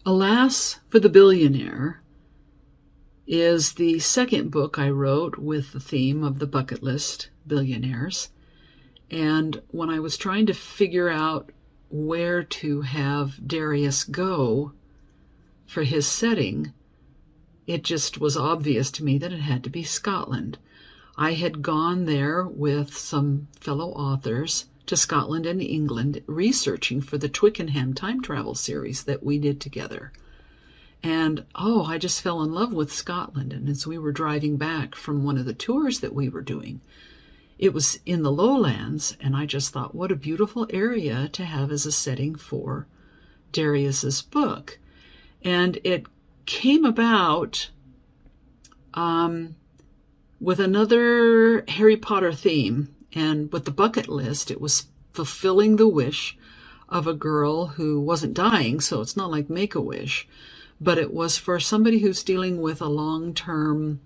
Alas for the Billionaire is the second book I wrote with the theme of the bucket list, billionaires. And when I was trying to figure out where to have Darius go for his setting, it just was obvious to me that it had to be Scotland. I had gone there with some fellow authors to Scotland and England researching for the Twickenham time travel series that we did together. And, I just fell in love with Scotland. And as we were driving back from one of the tours that we were doing, it was in the lowlands, and I just thought, what a beautiful area to have as a setting for Darius's book. And it came about with another Harry Potter theme. And with the bucket list, it was fulfilling the wish of a girl who wasn't dying, so it's not like Make-A-Wish, but it was for somebody who's dealing with a long-term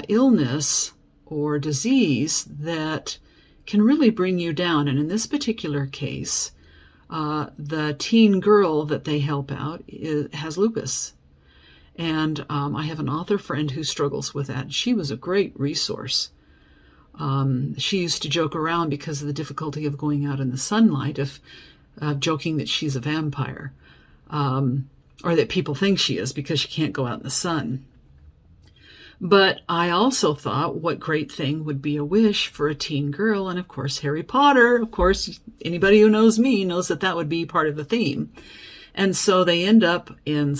illness or disease that can really bring you down. And in this particular case, the teen girl that they help out has lupus. And I have an author friend who struggles with that. She was a great resource. She used to joke around because of the difficulty of going out in the sunlight, of joking that she's a vampire, or that people think she is because she can't go out in the sun. But I also thought, what great thing would be a wish for a teen girl? And of course, Harry Potter, of course, anybody who knows me knows that that would be part of the theme. And so they end up in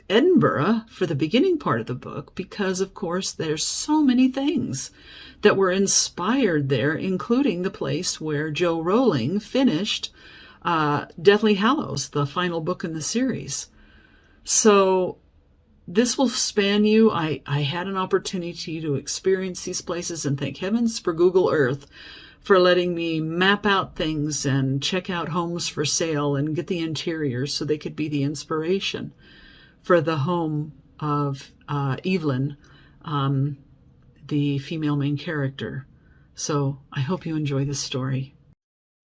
Edinburgh for the beginning part of the book because, of course, there's so many things that were inspired there, including the place where Joe Rowling finished Deathly Hallows, the final book in the series. So this will span you. I had an opportunity to experience these places, and thank heavens for Google Earth for letting me map out things and check out homes for sale and get the interiors so they could be the inspiration for the home of Evelyn, the female main character. So I hope you enjoy this story.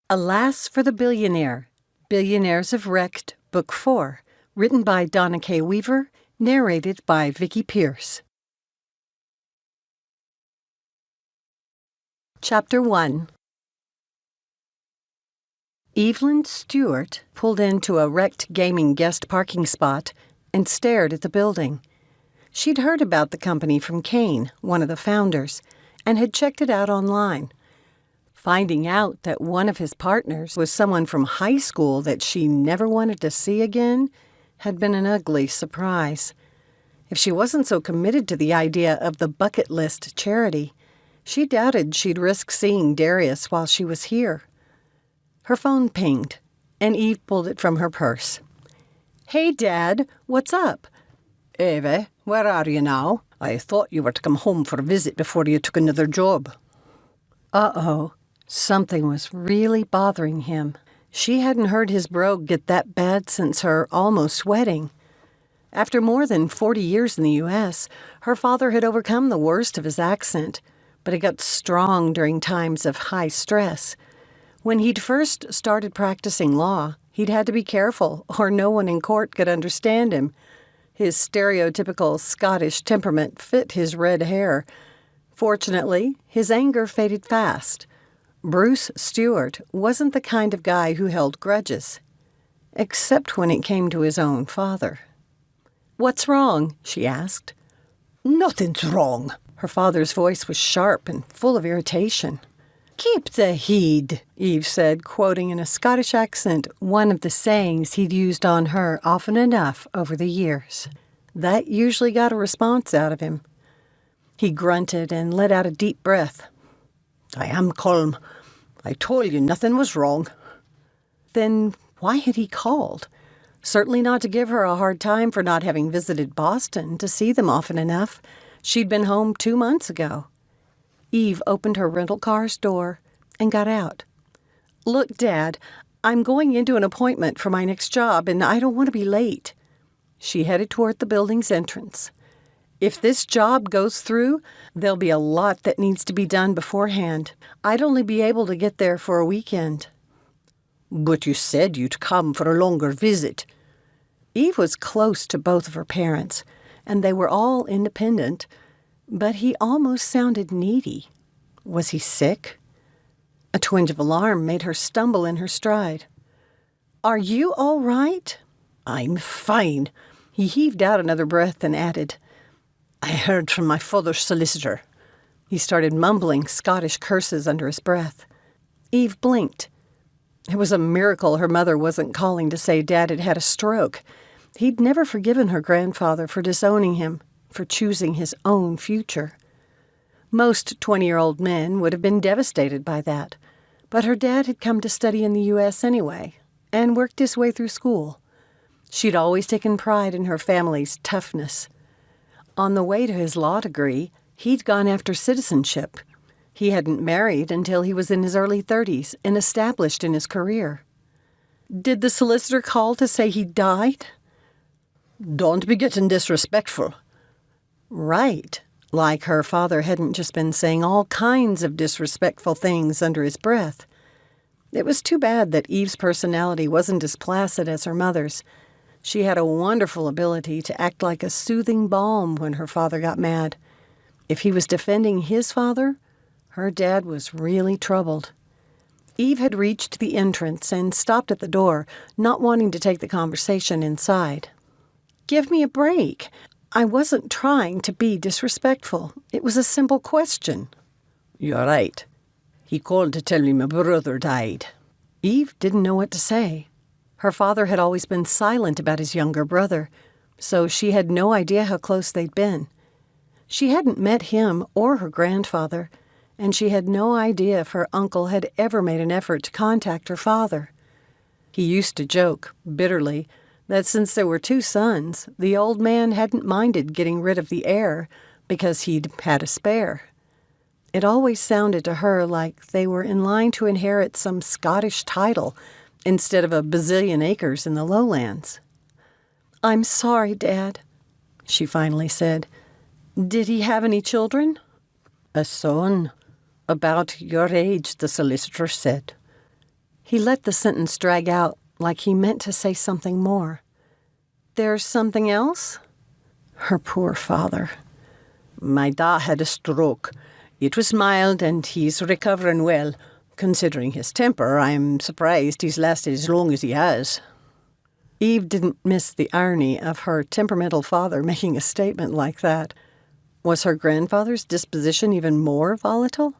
Alas for the Billionaire, Billionaires of REKD, Book 4, written by Donna K. Weaver, narrated by Vicki Pierce. Chapter 1. Eve Stewart pulled into a REKD gaming guest parking spot and stared at the building. She'd heard about the company from Kane, one of the founders, and had checked it out online. Finding out that one of his partners was someone from high school that she never wanted to see again had been an ugly surprise. If she wasn't so committed to the idea of the bucket list charity, she doubted she'd risk seeing Darius while she was here. Her phone pinged, and Eve pulled it from her purse. "Hey, Dad, what's up?" "Eve, where are you now? I thought you were to come home for a visit before you took another job." Uh-oh. Something was really bothering him. She hadn't heard his brogue get that bad since her almost wedding. After more than 40 years in the U.S., her father had overcome the worst of his accent, but it got strong during times of high stress. When he'd first started practicing law, he'd had to be careful, or no one in court could understand him. His stereotypical Scottish temperament fit his red hair. Fortunately, his anger faded fast. Bruce Stewart wasn't the kind of guy who held grudges, except when it came to his own father. "What's wrong?" she asked. "Nothing's wrong." Her father's voice was sharp and full of irritation. "Keep the heed," Eve said, quoting in a Scottish accent one of the sayings he'd used on her often enough over the years. That usually got a response out of him. He grunted and let out a deep breath. "I am calm. I told you nothing was wrong." Then why had he called? Certainly not to give her a hard time for not having visited Boston to see them often enough. She'd been home 2 months ago. Eve opened her rental car's door and got out. "Look, Dad, I'm going into an appointment for my next job, and I don't want to be late." She headed toward the building's entrance. "If this job goes through, there'll be a lot that needs to be done beforehand. I'd only be able to get there for a weekend." "But you said you'd come for a longer visit." Eve was close to both of her parents, and they were all independent, but he almost sounded needy. Was he sick? A twinge of alarm made her stumble in her stride. "Are you all right?" "I'm fine." He heaved out another breath and added, "I heard from my father's solicitor." He started mumbling Scottish curses under his breath. Eve blinked. It was a miracle her mother wasn't calling to say Dad had had a stroke. He'd never forgiven her grandfather for disowning him, for choosing his own future. Most 20-year-old men would have been devastated by that, but her dad had come to study in the U.S. anyway and worked his way through school. She'd always taken pride in her family's toughness. On the way to his law degree, he'd gone after citizenship. He hadn't married until he was in his early 30s and established in his career. Did the solicitor call to say he died? "Don't be getting disrespectful." Right. Like her father hadn't just been saying all kinds of disrespectful things under his breath. It was too bad that Eve's personality wasn't as placid as her mother's. She had a wonderful ability to act like a soothing balm when her father got mad. If he was defending his father, her dad was really troubled. Eve had reached the entrance and stopped at the door, not wanting to take the conversation inside. "Give me a break. I wasn't trying to be disrespectful. It was a simple question." "You're right. He called to tell me my brother died." Eve didn't know what to say. Her father had always been silent about his younger brother, so she had no idea how close they'd been. She hadn't met him or her grandfather, and she had no idea if her uncle had ever made an effort to contact her father. He used to joke, bitterly, that since there were two sons, the old man hadn't minded getting rid of the heir because he'd had a spare. It always sounded to her like they were in line to inherit some Scottish title instead of a bazillion acres in the lowlands. "I'm sorry, Dad," she finally said. "Did he have any children?" "A son. About your age, the solicitor said." He let the sentence drag out like he meant to say something more. "There's something else?" Her poor father. "My dad had a stroke. It was mild and he's recovering well. Considering his temper, I'm surprised he's lasted as long as he has." Eve didn't miss the irony of her temperamental father making a statement like that. Was her grandfather's disposition even more volatile?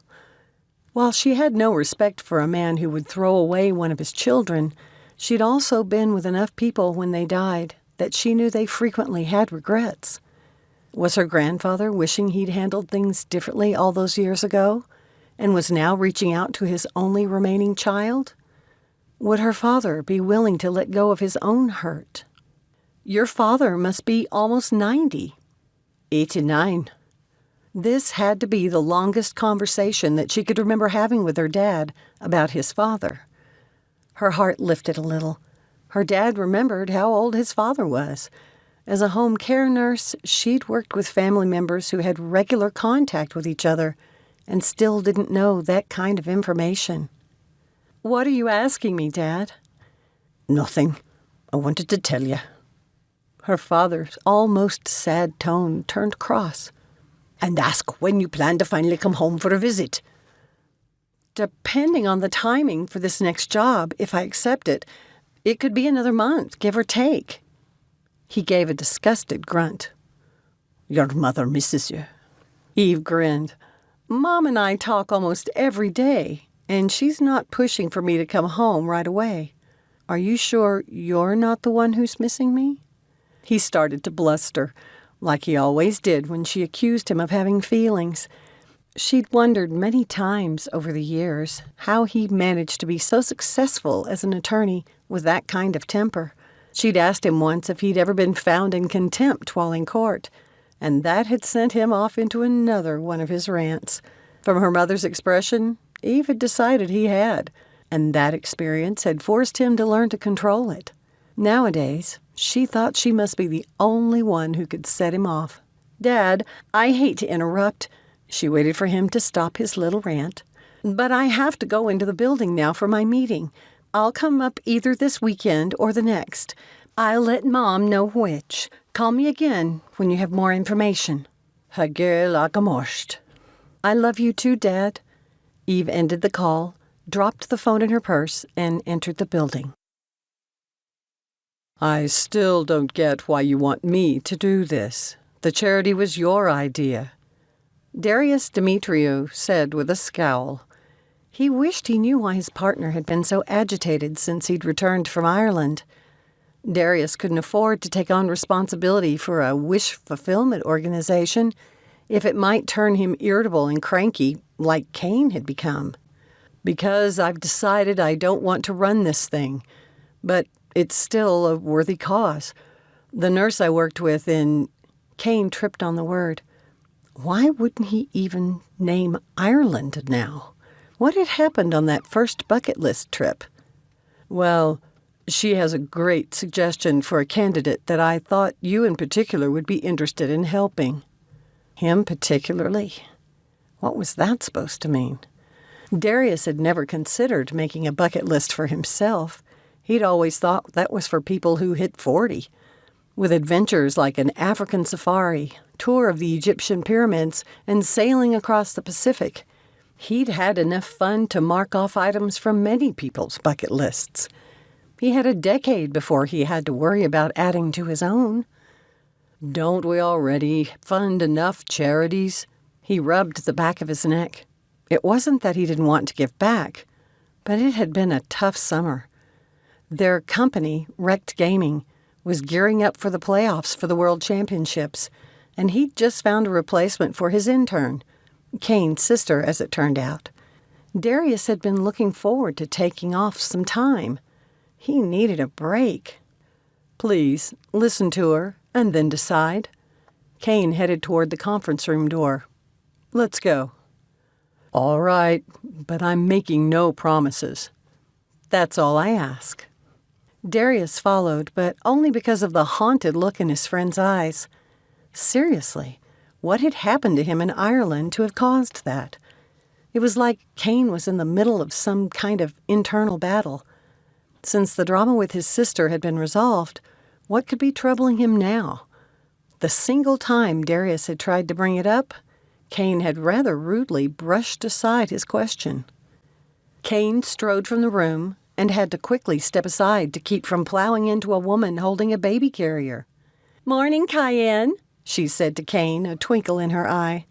While she had no respect for a man who would throw away one of his children, she'd also been with enough people when they died that she knew they frequently had regrets. Was her grandfather wishing he'd handled things differently all those years ago, and was now reaching out to his only remaining child? Would her father be willing to let go of his own hurt? Your father must be almost 90. 89. This had to be the longest conversation that she could remember having with her dad about his father. Her heart lifted a little. Her dad remembered how old his father was. As a home care nurse, she'd worked with family members who had regular contact with each other and still didn't know that kind of information. "What are you asking me, Dad?" "Nothing. I wanted to tell you." Her father's almost sad tone turned cross. "And ask when you plan to finally come home for a visit." "Depending on the timing for this next job, if I accept it, it could be another month, give or take." He gave a disgusted grunt. "Your mother misses you." Eve grinned. "Mom and I talk almost every day, and she's not pushing for me to come home right away. Are you sure you're not the one who's missing me?" He started to bluster, like he always did when she accused him of having feelings. She'd wondered many times over the years how he managed to be so successful as an attorney with that kind of temper. She'd asked him once if he'd ever been found in contempt while in court, and that had sent him off into another one of his rants. From her mother's expression, Eve had decided he had, and that experience had forced him to learn to control it. Nowadays, she thought she must be the only one who could set him off. "Dad, I hate to interrupt." She waited for him to stop his little rant. "But I have to go into the building now for my meeting. I'll come up either this weekend or the next. I'll let Mom know which. Call me again when you have more information. Hagel agamost. I love you too, Dad. Eve ended the call, dropped the phone in her purse, and entered the building. I still don't get why you want me to do this. The charity was your idea. Darius Dimitriou said with a scowl. He wished he knew why his partner had been so agitated since he'd returned from Ireland. Darius couldn't afford to take on responsibility for a wish fulfillment organization if it might turn him irritable and cranky like Kane had become. Because I've decided I don't want to run this thing, but it's still a worthy cause. The nurse I worked with in... Kane tripped on the word. Why wouldn't he even name Ireland now? What had happened on that first bucket list trip? Well, she has a great suggestion for a candidate that I thought you in particular would be interested in helping. Him particularly? What was that supposed to mean? Darius had never considered making a bucket list for himself. He'd always thought that was for people who hit 40, with adventures like an African safari, tour of the Egyptian pyramids, and sailing across the Pacific. He'd had enough fun to mark off items from many people's bucket lists. He had a decade before he had to worry about adding to his own. Don't we already fund enough charities? He rubbed the back of his neck. It wasn't that he didn't want to give back, but it had been a tough summer. Their company, REKD Gaming, was gearing up for the playoffs for the World Championships, and he'd just found a replacement for his intern, Kane's sister, as it turned out. Darius had been looking forward to taking off some time. He needed a break. Please, listen to her, and then decide. Kane headed toward the conference room door. Let's go. All right, but I'm making no promises. That's all I ask. Darius followed, but only because of the haunted look in his friend's eyes. Seriously, what had happened to him in Ireland to have caused that? It was like Kane was in the middle of some kind of internal battle. Since the drama with his sister had been resolved, what could be troubling him now? The single time Darius had tried to bring it up, Kane had rather rudely brushed aside his question. Kane strode from the room and had to quickly step aside to keep from plowing into a woman holding a baby carrier. "Morning, Cayenne," she said to Kane, a twinkle in her eye.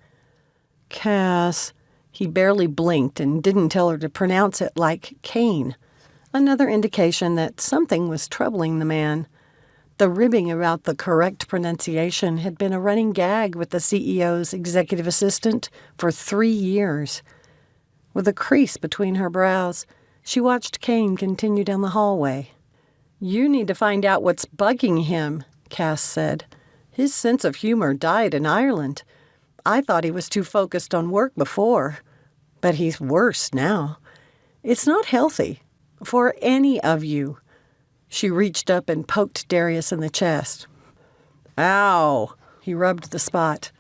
Cass. He barely blinked and didn't tell her to pronounce it like Kane, another indication that something was troubling the man. The ribbing about the correct pronunciation had been a running gag with the CEO's executive assistant for 3 years. With a crease between her brows, she watched Kane continue down the hallway. "You need to find out what's bugging him," Cass said. "His sense of humor died in Ireland. I thought he was too focused on work before, but he's worse now. It's not healthy for any of you." She reached up and poked Darius in the chest. Ow! He rubbed the spot.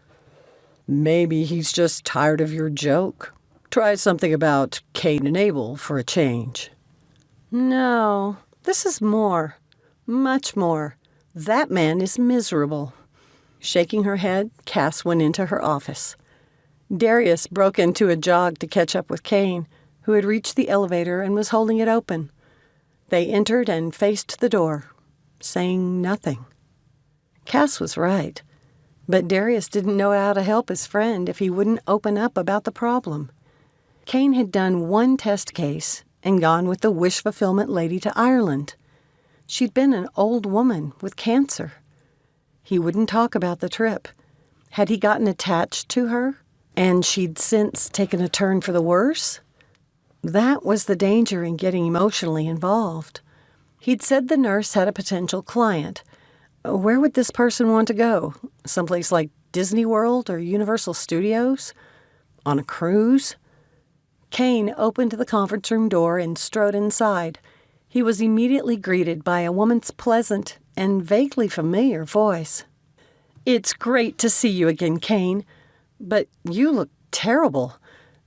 Maybe he's just tired of your joke. Try something about Cain and Abel for a change. No, this is more. Much more. That man is miserable. Shaking her head, Cass went into her office. Darius broke into a jog to catch up with Kane, who had reached the elevator and was holding it open. They entered and faced the door, saying nothing. Cass was right, but Darius didn't know how to help his friend if he wouldn't open up about the problem. Kane had done one test case and gone with the wish fulfillment lady to Ireland. She'd been an old woman with cancer. He wouldn't talk about the trip. Had he gotten attached to her, and she'd since taken a turn for the worse? That was the danger in getting emotionally involved. He'd said the nurse had a potential client. Where would this person want to go? Someplace like Disney World or Universal Studios? On a cruise? Kane opened the conference room door and strode inside. He was immediately greeted by a woman's pleasant and vaguely familiar voice. "It's great to see you again, Kane, but you look terrible.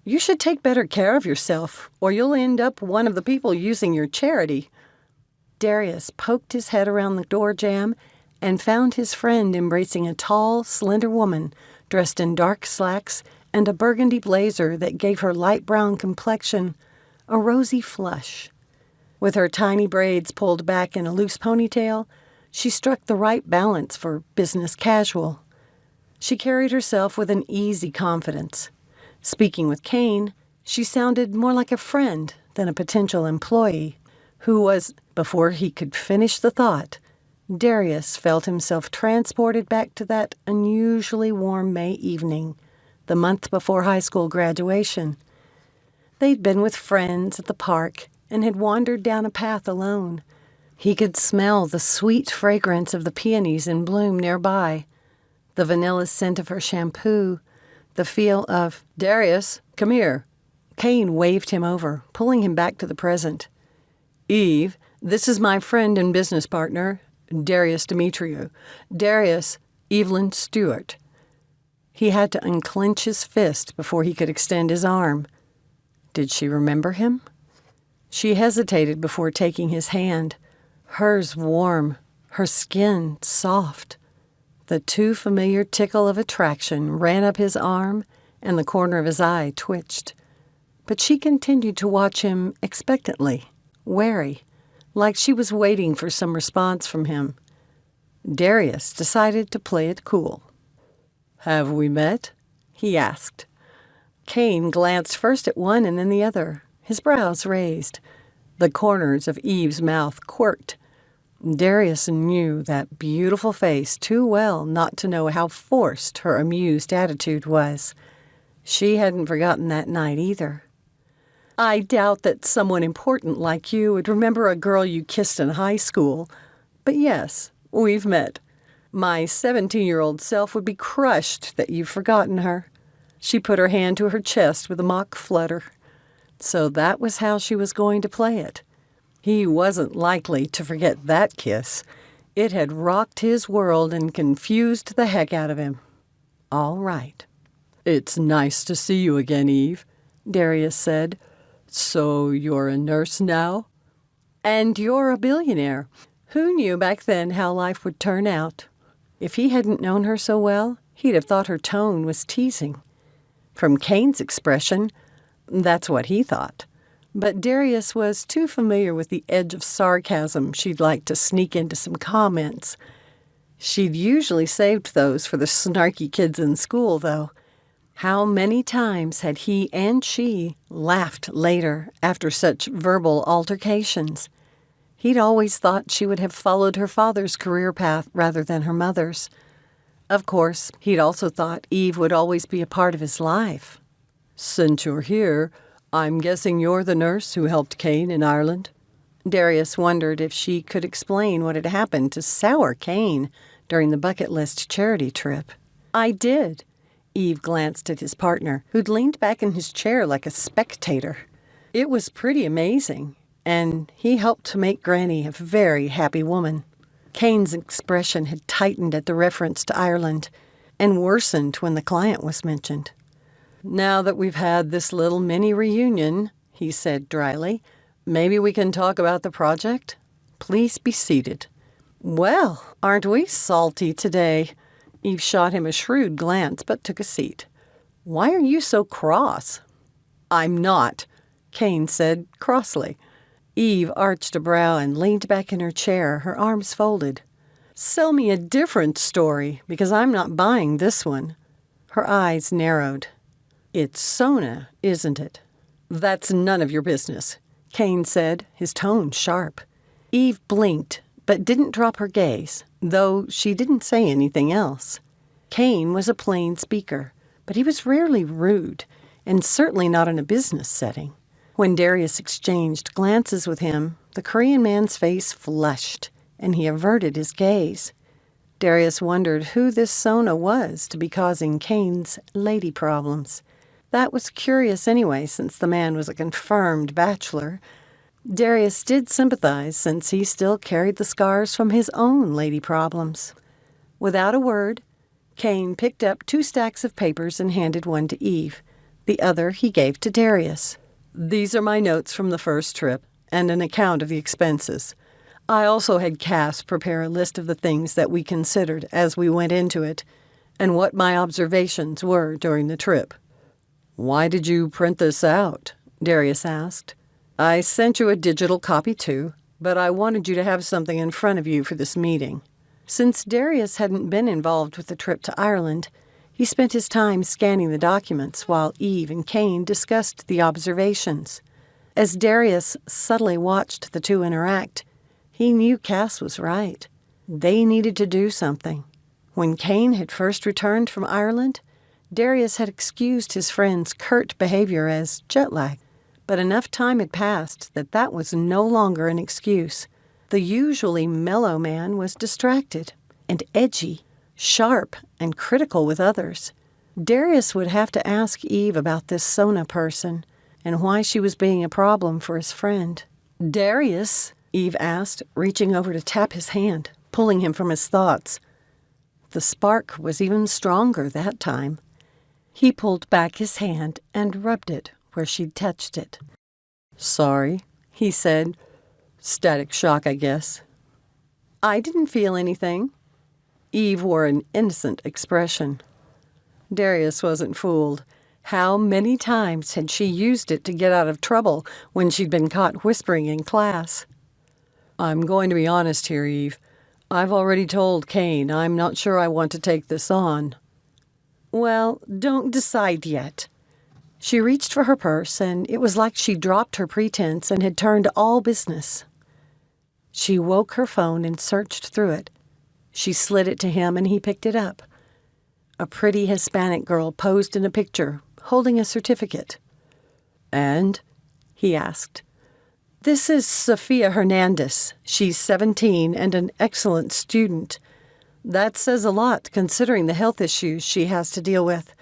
You should take better care of yourself, or you'll end up one of the people using your charity." Darius poked his head around the door jamb and found his friend embracing a tall, slender woman dressed in dark slacks and a burgundy blazer that gave her light brown complexion a rosy flush. With her tiny braids pulled back in a loose ponytail, she struck the right balance for business casual. She carried herself with an easy confidence. Speaking with Kane, she sounded more like a friend than a potential employee, who was, before he could finish the thought, Darius felt himself transported back to that unusually warm May evening, the month before high school graduation. They'd been with friends at the park and had wandered down a path alone. He could smell the sweet fragrance of the peonies in bloom nearby, the vanilla scent of her shampoo, the feel of, "Darius, come here." Kane waved him over, pulling him back to the present. "Eve, this is my friend and business partner, Darius Dimitriou. Darius, Evelyn Stewart." He had to unclench his fist before he could extend his arm. Did she remember him? She hesitated before taking his hand, hers warm, her skin soft. The too familiar tickle of attraction ran up his arm, and the corner of his eye twitched. But she continued to watch him expectantly, wary, like she was waiting for some response from him. Darius decided to play it cool. "Have we met?" he asked. Kane glanced first at one and then the other, his brows raised. The corners of Eve's mouth quirked. Darius knew that beautiful face too well not to know how forced her amused attitude was. She hadn't forgotten that night either. "I doubt that someone important like you would remember a girl you kissed in high school. But yes, we've met. My 17-year-old self would be crushed that you've forgotten her." She put her hand to her chest with a mock flutter. So that was how she was going to play it. He wasn't likely to forget that kiss. It had rocked his world and confused the heck out of him. All right. "It's nice to see you again, Eve," Darius said. "So you're a nurse now?" "And you're a billionaire. Who knew back then how life would turn out?" If he hadn't known her so well, he'd have thought her tone was teasing. From Kane's expression, that's what he thought. But Darius was too familiar with the edge of sarcasm she'd like to sneak into some comments. She'd usually saved those for the snarky kids in school, though. How many times had he and she laughed later after such verbal altercations? He'd always thought she would have followed her father's career path rather than her mother's. Of course, he'd also thought Eve would always be a part of his life. "Since you're here, I'm guessing you're the nurse who helped Kane in Ireland?" Darius wondered if she could explain what had happened to sour Kane during the bucket list charity trip. "I did." Eve glanced at his partner, who'd leaned back in his chair like a spectator. "It was pretty amazing, and he helped to make Granny a very happy woman." Kane's expression had tightened at the reference to Ireland and worsened when the client was mentioned. "Now that we've had this little mini reunion," he said dryly, "maybe we can talk about the project? Please be seated." "Well, aren't we salty today?" Eve shot him a shrewd glance but took a seat. "Why are you so cross?" "I'm not," Kane said crossly. Eve arched a brow and leaned back in her chair, her arms folded. "Sell me a different story, because I'm not buying this one." Her eyes narrowed. "It's Sona, isn't it?" "That's none of your business," Kane said, his tone sharp. Eve blinked, but didn't drop her gaze, though she didn't say anything else. Kane was a plain speaker, but he was rarely rude, and certainly not in a business setting. When Darius exchanged glances with him, the Korean man's face flushed, and he averted his gaze. Darius wondered who this Sona was to be causing Kane's lady problems. That was curious anyway, since the man was a confirmed bachelor. Darius did sympathize, since he still carried the scars from his own lady problems. Without a word, Kane picked up 2 stacks of papers and handed one to Eve. The other he gave to Darius. "These are my notes from the first trip, and an account of the expenses. I also had Cass prepare a list of the things that we considered as we went into it, and what my observations were during the trip. "Why did you print this out?" Darius asked. "I sent you a digital copy too, but I wanted you to have something in front of you for this meeting." Since Darius hadn't been involved with the trip to Ireland, he spent his time scanning the documents while Eve and Kane discussed the observations. As Darius subtly watched the two interact, he knew Cass was right. They needed to do something. When Kane had first returned from Ireland, Darius had excused his friend's curt behavior as jet lag, but enough time had passed that was no longer an excuse. The usually mellow man was distracted and edgy, sharp and critical with others. Darius would have to ask Eve about this Sona person and why she was being a problem for his friend. "Darius?" Eve asked, reaching over to tap his hand, pulling him from his thoughts. The spark was even stronger that time. He pulled back his hand and rubbed it where she'd touched it. "Sorry," he said. "Static shock, I guess." "I didn't feel anything." Eve wore an innocent expression. Darius wasn't fooled. How many times had she used it to get out of trouble when she'd been caught whispering in class? "I'm going to be honest here, Eve. I've already told Kane I'm not sure I want to take this on." "Well, don't decide yet." She reached for her purse, and it was like she dropped her pretense and had turned all business. She woke her phone and searched through it. She slid it to him, and he picked it up. A pretty Hispanic girl posed in a picture, holding a certificate. "And?" he asked. "This is Sofia Hernandez. She's 17 and an excellent student. That says a lot, considering the health issues she has to deal with.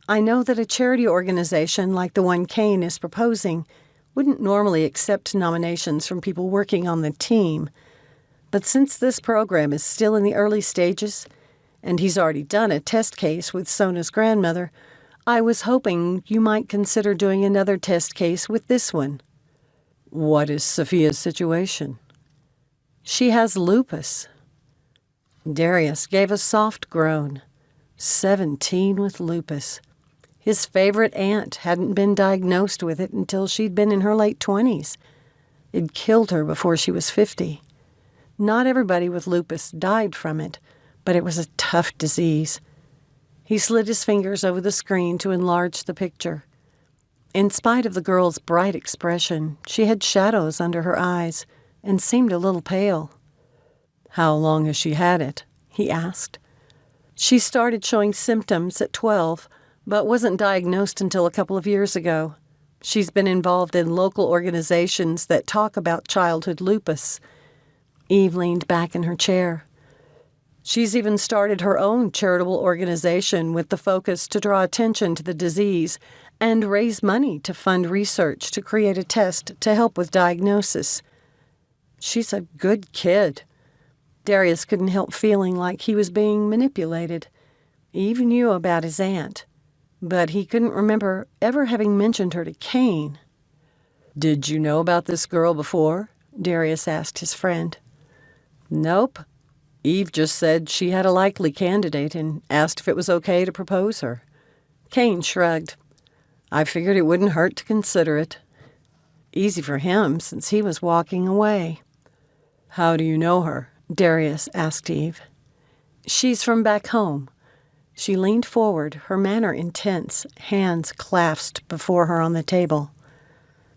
I know that a charity organization like the one Kane is proposing wouldn't normally accept nominations from people working on the team. But since this program is still in the early stages, and he's already done a test case with Sona's grandmother, I was hoping you might consider doing another test case with this one." "What is Sophia's situation?" "She has lupus." Darius gave a soft groan. 17 with lupus. His favorite aunt hadn't been diagnosed with it until she'd been in her late 20s. It killed her before she was 50. Not everybody with lupus died from it, but it was a tough disease. He slid his fingers over the screen to enlarge the picture. In spite of the girl's bright expression, she had shadows under her eyes and seemed a little pale. "How long has she had it?" he asked. "She started showing symptoms at 12, but wasn't diagnosed until a couple of years ago. She's been involved in local organizations that talk about childhood lupus." Eve leaned back in her chair. "She's even started her own charitable organization with the focus to draw attention to the disease and raise money to fund research to create a test to help with diagnosis. She's a good kid." Darius couldn't help feeling like he was being manipulated. Eve knew about his aunt, but he couldn't remember ever having mentioned her to Kane. "Did you know about this girl before?" Darius asked his friend. "Nope. Eve just said she had a likely candidate and asked if it was okay to propose her." Kane shrugged. "I figured it wouldn't hurt to consider it." Easy for him, since he was walking away. "How do you know her?" Darius asked Eve. "She's from back home." She leaned forward, her manner intense, hands clasped before her on the table.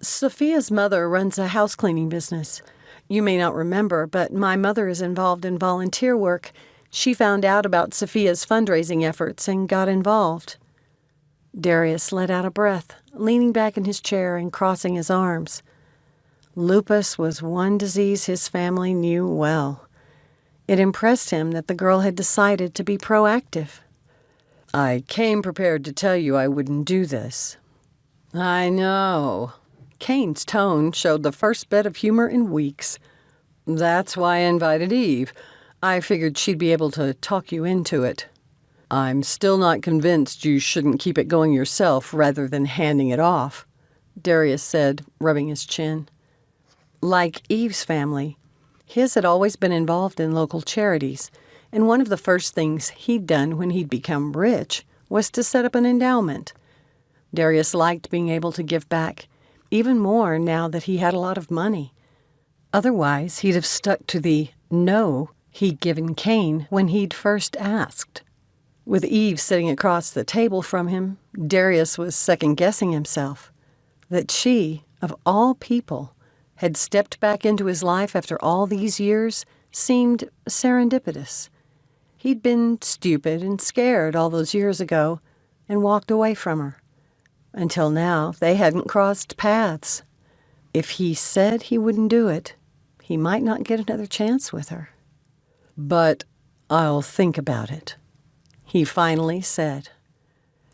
"Sophia's mother runs a house cleaning business. You may not remember, but my mother is involved in volunteer work. She found out about Sophia's fundraising efforts and got involved." Darius let out a breath, leaning back in his chair and crossing his arms. Lupus was one disease his family knew well. It impressed him that the girl had decided to be proactive. "I came prepared to tell you I wouldn't do this." "I know." Kane's tone showed the first bit of humor in weeks. "That's why I invited Eve. I figured she'd be able to talk you into it." "I'm still not convinced you shouldn't keep it going yourself rather than handing it off," Darius said, rubbing his chin. Like Eve's family, His had always been involved in local charities, and one of the first things he'd done when he'd become rich was to set up an endowment. Darius liked being able to give back, even more now that he had a lot of money. Otherwise, he'd have stuck to the no he'd given Cain when he'd first asked. With Eve sitting across the table from him, Darius was second-guessing himself. That she, of all people, had stepped back into his life after all these years seemed serendipitous. He'd been stupid and scared all those years ago and walked away from her. Until now, they hadn't crossed paths. If he said he wouldn't do it, he might not get another chance with her. But I'll think about it, he finally said.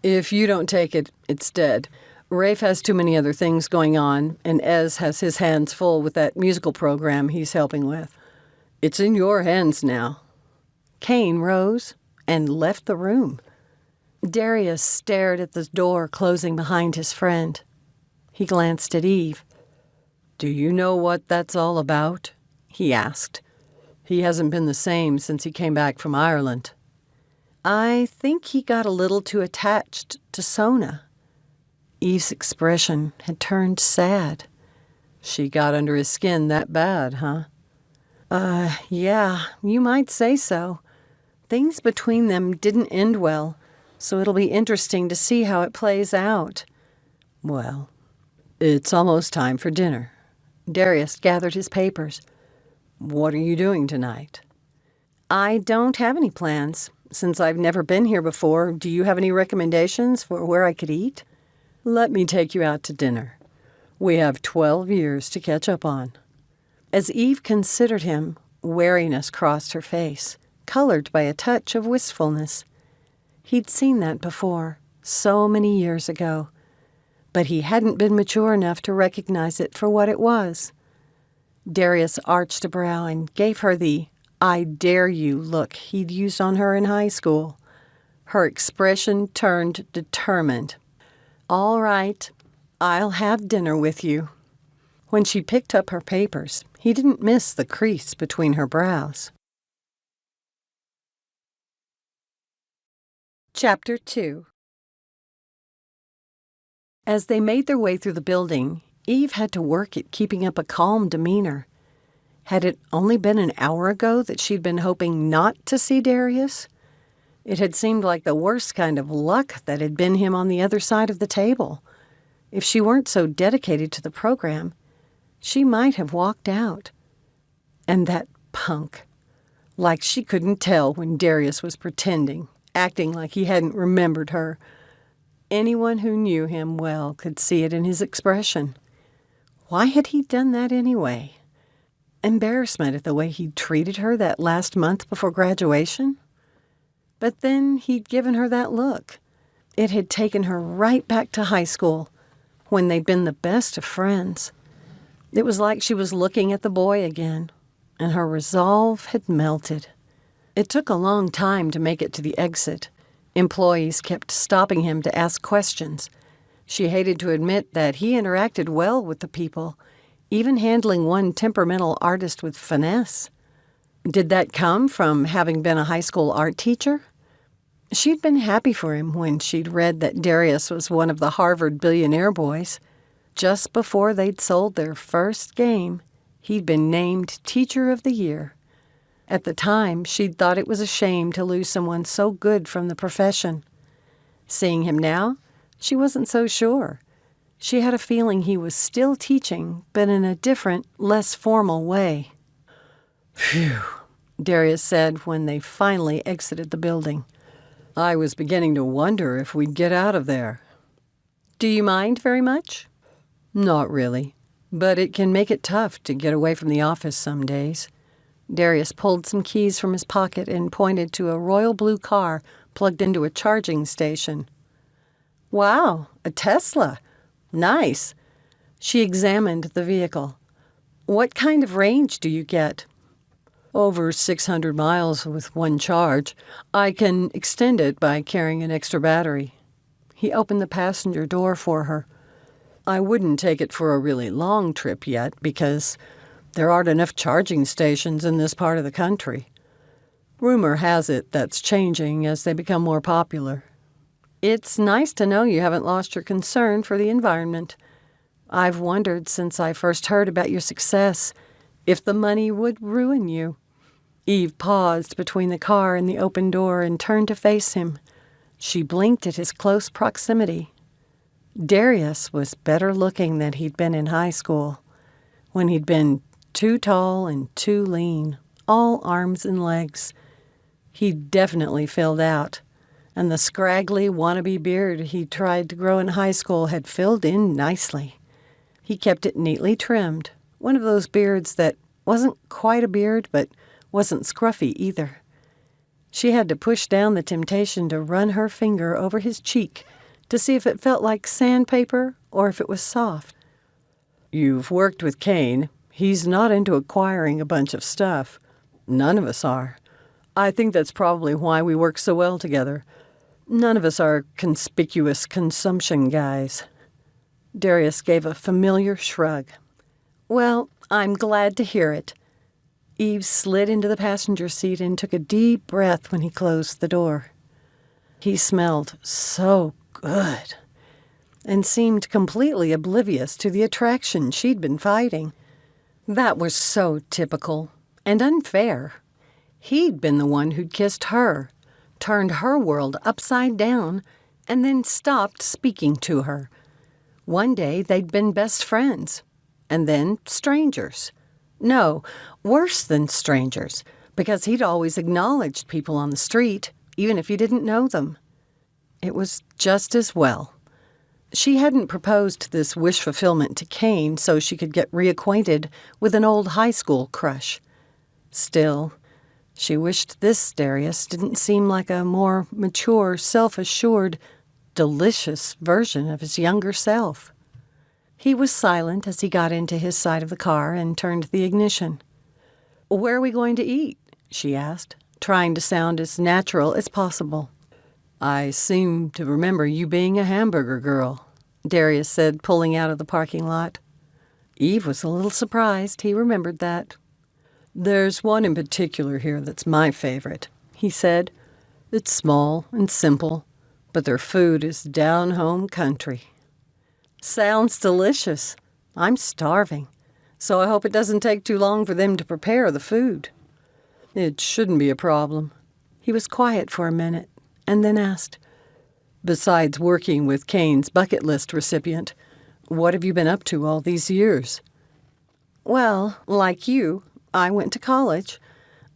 If you don't take it, it's dead. Rafe has too many other things going on, and Ez has his hands full with that musical program he's helping with. It's in your hands now. Cain rose and left the room. Darius stared at the door closing behind his friend. He glanced at Eve. Do you know what that's all about? He asked. He hasn't been the same since he came back from Ireland. I think he got a little too attached to Sona. Eve's expression had turned sad. She got under his skin that bad, huh? Yeah, you might say so. Things between them didn't end well, so it'll be interesting to see how it plays out. Well, it's almost time for dinner. Darius gathered his papers. What are you doing tonight? I don't have any plans. Since I've never been here before, do you have any recommendations for where I could eat? Let me take you out to dinner. We have 12 years to catch up on. As Eve considered him, wariness crossed her face, colored by a touch of wistfulness. He'd seen that before, so many years ago, but he hadn't been mature enough to recognize it for what it was. Darius arched a brow and gave her the "I dare you" look he'd used on her in high school. Her expression turned determined. All right, I'll have dinner with you. When she picked up her papers, he didn't miss the crease between her brows. Chapter 2. As they made their way through the building, Eve had to work at keeping up a calm demeanor. Had it only been an hour ago that she'd been hoping not to see Darius? It had seemed like the worst kind of luck that had been him on the other side of the table. If she weren't so dedicated to the program, she might have walked out. And that punk. Like she couldn't tell when Darius was pretending, acting like he hadn't remembered her. Anyone who knew him well could see it in his expression. Why had he done that anyway? Embarrassment at the way he'd treated her that last month before graduation? But then he'd given her that look. It had taken her right back to high school, when they'd been the best of friends. It was like she was looking at the boy again, and her resolve had melted. It took a long time to make it to the exit. Employees kept stopping him to ask questions. She hated to admit that he interacted well with the people, even handling one temperamental artist with finesse. Did that come from having been a high school art teacher? She'd been happy for him when she'd read that Darius was one of the Harvard billionaire boys. Just before they'd sold their first game, he'd been named Teacher of the Year. At the time, she'd thought it was a shame to lose someone so good from the profession. Seeing him now, she wasn't so sure. She had a feeling he was still teaching, but in a different, less formal way. Phew, Darius said when they finally exited the building. I was beginning to wonder if we'd get out of there. Do you mind very much? Not really, but it can make it tough to get away from the office some days. Darius pulled some keys from his pocket and pointed to a royal blue car plugged into a charging station. Wow, a Tesla. Nice. She examined the vehicle. What kind of range do you get? Over 600 miles with one charge. I can extend it by carrying an extra battery. He opened the passenger door for her. I wouldn't take it for a really long trip yet because There aren't enough charging stations in this part of the country. Rumor has it that's changing as they become more popular. It's nice to know you haven't lost your concern for the environment. I've wondered since I first heard about your success if the money would ruin you. Eve paused between the car and the open door and turned to face him. She blinked at his close proximity. Darius was better looking than he'd been in high school, when he'd been too tall and too lean, all arms and legs. He'd definitely filled out, and the scraggly wannabe beard he tried to grow in high school had filled in nicely. He kept it neatly trimmed, one of those beards that wasn't quite a beard but wasn't scruffy either. She had to push down the temptation to run her finger over his cheek to see if it felt like sandpaper or if it was soft. You've worked with Kane. He's not into acquiring a bunch of stuff. None of us are. I think that's probably why we work so well together. None of us are conspicuous consumption guys. Darius gave a familiar shrug. Well, I'm glad to hear it. Eve slid into the passenger seat and took a deep breath when he closed the door. He smelled so good and seemed completely oblivious to the attraction she'd been fighting. That was so typical and unfair. He'd been the one who'd kissed her, turned her world upside down, and then stopped speaking to her. One day they'd been best friends, and then strangers. No, worse than strangers, because he'd always acknowledged people on the street, even if he didn't know them. It was just as well. She hadn't proposed this wish fulfillment to Kane so she could get reacquainted with an old high school crush. Still, she wished this Darius didn't seem like a more mature, self-assured, delicious version of his younger self. He was silent as he got into his side of the car and turned the ignition. "Where are we going to eat?" she asked, trying to sound as natural as possible. I seem to remember you being a hamburger girl, Darius said, pulling out of the parking lot. Eve was a little surprised he remembered that. There's one in particular here that's my favorite, he said. It's small and simple, but their food is down-home country. Sounds delicious. I'm starving, so I hope it doesn't take too long for them to prepare the food. It shouldn't be a problem. He was quiet for a minute, and then asked, Besides working with Kane's bucket list recipient, what have you been up to all these years? Well, like you, I went to college.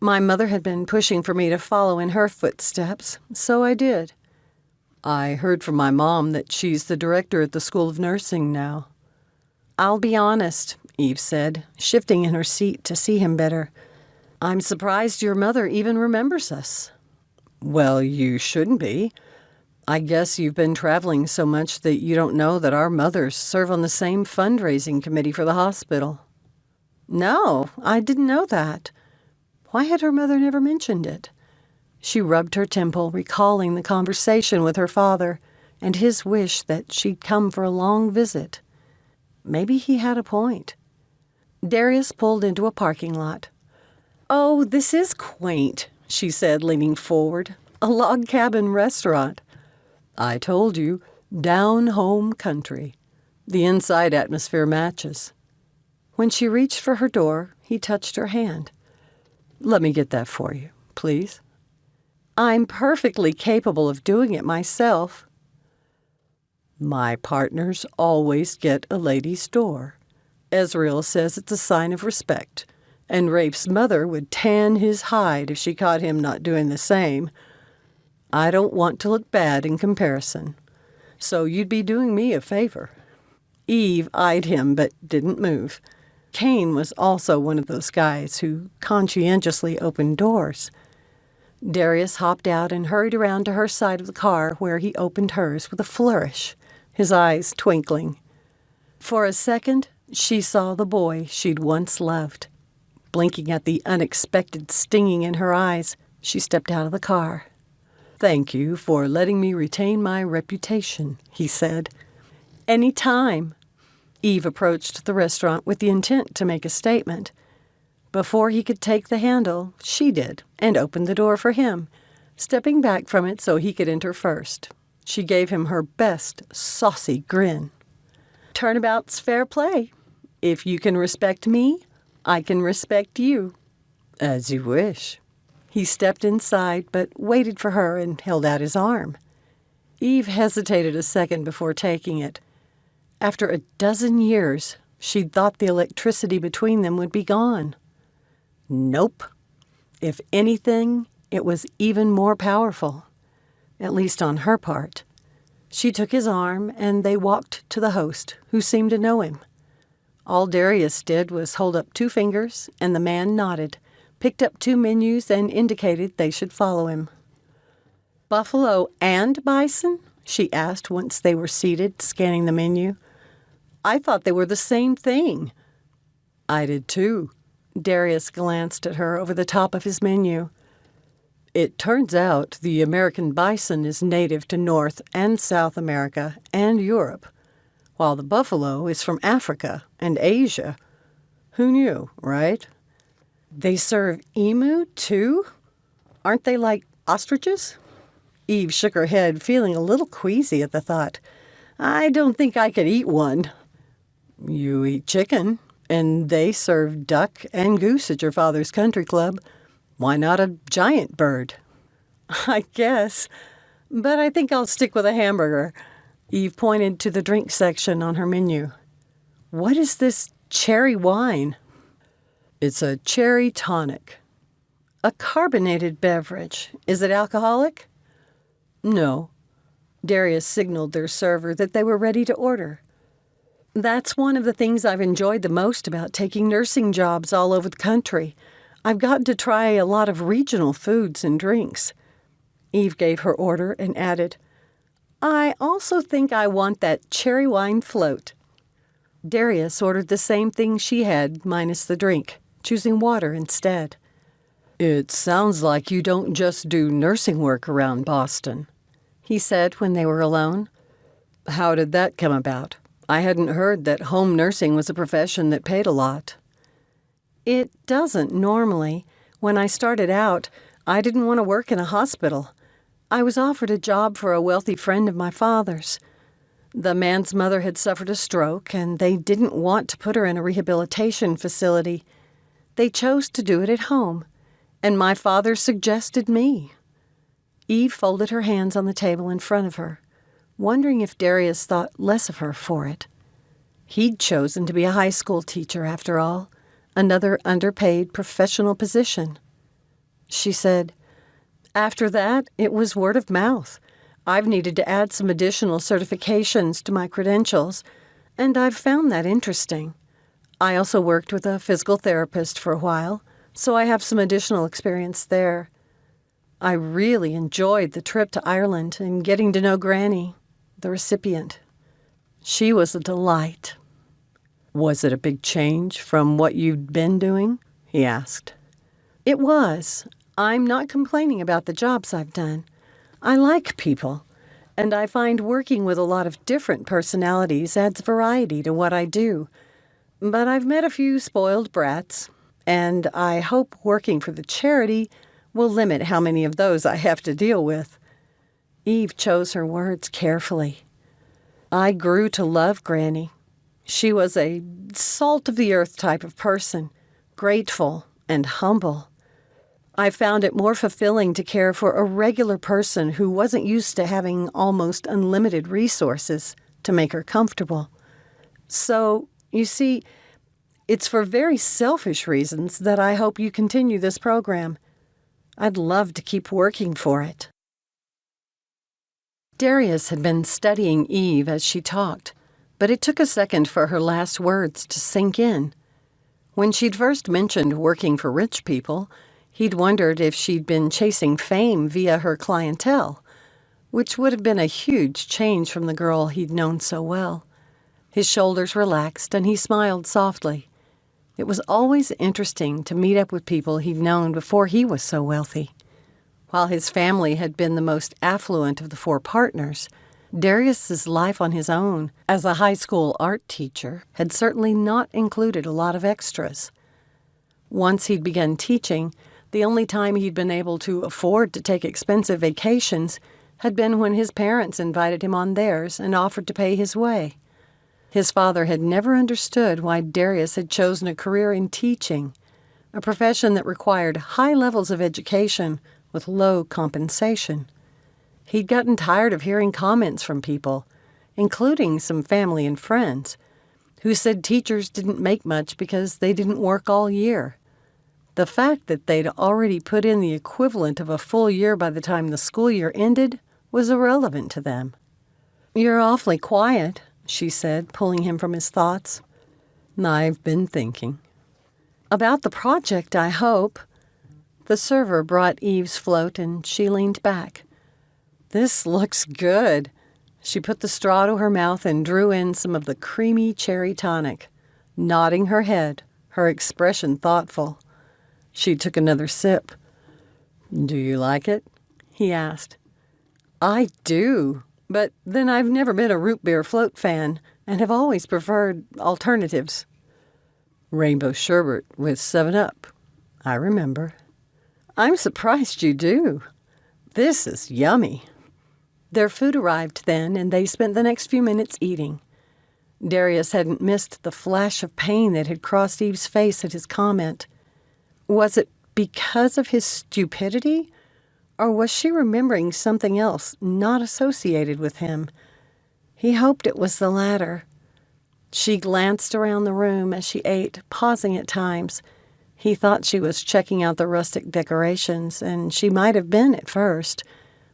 My mother had been pushing for me to follow in her footsteps, so I did. I heard from my mom that she's the director at the School of Nursing now. I'll be honest, Eve said, shifting in her seat to see him better. I'm surprised your mother even remembers us. Well, you shouldn't be. I guess you've been traveling so much that you don't know that our mothers serve on the same fundraising committee for the hospital. No, I didn't know that. Why had her mother never mentioned it? She rubbed her temple, recalling the conversation with her father and his wish that she'd come for a long visit. Maybe he had a point. Darius pulled into a parking lot. "Oh, this is quaint," she said, leaning forward. "A log cabin restaurant." I told you, down-home country. The inside atmosphere matches. When she reached for her door, he touched her hand. Let me get that for you, please. I'm perfectly capable of doing it myself. My partners always get a lady's door. Ezreal says it's a sign of respect, and Rafe's mother would tan his hide if she caught him not doing the same. I don't want to look bad in comparison, so you'd be doing me a favor. Eve eyed him but didn't move. Kane was also one of those guys who conscientiously opened doors. Darius hopped out and hurried around to her side of the car where he opened hers with a flourish, his eyes twinkling. For a second, she saw the boy she'd once loved. Blinking at the unexpected stinging in her eyes, she stepped out of the car. Thank you for letting me retain my reputation, he said. Any time. Eve approached the restaurant with the intent to make a statement, Before he could take the handle, she did, and opened the door for him, stepping back from it so he could enter first. She gave him her best saucy grin. "Turnabout's fair play. If you can respect me, I can respect you." "As you wish." He stepped inside, but waited for her and held out his arm. Eve hesitated a second before taking it. After a dozen years, she'd thought the electricity between them would be gone. Nope. If anything, it was even more powerful, at least on her part. She took his arm, and they walked to the host, who seemed to know him. All Darius did was hold up 2 fingers, and the man nodded, picked up 2 menus, and indicated they should follow him. "Buffalo and bison?" she asked once they were seated, scanning the menu. "I thought they were the same thing." "I did too." Darius glanced at her over the top of his menu. "It turns out the American bison is native to North and South America and Europe, while the buffalo is from Africa and Asia. Who knew, right?" "They serve emu, too? Aren't they like ostriches?" Eve shook her head, feeling a little queasy at the thought. "I don't think I could eat one." "You eat chicken, and they serve duck and goose at your father's country club. Why not a giant bird?" "I guess, but I think I'll stick with a hamburger." Eve pointed to the drink section on her menu. "What is this cherry wine?" "It's a cherry tonic." "A carbonated beverage. Is it alcoholic?" "No." Darius signaled their server that they were ready to order. "That's one of the things I've enjoyed the most about taking nursing jobs all over the country. I've gotten to try a lot of regional foods and drinks." Eve gave her order and added, "I also think I want that cherry wine float." Darius ordered the same thing she had, minus the drink, choosing water instead. "It sounds like you don't just do nursing work around Boston," he said when they were alone. "How did that come about? I hadn't heard that home nursing was a profession that paid a lot." "It doesn't normally. When I started out, I didn't want to work in a hospital. I was offered a job for a wealthy friend of my father's. The man's mother had suffered a stroke, and they didn't want to put her in a rehabilitation facility. They chose to do it at home, and my father suggested me." Eve folded her hands on the table in front of her, wondering if Darius thought less of her for it. He'd chosen to be a high school teacher, after all, another underpaid professional position. She said, "After that, it was word of mouth. I've needed to add some additional certifications to my credentials, and I've found that interesting. I also worked with a physical therapist for a while, so I have some additional experience there. I really enjoyed the trip to Ireland and getting to know Granny, the recipient. She was a delight." "Was it a big change from what you'd been doing?" he asked. "It was. I'm not complaining about the jobs I've done. I like people, and I find working with a lot of different personalities adds variety to what I do. But I've met a few spoiled brats, and I hope working for the charity will limit how many of those I have to deal with." Eve chose her words carefully. "I grew to love Granny. She was a salt-of-the-earth type of person, grateful and humble. I found it more fulfilling to care for a regular person who wasn't used to having almost unlimited resources to make her comfortable. So, you see, it's for very selfish reasons that I hope you continue this program. I'd love to keep working for it." Darius had been studying Eve as she talked, but it took a second for her last words to sink in. When she'd first mentioned working for rich people, he'd wondered if she'd been chasing fame via her clientele, which would have been a huge change from the girl he'd known so well. His shoulders relaxed, and he smiled softly. It was always interesting to meet up with people he'd known before he was so wealthy. While his family had been the most affluent of the 4 partners, Darius's life on his own as a high school art teacher had certainly not included a lot of extras. Once he'd begun teaching, the only time he'd been able to afford to take expensive vacations had been when his parents invited him on theirs and offered to pay his way. His father had never understood why Darius had chosen a career in teaching, a profession that required high levels of education with low compensation. He'd gotten tired of hearing comments from people, including some family and friends, who said teachers didn't make much because they didn't work all year. The fact that they'd already put in the equivalent of a full year by the time the school year ended was irrelevant to them. "You're awfully quiet," she said, pulling him from his thoughts. "I've been thinking." "About the project, I hope." The server brought Eve's float, and she leaned back. "This looks good." She put the straw to her mouth and drew in some of the creamy cherry tonic, nodding her head, her expression thoughtful. She took another sip. "Do you like it?" he asked. "I do, but then I've never been a root beer float fan and have always preferred alternatives." "Rainbow sherbet with 7-Up. I remember." "I'm surprised you do. This is yummy." Their food arrived then, and they spent the next few minutes eating. Darius hadn't missed the flash of pain that had crossed Eve's face at his comment. Was it because of his stupidity, or was she remembering something else not associated with him? He hoped it was the latter. She glanced around the room as she ate, pausing at times. He thought she was checking out the rustic decorations, and she might have been at first,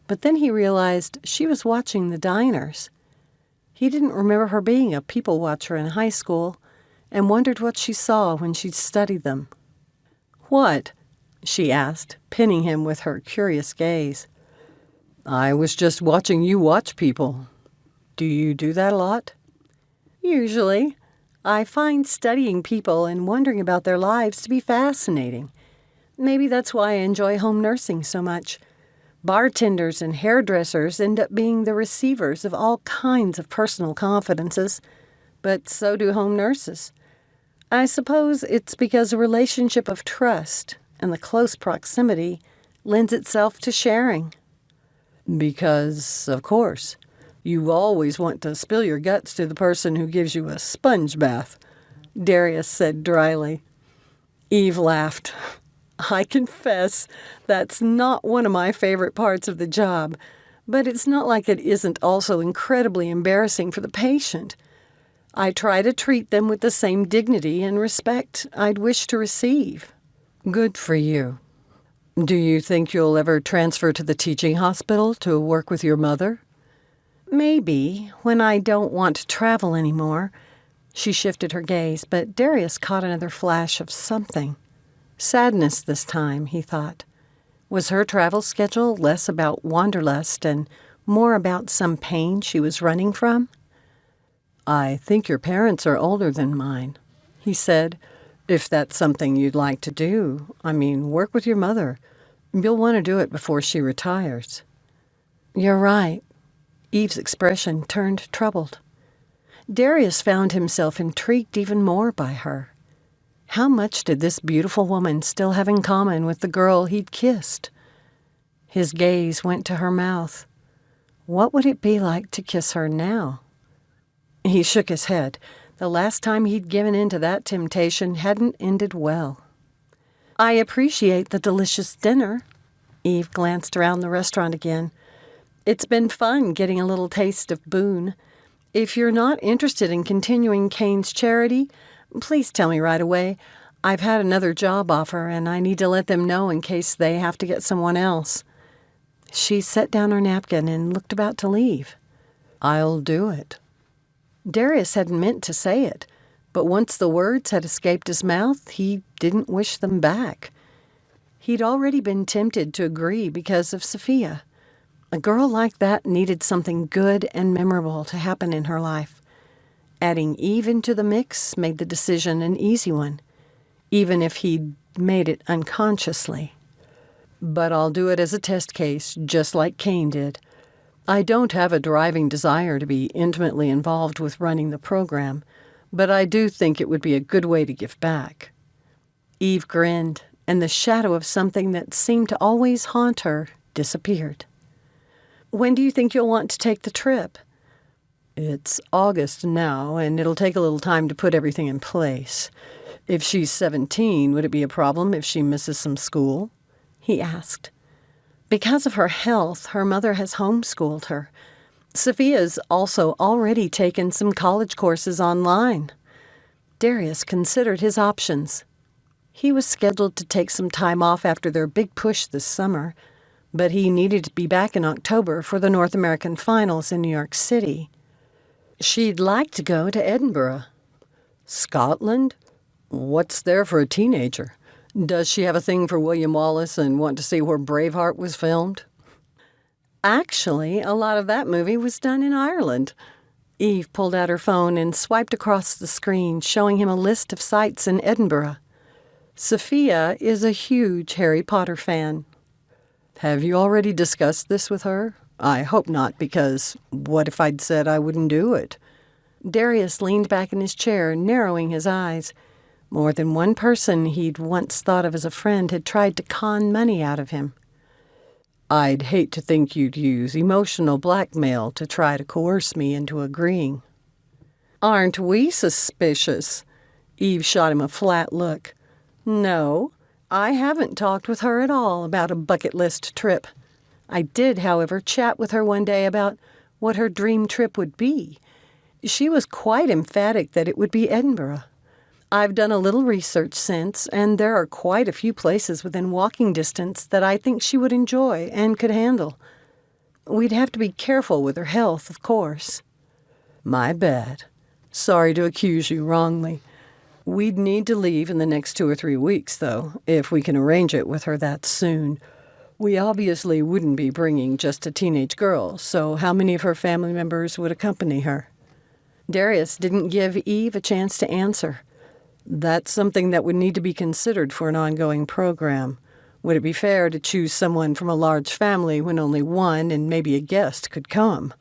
but then he realized she was watching the diners. He didn't remember her being a people watcher in high school, and wondered what she saw when she studied them. "What?" she asked, pinning him with her curious gaze. "I was just watching you watch people. Do you do that a lot?" "Usually. I find studying people and wondering about their lives to be fascinating. Maybe that's why I enjoy home nursing so much. Bartenders and hairdressers end up being the receivers of all kinds of personal confidences, but so do home nurses. I suppose it's because a relationship of trust and the close proximity lends itself to sharing." "Because, of course, you always want to spill your guts to the person who gives you a sponge bath," Darius said dryly. Eve laughed. "I confess that's not one of my favorite parts of the job, but it's not like it isn't also incredibly embarrassing for the patient. I try to treat them with the same dignity and respect I'd wish to receive." "Good for you. Do you think you'll ever transfer to the teaching hospital to work with your mother?" "Maybe, when I don't want to travel anymore." She shifted her gaze, but Darius caught another flash of something. Sadness this time, he thought. Was her travel schedule less about wanderlust and more about some pain she was running from? "I think your parents are older than mine," he said. "If that's something you'd like to do, work with your mother. You'll want to do it before she retires." "You're right." Eve's expression turned troubled. Darius found himself intrigued even more by her. How much did this beautiful woman still have in common with the girl he'd kissed? His gaze went to her mouth. What would it be like to kiss her now? He shook his head. The last time he'd given in to that temptation hadn't ended well. "I appreciate the delicious dinner." Eve glanced around the restaurant again. "It's been fun getting a little taste of Boone. If you're not interested in continuing Kane's charity, please tell me right away. I've had another job offer, and I need to let them know in case they have to get someone else." She set down her napkin and looked about to leave. "I'll do it." Darius hadn't meant to say it, but once the words had escaped his mouth, he didn't wish them back. He'd already been tempted to agree because of Sophia. A girl like that needed something good and memorable to happen in her life. Adding Eve into the mix made the decision an easy one, even if he'd made it unconsciously. "But I'll do it as a test case, just like Kane did. I don't have a driving desire to be intimately involved with running the program, but I do think it would be a good way to give back." Eve grinned, and the shadow of something that seemed to always haunt her disappeared. When do you think you'll want to take the trip? It's August now, and it'll take a little time to put everything in place. If she's 17, would it be a problem if she misses some school? He asked. Because of her health, her mother has homeschooled her. Sophia's also already taken some college courses online. Darius considered his options. He was scheduled to take some time off after their big push this summer, but he needed to be back in October for the North American Finals in New York City. She'd like to go to Edinburgh. Scotland? What's there for a teenager? Does she have a thing for William Wallace and want to see where Braveheart was filmed? Actually, a lot of that movie was done in Ireland. Eve pulled out her phone and swiped across the screen, showing him a list of sites in Edinburgh. Sophia is a huge Harry Potter fan. Have you already discussed this with her? I hope not, because what if I'd said I wouldn't do it? Darius leaned back in his chair, narrowing his eyes. More than one person he'd once thought of as a friend had tried to con money out of him. I'd hate to think you'd use emotional blackmail to try to coerce me into agreeing. Aren't we suspicious? Eve shot him a flat look. No, I haven't talked with her at all about a bucket list trip. I did, however, chat with her one day about what her dream trip would be. She was quite emphatic that it would be Edinburgh. I've done a little research since, and there are quite a few places within walking distance that I think she would enjoy and could handle. We'd have to be careful with her health, of course. My bad. Sorry to accuse you wrongly. We'd need to leave in the next 2 or 3 weeks, though, if we can arrange it with her that soon. We obviously wouldn't be bringing just a teenage girl, so how many of her family members would accompany her? Darius didn't give Eve a chance to answer. That's something that would need to be considered for an ongoing program. Would it be fair to choose someone from a large family when only one and maybe a guest could come?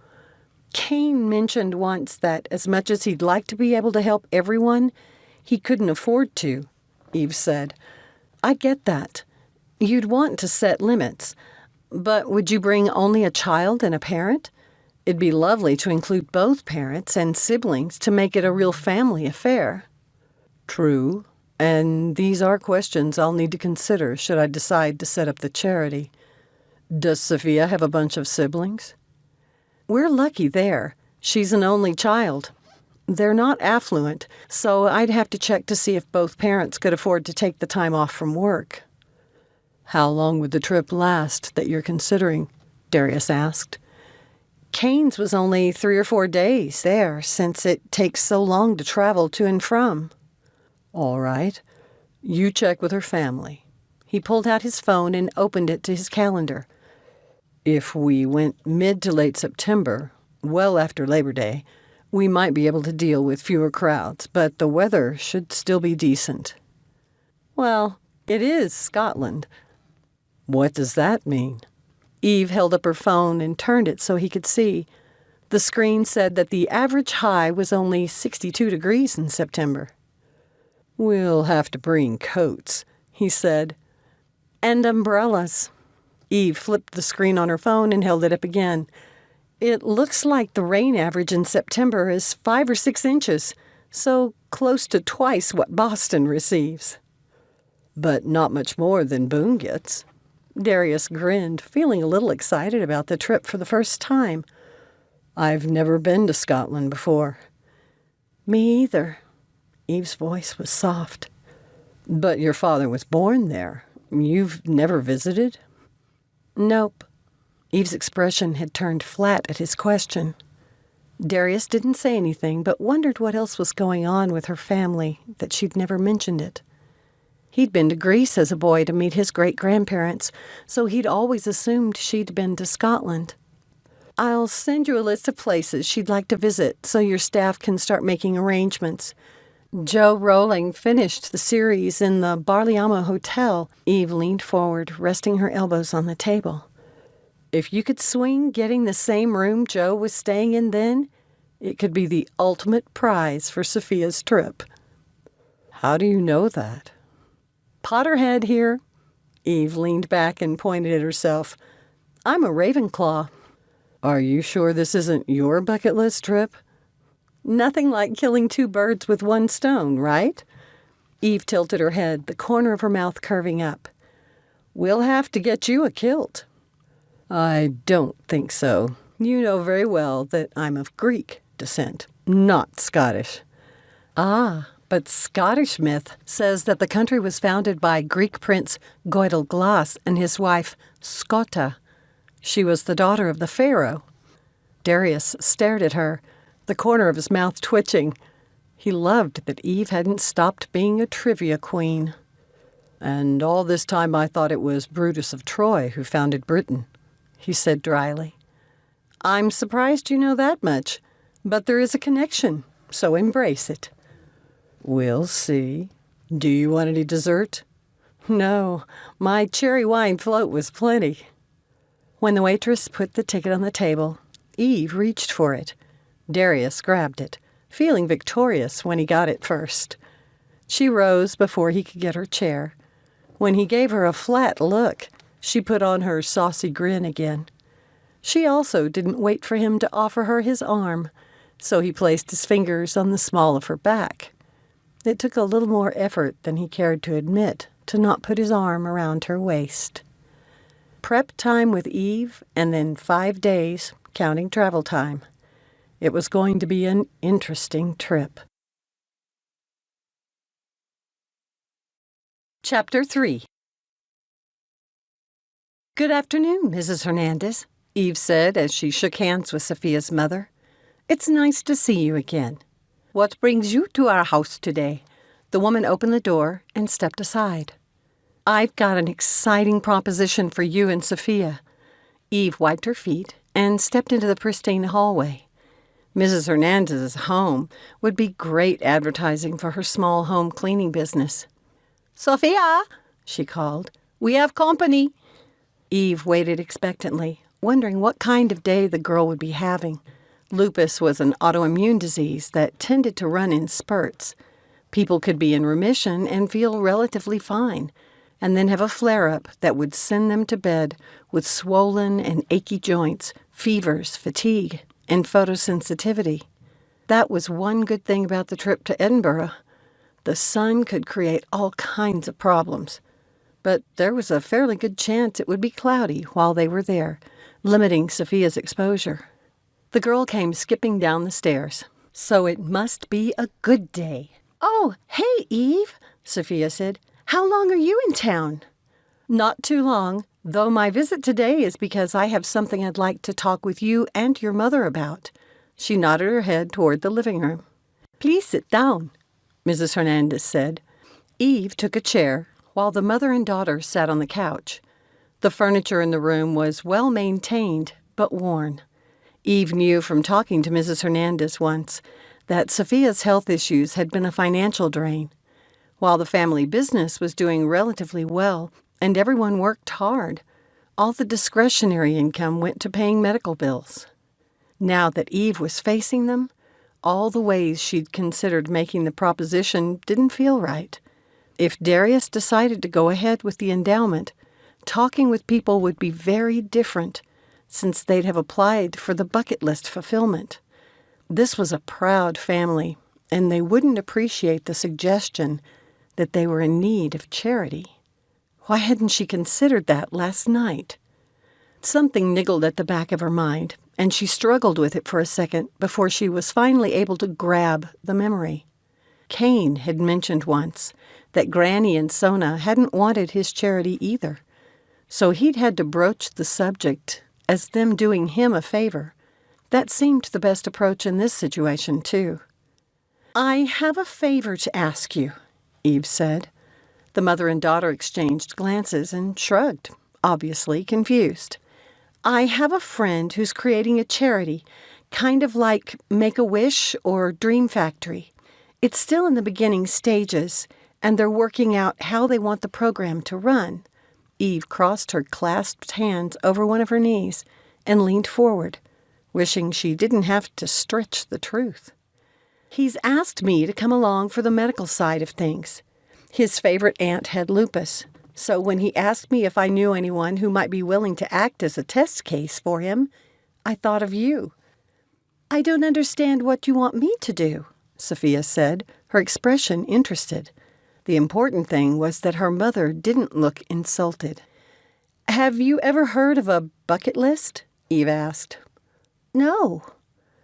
Kane mentioned once that as much as he'd like to be able to help everyone, he couldn't afford to, Eve said. I get that. You'd want to set limits. But would you bring only a child and a parent? It'd be lovely to include both parents and siblings to make it a real family affair. True, and these are questions I'll need to consider should I decide to set up the charity. Does Sophia have a bunch of siblings? We're lucky there. She's an only child. They're not affluent, so I'd have to check to see if both parents could afford to take the time off from work. How long would the trip last that you're considering? Darius asked. Kane's was only 3 or 4 days there, since it takes so long to travel to and from. All right. You check with her family. He pulled out his phone and opened it to his calendar. If we went mid to late September, well after Labor Day, we might be able to deal with fewer crowds, but the weather should still be decent. Well, it is Scotland. What does that mean? Eve held up her phone and turned it so he could see. The screen said that the average high was only 62 degrees in September. We'll have to bring coats, he said. And umbrellas. Eve flipped the screen on her phone and held it up again. It looks like the rain average in September is 5 or 6 inches, so close to twice what Boston receives. But not much more than Boone gets. Darius grinned, feeling a little excited about the trip for the first time. I've never been to Scotland before. Me either. Eve's voice was soft. But your father was born there. You've never visited? Nope. Eve's expression had turned flat at his question. Darius didn't say anything, but wondered what else was going on with her family, that she'd never mentioned it. He'd been to Greece as a boy to meet his great-grandparents, so he'd always assumed she'd been to Scotland. I'll send you a list of places she'd like to visit so your staff can start making arrangements. Joe Rowling finished the series in the Barliamo Hotel. Eve leaned forward, resting her elbows on the table. If you could swing getting the same room Joe was staying in then, it could be the ultimate prize for Sophia's trip. How do you know that? Potterhead here." Eve leaned back and pointed at herself. "I'm a Ravenclaw." "Are you sure this isn't your bucket list trip?" "Nothing like killing two birds with one stone, right?" Eve tilted her head, the corner of her mouth curving up. "We'll have to get you a kilt." "I don't think so. You know very well that I'm of Greek descent, not Scottish." "Ah, but Scottish myth says that the country was founded by Greek prince Goidel and his wife Scotta. She was the daughter of the pharaoh." Darius stared at her, the corner of his mouth twitching. He loved that Eve hadn't stopped being a trivia queen. "And all this time I thought it was Brutus of Troy who founded Britain," he said dryly. "I'm surprised you know that much, but there is a connection, so embrace it." "We'll see. Do you want any dessert?" "No, my cherry wine float was plenty." When the waitress put the ticket on the table, Eve reached for it. Darius grabbed it, feeling victorious when he got it first. She rose before he could get her chair. When he gave her a flat look, she put on her saucy grin again. She also didn't wait for him to offer her his arm, so he placed his fingers on the small of her back. It took a little more effort than he cared to admit to not put his arm around her waist. Prep time with Eve, and then 5 days, counting travel time. It was going to be an interesting trip. Chapter 3. "Good afternoon, Mrs. Hernandez," Eve said as she shook hands with Sophia's mother. "It's nice to see you again. What brings you to our house today?" The woman opened the door and stepped aside. "I've got an exciting proposition for you and Sophia." Eve wiped her feet and stepped into the pristine hallway. Mrs. Hernandez's home would be great advertising for her small home cleaning business. "Sophia," she called, "we have company." Eve waited expectantly, wondering what kind of day the girl would be having. Lupus was an autoimmune disease that tended to run in spurts. People could be in remission and feel relatively fine, and then have a flare-up that would send them to bed with swollen and achy joints, fevers, fatigue, and photosensitivity. That was one good thing about the trip to Edinburgh. The sun could create all kinds of problems, but there was a fairly good chance it would be cloudy while they were there, limiting Sophia's exposure. The girl came skipping down the stairs. "So it must be a good day." "Oh, hey, Eve," Sophia said. "How long are you in town?" "Not too long, though my visit today is because I have something I'd like to talk with you and your mother about." She nodded her head toward the living room. "Please sit down," Mrs. Hernandez said. Eve took a chair, while the mother and daughter sat on the couch. The furniture in the room was well maintained, but worn. Eve knew from talking to Mrs. Hernandez once that Sophia's health issues had been a financial drain. While the family business was doing relatively well and everyone worked hard, all the discretionary income went to paying medical bills. Now that Eve was facing them, all the ways she'd considered making the proposition didn't feel right. If Darius decided to go ahead with the endowment, talking with people would be very different, since they'd have applied for the bucket list fulfillment. This was a proud family, and they wouldn't appreciate the suggestion that they were in need of charity. Why hadn't she considered that last night? Something niggled at the back of her mind, and she struggled with it for a second before she was finally able to grab the memory. Cain had mentioned once that Granny and Sona hadn't wanted his charity either, so he'd had to broach the subject as them doing him a favor. That seemed the best approach in this situation, too. "I have a favor to ask you," Eve said. The mother and daughter exchanged glances and shrugged, obviously confused. "I have a friend who's creating a charity, kind of like Make-A-Wish or Dream Factory. It's still in the beginning stages, and they're working out how they want the program to run." Eve crossed her clasped hands over one of her knees and leaned forward, wishing she didn't have to stretch the truth. "He's asked me to come along for the medical side of things. His favorite aunt had lupus, so when he asked me if I knew anyone who might be willing to act as a test case for him, I thought of you. I don't understand what you want me to do, Sophia said, her expression interested. The important thing was that her mother didn't look insulted. Have you ever heard of a bucket list? Eve asked. No.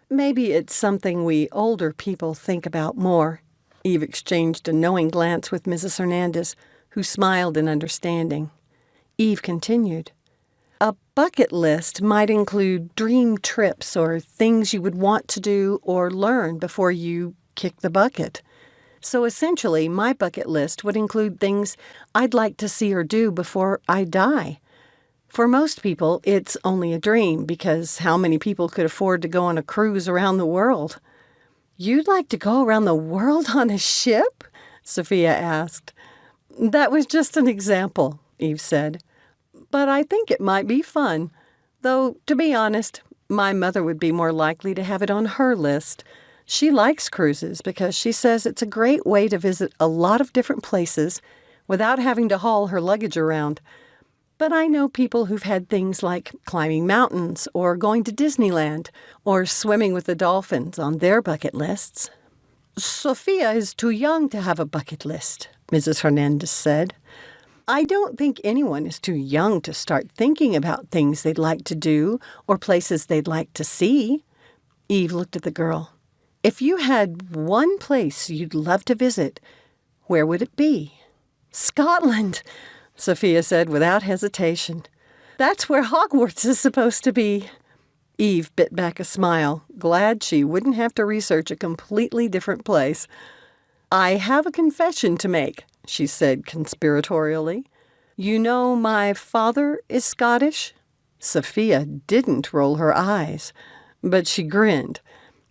Maybe it's something we older people think about more. Eve exchanged a knowing glance with Mrs. Hernandez, who smiled in understanding. Eve continued. A bucket list might include dream trips or things you would want to do or learn before you kick the bucket. So essentially, my bucket list would include things I'd like to see or do before I die. For most people, it's only a dream because how many people could afford to go on a cruise around the world? You'd like to go around the world on a ship? Sophia asked. That was just an example, Eve said. But I think it might be fun. Though, to be honest, my mother would be more likely to have it on her list. She likes cruises because she says it's a great way to visit a lot of different places without having to haul her luggage around. But I know people who've had things like climbing mountains or going to Disneyland or swimming with the dolphins on their bucket lists. Sophia is too young to have a bucket list, Mrs. Hernandez said. I don't think anyone is too young to start thinking about things they'd like to do or places they'd like to see. Eve looked at the girl. If you had one place you'd love to visit, where would it be? Scotland, Sophia said without hesitation. That's where Hogwarts is supposed to be. Eve bit back a smile, glad she wouldn't have to research a completely different place. I have a confession to make, she said conspiratorially. You know my father is Scottish? Sophia didn't roll her eyes, but she grinned.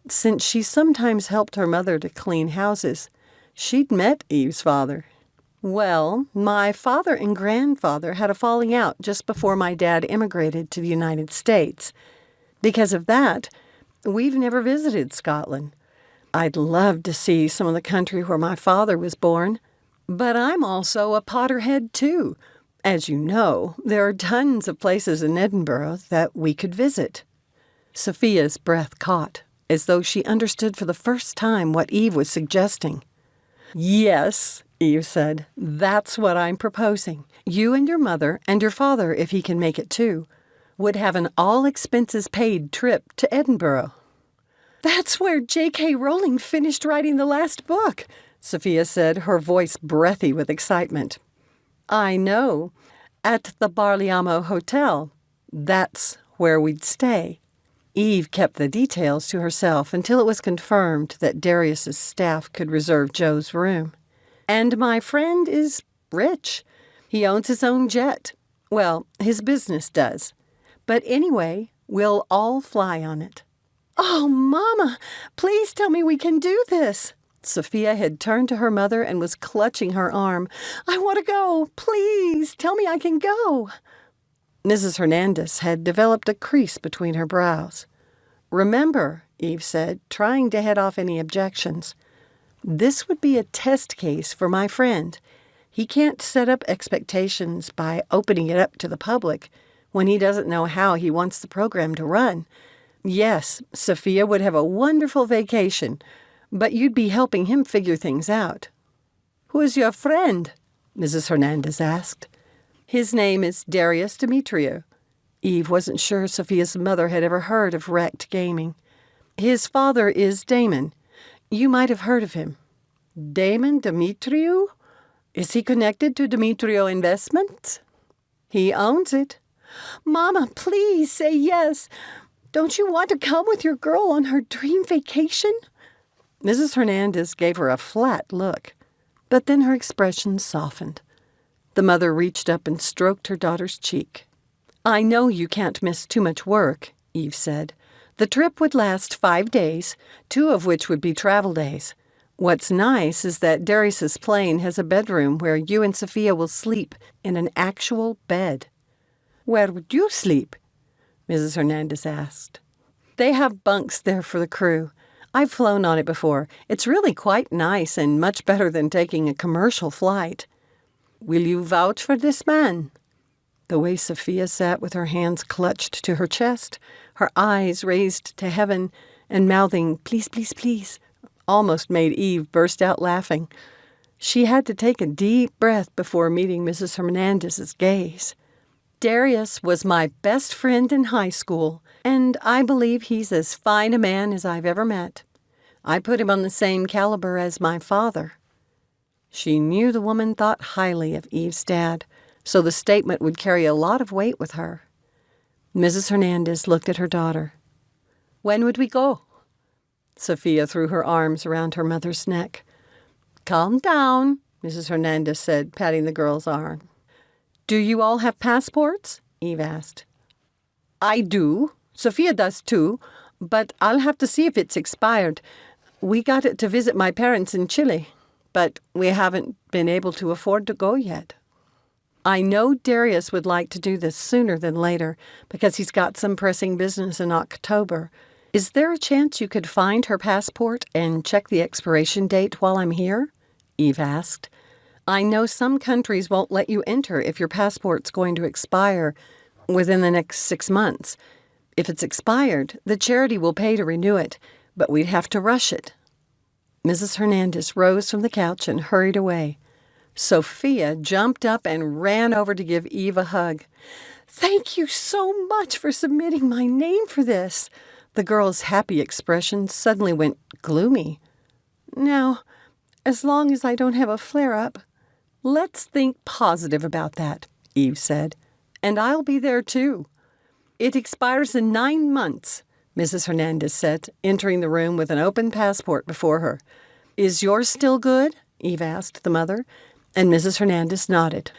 Since she sometimes helped her mother to clean houses, she'd met Eve's father. Well, my father and grandfather had a falling out just before my dad immigrated to the United States. Because of that, we've never visited Scotland. I'd love to see some of the country where my father was born. But I'm also a Potterhead, too. As you know, there are tons of places in Edinburgh that we could visit. Sophia's breath caught, as though she understood for the first time what Eve was suggesting. Yes, Eve said, that's what I'm proposing. You and your mother, and your father, if he can make it too, would have an all-expenses-paid trip to Edinburgh. That's where J.K. Rowling finished writing the last book, Sophia said, her voice breathy with excitement. I know. At the Barliamo Hotel. That's where we'd stay. Eve kept the details to herself until it was confirmed that Darius's staff could reserve Joe's room. And my friend is rich. He owns his own jet. Well, his business does. But anyway, we'll all fly on it. Oh, Mama, please tell me we can do this. Sophia had turned to her mother and was clutching her arm. I want to go. Please, tell me I can go. Mrs. Hernandez had developed a crease between her brows. Remember, Eve said, trying to head off any objections, this would be a test case for my friend. He can't set up expectations by opening it up to the public when he doesn't know how he wants the program to run. Yes, Sophia would have a wonderful vacation, but you'd be helping him figure things out. Who is your friend? Mrs. Hernandez asked. His name is Darius Dimitriou. Eve wasn't sure Sophia's mother had ever heard of REKD gaming. His father is Damon. You might have heard of him. Damon Dimitriou? Is he connected to Dimitriou Investments? He owns it. Mama, please say yes. Don't you want to come with your girl on her dream vacation? Mrs. Hernandez gave her a flat look, but then her expression softened. The mother reached up and stroked her daughter's cheek. I know you can't miss too much work, Eve said. The trip would last 5 days, 2 of which would be travel days. What's nice is that Darius's plane has a bedroom where you and Sophia will sleep in an actual bed. Where would you sleep? Mrs. Hernandez asked. They have bunks there for the crew. I've flown on it before. It's really quite nice and much better than taking a commercial flight. Will you vouch for this man? The way Sophia sat with her hands clutched to her chest, her eyes raised to heaven, and mouthing, "Please, please, please," almost made Eve burst out laughing. She had to take a deep breath before meeting Mrs. Hernandez's gaze. Darius was my best friend in high school, and I believe he's as fine a man as I've ever met. I put him on the same caliber as my father. She knew the woman thought highly of Eve's dad, so the statement would carry a lot of weight with her. Mrs. Hernandez looked at her daughter. When would we go? Sophia threw her arms around her mother's neck. Calm down, Mrs. Hernandez said, patting the girl's arm. Do you all have passports? Eve asked. I do. Sophia does too, but I'll have to see if it's expired. We got it to visit my parents in Chile, but we haven't been able to afford to go yet. I know Darius would like to do this sooner than later because he's got some pressing business in October. Is there a chance you could find her passport and check the expiration date while I'm here? Eve asked. I know some countries won't let you enter if your passport's going to expire within the next 6 months. If it's expired, the charity will pay to renew it, but we'd have to rush it. Mrs. Hernandez rose from the couch and hurried away. Sophia jumped up and ran over to give Eve a hug. Thank you so much for submitting my name for this. The girl's happy expression suddenly went gloomy. Now, as long as I don't have a flare-up, let's think positive about that, Eve said. And I'll be there too. It expires in 9 months, Mrs. Hernandez said, entering the room with an open passport before her. Is yours still good? Eve asked the mother, and Mrs. Hernandez nodded.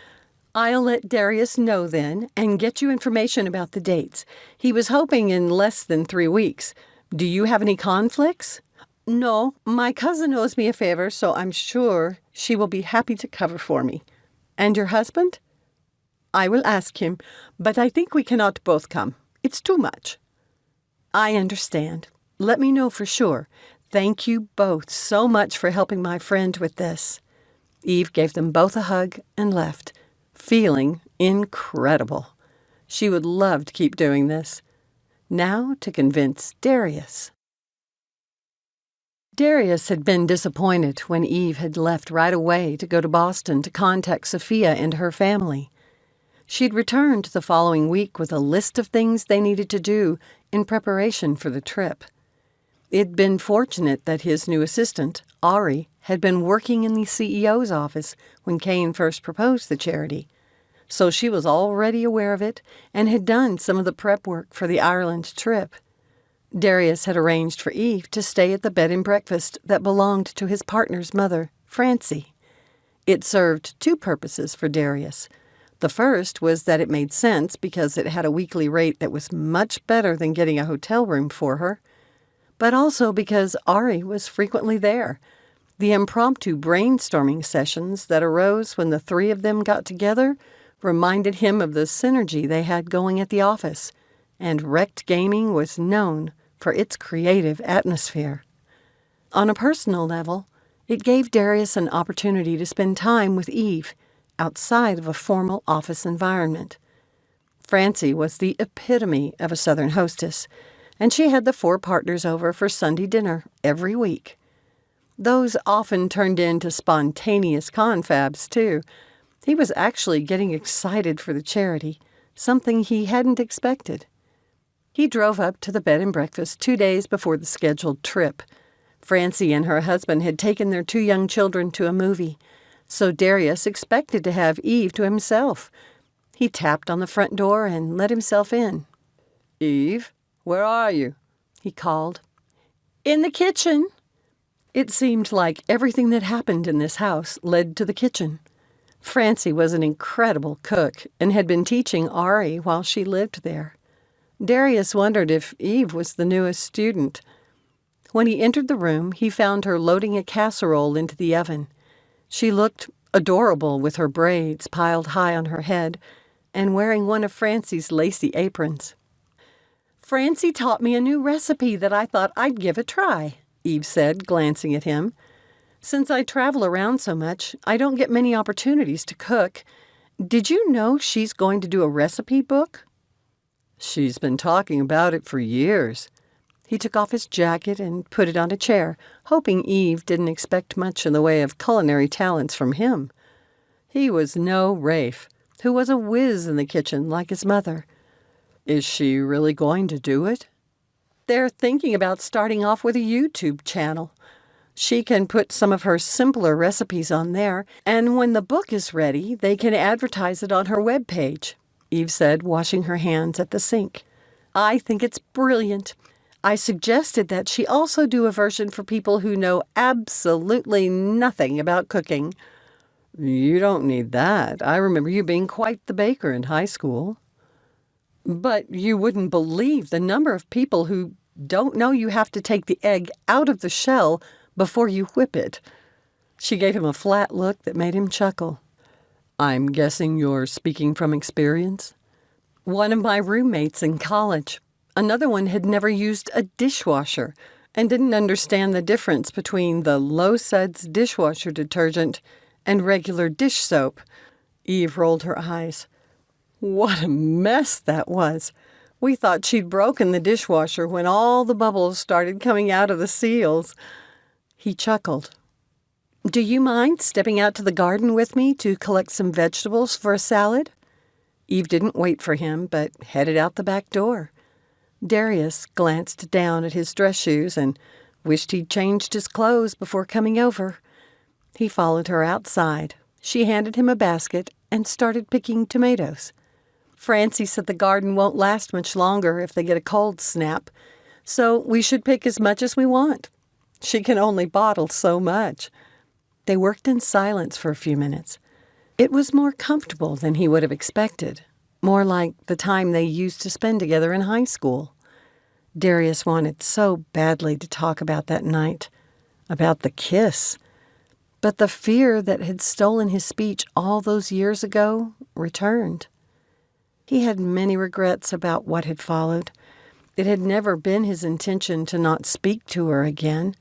I'll let Darius know then and get you information about the dates. He was hoping in less than 3 weeks. Do you have any conflicts? No, my cousin owes me a favor, so I'm sure she will be happy to cover for me. And your husband? I will ask him, but I think we cannot both come. It's too much. I understand. Let me know for sure. Thank you both so much for helping my friend with this. Eve gave them both a hug and left, feeling incredible. She would love to keep doing this. Now to convince Darius. Darius had been disappointed when Eve had left right away to go to Boston to contact Sophia and her family. She'd returned the following week with a list of things they needed to do in preparation for the trip. It'd been fortunate that his new assistant, Ari, had been working in the CEO's office when Kane first proposed the charity, so she was already aware of it and had done some of the prep work for the Ireland trip. Darius had arranged for Eve to stay at the bed and breakfast that belonged to his partner's mother, Francie. It served 2 purposes for Darius. The first was that it made sense because it had a weekly rate that was much better than getting a hotel room for her, but also because Ari was frequently there. The impromptu brainstorming sessions that arose when the 3 of them got together reminded him of the synergy they had going at the office, and REKD Gaming was known for its creative atmosphere. On a personal level, it gave Darius an opportunity to spend time with Eve outside of a formal office environment. Francie was the epitome of a Southern hostess, and she had the 4 partners over for Sunday dinner every week. Those often turned into spontaneous confabs, too. He was actually getting excited for the charity, something he hadn't expected. He drove up to the bed and breakfast 2 days before the scheduled trip. Francie and her husband had taken their 2 young children to a movie, so Darius expected to have Eve to himself. He tapped on the front door and let himself in. "Eve, where are you?" he called. "In the kitchen." It seemed like everything that happened in this house led to the kitchen. Francie was an incredible cook and had been teaching Ari while she lived there. Darius wondered if Eve was the newest student. When he entered the room, he found her loading a casserole into the oven. She looked adorable with her braids piled high on her head and wearing one of Francie's lacy aprons. "Francie taught me a new recipe that I thought I'd give a try," Eve said, glancing at him. "Since I travel around so much, I don't get many opportunities to cook. Did you know she's going to do a recipe book?" "She's been talking about it for years." He took off his jacket and put it on a chair, hoping Eve didn't expect much in the way of culinary talents from him. He was no Rafe, who was a whiz in the kitchen like his mother. "Is she really going to do it?" "They're thinking about starting off with a YouTube channel. She can put some of her simpler recipes on there, and when the book is ready, they can advertise it on her webpage," Eve said, washing her hands at the sink. "I think it's brilliant. I suggested that she also do a version for people who know absolutely nothing about cooking." "You don't need that. I remember you being quite the baker in high school." "But you wouldn't believe the number of people who don't know you have to take the egg out of the shell before you whip it." She gave him a flat look that made him chuckle. "I'm guessing you're speaking from experience?" "One of my roommates in college. Another one had never used a dishwasher and didn't understand the difference between the Low Suds dishwasher detergent and regular dish soap." Eve rolled her eyes. "What a mess that was. We thought she'd broken the dishwasher when all the bubbles started coming out of the seals." He chuckled. "Do you mind stepping out to the garden with me to collect some vegetables for a salad?" Eve didn't wait for him, but headed out the back door. Darius glanced down at his dress shoes and wished he'd changed his clothes before coming over. He followed her outside. She handed him a basket and started picking tomatoes. "Francie said the garden won't last much longer if they get a cold snap, so we should pick as much as we want. She can only bottle so much." They worked in silence for a few minutes. It was more comfortable than he would have expected, more like the time they used to spend together in high school. Darius wanted so badly to talk about that night, about the kiss. But the fear that had stolen his speech all those years ago returned. He had many regrets about what had followed. It had never been his intention to not speak to her again.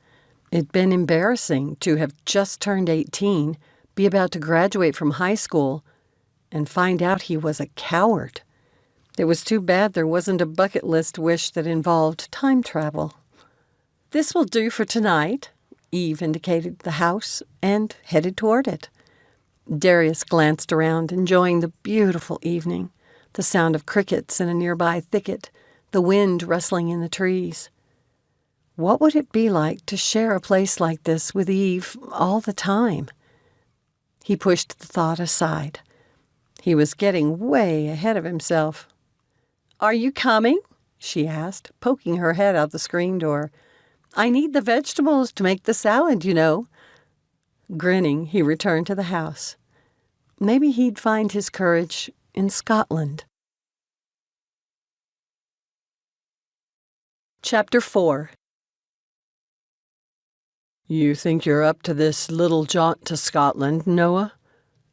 It'd been embarrassing to have just turned 18, be about to graduate from high school, and find out he was a coward. It was too bad there wasn't a bucket list wish that involved time travel. "This will do for tonight." Eve indicated the house and headed toward it. Darius glanced around, enjoying the beautiful evening, the sound of crickets in a nearby thicket, the wind rustling in the trees. What would it be like to share a place like this with Eve all the time? He pushed the thought aside. He was getting way ahead of himself. "Are you coming?" she asked, poking her head out the screen door. "I need the vegetables to make the salad, you know." Grinning, he returned to the house. Maybe he'd find his courage in Scotland. Chapter 4. "You think you're up to this little jaunt to Scotland, Noah?"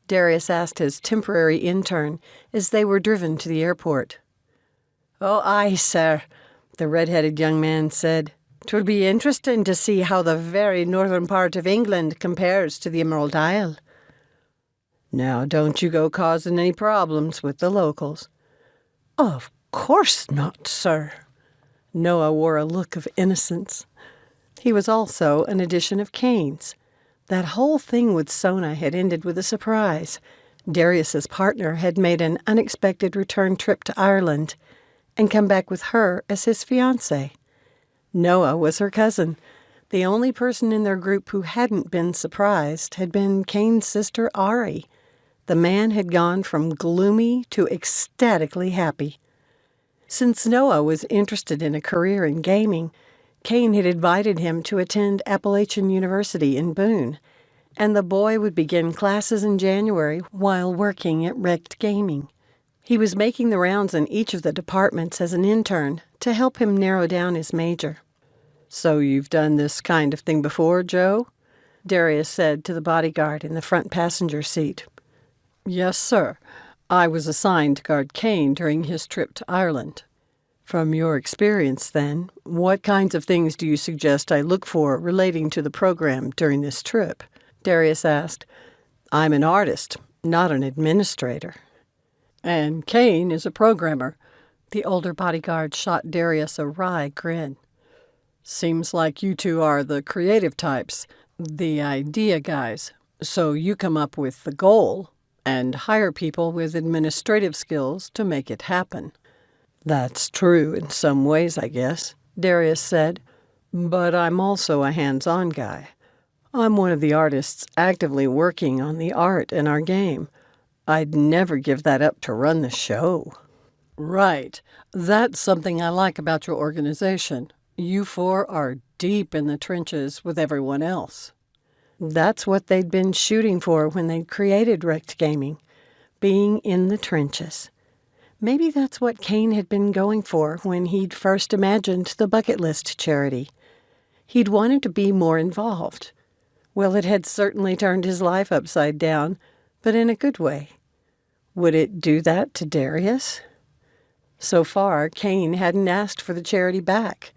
Darius asked his temporary intern as they were driven to the airport. "Oh, aye, sir," the red-headed young man said. "'Twill be interesting to see how the very northern part of England compares to the Emerald Isle." "Now, don't you go causing any problems with the locals." "Of course not, sir." Noah wore a look of innocence. He was also an edition of Kane's. That whole thing with Sona had ended with a surprise. Darius's partner had made an unexpected return trip to Ireland and come back with her as his fiancé. Noah was her cousin. The only person in their group who hadn't been surprised had been Kane's sister Ari. The man had gone from gloomy to ecstatically happy. Since Noah was interested in a career in gaming, Kane had invited him to attend Appalachian University in Boone, and the boy would begin classes in January while working at REKD Gaming. He was making the rounds in each of the departments as an intern to help him narrow down his major. "So you've done this kind of thing before, Joe?" Darius said to the bodyguard in the front passenger seat. "Yes, sir. I was assigned to guard Kane during his trip to Ireland." From your experience, then, what kinds of things do you suggest I look for relating to the program during this trip? Darius asked. I'm an artist, not an administrator. And Kane is a programmer. The older bodyguard shot Darius a wry grin. Seems like you two are the creative types, the idea guys. So you come up with the goal and hire people with administrative skills to make it happen. That's true in some ways, I guess, Darius said. But I'm also a hands-on guy. I'm one of the artists actively working on the art in our game. I'd never give that up to run the show. Right. That's something I like about your organization. You four are deep in the trenches with everyone else. That's what they'd been shooting for when they created REKD Gaming, being in the trenches. Maybe that's what Kane had been going for when he'd first imagined the bucket list charity. He'd wanted to be more involved. Well, it had certainly turned his life upside down, but in a good way. Would it do that to Darius? So far, Kane hadn't asked for the charity back.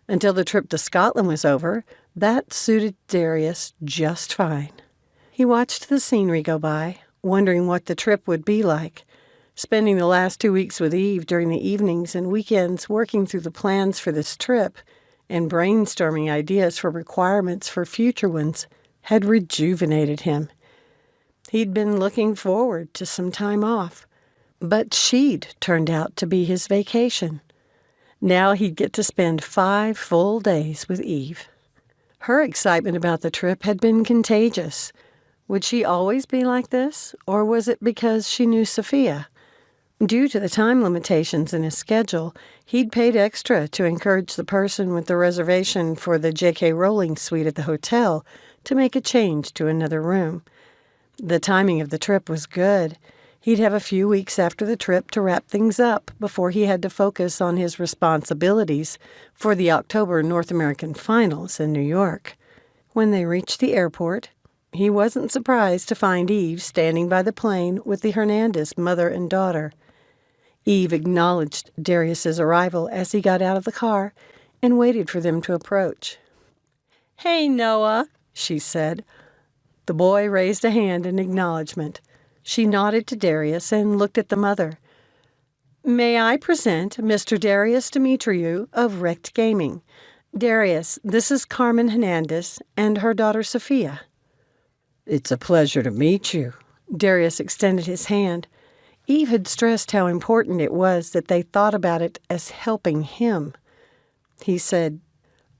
Until the trip to Scotland was over, that suited Darius just fine. He watched the scenery go by, wondering what the trip would be like, spending the last 2 weeks with Eve during the evenings and weekends working through the plans for this trip and brainstorming ideas for requirements for future ones had rejuvenated him. He'd been looking forward to some time off, but she'd turned out to be his vacation. Now he'd get to spend 5 full days with Eve. Her excitement about the trip had been contagious. Would she always be like this, or was it because she knew Sophia? Due to the time limitations in his schedule, he'd paid extra to encourage the person with the reservation for the J.K. Rowling suite at the hotel to make a change to another room. The timing of the trip was good. He'd have a few weeks after the trip to wrap things up before he had to focus on his responsibilities for the October North American Finals in New York. When they reached the airport, he wasn't surprised to find Eve standing by the plane with the Hernandez mother and daughter. Eve acknowledged Darius's arrival as he got out of the car and waited for them to approach. "Hey, Noah," she said. The boy raised a hand in acknowledgement. She nodded to Darius and looked at the mother. "May I present Mr. Darius Dimitriou of REKD Gaming. Darius, this is Carmen Hernandez and her daughter Sophia." "It's a pleasure to meet you." Darius extended his hand. Eve had stressed how important it was that they thought about it as helping him. He said,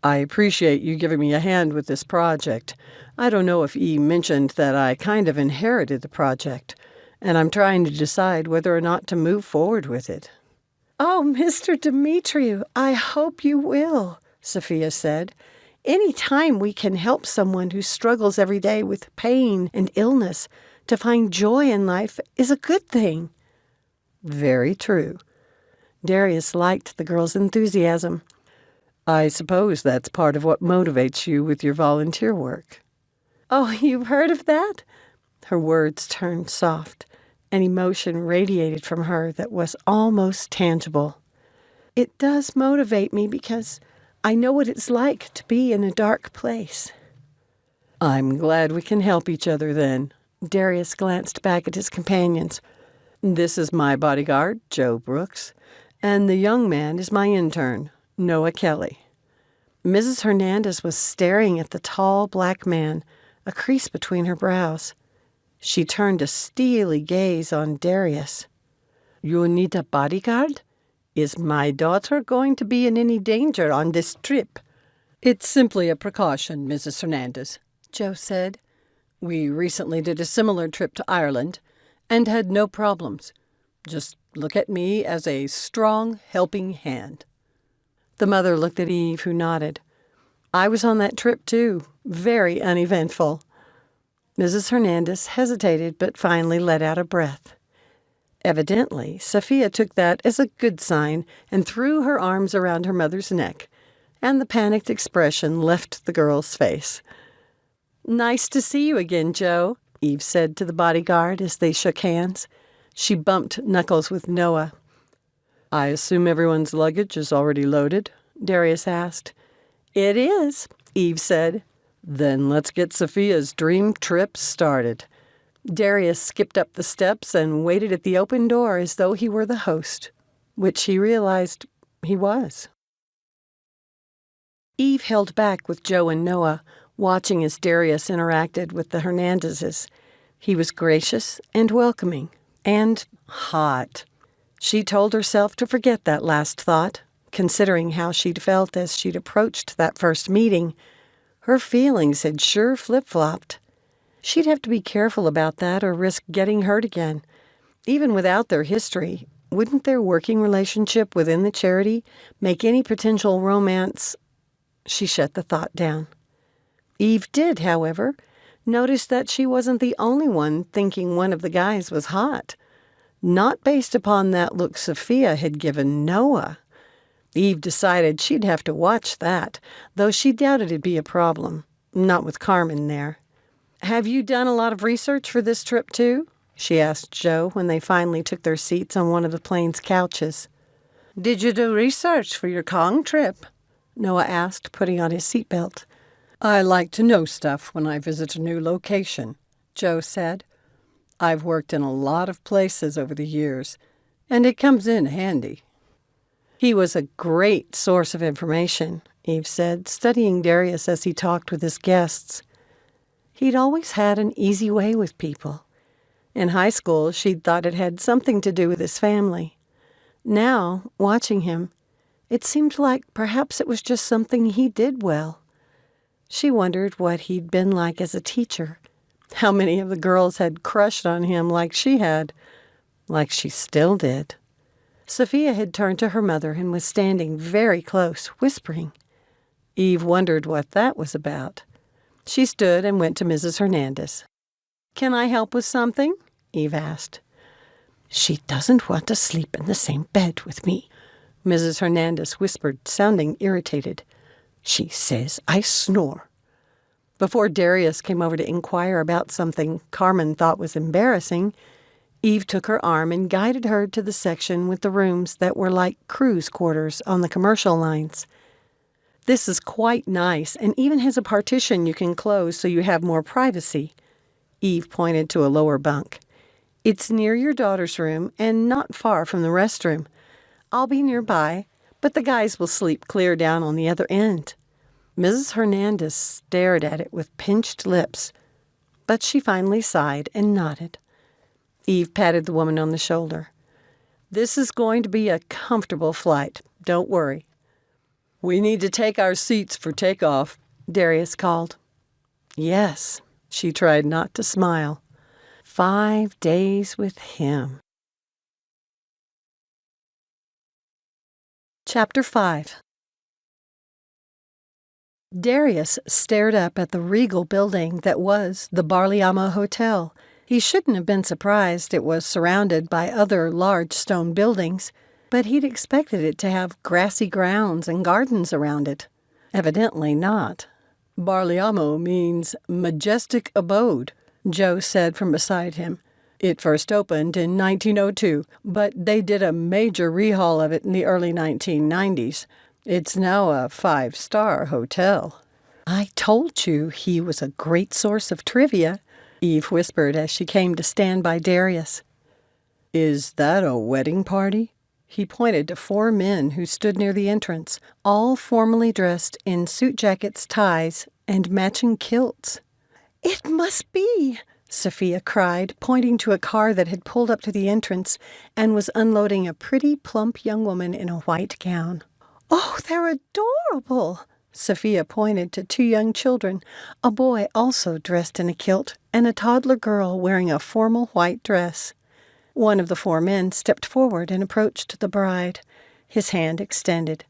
"I appreciate you giving me a hand with this project. I don't know if Eve mentioned that I kind of inherited the project, and I'm trying to decide whether or not to move forward with it." "Oh, Mr. Dimitriou, I hope you will," Sophia said. "Any time we can help someone who struggles every day with pain and illness to find joy in life is a good thing." Very true. Darius liked the girl's enthusiasm. "I suppose that's part of what motivates you with your volunteer work." "Oh, you've heard of that?" Her words turned soft. An emotion radiated from her that was almost tangible. "It does motivate me because I know what it's like to be in a dark place." "I'm glad we can help each other then." Darius glanced back at his companions. "This is my bodyguard, Joe Brooks, and the young man is my intern, Noah Kelly." Mrs. Hernandez was staring at the tall black man, a crease between her brows. She turned a steely gaze on Darius. "You need a bodyguard? Is my daughter going to be in any danger on this trip?" "It's simply a precaution, Mrs. Hernandez," Joe said. "We recently did a similar trip to Ireland and had no problems. Just look at me as a strong, helping hand." The mother looked at Eve, who nodded. "I was on that trip, too. Very uneventful." Mrs. Hernandez hesitated, but finally let out a breath. Evidently, Sophia took that as a good sign and threw her arms around her mother's neck, and the panicked expression left the girl's face. "Nice to see you again, Joe," Eve said to the bodyguard as they shook hands. She bumped knuckles with Noah. I assume everyone's luggage is already loaded? Darius asked. It is, Eve said. Then let's get Sophia's dream trip started. Darius skipped up the steps and waited at the open door as though he were the host, which he realized he was. Eve held back with Joe and Noah, watching as Darius interacted with the Hernandezes. He was gracious and welcoming, and hot. She told herself to forget that last thought, considering how she'd felt as she'd approached that first meeting. Her feelings had sure flip-flopped. She'd have to be careful about that or risk getting hurt again. Even without their history, wouldn't their working relationship within the charity make any potential romance? She shut the thought down. Eve did, however, notice that she wasn't the only one thinking one of the guys was hot. Not based upon that look Sophia had given Noah. Eve decided she'd have to watch that, though she doubted it'd be a problem. Not with Carmen there. Have you done a lot of research for this trip, too? She asked Joe when they finally took their seats on one of the plane's couches. Did you do research for your Kong trip? Noah asked, putting on his seatbelt. I like to know stuff when I visit a new location, Joe said. I've worked in a lot of places over the years, and it comes in handy. He was a great source of information, Eve said, studying Darius as he talked with his guests. He'd always had an easy way with people. In high school, she'd thought it had something to do with his family. Now, watching him, it seemed like perhaps it was just something he did well. She wondered what he'd been like as a teacher. How many of the girls had crushed on him like she had, like she still did. Sophia had turned to her mother and was standing very close, whispering. Eve wondered what that was about. She stood and went to Mrs. Hernandez. Can I help with something? Eve asked. She doesn't want to sleep in the same bed with me, Mrs. Hernandez whispered, sounding irritated. She says I snore. Before Darius came over to inquire about something Carmen thought was embarrassing, Eve took her arm and guided her to the section with the rooms that were like cruise quarters on the commercial lines. This is quite nice and even has a partition you can close so you have more privacy. Eve pointed to a lower bunk. It's near your daughter's room and not far from the restroom. I'll be nearby, but the guys will sleep clear down on the other end. Mrs. Hernandez stared at it with pinched lips, but she finally sighed and nodded. Eve patted the woman on the shoulder. This is going to be a comfortable flight. Don't worry. We need to take our seats for takeoff, Darius called. Yes, she tried not to smile. 5 days with him. Chapter 5. Darius stared up at the regal building that was the Barliamo Hotel. He shouldn't have been surprised it was surrounded by other large stone buildings, but he'd expected it to have grassy grounds and gardens around it. Evidently not. Barliamo means majestic abode, Joe said from beside him. It first opened in 1902, but they did a major rehaul of it in the early 1990s. It's now a 5-star hotel. I told you he was a great source of trivia, Eve whispered as she came to stand by Darius. Is that a wedding party? He pointed to 4 men who stood near the entrance, all formally dressed in suit jackets, ties, and matching kilts. It must be, Sophia cried, pointing to a car that had pulled up to the entrance and was unloading a pretty, plump young woman in a white gown. Oh, they're adorable! Sophia pointed to 2 young children, a boy also dressed in a kilt, and a toddler girl wearing a formal white dress. One of the 4 men stepped forward and approached the bride, his hand extended.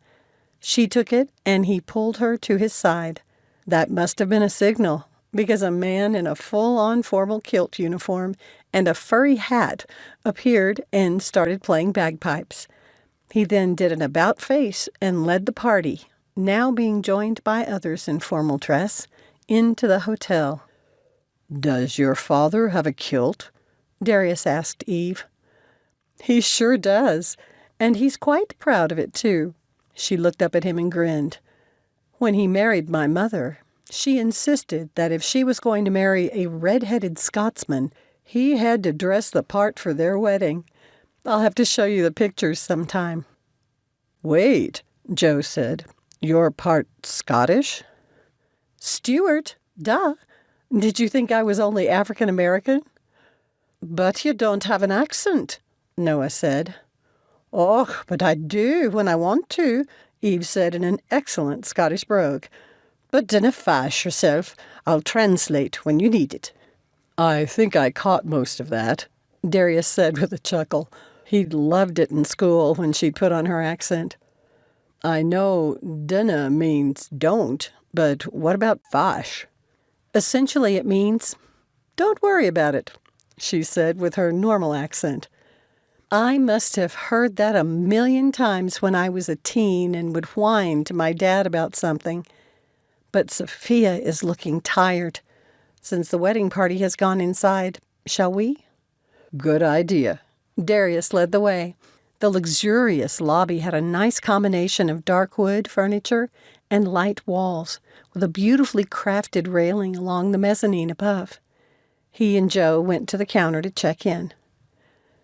She took it, and he pulled her to his side. That must have been a signal, because a man in a full-on formal kilt uniform and a furry hat appeared and started playing bagpipes. He then did an about-face and led the party, now being joined by others in formal dress, into the hotel. Does your father have a kilt? Darius asked Eve. He sure does. And he's quite proud of it, too. She looked up at him and grinned. When he married my mother, she insisted that if she was going to marry a red-headed Scotsman, he had to dress the part for their wedding. I'll have to show you the pictures sometime. Wait, Joe said. You're part Scottish? Stewart, duh. Did you think I was only African American? But you don't have an accent, Noah said. Oh, but I do when I want to, Eve said in an excellent Scottish brogue. But dinna fash yourself. I'll translate when you need it. I think I caught most of that, Darius said with a chuckle. He'd loved it in school when she'd put on her accent. I know dinna means don't, but what about fash? Essentially it means, don't worry about it, she said with her normal accent. I must have heard that 1,000,000 times when I was a teen and would whine to my dad about something. But Sophia is looking tired. Since the wedding party has gone inside, shall we? Good idea. Darius led the way. The luxurious lobby had a nice combination of dark wood furniture and light walls, with a beautifully crafted railing along the mezzanine above. He and Joe went to the counter to check in.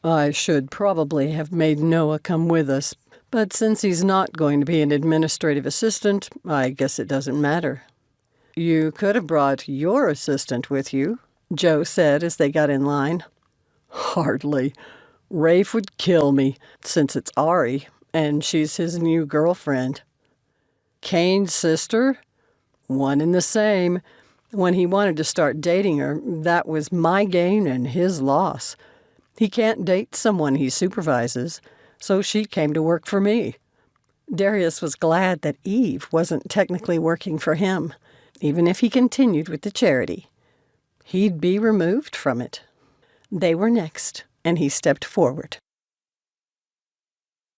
I should probably have made Noah come with us, but since he's not going to be an administrative assistant, I guess it doesn't matter. You could have brought your assistant with you, Joe said as they got in line. Hardly. Rafe would kill me, since it's Ari, and she's his new girlfriend. Kane's sister? One and the same. When he wanted to start dating her, that was my gain and his loss. He can't date someone he supervises, so she came to work for me. Darius was glad that Eve wasn't technically working for him, even if he continued with the charity. He'd be removed from it. They were next, and he stepped forward.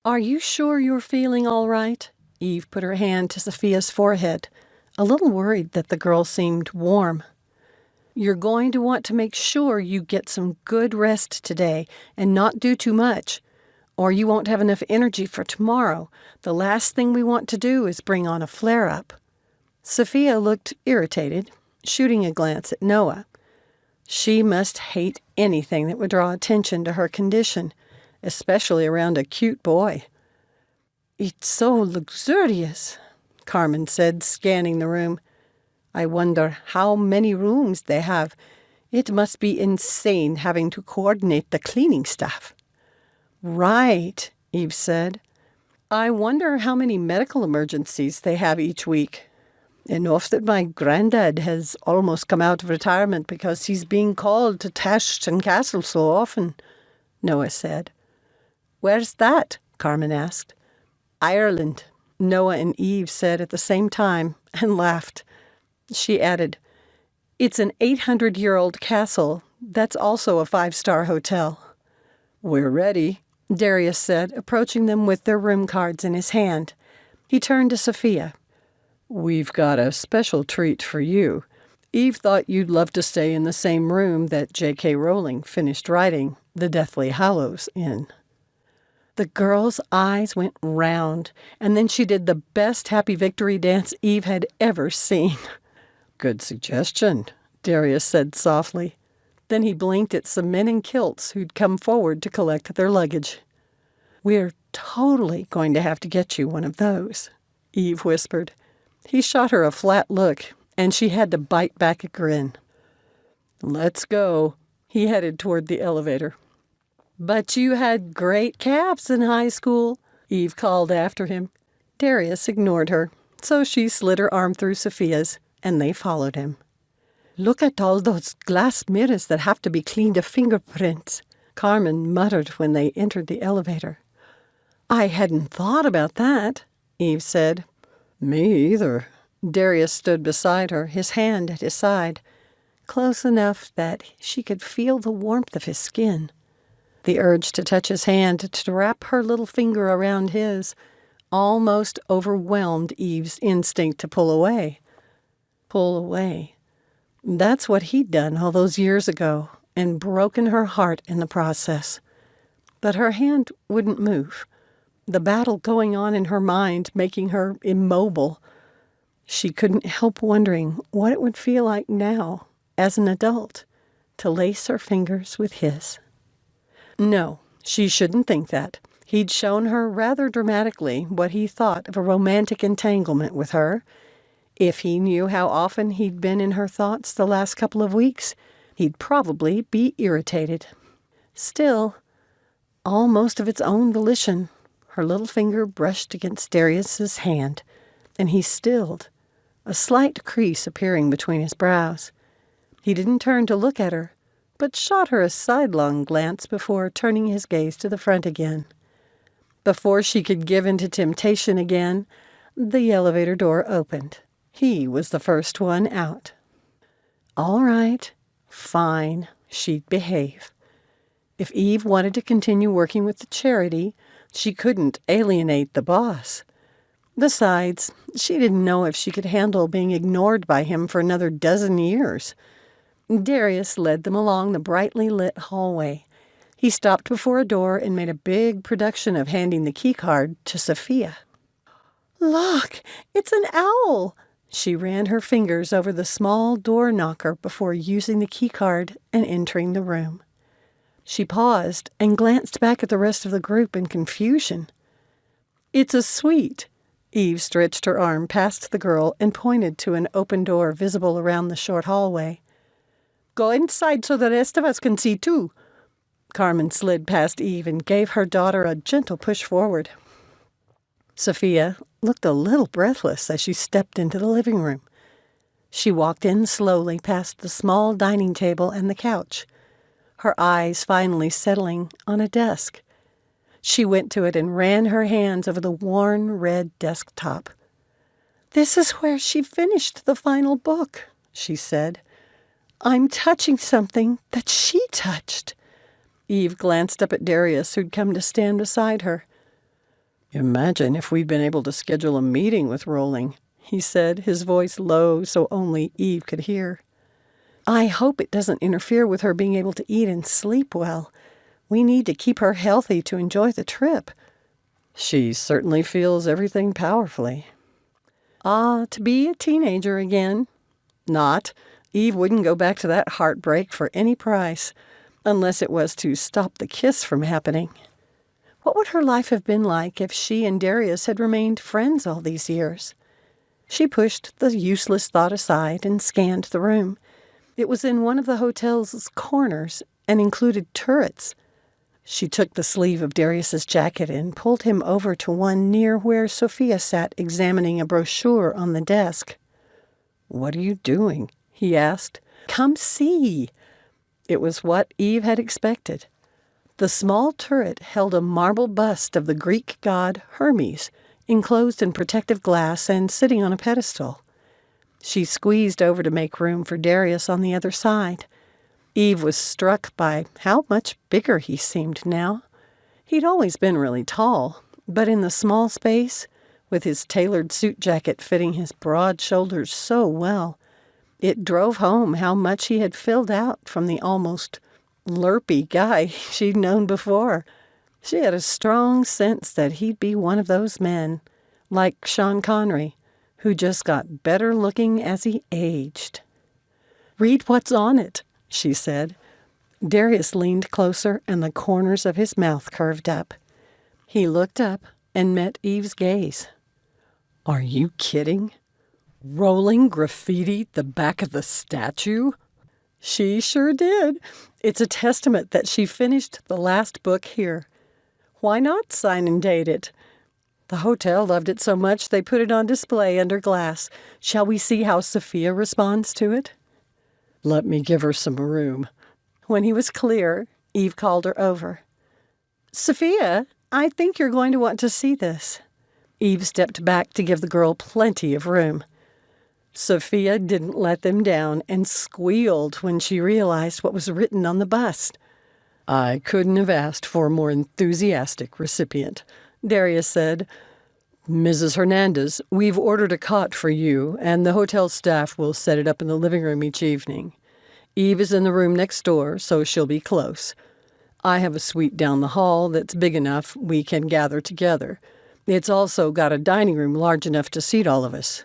Are you sure you're feeling all right? Eve put her hand to Sophia's forehead, a little worried that the girl seemed warm. You're going to want to make sure you get some good rest today and not do too much, or you won't have enough energy for tomorrow. The last thing we want to do is bring on a flare-up. Sophia looked irritated, shooting a glance at Noah. She must hate anything that would draw attention to her condition, especially around a cute boy. It's so luxurious, Carmen said, scanning the room. I wonder how many rooms they have. It must be insane having to coordinate the cleaning staff. Right, Eve said. I wonder how many medical emergencies they have each week. Enough that my granddad has almost come out of retirement because he's being called to Tash and Castle so often, Noah said. Where's that? Carmen asked. Ireland, Noah and Eve said at the same time and laughed. She added, It's an 800-year-old castle that's also a 5-star hotel. We're ready, Darius said, approaching them with their room cards in his hand. He turned to Sophia. We've got a special treat for you. Eve thought you'd love to stay in the same room that J.K. Rowling finished writing The Deathly Hallows in. The girl's eyes went round, and then she did the best happy victory dance Eve had ever seen. Good suggestion, Darius said softly. Then he blinked at some men in kilts who'd come forward to collect their luggage. We're totally going to have to get you one of those, Eve whispered. He shot her a flat look, and she had to bite back a grin. Let's go. He headed toward the elevator. But you had great caps in high school, Eve called after him. Darius ignored her, so she slid her arm through Sophia's, and they followed him. Look at all those glass mirrors that have to be cleaned of fingerprints, Carmen muttered when they entered the elevator. I hadn't thought about that, Eve said. Me either. Darius stood beside her, his hand at his side, close enough that she could feel the warmth of his skin. The urge to touch his hand, to wrap her little finger around his, almost overwhelmed Eve's instinct to pull away. Pull away. That's what he'd done all those years ago, and broken her heart in the process. But her hand wouldn't move. the battle going on in her mind making her immobile. She couldn't help wondering what it would feel like now, as an adult, to lace her fingers with his. No, she shouldn't think that. He'd shown her rather dramatically what he thought of a romantic entanglement with her. If he knew how often he'd been in her thoughts the last couple of weeks, he'd probably be irritated. Still, almost of its own volition, her little finger brushed against Darius's hand, and he stilled, a slight crease appearing between his brows. He didn't turn to look at her, but shot her a sidelong glance before turning his gaze to the front again. Before she could give in to temptation again, the elevator door opened. He was the first one out. All right, fine, she'd behave. If Eve wanted to continue working with the charity, she couldn't alienate the boss. Besides, she didn't know if she could handle being ignored by him for another dozen years. Darius led them along the brightly lit hallway. He stopped before a door and made a big production of handing the keycard to Sophia. Look, it's an owl! She ran her fingers over the small door knocker before using the keycard and entering the room. She paused and glanced back at the rest of the group in confusion. It's a suite. Eve stretched her arm past the girl and pointed to an open door visible around the short hallway. Go inside so the rest of us can see too. Carmen slid past Eve and gave her daughter a gentle push forward. Sophia looked a little breathless as she stepped into the living room. She walked in slowly past the small dining table and the couch, her eyes finally settling on a desk. She went to it and ran her hands over the worn red desktop. This is where she finished the final book, she said. I'm touching something that she touched. Eve glanced up at Darius, who'd come to stand beside her. Imagine if we'd been able to schedule a meeting with Rowling, he said, his voice low so only Eve could hear. I hope it doesn't interfere with her being able to eat and sleep well. We need to keep her healthy to enjoy the trip. She certainly feels everything powerfully. To be a teenager again. Not. Eve wouldn't go back to that heartbreak for any price, unless it was to stop the kiss from happening. What would her life have been like if she and Darius had remained friends all these years? She pushed the useless thought aside and scanned the room. It was in one of the hotel's corners and included turrets. She took the sleeve of Darius's jacket and pulled him over to one near where Sophia sat examining a brochure on the desk. What are you doing? He asked. Come see. It was what Eve had expected. The small turret held a marble bust of the Greek god Hermes, enclosed in protective glass and sitting on a pedestal. She squeezed over to make room for Darius on the other side. Eve was struck by how much bigger he seemed now. He'd always been really tall, but in the small space, with his tailored suit jacket fitting his broad shoulders so well, it drove home how much he had filled out from the almost lurpy guy she'd known before. She had a strong sense that he'd be one of those men, like Sean Connery, who just got better looking as he aged. Read what's on it, she said. Darius leaned closer and the corners of his mouth curved up. He looked up and met Eve's gaze. Are you kidding? Rowling graffitied the back of the statue? She sure did. It's a testament that she finished the last book here. Why not sign and date it? The hotel loved it so much they put it on display under glass. Shall we see how Sophia responds to it? Let me give her some room. When he was clear, Eve called her over. Sophia, I think you're going to want to see this. Eve stepped back to give the girl plenty of room. Sophia didn't let them down and squealed when she realized what was written on the bust. I couldn't have asked for a more enthusiastic recipient, Darius said. Mrs. Hernandez, we've ordered a cot for you, and the hotel staff will set it up in the living room each evening. Eve is in the room next door, so she'll be close. I have a suite down the hall that's big enough we can gather together. It's also got a dining room large enough to seat all of us.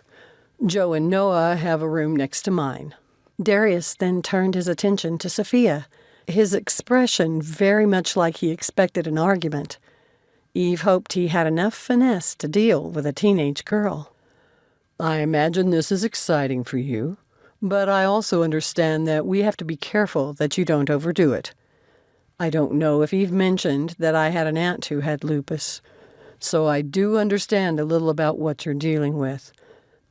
Joe and Noah have a room next to mine." Darius then turned his attention to Sophia, his expression very much like he expected an argument. Eve hoped he had enough finesse to deal with a teenage girl. "I imagine this is exciting for you, but I also understand that we have to be careful that you don't overdo it. I don't know if Eve mentioned that I had an aunt who had lupus, so I do understand a little about what you're dealing with.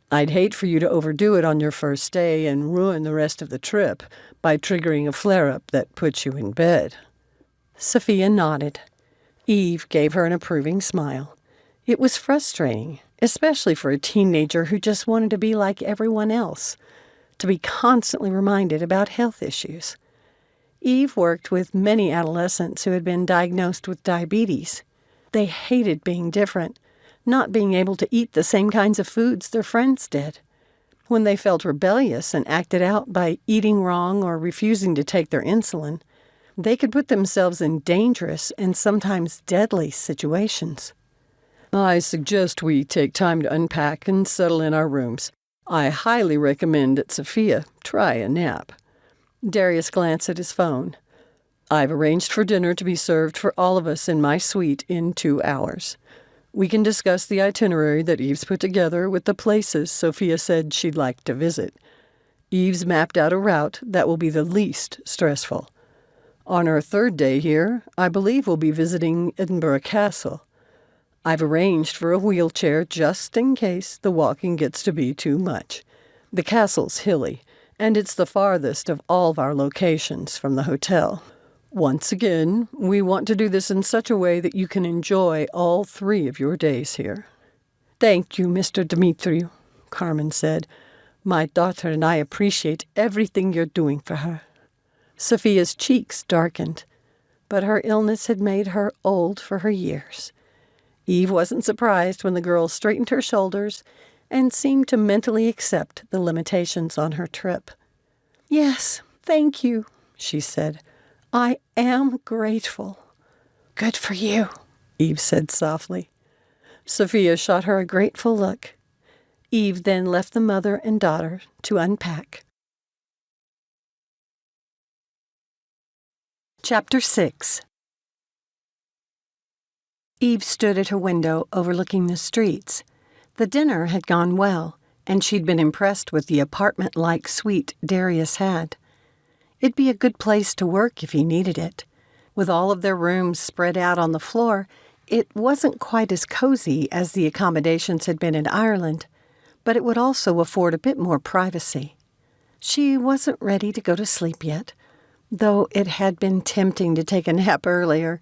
I'd hate for you to overdo it on your first day and ruin the rest of the trip by triggering a flare-up that puts you in bed." Sophia nodded. Eve gave her an approving smile. It was frustrating, especially for a teenager who just wanted to be like everyone else, to be constantly reminded about health issues. Eve worked with many adolescents who had been diagnosed with diabetes. They hated being different, not being able to eat the same kinds of foods their friends did. When they felt rebellious and acted out by eating wrong or refusing to take their insulin, they could put themselves in dangerous and sometimes deadly situations. "I suggest we take time to unpack and settle in our rooms. I highly recommend that Sophia try a nap." Darius glanced at his phone. "I've arranged for dinner to be served for all of us in my suite in 2 hours. We can discuss the itinerary that Eve's put together with the places Sophia said she'd like to visit. Eve's mapped out a route that will be the least stressful. On our 3rd day here, I believe we'll be visiting Edinburgh Castle. I've arranged for a wheelchair just in case the walking gets to be too much. The castle's hilly, and it's the farthest of all of our locations from the hotel. Once again, we want to do this in such a way that you can enjoy all 3 of your days here." "Thank you, Mr. Dimitriou," Carmen said. "My daughter and I appreciate everything you're doing for her." Sophia's cheeks darkened, but her illness had made her old for her years. Eve wasn't surprised when the girl straightened her shoulders and seemed to mentally accept the limitations on her trip. "Yes, thank you," she said. "I am grateful." "Good for you," Eve said softly. Sophia shot her a grateful look. Eve then left the mother and daughter to unpack. Chapter 6. Eve stood at her window overlooking the streets. The dinner had gone well, and she'd been impressed with the apartment-like suite Darius had. It'd be a good place to work if he needed it. With all of their rooms spread out on the floor, it wasn't quite as cozy as the accommodations had been in Ireland, but it would also afford a bit more privacy. She wasn't ready to go to sleep yet. Though it had been tempting to take a nap earlier,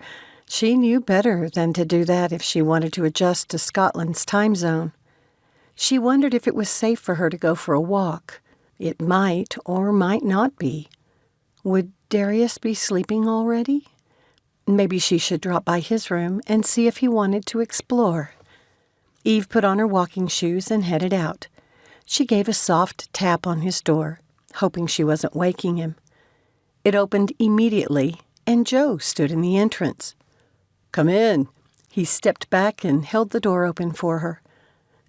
she knew better than to do that if she wanted to adjust to Scotland's time zone. She wondered if it was safe for her to go for a walk. It might or might not be. Would Darius be sleeping already? Maybe she should drop by his room and see if he wanted to explore. Eve put on her walking shoes and headed out. She gave a soft tap on his door, hoping she wasn't waking him. It opened immediately, and Joe stood in the entrance. "Come in." He stepped back and held the door open for her.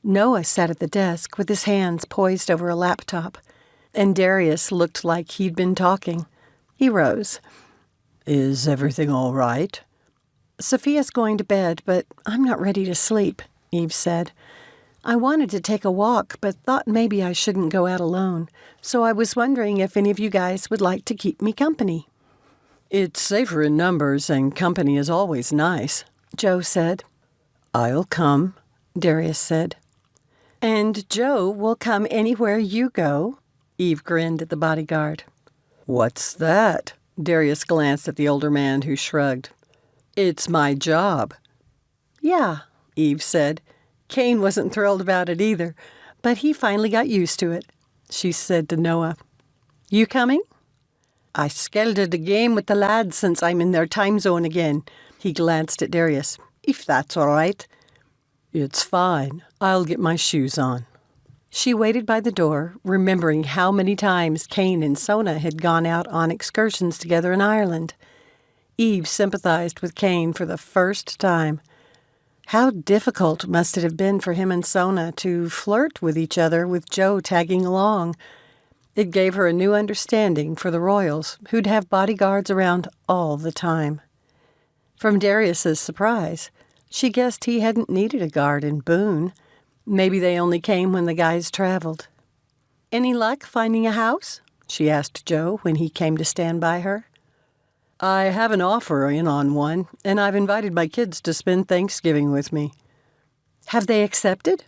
Noah sat at the desk with his hands poised over a laptop, and Darius looked like he'd been talking. He rose. "Is everything all right?" "Sophia's going to bed, but I'm not ready to sleep," Eve said. "I wanted to take a walk, but thought maybe I shouldn't go out alone, so I was wondering if any of you guys would like to keep me company." "It's safer in numbers, and company is always nice," Joe said. "I'll come," Darius said. "And Joe will come anywhere you go," Eve grinned at the bodyguard. "What's that?" Darius glanced at the older man, who shrugged. "It's my job." "Yeah," Eve said. Kane wasn't thrilled about it either, but he finally got used to it. She said to Noah, "You coming?" "I scheduled a game with the lads since I'm in their time zone again." He glanced at Darius. "If that's all right." "It's fine. I'll get my shoes on." She waited by the door, remembering how many times Kane and Sona had gone out on excursions together in Ireland. Eve sympathized with Kane for the first time. How difficult must it have been for him and Sona to flirt with each other with Joe tagging along. It gave her a new understanding for the royals, who'd have bodyguards around all the time. From Darius's surprise, she guessed he hadn't needed a guard in Boone. Maybe they only came when the guys traveled. "Any luck finding a house?" she asked Joe when he came to stand by her. "I have an offer in on one, and I've invited my kids to spend Thanksgiving with me." "Have they accepted?"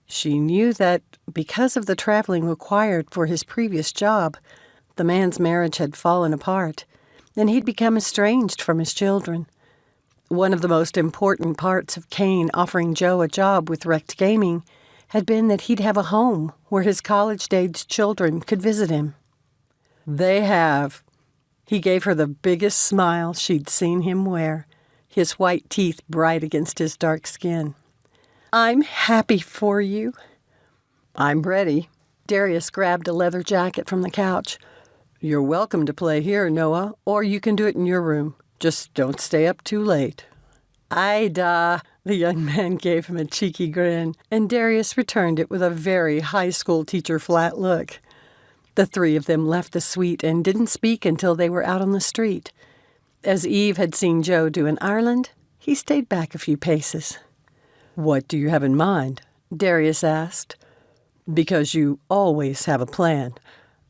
She knew that because of the traveling required for his previous job, the man's marriage had fallen apart, and he'd become estranged from his children. One of the most important parts of Kane offering Joe a job with REKD Gaming had been that he'd have a home where his college-aged children could visit him. "They have." He gave her the biggest smile she'd seen him wear, his white teeth bright against his dark skin. "I'm happy for you." "I'm ready." Darius grabbed a leather jacket from the couch. "You're welcome to play here, Noah, or you can do it in your room. Just don't stay up too late." "Ida," the young man gave him a cheeky grin, and Darius returned it with a very high school teacher flat look. The three of them left the suite and didn't speak until they were out on the street. As Eve had seen Joe do in Ireland, he stayed back a few paces. "What do you have in mind?" Darius asked. "Because you always have a plan.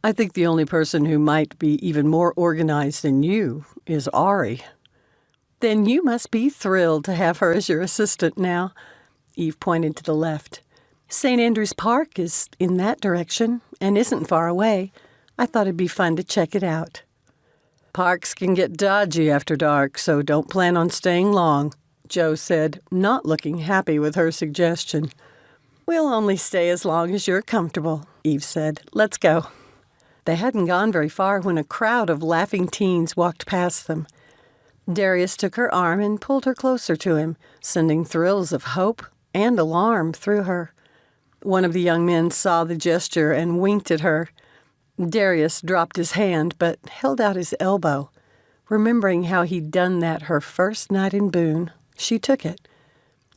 I think the only person who might be even more organized than you is Ari." "Then you must be thrilled to have her as your assistant now." Eve pointed to the left. "St. Andrew's Park is in that direction and isn't far away. I thought it'd be fun to check it out." "Parks can get dodgy after dark, so don't plan on staying long," Joe said, not looking happy with her suggestion. "We'll only stay as long as you're comfortable," Eve said. "Let's go." They hadn't gone very far when a crowd of laughing teens walked past them. Darius took her arm and pulled her closer to him, sending thrills of hope and alarm through her. One of the young men saw the gesture and winked at her. Darius dropped his hand but held out his elbow. Remembering how he'd done that her first night in Boone, she took it.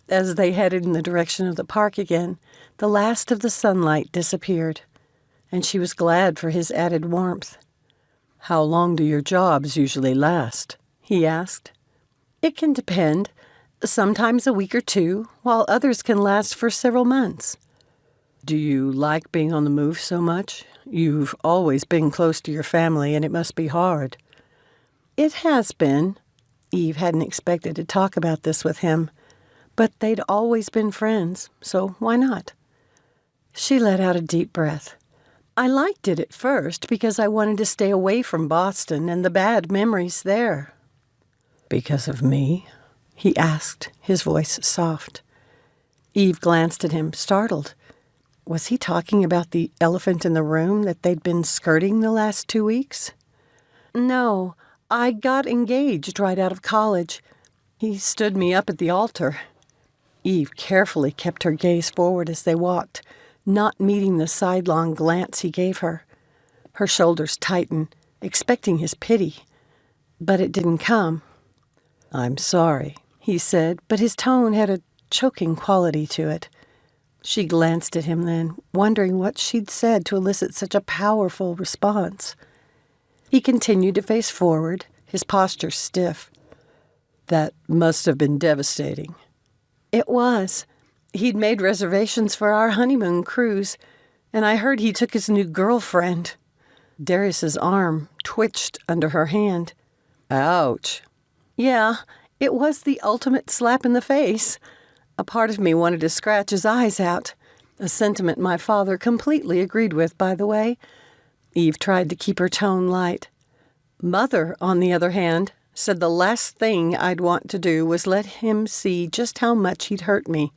As they headed in the direction of the park again, the last of the sunlight disappeared, and she was glad for his added warmth. "How long do your jobs usually last?" he asked. "It can depend. Sometimes a week or two, while others can last for several months." "Do you like being on the move so much? You've always been close to your family, and it must be hard." "It has been." Eve hadn't expected to talk about this with him, but they'd always been friends, so why not? She let out a deep breath. "I liked it at first because I wanted to stay away from Boston and the bad memories there." "Because of me?" he asked, his voice soft. Eve glanced at him, startled. Was he talking about the elephant in the room that they'd been skirting the last 2 weeks? "No, I got engaged right out of college. He stood me up at the altar." Eve carefully kept her gaze forward as they walked, not meeting the sidelong glance he gave her. Her shoulders tightened, expecting his pity. But it didn't come. "I'm sorry," he said, but his tone had a choking quality to it. She glanced at him then, wondering what she'd said to elicit such a powerful response. He continued to face forward, his posture stiff. "That must have been devastating." "It was. He'd made reservations for our honeymoon cruise, and I heard he took his new girlfriend." Darius's arm twitched under her hand. "Ouch." "Yeah, it was the ultimate slap in the face. A part of me wanted to scratch his eyes out, a sentiment my father completely agreed with, by the way." Eve tried to keep her tone light. "Mother, on the other hand, said the last thing I'd want to do was let him see just how much he'd hurt me.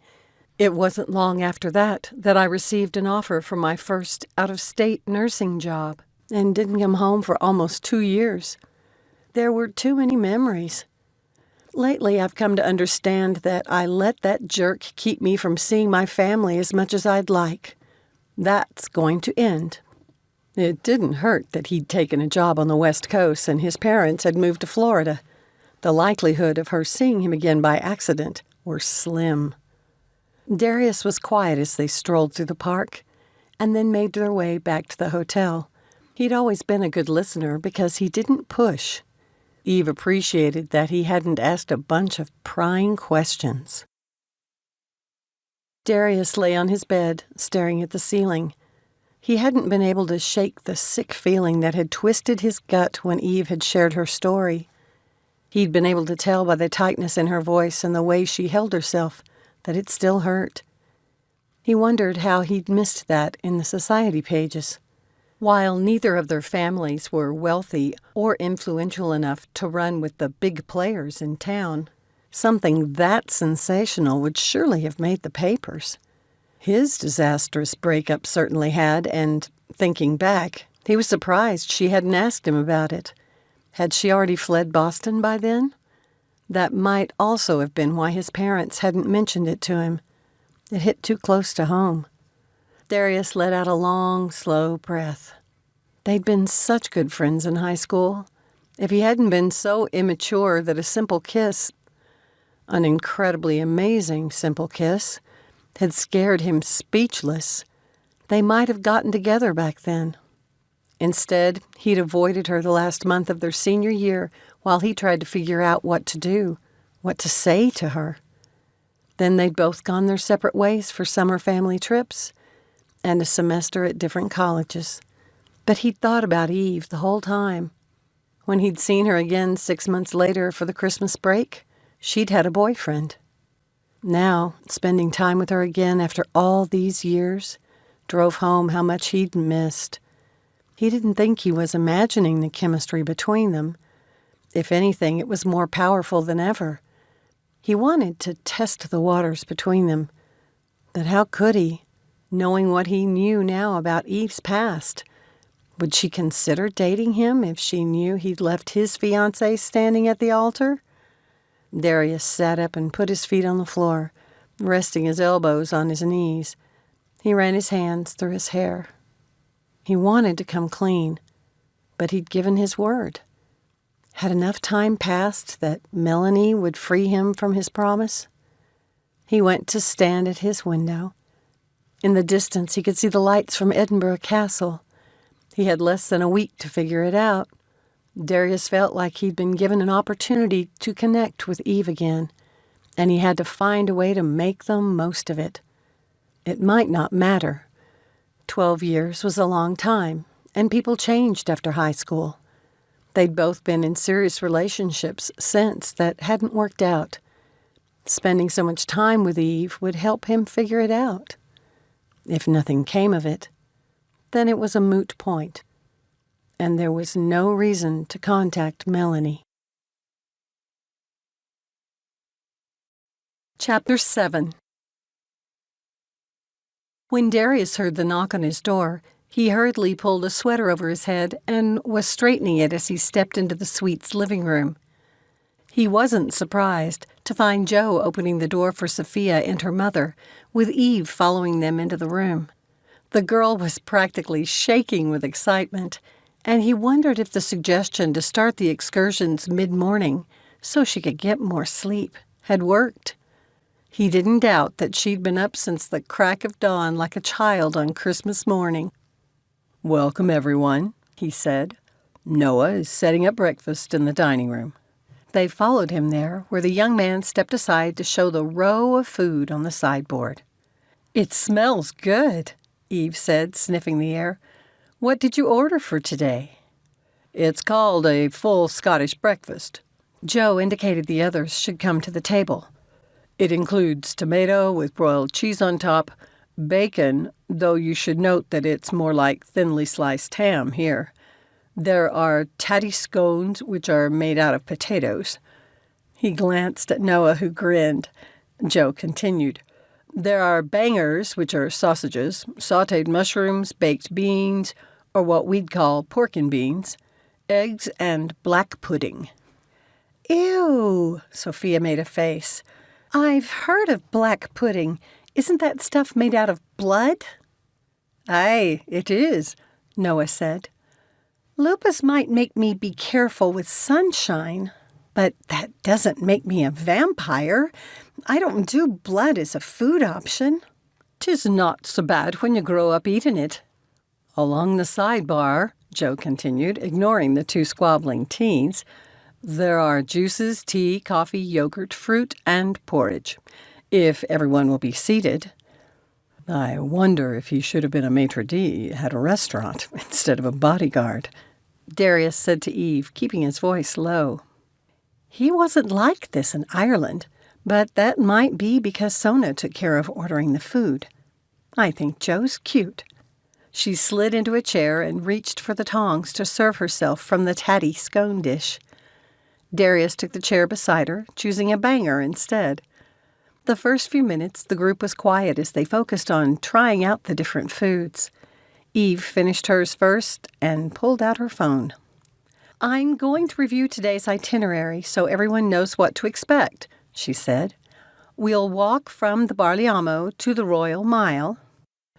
It wasn't long after that I received an offer for my first out-of-state nursing job and didn't come home for almost 2 years. There were too many memories. Lately, I've come to understand that I let that jerk keep me from seeing my family as much as I'd like. That's going to end." It didn't hurt that he'd taken a job on the West Coast and his parents had moved to Florida. The likelihood of her seeing him again by accident were slim. Darius was quiet as they strolled through the park, and then made their way back to the hotel. He'd always been a good listener because he didn't push. Eve appreciated that he hadn't asked a bunch of prying questions. Darius lay on his bed, staring at the ceiling. He hadn't been able to shake the sick feeling that had twisted his gut when Eve had shared her story. He'd been able to tell by the tightness in her voice and the way she held herself that it still hurt. He wondered how he'd missed that in the society pages. While neither of their families were wealthy or influential enough to run with the big players in town, something that sensational would surely have made the papers. His disastrous breakup certainly had, and, thinking back, he was surprised she hadn't asked him about it. Had she already fled Boston by then? That might also have been why his parents hadn't mentioned it to him. It hit too close to home. Darius let out a long, slow breath. They'd been such good friends in high school. If he hadn't been so immature that a simple kiss, an incredibly amazing simple kiss, had scared him speechless, they might have gotten together back then. Instead, he'd avoided her the last month of their senior year while he tried to figure out what to do, what to say to her. Then they'd both gone their separate ways for summer family trips and a semester at different colleges. But he'd thought about Eve the whole time. When he'd seen her again 6 months later for the Christmas break, she'd had a boyfriend. Now, spending time with her again after all these years drove home how much he'd missed. He didn't think he was imagining the chemistry between them. If anything, it was more powerful than ever. He wanted to test the waters between them. But how could he, knowing what he knew now about Eve's past? Would she consider dating him if she knew he'd left his fiancée standing at the altar? Darius sat up and put his feet on the floor, resting his elbows on his knees. He ran his hands through his hair. He wanted to come clean, but he'd given his word. Had enough time passed that Melanie would free him from his promise? He went to stand at his window. In the distance, he could see the lights from Edinburgh Castle. He had less than a week to figure it out. Darius felt like he'd been given an opportunity to connect with Eve again, and he had to find a way to make the most of it. It might not matter. 12 years was a long time, and people changed after high school. They'd both been in serious relationships since that hadn't worked out. Spending so much time with Eve would help him figure it out. If nothing came of it, then it was a moot point, and there was no reason to contact Melanie. Chapter 7. When Darius heard the knock on his door, he hurriedly pulled a sweater over his head and was straightening it as he stepped into the suite's living room. He wasn't surprised to find Joe opening the door for Sophia and her mother, with Eve following them into the room. The girl was practically shaking with excitement, and he wondered if the suggestion to start the excursions mid-morning so she could get more sleep had worked. He didn't doubt that she'd been up since the crack of dawn like a child on Christmas morning. "Welcome, everyone," he said. "Noah is setting up breakfast in the dining room." They followed him there, where the young man stepped aside to show the row of food on the sideboard. "It smells good," Eve said, sniffing the air. "What did you order for today?" "It's called a full Scottish breakfast." Joe indicated the others should come to the table. "It includes tomato with broiled cheese on top, bacon, though you should note that it's more like thinly sliced ham here. There are tatty scones, which are made out of potatoes." He glanced at Noah, who grinned. Joe continued. "There are bangers, which are sausages, sautéed mushrooms, baked beans, or what we'd call pork and beans, eggs, and black pudding." "Ew," Sophia made a face. "I've heard of black pudding. Isn't that stuff made out of blood?" "Aye, it is," Noah said. "Lupus might make me be careful with sunshine, But that doesn't make me a vampire. I don't do blood as a food option. 'Tis not so bad when you grow up eating it. Along the sidebar, Joe continued, ignoring the two squabbling teens, there are juices, tea, coffee, yogurt, fruit, and porridge. If everyone will be seated. I wonder if he should have been a maitre d' at a restaurant instead of a bodyguard, Darius said to Eve, keeping his voice low. He wasn't like this in Ireland, but that might be because Sona took care of ordering the food. I think Joe's cute. She slid into a chair and reached for the tongs to serve herself from the tatty scone dish. Darius took the chair beside her, choosing a banger instead. The first few minutes, the group was quiet as they focused on trying out the different foods. Eve finished hers first and pulled out her phone. I'm going to review today's itinerary so everyone knows what to expect, she said. We'll walk from the Barliamo to the Royal Mile.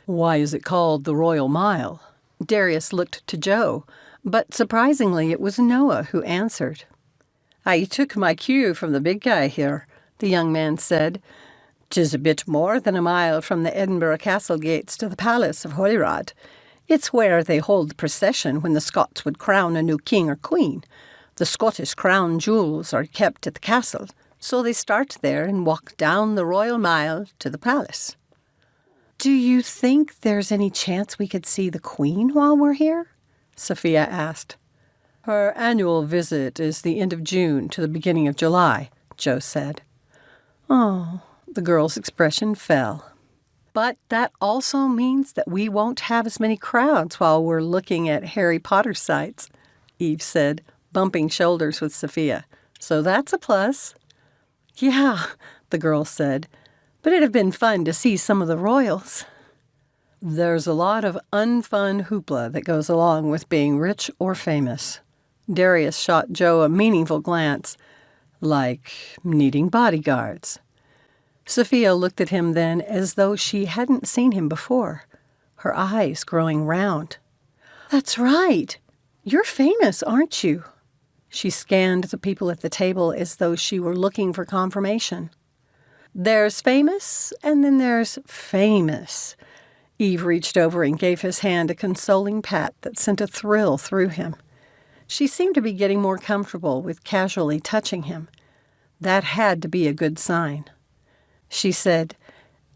Why is it called the Royal Mile? Darius looked to Joe, but surprisingly it was Noah who answered. I took my cue from the big guy here, the young man said. 'Tis a bit more than a mile from the Edinburgh castle gates to the palace of Holyrood. It's where they hold the procession when the Scots would crown a new king or queen. The Scottish crown jewels are kept at the castle, so they start there and walk down the Royal Mile to the palace. Do you think there's any chance we could see the Queen while we're here? Sophia asked. Her annual visit is the end of June to the beginning of July, Joe said. Oh, the girl's expression fell. But that also means that we won't have as many crowds while we're looking at Harry Potter sites, Eve said, bumping shoulders with Sophia. So that's a plus. Yeah, the girl said, but it'd have been fun to see some of the royals. There's a lot of unfun hoopla that goes along with being rich or famous. Darius shot Joe a meaningful glance. Like needing bodyguards. Sophia looked at him then as though she hadn't seen him before, her eyes growing round. That's right. You're famous, aren't you? She scanned the people at the table as though she were looking for confirmation. There's famous, and then there's famous. Eve reached over and gave his hand a consoling pat that sent a thrill through him. She seemed to be getting more comfortable with casually touching him. That had to be a good sign. She said,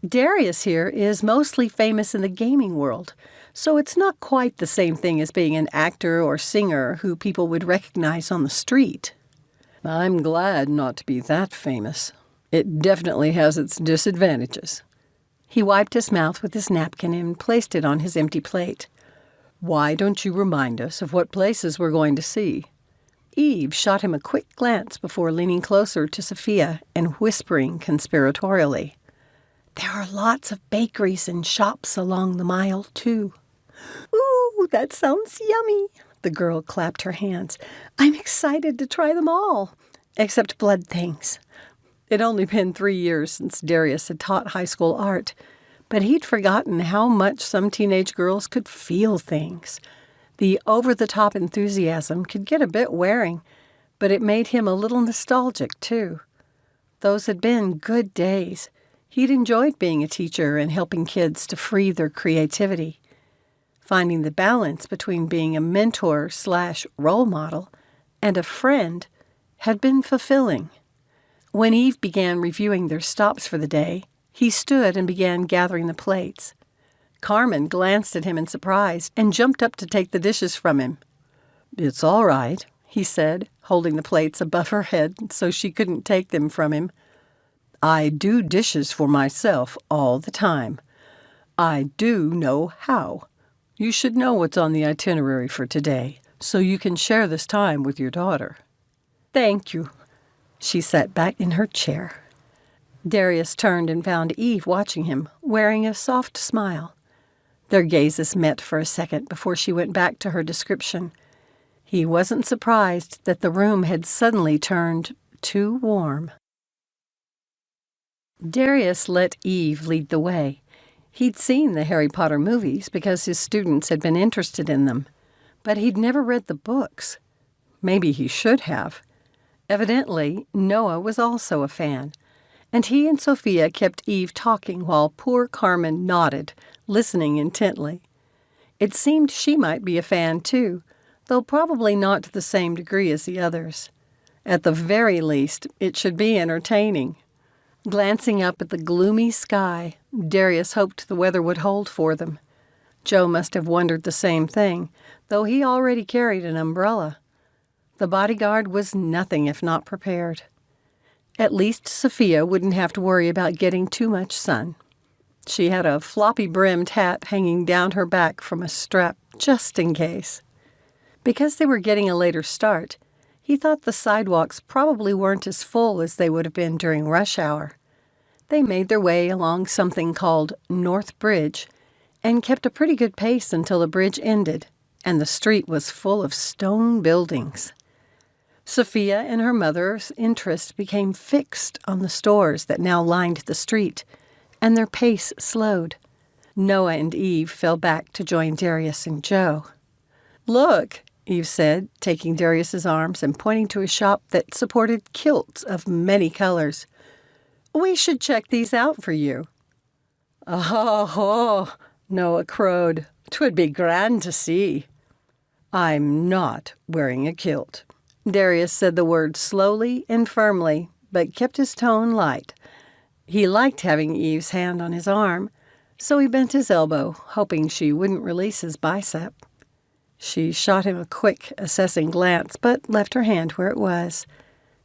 Darius here is mostly famous in the gaming world, so it's not quite the same thing as being an actor or singer who people would recognize on the street. I'm glad not to be that famous. It definitely has its disadvantages. He wiped his mouth with his napkin and placed it on his empty plate. Why don't you remind us of what places we're going to see? Eve shot him a quick glance before leaning closer to Sophia and whispering conspiratorially. There are lots of bakeries and shops along the mile, too. Ooh, that sounds yummy. The girl clapped her hands. I'm excited to try them all, except blood things. It'd only been 3 years since Darius had taught high school art, but he'd forgotten how much some teenage girls could feel things. The over-the-top enthusiasm could get a bit wearing, but it made him a little nostalgic, too. Those had been good days. He'd enjoyed being a teacher and helping kids to free their creativity. Finding the balance between being a mentor/role model and a friend had been fulfilling. When Eve began reviewing their stops for the day, he stood and began gathering the plates. Carmen glanced at him in surprise and jumped up to take the dishes from him. It's all right, he said, holding the plates above her head so she couldn't take them from him. I do dishes for myself all the time. I do know how. You should know what's on the itinerary for today, so you can share this time with your daughter. Thank you. She sat back in her chair. Darius turned and found Eve watching him, wearing a soft smile. Their gazes met for a second before she went back to her description. He wasn't surprised that the room had suddenly turned too warm. Darius let Eve lead the way. He'd seen the Harry Potter movies because his students had been interested in them, but he'd never read the books. Maybe he should have. Evidently, Noah was also a fan, and he and Sophia kept Eve talking while poor Carmen nodded, listening intently. It seemed she might be a fan, too, though probably not to the same degree as the others. At the very least, it should be entertaining. Glancing up at the gloomy sky, Darius hoped the weather would hold for them. Joe must have wondered the same thing, though he already carried an umbrella. The bodyguard was nothing if not prepared. At least Sophia wouldn't have to worry about getting too much sun. She had a floppy-brimmed hat hanging down her back from a strap, just in case. Because they were getting a later start, he thought the sidewalks probably weren't as full as they would have been during rush hour. They made their way along something called North Bridge and kept a pretty good pace until the bridge ended, and the street was full of stone buildings. Sophia and her mother's interest became fixed on the stores that now lined the street, and their pace slowed. Noah and Eve fell back to join Darius and Joe. "Look," Eve said, taking Darius's arms and pointing to a shop that supported kilts of many colors. "We should check these out for you." "Oh," Noah crowed. "'Twould be grand to see." "I'm not wearing a kilt." Darius said the word slowly and firmly, but kept his tone light. He liked having Eve's hand on his arm, so he bent his elbow, hoping she wouldn't release his bicep. She shot him a quick, assessing glance, but left her hand where it was.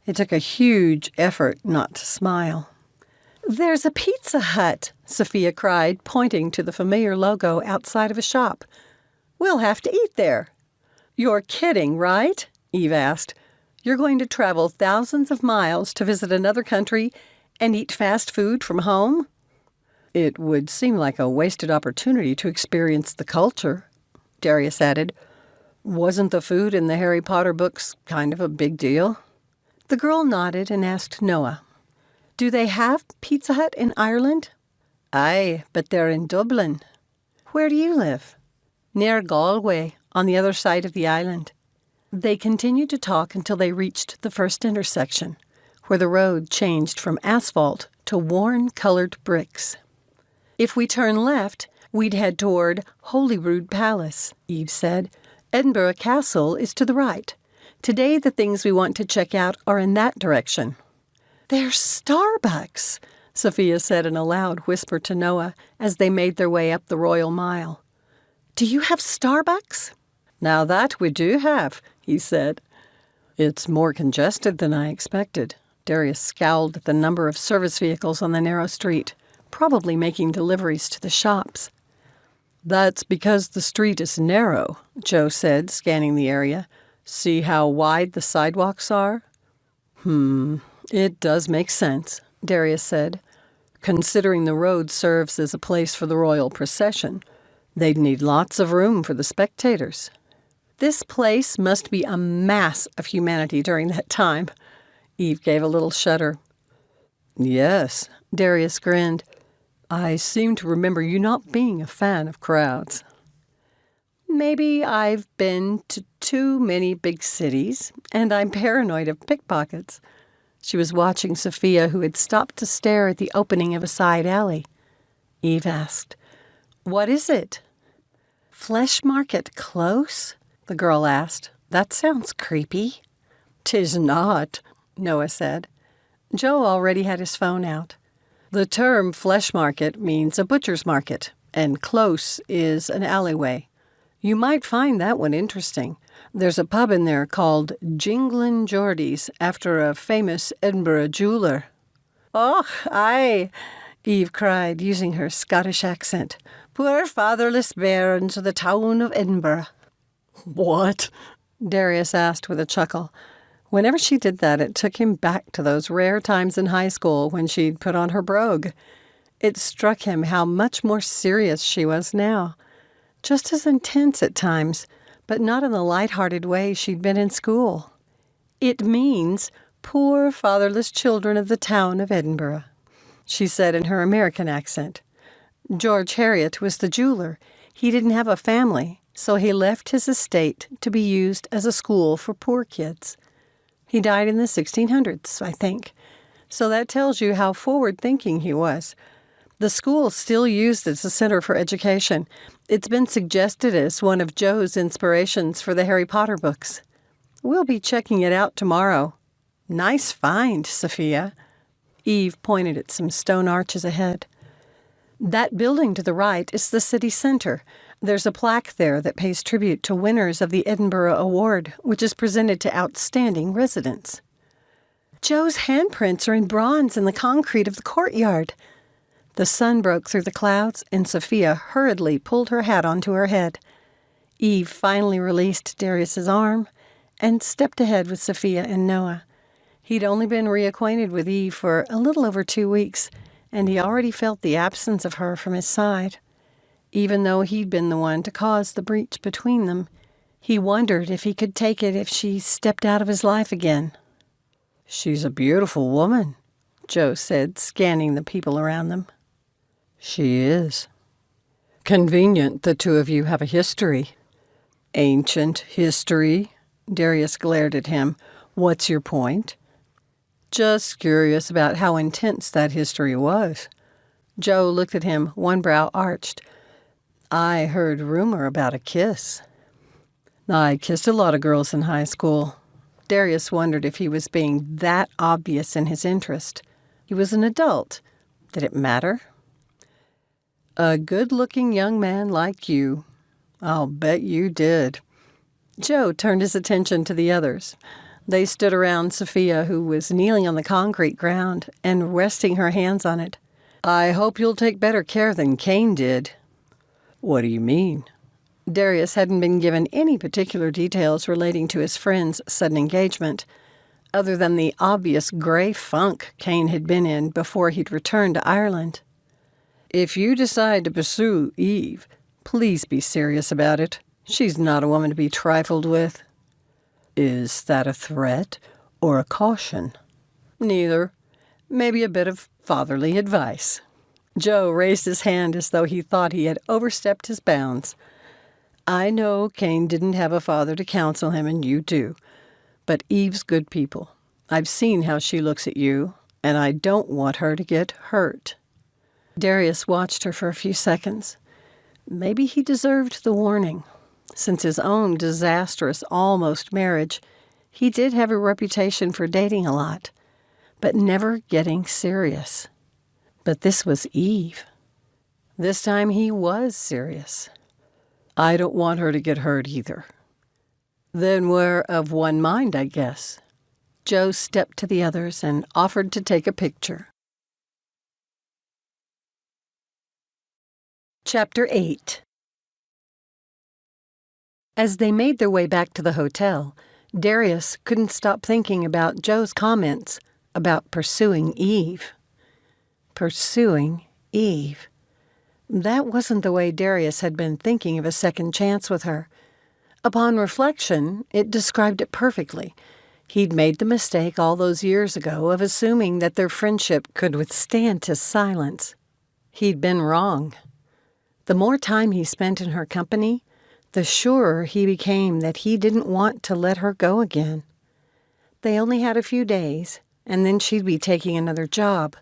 It took a huge effort not to smile. "There's a Pizza Hut," Sophia cried, pointing to the familiar logo outside of a shop. "We'll have to eat there." "You're kidding, right?" Eve asked. "You're going to travel thousands of miles to visit another country and eat fast food from home?" "It would seem like a wasted opportunity to experience the culture," Darius added. "Wasn't the food in the Harry Potter books kind of a big deal?" The girl nodded and asked Noah, "Do they have Pizza Hut in Ireland?" "Aye, but they're in Dublin." "Where do you live?" "Near Galway, on the other side of the island." They continued to talk until they reached the first intersection, where the road changed from asphalt to worn-colored bricks. "If we turn left, we'd head toward Holyrood Palace," Eve said. "Edinburgh Castle is to the right. Today the things we want to check out are in that direction." "There's Starbucks," Sophia said in a loud whisper to Noah as they made their way up the Royal Mile. "Do you have Starbucks?" "Now that we do have," he said. "It's more congested than I expected." Darius scowled at the number of service vehicles on the narrow street, probably making deliveries to the shops. "That's because the street is narrow," Joe said, scanning the area. "See how wide the sidewalks are?" It does make sense," Darius said. "Considering the road serves as a place for the royal procession, they'd need lots of room for the spectators." "This place must be a mass of humanity during that time." Eve gave a little shudder. "Yes," Darius grinned. "I seem to remember you not being a fan of crowds." "Maybe I've been to too many big cities, and I'm paranoid of pickpockets." She was watching Sophia, who had stopped to stare at the opening of a side alley. Eve asked, "What is it?" "Flesh market close?" the girl asked. "That sounds creepy." "'Tis not," Noah said. Joe already had his phone out. "The term flesh market means a butcher's market, and close is an alleyway. You might find that one interesting. There's a pub in there called Jinglin' Geordie's, after a famous Edinburgh jeweller." "Och, aye," Eve cried, using her Scottish accent. "Poor fatherless bairns of the town of Edinburgh." "What?" Darius asked with a chuckle. Whenever she did that, it took him back to those rare times in high school when she'd put on her brogue. It struck him how much more serious she was now. Just as intense at times, but not in the light-hearted way she'd been in school. "It means poor fatherless children of the town of Edinburgh," she said in her American accent. "George Heriot was the jeweler. He didn't have a family, so he left his estate to be used as a school for poor kids." He died in the 1600s, I think. So that tells you how forward-thinking he was. The school's still used as a center for education. It's been suggested as one of Joe's inspirations for the Harry Potter books. We'll be checking it out tomorrow. Nice find, Sophia. Eve pointed at some stone arches ahead. That building to the right is the city center. There's a plaque there that pays tribute to winners of the Edinburgh Award, which is presented to outstanding residents. Joe's handprints are in bronze in the concrete of the courtyard. The sun broke through the clouds, and Sophia hurriedly pulled her hat onto her head. Eve finally released Darius's arm and stepped ahead with Sophia and Noah. He'd only been reacquainted with Eve for a little over 2 weeks, and he already felt the absence of her from his side. Even though he'd been the one to cause the breach between them, he wondered if he could take it if she stepped out of his life again. "She's a beautiful woman," Joe said, scanning the people around them. "She is. Convenient the two of you have a history." "Ancient history?" Darius glared at him. "What's your point?" "Just curious about how intense that history was." Joe looked at him, one brow arched. "I heard rumor about a kiss." "I kissed a lot of girls in high school." Darius wondered if he was being that obvious in his interest. He was an adult. Did it matter? "A good-looking young man like you. I'll bet you did." Joe turned his attention to the others. They stood around Sophia, who was kneeling on the concrete ground and resting her hands on it. "I hope you'll take better care than Kane did." "What do you mean?" Darius hadn't been given any particular details relating to his friend's sudden engagement, other than the obvious gray funk Kane had been in before he'd returned to Ireland. "If you decide to pursue Eve, please be serious about it. She's not a woman to be trifled with." "Is that a threat or a caution?" "Neither. Maybe a bit of fatherly advice." Joe raised his hand as though he thought he had overstepped his bounds. "I know Kane didn't have a father to counsel him, and you do. But Eve's good people. I've seen how she looks at you, and I don't want her to get hurt." Darius watched her for a few seconds. Maybe he deserved the warning. Since his own disastrous almost marriage, he did have a reputation for dating a lot, but never getting serious. But this was Eve. This time he was serious. "I don't want her to get hurt either." "Then we're of one mind, I guess." Joe stepped to the others and offered to take a picture. Chapter 8. As they made their way back to the hotel, Darius couldn't stop thinking about Joe's comments about pursuing Eve. Pursuing Eve. That wasn't the way Darius had been thinking of a second chance with her. Upon reflection, it described it perfectly. He'd made the mistake all those years ago of assuming that their friendship could withstand his silence. He'd been wrong. The more time he spent in her company, the surer he became that he didn't want to let her go again. They only had a few days, and then she'd be taking another job.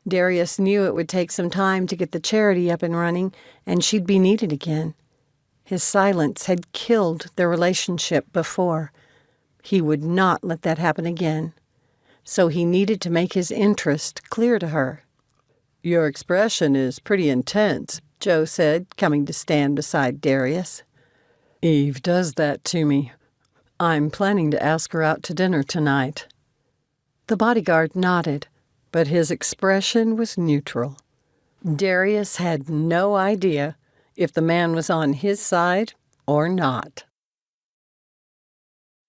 Darius knew it would take some time to get the charity up and running, and she'd be needed again. His silence had killed their relationship before. He would not let that happen again. So he needed to make his interest clear to her. "Your expression is pretty intense," Joe said, coming to stand beside Darius. "Eve does that to me. I'm planning to ask her out to dinner tonight." The bodyguard nodded, but his expression was neutral. Darius had no idea if the man was on his side or not.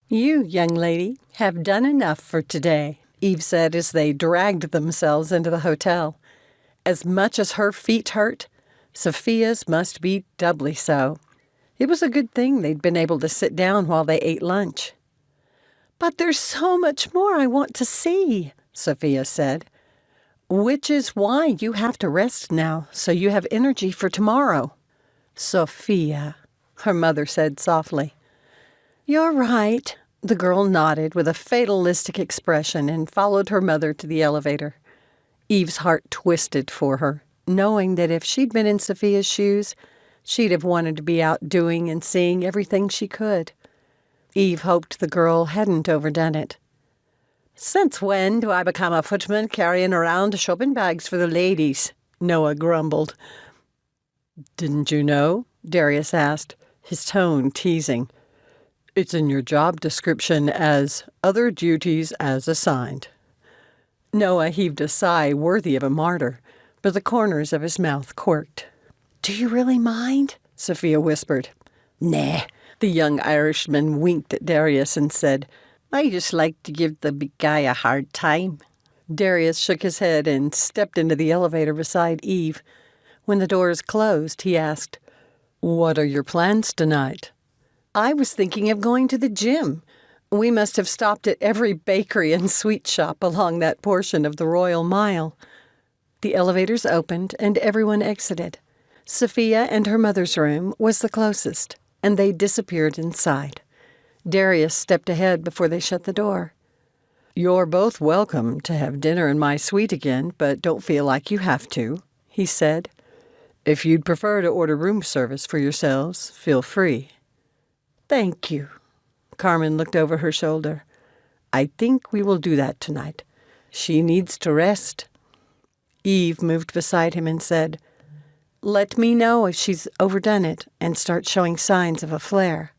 "You, young lady, have done enough for today," Eve said as they dragged themselves into the hotel. As much as her feet hurt, Sophia's must be doubly so. It was a good thing they'd been able to sit down while they ate lunch. "But there's so much more I want to see," Sophia said. "Which is why you have to rest now, so you have energy for tomorrow." "Sophia," her mother said softly. "You're right," The girl nodded with a fatalistic expression and followed her mother to the elevator. Eve's heart twisted for her, knowing that if she'd been in Sophia's shoes, she'd have wanted to be out doing and seeing everything she could. Eve hoped the girl hadn't overdone it. "Since when do I become a footman carrying around shopping bags for the ladies?" Noah grumbled. "Didn't you know?" Darius asked, his tone teasing. "It's in your job description as other duties as assigned." Noah heaved a sigh worthy of a martyr, but the corners of his mouth quirked. "Do you really mind?" Sophia whispered. "Nah." The young Irishman winked at Darius and said, "I just like to give the big guy a hard time." Darius shook his head and stepped into the elevator beside Eve. When the doors closed, he asked, "What are your plans tonight?" "I was thinking of going to the gym. We must have stopped at every bakery and sweet shop along that portion of the Royal Mile." The elevators opened and everyone exited. Sophia and her mother's room was the closest, and they disappeared inside. Darius stepped ahead before they shut the door. "You're both welcome to have dinner in my suite again, but don't feel like you have to," he said. "If you'd prefer to order room service for yourselves, feel free." "Thank you." Carmen looked over her shoulder. "I think we will do that tonight. She needs to rest." Eve moved beside him and said, "Let me know if she's overdone it and starts showing signs of a flare."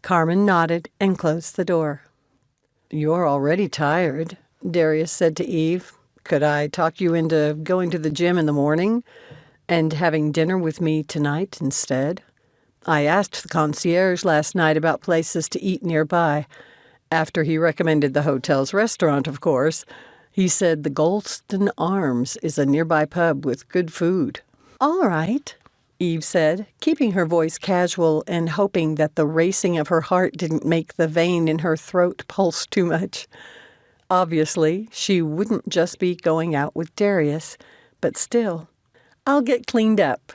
Carmen nodded and closed the door. "You're already tired," Darius said to Eve. "Could I talk you into going to the gym in the morning and having dinner with me tonight instead? I asked the concierge last night about places to eat nearby. After he recommended the hotel's restaurant, of course. He said the Golston Arms is a nearby pub with good food." "All right," Eve said, keeping her voice casual and hoping that the racing of her heart didn't make the vein in her throat pulse too much. Obviously, she wouldn't just be going out with Darius, but still, "I'll get cleaned up."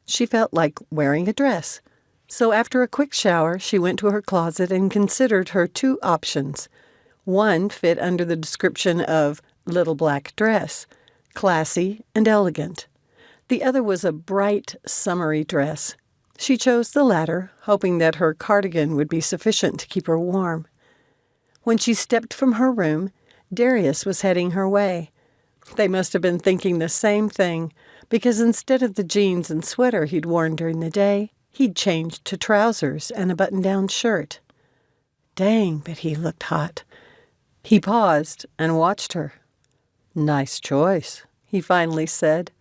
she felt like wearing a dress. So after a quick shower, she went to her closet and considered her two options. One fit under the description of little black dress, classy and elegant. The other was a bright, summery dress. She chose the latter, hoping that her cardigan would be sufficient to keep her warm. When she stepped from her room, Darius was heading her way. They must have been thinking the same thing, because instead of the jeans and sweater he'd worn during the day, he'd changed to trousers and a button-down shirt. Dang, but he looked hot. He paused and watched her. "Nice choice," he finally said.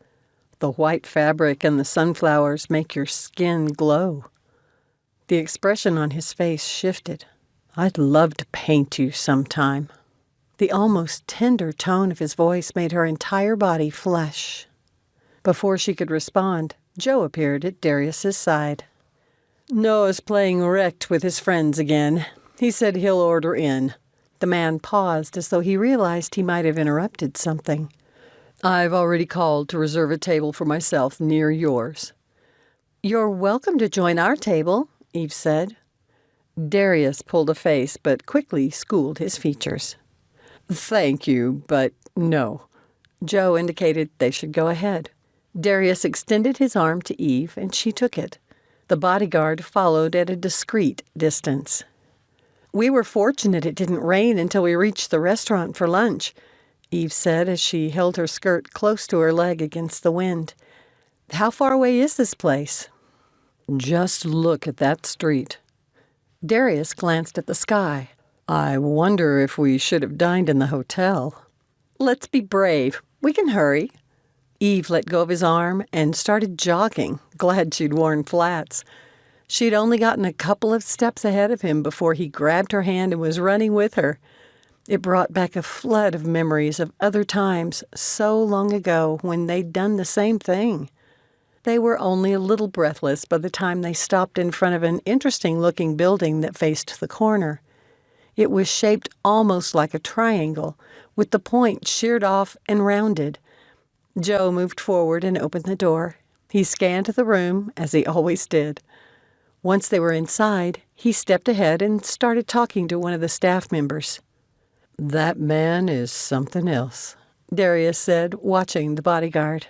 "The white fabric and the sunflowers make your skin glow." The expression on his face shifted. "I'd love to paint you sometime." The almost tender tone of his voice made her entire body flush. Before she could respond, Joe appeared at Darius's side. "Noah's playing rekt with his friends again. He said he'll order in." The man paused as though he realized he might have interrupted something. "I've already called to reserve a table for myself near yours." "You're welcome to join our table," Eve said. Darius pulled a face but quickly schooled his features. "Thank you, but no." Joe indicated they should go ahead. Darius extended his arm to Eve, and she took it. The bodyguard followed at a discreet distance. "We were fortunate it didn't rain until we reached the restaurant for lunch," Eve said as she held her skirt close to her leg against the wind. "How far away is this place?" "Just look at that street." Darius glanced at the sky. "I wonder if we should have dined in the hotel." "Let's be brave. We can hurry." Eve let go of his arm and started jogging, glad she'd worn flats. She'd only gotten a couple of steps ahead of him before he grabbed her hand and was running with her. It brought back a flood of memories of other times so long ago when they'd done the same thing. They were only a little breathless by the time they stopped in front of an interesting-looking building that faced the corner. It was shaped almost like a triangle, with the point sheared off and rounded. Joe moved forward and opened the door. He scanned the room, as he always did. Once they were inside, he stepped ahead and started talking to one of the staff members. "That man is something else," Darius said, watching the bodyguard.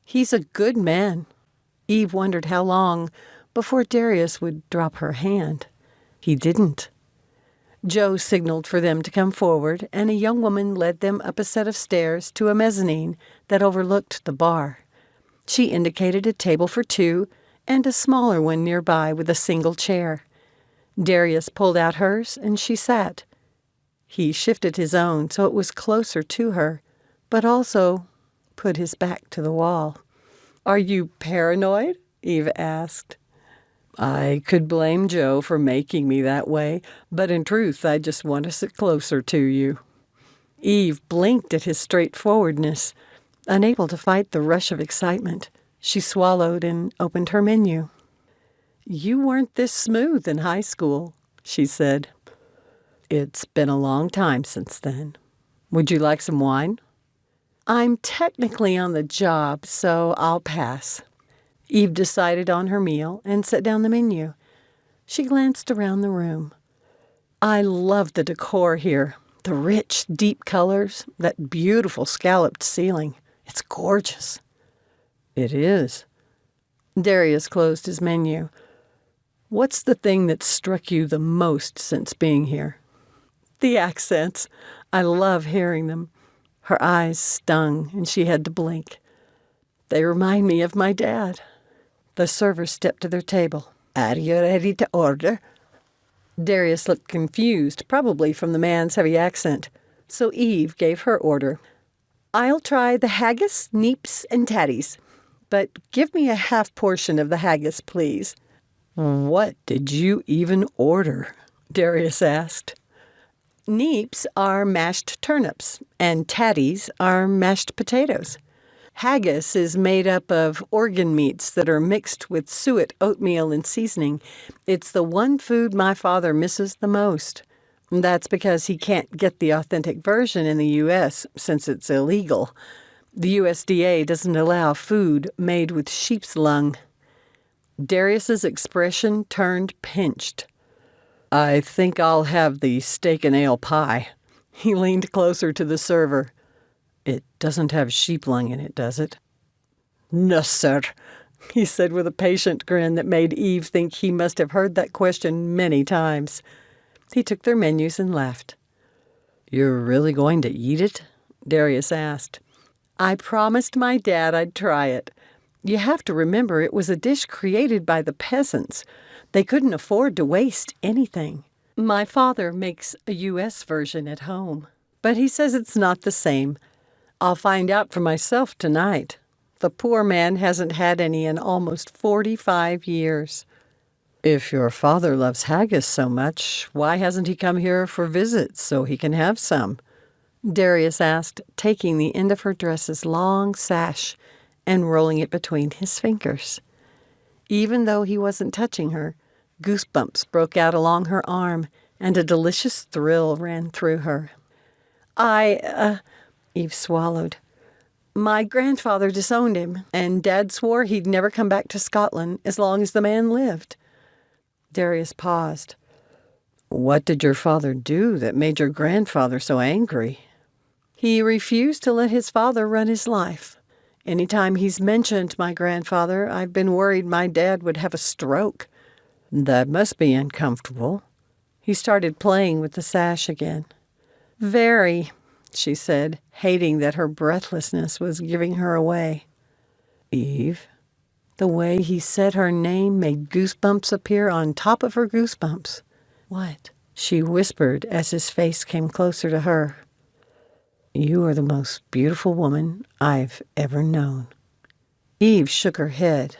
"He's a good man." Eve wondered how long before Darius would drop her hand. He didn't. Joe signaled for them to come forward, and a young woman led them up a set of stairs to a mezzanine that overlooked the bar. She indicated a table for two and a smaller one nearby with a single chair. Darius pulled out hers, and she sat. He shifted his own so it was closer to her, but also put his back to the wall. "Are you paranoid?" Eve asked. "I could blame Joe for making me that way, but in truth, I just want to sit closer to you." Eve blinked at his straightforwardness. Unable to fight the rush of excitement, she swallowed and opened her menu. "You weren't this smooth in high school," she said. "It's been a long time since then. Would you like some wine?" "I'm technically on the job, so I'll pass." Eve decided on her meal and set down the menu. She glanced around the room. "I love the decor here. The rich, deep colors, that beautiful scalloped ceiling. It's gorgeous." "It is." Darius closed his menu. "What's the thing that struck you the most since being here?" "The accents. I love hearing them." Her eyes stung, and she had to blink. "They remind me of my dad." The server stepped to their table. "Are you ready to order?" Darius looked confused, probably from the man's heavy accent, so Eve gave her order. "I'll try the haggis, neeps, and tatties. But give me a half portion of the haggis, please." "What did you even order?" Darius asked. "Neeps are mashed turnips, and tatties are mashed potatoes. Haggis is made up of organ meats that are mixed with suet, oatmeal, and seasoning. It's the one food my father misses the most. That's because he can't get the authentic version in the U.S. since it's illegal. The USDA doesn't allow food made with sheep's lung." Darius's expression turned pinched. "I think I'll have the steak and ale pie." He leaned closer to the server. "It doesn't have sheep lung in it, does it?" "No, sir," he said with a patient grin that made Eve think he must have heard that question many times. He took their menus and left. "You're really going to eat it?" Darius asked. "I promised my dad I'd try it. You have to remember it was a dish created by the peasants. They couldn't afford to waste anything. My father makes a U.S. version at home, but he says it's not the same. I'll find out for myself tonight. The poor man hasn't had any in almost 45 years. "If your father loves haggis so much, why hasn't he come here for visits so he can have some?" Darius asked, taking the end of her dress's long sash and rolling it between his fingers. Even though he wasn't touching her, goosebumps broke out along her arm, and a delicious thrill ran through her. Eve swallowed. "My grandfather disowned him, and Dad swore he'd never come back to Scotland as long as the man lived." Darius paused. "What did your father do that made your grandfather so angry?" "He refused to let his father run his life. Anytime he's mentioned my grandfather, I've been worried my dad would have a stroke." "That must be uncomfortable." He started playing with the sash again. "Very," she said, hating that her breathlessness was giving her away. "Eve?" The way he said her name made goosebumps appear on top of her goosebumps. "What?" she whispered as his face came closer to her. "You are the most beautiful woman I've ever known." Eve shook her head.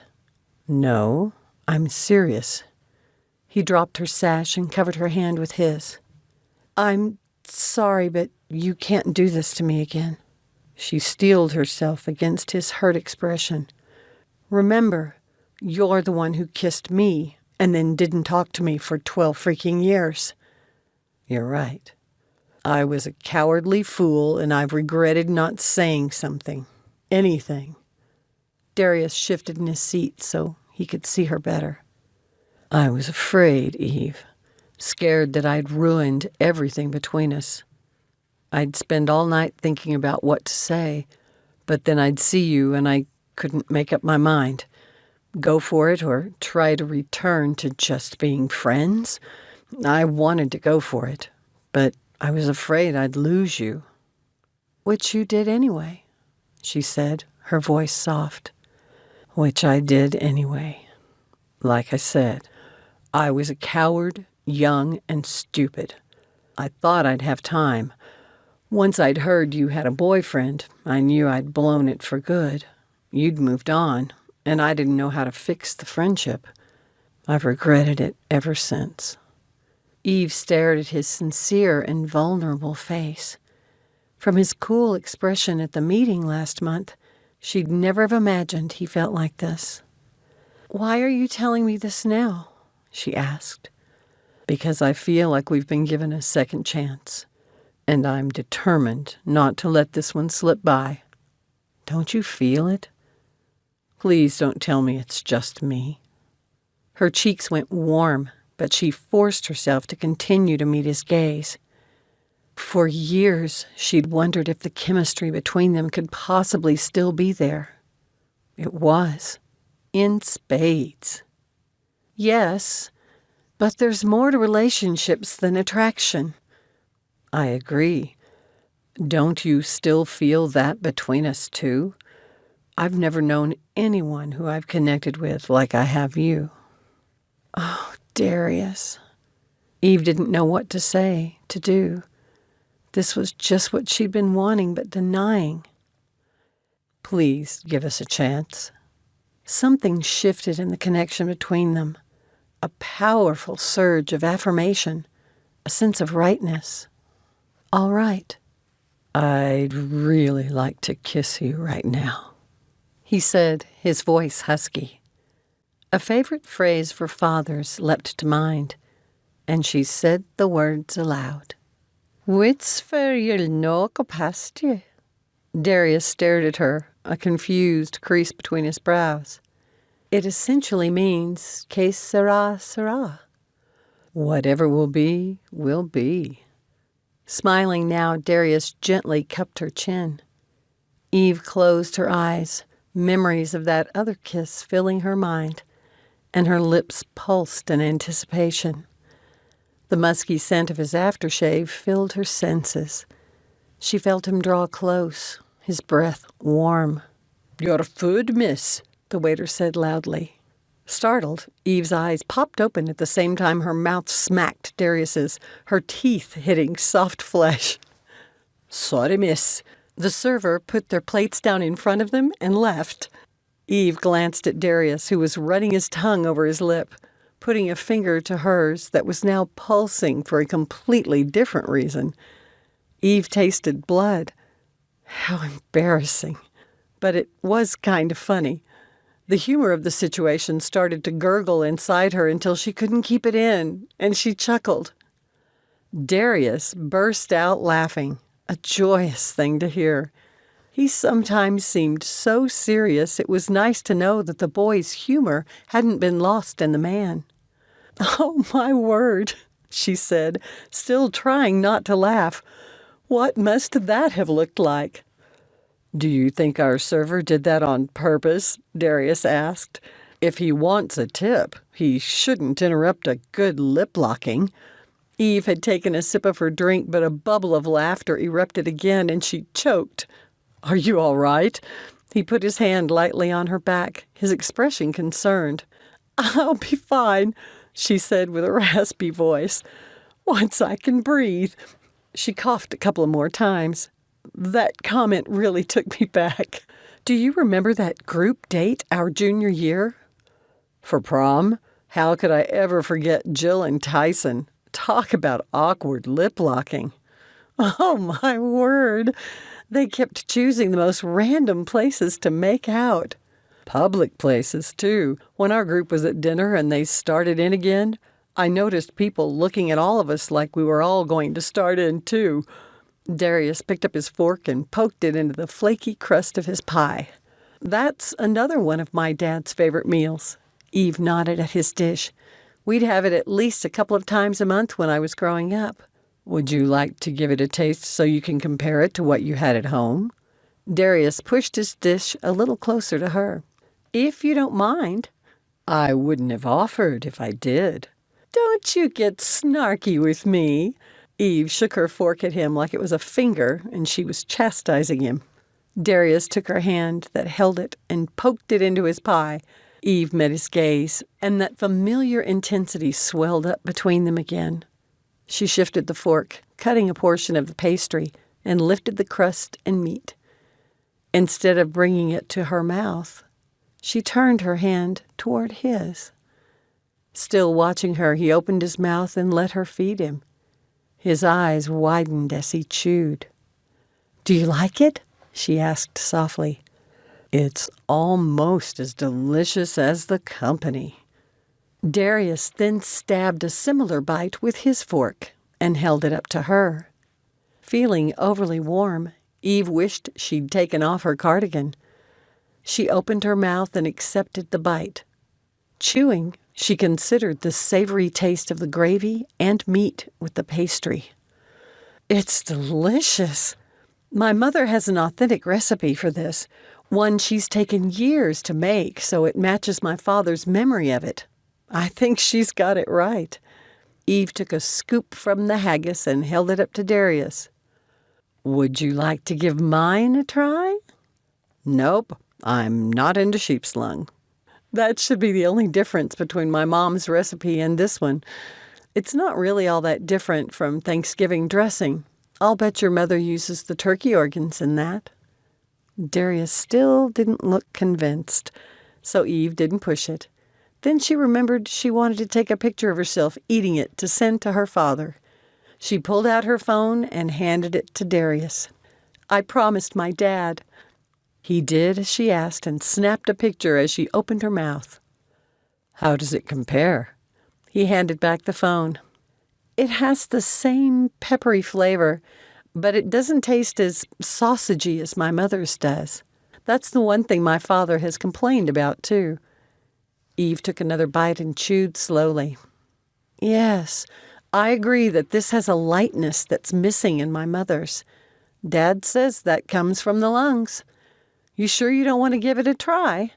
"No, I'm serious." He dropped her sash and covered her hand with his. "I'm sorry, but you can't do this to me again." She steeled herself against his hurt expression. "Remember, you're the one who kissed me and then didn't talk to me for 12 freaking years." "You're right. I was a cowardly fool, and I've regretted not saying something. Anything." Darius shifted in his seat so he could see her better. I was afraid, Eve. Scared that I'd ruined everything between us. I'd spend all night thinking about what to say, but then I'd see you and I couldn't make up my mind. Go for it or try to return to just being friends? I wanted to go for it, but I was afraid I'd lose you. Which you did anyway, she said, her voice soft. Which I did anyway. Like I said, I was a coward, young and stupid. I thought I'd have time. Once I'd heard you had a boyfriend, I knew I'd blown it for good. You'd moved on, and I didn't know how to fix the friendship. I've regretted it ever since. Eve stared at his sincere and vulnerable face. From his cool expression at the meeting last month, she'd never have imagined he felt like this. "Why are you telling me this now?" she asked. Because I feel like we've been given a second chance, and I'm determined not to let this one slip by. Don't you feel it? Please don't tell me it's just me. Her cheeks went warm, but she forced herself to continue to meet his gaze. For years, she'd wondered if the chemistry between them could possibly still be there. It was, in spades. Yes, but there's more to relationships than attraction. I agree. Don't you still feel that between us, too? I've never known anyone who I've connected with like I have you. Oh, Darius. Eve didn't know what to say, to do. This was just what she'd been wanting but denying. Please give us a chance. Something shifted in the connection between them. A powerful surge of affirmation, a sense of rightness. All right. I'd really like to kiss you right now, he said, his voice husky. A favorite phrase for fathers leapt to mind, and she said the words aloud. "Wits for you'll no go past you." Darius stared at her, a confused crease between his brows. It essentially means, que sera, sera. Whatever will be, will be. Smiling now, Darius gently cupped her chin. Eve closed her eyes, memories of that other kiss filling her mind, and her lips pulsed in anticipation. The musky scent of his aftershave filled her senses. She felt him draw close, his breath warm. "Your food, miss," the waiter said loudly. Startled, Eve's eyes popped open at the same time her mouth smacked Darius's, her teeth hitting soft flesh. "Sorry, miss." The server put their plates down in front of them and left. Eve glanced at Darius, who was running his tongue over his lip, putting a finger to hers that was now pulsing for a completely different reason. Eve tasted blood. How embarrassing. But it was kind of funny. The humor of the situation started to gurgle inside her until she couldn't keep it in, and she chuckled. Darius burst out laughing, a joyous thing to hear. He sometimes seemed so serious it was nice to know that the boy's humor hadn't been lost in the man. "Oh, my word," she said, still trying not to laugh. "What must that have looked like?" "Do you think our server did that on purpose?" Darius asked. "If he wants a tip, he shouldn't interrupt a good lip-locking." Eve had taken a sip of her drink, but a bubble of laughter erupted again, and she choked. "Are you all right?" He put his hand lightly on her back, his expression concerned. "I'll be fine," she said with a raspy voice. "Once I can breathe." She coughed a couple of more times. "That comment really took me back. Do you remember that group date our junior year?" "For prom? How could I ever forget Jill and Tyson? Talk about awkward lip-locking." "Oh, my word. They kept choosing the most random places to make out. Public places, too. When our group was at dinner and they started in again, I noticed people looking at all of us like we were all going to start in, too." Darius picked up his fork and poked it into the flaky crust of his pie. "That's another one of my dad's favorite meals." Eve nodded at his dish. We'd have it at least a couple of times a month when I was growing up. Would you like to give it a taste so you can compare it to what you had at home? Darius pushed his dish a little closer to her. If you don't mind. I wouldn't have offered if I did. Don't you get snarky with me. Eve shook her fork at him like it was a finger, and she was chastising him. Darius took her hand that held it and poked it into his pie. Eve met his gaze, and that familiar intensity swelled up between them again. She shifted the fork, cutting a portion of the pastry, and lifted the crust and meat. Instead of bringing it to her mouth, she turned her hand toward his. Still watching her, he opened his mouth and let her feed him. His eyes widened as he chewed. Do you like it? She asked softly. It's almost as delicious as the company. Darius then stabbed a similar bite with his fork and held it up to her. Feeling overly warm, Eve wished she'd taken off her cardigan. She opened her mouth and accepted the bite. Chewing, she considered the savory taste of the gravy and meat with the pastry. It's delicious. My mother has an authentic recipe for this, one she's taken years to make so it matches my father's memory of it. I think she's got it right. Eve took a scoop from the haggis and held it up to Darius. Would you like to give mine a try? Nope, I'm not into sheep's lung. That should be the only difference between my mom's recipe and this one. It's not really all that different from Thanksgiving dressing. I'll bet your mother uses the turkey organs in that. Darius still didn't look convinced, so Eve didn't push it. Then she remembered she wanted to take a picture of herself eating it to send to her father. She pulled out her phone and handed it to Darius. I promised my dad. He did as she asked and snapped a picture as she opened her mouth. How does it compare? He handed back the phone. It has the same peppery flavor, but it doesn't taste as sausagey as my mother's does. That's the one thing my father has complained about, too. Eve took another bite and chewed slowly. Yes, I agree that this has a lightness that's missing in my mother's. Dad says that comes from the lungs. You sure you don't want to give it a try?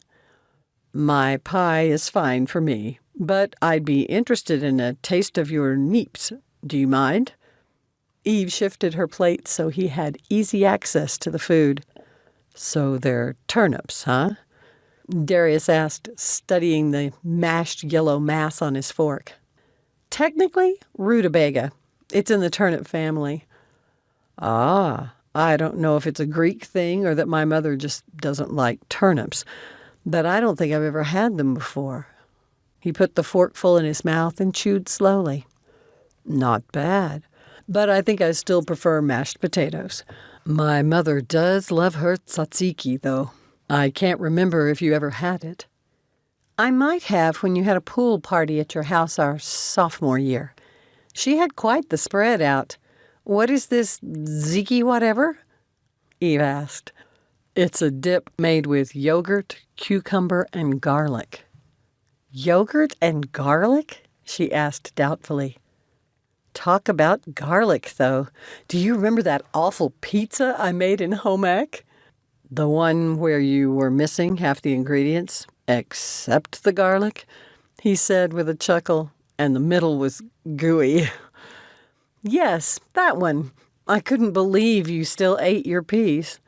My pie is fine for me, but I'd be interested in a taste of your neeps. Do you mind? Eve shifted her plate so he had easy access to the food. So they're turnips, huh? Darius asked, studying the mashed yellow mass on his fork. Technically, rutabaga. It's in the turnip family. Ah, I don't know if it's a Greek thing or that my mother just doesn't like turnips, but I don't think I've ever had them before. He put the forkful in his mouth and chewed slowly. Not bad, but I think I still prefer mashed potatoes. My mother does love her tzatziki, though. I can't remember if you ever had it. I might have when you had a pool party at your house our sophomore year. She had quite the spread out. What is this ziki whatever? Eve asked. It's a dip made with yogurt, cucumber, and garlic. Yogurt and garlic? She asked doubtfully. Talk about garlic, though. Do you remember that awful pizza I made in home ec? The one where you were missing half the ingredients, except the garlic? He said with a chuckle, and the middle was gooey. Yes, that one. I couldn't believe you still ate your piece.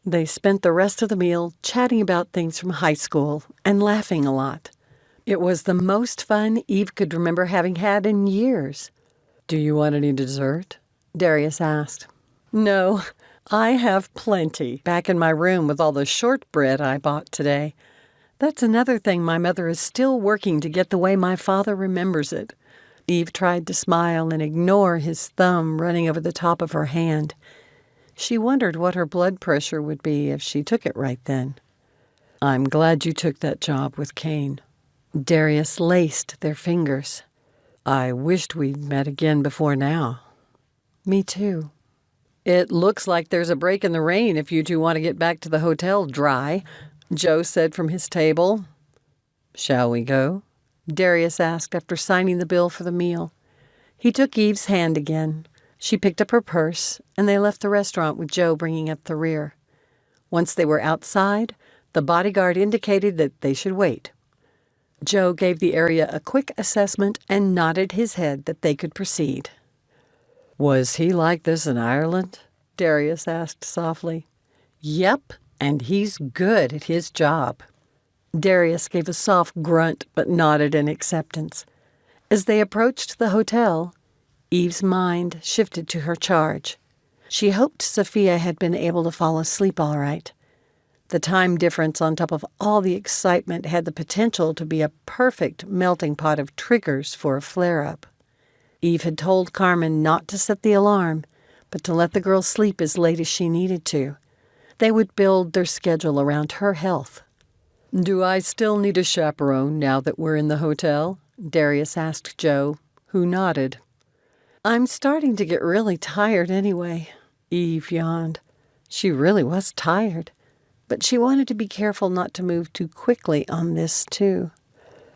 They spent the rest of the meal chatting about things from high school and laughing a lot. It was the most fun Eve could remember having had in years. Do you want any dessert? Darius asked. No, I have plenty back in my room with all the shortbread I bought today. That's another thing my mother is still working to get the way my father remembers it. Eve tried to smile and ignore his thumb running over the top of her hand. She wondered what her blood pressure would be if she took it right then. I'm glad you took that job with Kane. Darius laced their fingers. I wished we'd met again before now. Me too. It looks like there's a break in the rain if you two want to get back to the hotel dry, Joe said from his table. Shall we go? Darius asked after signing the bill for the meal. He took Eve's hand again. She picked up her purse, and they left the restaurant with Joe bringing up the rear. Once they were outside, the bodyguard indicated that they should wait. Joe gave the area a quick assessment and nodded his head that they could proceed. Was he like this in Ireland? Darius asked softly. Yep, and he's good at his job. Darius gave a soft grunt but nodded in acceptance. As they approached the hotel, Eve's mind shifted to her charge. She hoped Sophia had been able to fall asleep all right. The time difference on top of all the excitement had the potential to be a perfect melting pot of triggers for a flare-up. Eve had told Carmen not to set the alarm, but to let the girl sleep as late as she needed to. They would build their schedule around her health. Do I still need a chaperone now that we're in the hotel? Darius asked Joe, who nodded. I'm starting to get really tired anyway, Eve yawned. She really was tired, but she wanted to be careful not to move too quickly on this, too.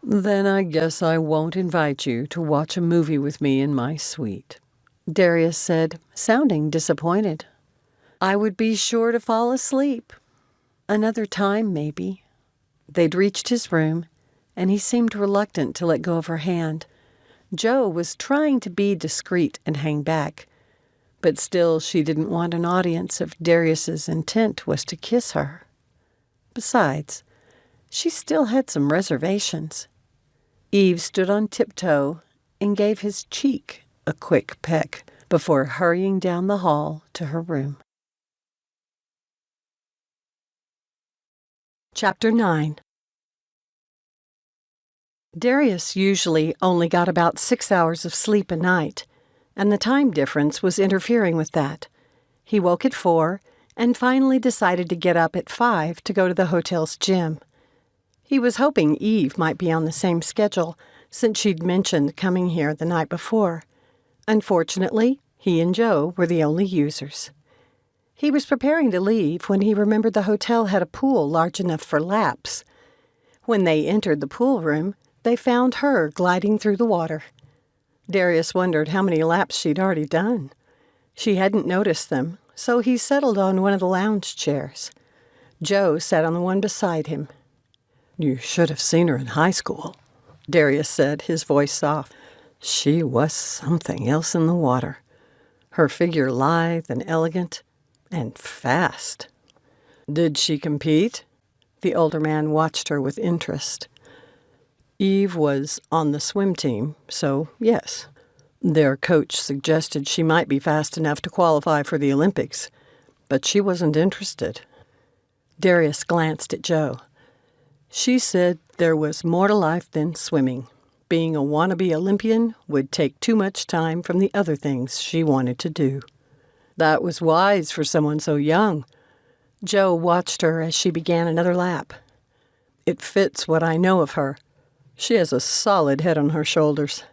Then I guess I won't invite you to watch a movie with me in my suite, Darius said, sounding disappointed. I would be sure to fall asleep. Another time, maybe. They'd reached his room, and he seemed reluctant to let go of her hand. Joe was trying to be discreet and hang back, but still she didn't want an audience if Darius's intent was to kiss her. Besides, she still had some reservations. Eve stood on tiptoe and gave his cheek a quick peck before hurrying down the hall to her room. Chapter 9. Darius usually only got about 6 hours of sleep a night, and the time difference was interfering with that. He woke at 4 and finally decided to get up at 5 to go to the hotel's gym. He was hoping Eve might be on the same schedule, since she'd mentioned coming here the night before. Unfortunately, he and Joe were the only users. He was preparing to leave when he remembered the hotel had a pool large enough for laps. When they entered the pool room, they found her gliding through the water. Darius wondered how many laps she'd already done. She hadn't noticed them, so he settled on one of the lounge chairs. Joe sat on the one beside him. You should have seen her in high school, Darius said, his voice soft. She was something else in the water. Her figure lithe and elegant, and fast. Did she compete? The older man watched her with interest. Eve was on the swim team, so yes. Their coach suggested she might be fast enough to qualify for the Olympics, but she wasn't interested. Darius glanced at Joe. She said there was more to life than swimming. Being a wannabe Olympian would take too much time from the other things she wanted to do. That was wise for someone so young. Joe watched her as she began another lap. It fits what I know of her. She has a solid head on her shoulders.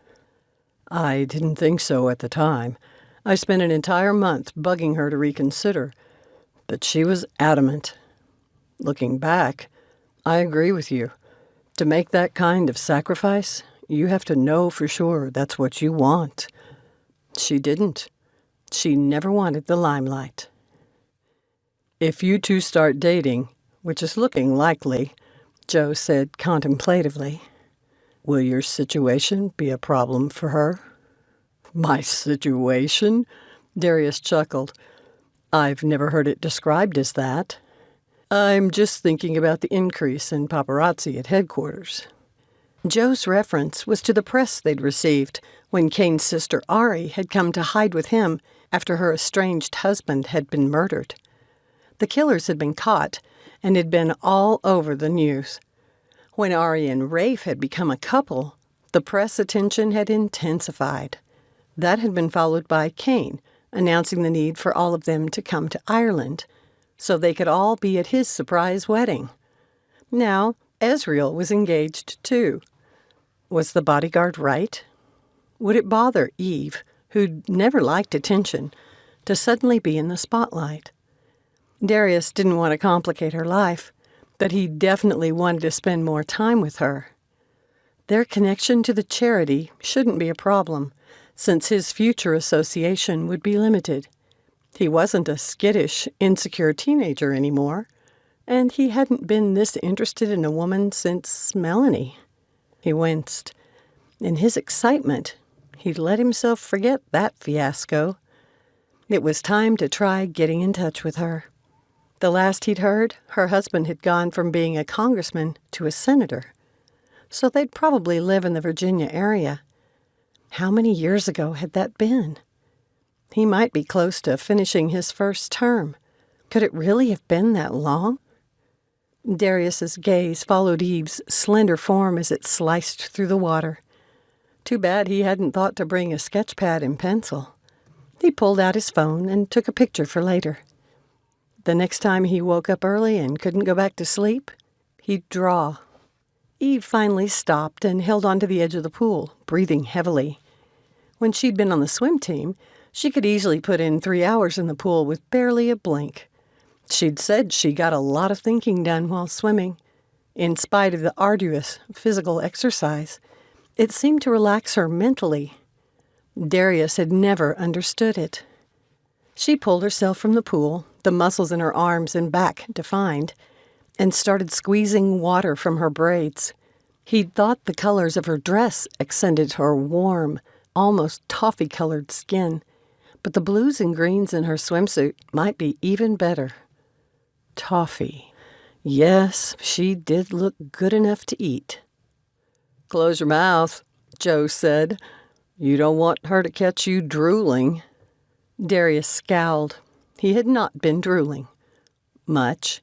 I didn't think so at the time. I spent an entire month bugging her to reconsider, but she was adamant. Looking back, I agree with you. To make that kind of sacrifice, you have to know for sure that's what you want. She didn't. She never wanted the limelight. If you two start dating, which is looking likely, Joe said contemplatively, will your situation be a problem for her? My situation? Darius chuckled. I've never heard it described as that. I'm just thinking about the increase in paparazzi at headquarters. Joe's reference was to the press they'd received when Kane's sister Ari had come to hide with him after her estranged husband had been murdered. The killers had been caught and had been all over the news. When Ari and Rafe had become a couple, the press attention had intensified. That had been followed by Kane announcing the need for all of them to come to Ireland so they could all be at his surprise wedding. Now, Ezreal was engaged too. Was the bodyguard right? Would it bother Eve, who'd never liked attention, to suddenly be in the spotlight? Darius didn't want to complicate her life, but he definitely wanted to spend more time with her. Their connection to the charity shouldn't be a problem, since his future association would be limited. He wasn't a skittish, insecure teenager anymore, and he hadn't been this interested in a woman since Melanie. He winced. In his excitement, he'd let himself forget that fiasco. It was time to try getting in touch with her. The last he'd heard, her husband had gone from being a congressman to a senator, so they'd probably live in the Virginia area. How many years ago had that been? He might be close to finishing his first term. Could it really have been that long? Darius's gaze followed Eve's slender form as it sliced through the water. Too bad he hadn't thought to bring a sketch pad and pencil. He pulled out his phone and took a picture for later. The next time he woke up early and couldn't go back to sleep, he'd draw. Eve finally stopped and held onto the edge of the pool, breathing heavily. When she'd been on the swim team, she could easily put in 3 hours in the pool with barely a blink. She'd said she got a lot of thinking done while swimming. In spite of the arduous physical exercise, it seemed to relax her mentally. Darius had never understood it. She pulled herself from the pool, the muscles in her arms and back defined, and started squeezing water from her braids. He'd thought the colors of her dress accented her warm, almost toffee-colored skin, but the blues and greens in her swimsuit might be even better. Toffee. Yes, she did look good enough to eat. "Close your mouth," Joe said. "You don't want her to catch you drooling." Darius scowled. He had not been drooling. Much.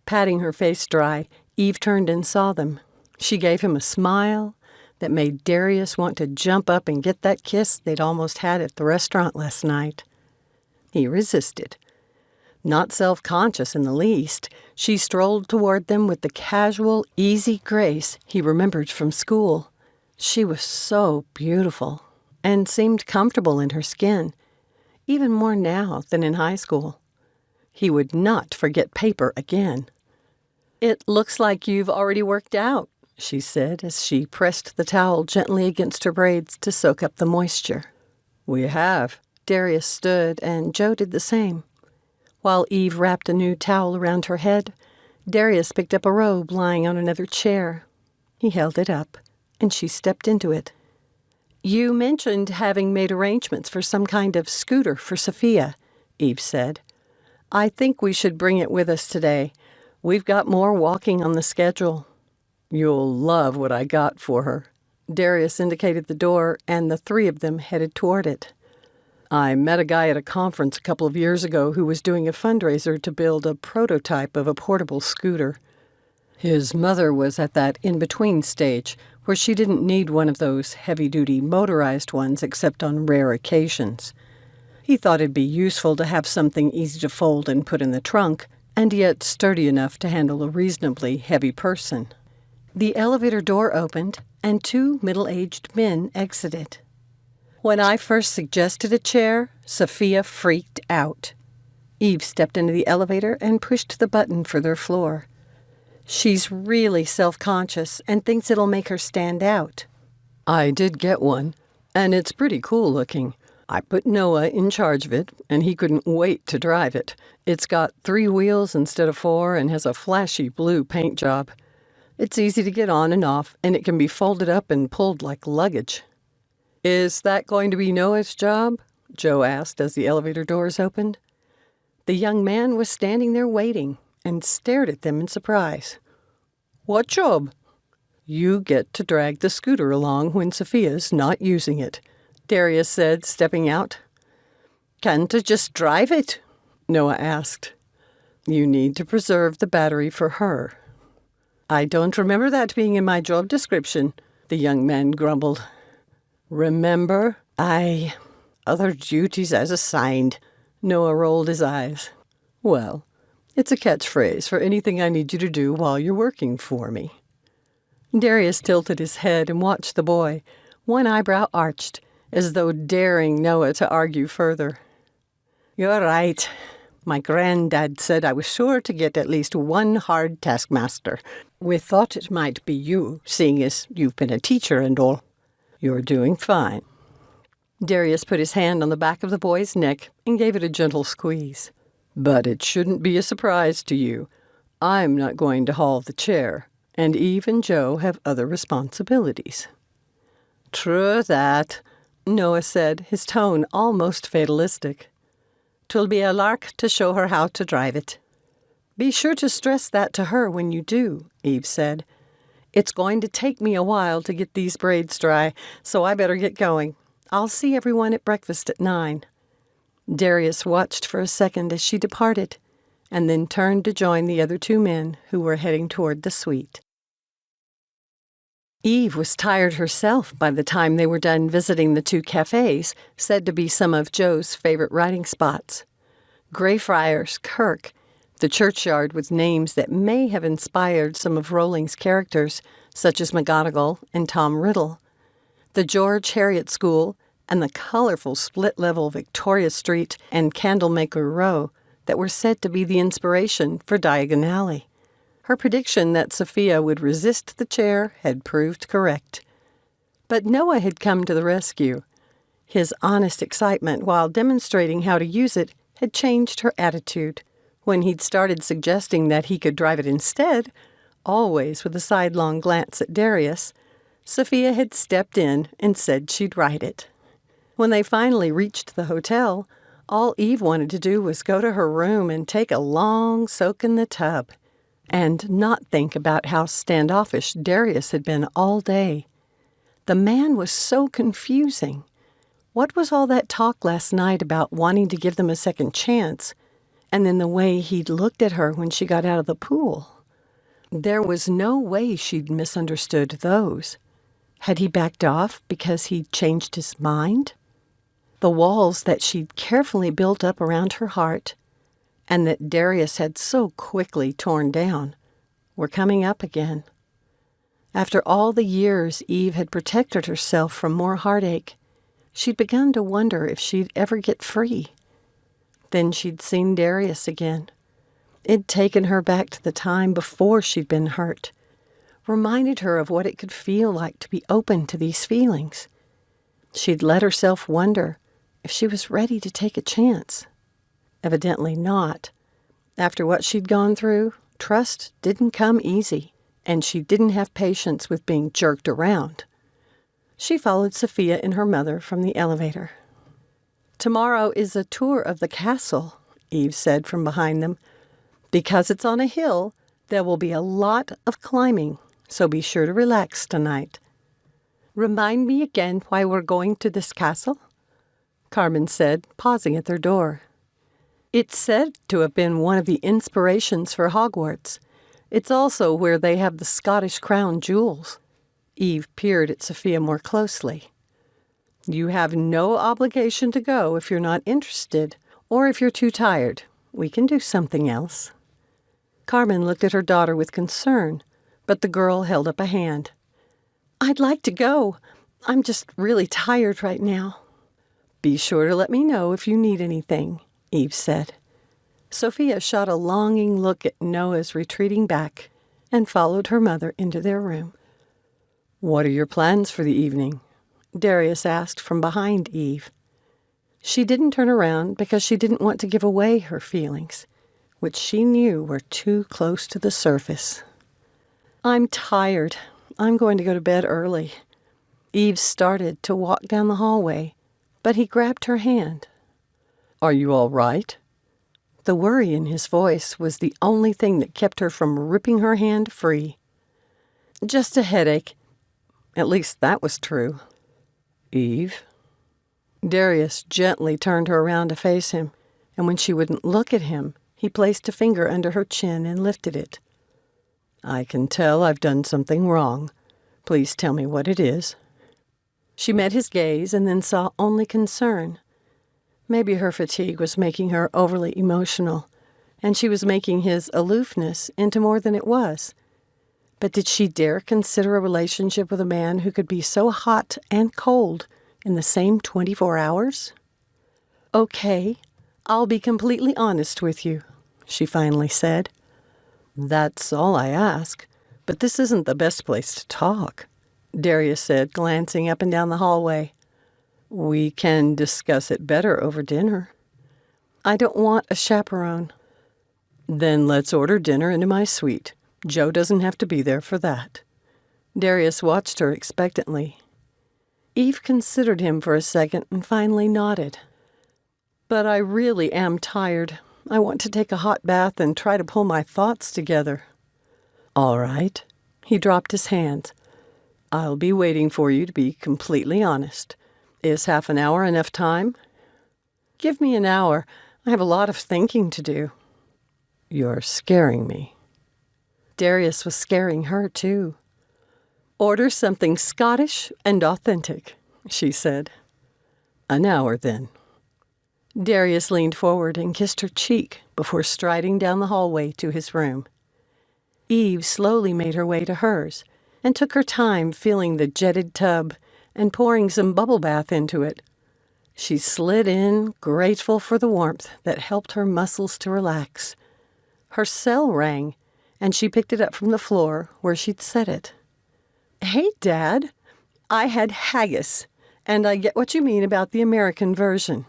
Patting her face dry, Eve turned and saw them. She gave him a smile that made Darius want to jump up and get that kiss they'd almost had at the restaurant last night. He resisted. Not self-conscious in the least, she strolled toward them with the casual, easy grace he remembered from school. She was so beautiful and seemed comfortable in her skin, even more now than in high school. He would not forget paper again. "It looks like you've already worked out," she said as she pressed the towel gently against her braids to soak up the moisture. "We have." Darius stood, and Joe did the same. While Eve wrapped a new towel around her head, Darius picked up a robe lying on another chair. He held it up, and she stepped into it. "You mentioned having made arrangements for some kind of scooter for Sophia," Eve said. "I think we should bring it with us today. We've got more walking on the schedule." "You'll love what I got for her." Darius indicated the door, and the three of them headed toward it. "I met a guy at a conference a couple of years ago who was doing a fundraiser to build a prototype of a portable scooter. His mother was at that in-between stage where she didn't need one of those heavy-duty motorized ones except on rare occasions. He thought it'd be useful to have something easy to fold and put in the trunk, and yet sturdy enough to handle a reasonably heavy person. The elevator door opened, and 2 middle-aged men exited. When I first suggested a chair, Sophia freaked out. Eve stepped into the elevator and pushed the button for their floor. She's really self-conscious and thinks it'll make her stand out. I did get one, and it's pretty cool looking. I put Noah in charge of it, and he couldn't wait to drive it. It's got 3 wheels instead of 4 and has a flashy blue paint job. It's easy to get on and off, and it can be folded up and pulled like luggage. "Is that going to be Noah's job?" Joe asked as the elevator doors opened. The young man was standing there waiting and stared at them in surprise. "What job?" "You get to drag the scooter along when Sophia's not using it," Darius said, stepping out. "Can't I just drive it?" Noah asked. "You need to preserve the battery for her." "I don't remember that being in my job description," the young man grumbled. "Remember? Other duties as assigned." Noah rolled his eyes. "Well, it's a catchphrase for anything I need you to do while you're working for me." Darius tilted his head and watched the boy, one eyebrow arched, as though daring Noah to argue further. "You're right. My granddad said I was sure to get at least one hard taskmaster. We thought it might be you, seeing as you've been a teacher and all. You're doing fine. Darius put his hand on the back of the boy's neck and gave it a gentle squeeze. But it shouldn't be a surprise to you. I'm not going to haul the chair, and Eve and Joe have other responsibilities. True that, Noah said, his tone almost fatalistic. 'Twill be a lark to show her how to drive it. Be sure to stress that to her when you do, Eve said. It's going to take me a while to get these braids dry, so I better get going. I'll see everyone at breakfast at 9. Darius watched for a second as she departed, and then turned to join the other 2 men who were heading toward the suite. Eve was tired herself by the time they were done visiting the 2 cafes, said to be some of Joe's favorite writing spots. Greyfriars Kirk, the churchyard with names that may have inspired some of Rowling's characters, such as McGonagall and Tom Riddle. The George Heriot School, and the colorful split-level Victoria Street and Candlemaker Row that were said to be the inspiration for Diagon Alley. Her prediction that Sophia would resist the chair had proved correct. But Noah had come to the rescue. His honest excitement while demonstrating how to use it had changed her attitude. When he'd started suggesting that he could drive it instead, always with a sidelong glance at Darius, Sophia had stepped in and said she'd ride it. When they finally reached the hotel, all Eve wanted to do was go to her room and take a long soak in the tub, and not think about how standoffish Darius had been all day. The man was so confusing. What was all that talk last night about wanting to give them a second chance, and then the way he'd looked at her when she got out of the pool? There was no way she'd misunderstood those. Had he backed off because he'd changed his mind? The walls that she'd carefully built up around her heart, and that Darius had so quickly torn down, were coming up again. After all the years Eve had protected herself from more heartache, she'd begun to wonder if she'd ever get free. Then she'd seen Darius again. It'd taken her back to the time before she'd been hurt, reminded her of what it could feel like to be open to these feelings. She'd let herself wonder if she was ready to take a chance. Evidently not. After what she'd gone through, trust didn't come easy, and she didn't have patience with being jerked around. She followed Sophia and her mother from the elevator. Tomorrow is a tour of the castle, Eve said from behind them. Because it's on a hill, there will be a lot of climbing, so be sure to relax tonight. Remind me again why we're going to this castle? Carmen said, pausing at their door. It's said to have been one of the inspirations for Hogwarts. It's also where they have the Scottish crown jewels. Eve peered at Sophia more closely. You have no obligation to go if you're not interested, or if you're too tired. We can do something else. Carmen looked at her daughter with concern, but the girl held up a hand. I'd like to go. I'm just really tired right now. Be sure to let me know if you need anything, Eve said. Sophia shot a longing look at Noah's retreating back and followed her mother into their room. What are your plans for the evening? Darius asked from behind Eve. She didn't turn around because she didn't want to give away her feelings, which she knew were too close to the surface. I'm tired. I'm going to go to bed early. Eve started to walk down the hallway, but he grabbed her hand. Are you all right? The worry in his voice was the only thing that kept her from ripping her hand free. Just a headache. At least that was true. Eve? Darius gently turned her around to face him, and when she wouldn't look at him, he placed a finger under her chin and lifted it. I can tell I've done something wrong. Please tell me what it is. She met his gaze and then saw only concern. Maybe her fatigue was making her overly emotional, and she was making his aloofness into more than it was. But did she dare consider a relationship with a man who could be so hot and cold in the same 24 hours? Okay, I'll be completely honest with you, she finally said. That's all I ask, But this isn't the best place to talk, Darius said, glancing up and down the hallway. We can discuss it better over dinner. I don't want a chaperone. Then let's order dinner into my suite. Joe doesn't have to be there for that. Darius watched her expectantly. Eve considered him for a second and finally nodded. But I really am tired. I want to take a hot bath and try to pull my thoughts together. All right. He dropped his hands. I'll be waiting for you, to be completely honest. Is half an hour enough time? Give me an hour. I have a lot of thinking to do. You're scaring me. Darius was scaring her, too. Order something Scottish and authentic, she said. An hour, then. Darius leaned forward and kissed her cheek before striding down the hallway to his room. Eve slowly made her way to hers and took her time filling the jetted tub and pouring some bubble bath into it. She slid in, grateful for the warmth that helped her muscles to relax. Her cell rang, and she picked it up from the floor where she'd set it. Hey, Dad. I had haggis, and I get what you mean about the American version.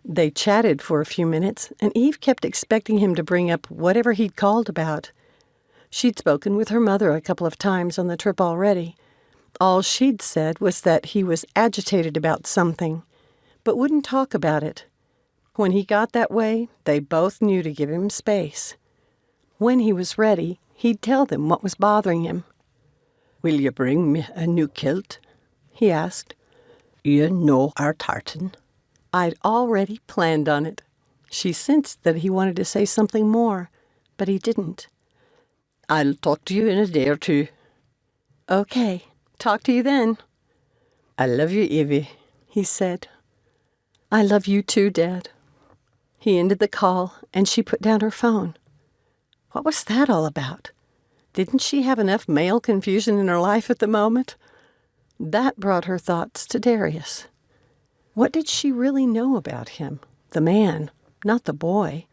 They chatted for a few minutes, and Eve kept expecting him to bring up whatever he'd called about. She'd spoken with her mother a couple of times on the trip already. All she'd said was that he was agitated about something, but wouldn't talk about it. When he got that way, they both knew to give him space. When he was ready, he'd tell them what was bothering him. Will you bring me a new kilt? He asked. You know our tartan. I'd already planned on it. She sensed that he wanted to say something more, but he didn't. I'll talk to you in a day or two. Okay, talk to you then. I love you, Evie, he said. I love you too, Dad. He ended the call, and she put down her phone. What was that all about? Didn't she have enough male confusion in her life at the moment? That brought her thoughts to Darius. What did she really know about him, the man, not the boy?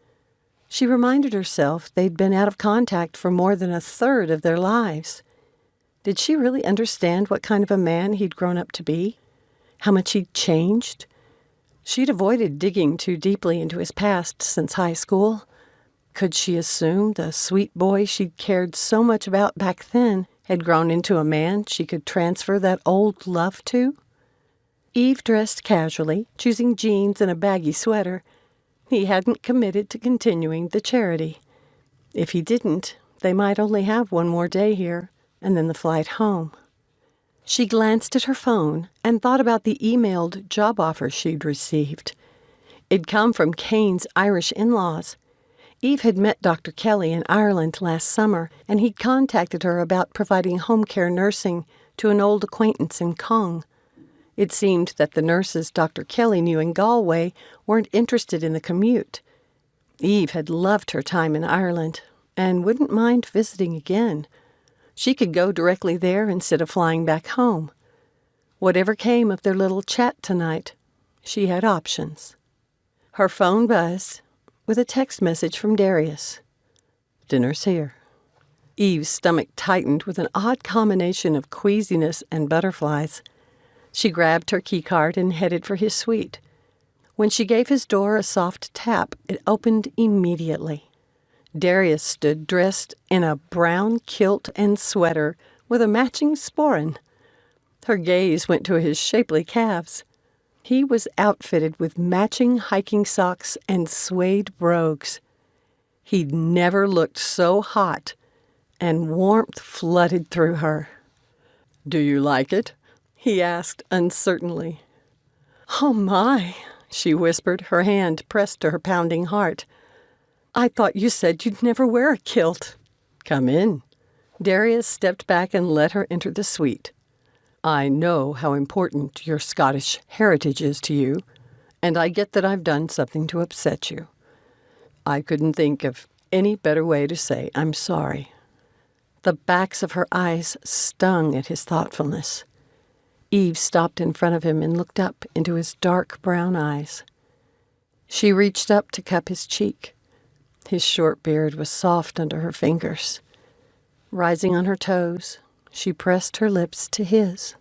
She reminded herself they'd been out of contact for more than a third of their lives. Did she really understand what kind of a man he'd grown up to be? How much he'd changed? She'd avoided digging too deeply into his past since high school. Could she assume the sweet boy she'd cared so much about back then had grown into a man she could transfer that old love to? Eve dressed casually, choosing jeans and a baggy sweater. He hadn't committed to continuing the charity. If he didn't, they might only have one more day here, and then the flight home. She glanced at her phone and thought about the emailed job offer she'd received. It'd come from Kane's Irish in-laws. Eve had met Dr. Kelly in Ireland last summer, and he'd contacted her about providing home care nursing to an old acquaintance in Cong. It seemed that the nurses Dr. Kelly knew in Galway weren't interested in the commute. Eve had loved her time in Ireland and wouldn't mind visiting again. She could go directly there instead of flying back home. Whatever came of their little chat tonight, she had options. Her phone buzzed with a text message from Darius. Dinner's here. Eve's stomach tightened with an odd combination of queasiness and butterflies. She grabbed her keycard and headed for his suite. When she gave his door a soft tap, it opened immediately. Darius stood dressed in a brown kilt and sweater with a matching sporran. Her gaze went to his shapely calves. He was outfitted with matching hiking socks and suede brogues. He'd never looked so hot, and warmth flooded through her. Do you like it? He asked uncertainly. Oh, my, she whispered, her hand pressed to her pounding heart. I thought you said you'd never wear a kilt. Come in. Darius stepped back and let her enter the suite. I know how important your Scottish heritage is to you, and I get that I've done something to upset you. I couldn't think of any better way to say I'm sorry. The backs of her eyes stung at his thoughtfulness. Eve stopped in front of him and looked up into his dark brown eyes. She reached up to cup his cheek. His short beard was soft under her fingers. Rising on her toes, she pressed her lips to his.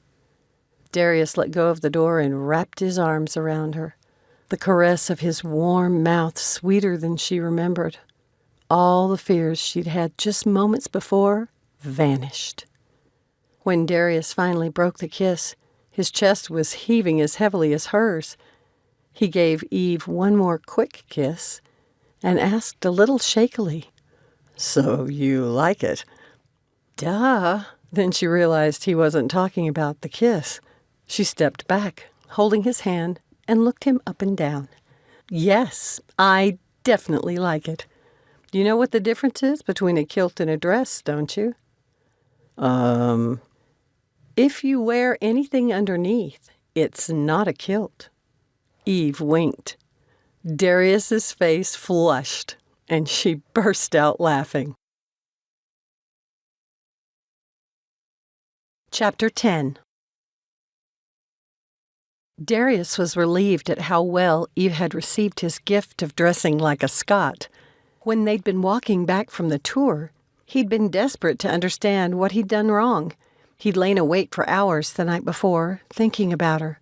Darius let go of the door and wrapped his arms around her. The caress of his warm mouth sweeter than she remembered. All the fears she'd had just moments before vanished. When Darius finally broke the kiss, his chest was heaving as heavily as hers. He gave Eve one more quick kiss and asked a little shakily, "So you like it?" "Duh." Then she realized he wasn't talking about the kiss. She stepped back, holding his hand, and looked him up and down. "Yes, I definitely like it. You know what the difference is between a kilt and a dress, don't you?" If you wear anything underneath, it's not a kilt." Eve winked. Darius's face flushed, and she burst out laughing. Chapter 10. Darius was relieved at how well Eve had received his gift of dressing like a Scot. When they'd been walking back from the tour, he'd been desperate to understand what he'd done wrong. He'd lain awake for hours the night before, thinking about her.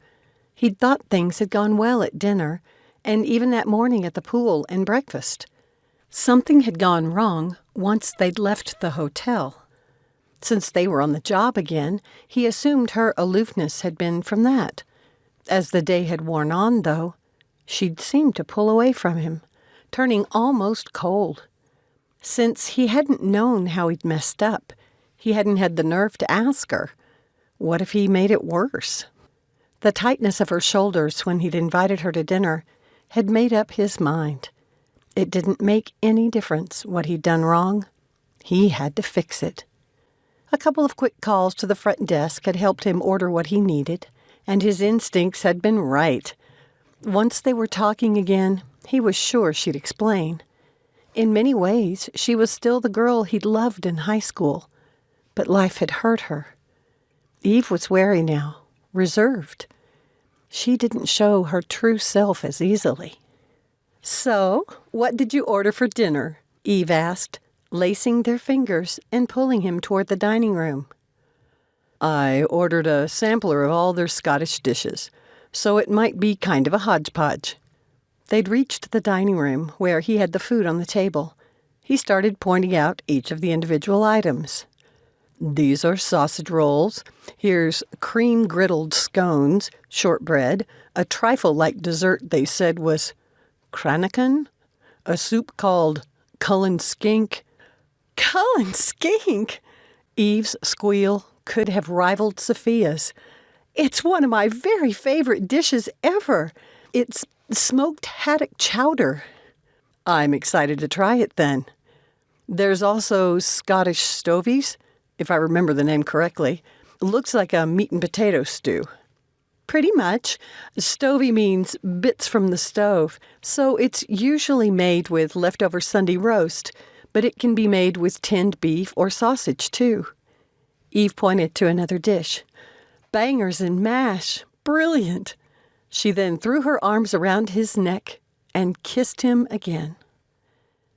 He'd thought things had gone well at dinner, and even that morning at the pool and breakfast. Something had gone wrong once they'd left the hotel. Since they were on the job again, he assumed her aloofness had been from that. As the day had worn on, though, she'd seemed to pull away from him, turning almost cold. Since he hadn't known how he'd messed up, he hadn't had the nerve to ask her. What if he made it worse? The tightness of her shoulders when he'd invited her to dinner had made up his mind. It didn't make any difference what he'd done wrong. He had to fix it. A couple of quick calls to the front desk had helped him order what he needed, and his instincts had been right. Once they were talking again, he was sure she'd explain. In many ways, she was still the girl he'd loved in high school, but life had hurt her. Eve was wary now, reserved. She didn't show her true self as easily. "So, what did you order for dinner?" Eve asked, lacing their fingers and pulling him toward the dining room. "I ordered a sampler of all their Scottish dishes, so it might be kind of a hodgepodge." They'd reached the dining room, where he had the food on the table. He started pointing out each of the individual items. "These are sausage rolls. Here's cream-griddled scones, shortbread, a trifle-like dessert they said was cranachan, a soup called Cullen skink." "Cullen skink!" Eve's squeal could have rivaled Sophia's. "It's one of my very favorite dishes ever. It's smoked haddock chowder." "I'm excited to try it then. There's also Scottish stovies, if I remember the name correctly. Looks like a meat and potato stew." "Pretty much. Stovey means bits from the stove, so it's usually made with leftover Sunday roast, but it can be made with tinned beef or sausage, too." Eve pointed to another dish. "Bangers and mash. Brilliant." She then threw her arms around his neck and kissed him again.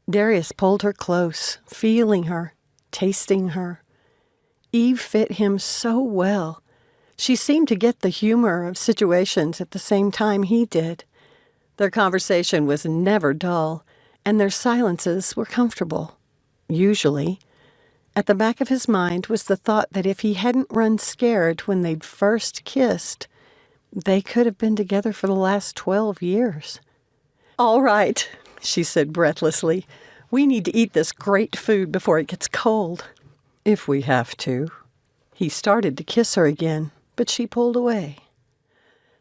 Darius pulled her close, feeling her, tasting her. Eve fit him so well. She seemed to get the humor of situations at the same time he did. Their conversation was never dull, and their silences were comfortable. Usually. At the back of his mind was the thought that if he hadn't run scared when they'd first kissed, they could have been together for the last 12 years. "All right," she said breathlessly. "We need to eat this great food before it gets cold." "If we have to." He started to kiss her again, but she pulled away.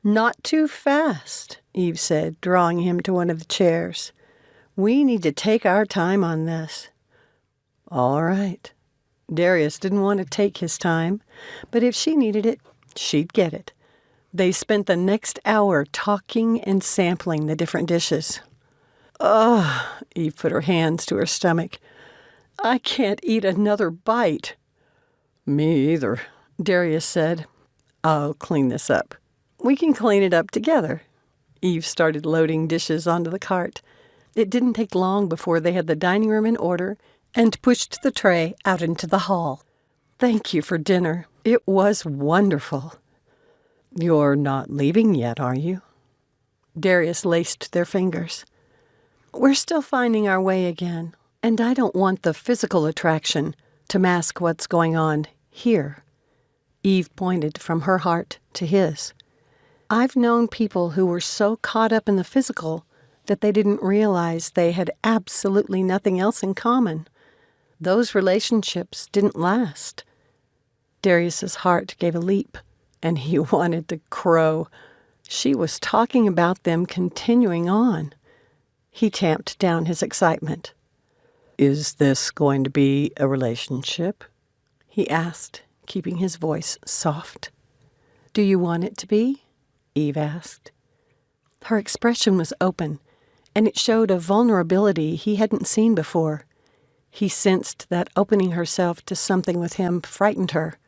"Not too fast," Eve said, drawing him to one of the chairs. "We need to take our time on this." "All right." Darius didn't want to take his time, but if she needed it, she'd get it. They spent the next hour talking and sampling the different dishes. "Ugh," Eve put her hands to her stomach. "I can't eat another bite." "Me either," Darius said. "I'll clean this up." "We can clean it up together." Eve started loading dishes onto the cart. It didn't take long before they had the dining room in order and pushed the tray out into the hall. "Thank you for dinner. It was wonderful." "You're not leaving yet, are you?" Darius laced their fingers. "We're still finding our way again, and I don't want the physical attraction to mask what's going on here." Eve pointed from her heart to his. "I've known people who were so caught up in the physical that they didn't realize they had absolutely nothing else in common. Those relationships didn't last." Darius's heart gave a leap, and he wanted to crow. She was talking about them continuing on. He tamped down his excitement. "Is this going to be a relationship?" he asked, keeping his voice soft. "Do you want it to be?" Eve asked. Her expression was open, and it showed a vulnerability he hadn't seen before. He sensed that opening herself to something with him frightened her.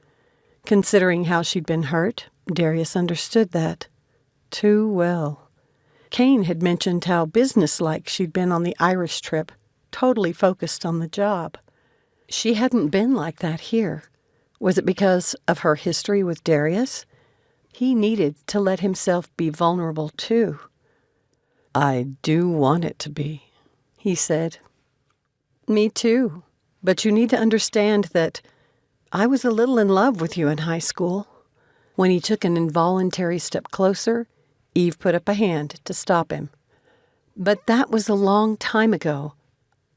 Considering how she'd been hurt, Darius understood that too well. Kane had mentioned how businesslike she'd been on the Irish trip, totally focused on the job. She hadn't been like that here. Was it because of her history with Darius? He needed to let himself be vulnerable too. "I do want it to be," he said. "Me too. But you need to understand that I was a little in love with you in high school." When he took an involuntary step closer, Eve put up a hand to stop him. "But that was a long time ago.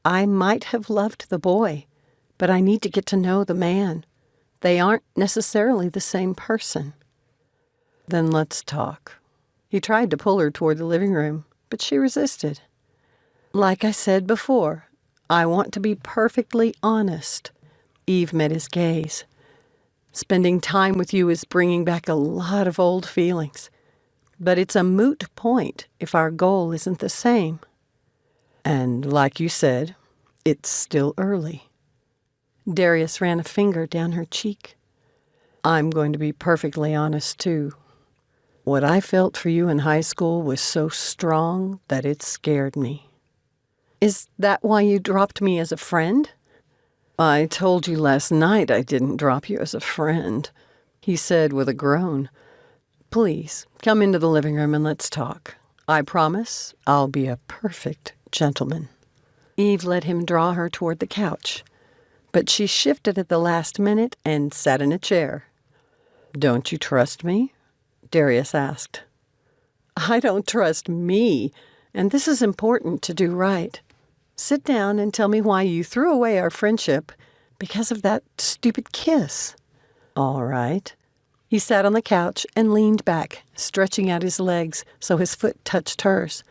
I might have loved the boy, but I need to get to know the man. They aren't necessarily the same person." "Then let's talk." He tried to pull her toward the living room, but she resisted. "Like I said before, I want to be perfectly honest." Eve met his gaze. "Spending time with you is bringing back a lot of old feelings. But it's a moot point if our goal isn't the same. And like you said, it's still early." Darius ran a finger down her cheek. "I'm going to be perfectly honest, too. What I felt for you in high school was so strong that it scared me." "Is that why you dropped me as a friend?" "I told you last night I didn't drop you as a friend," he said with a groan. "Please, come into the living room and let's talk. I promise I'll be a perfect gentleman." Eve let him draw her toward the couch, but she shifted at the last minute and sat in a chair. "Don't you trust me?" Darius asked. "I don't trust me, and this is important to do right. Sit down and tell me why you threw away our friendship because of that stupid kiss." "All right." He sat on the couch and leaned back, stretching out his legs so his foot touched hers.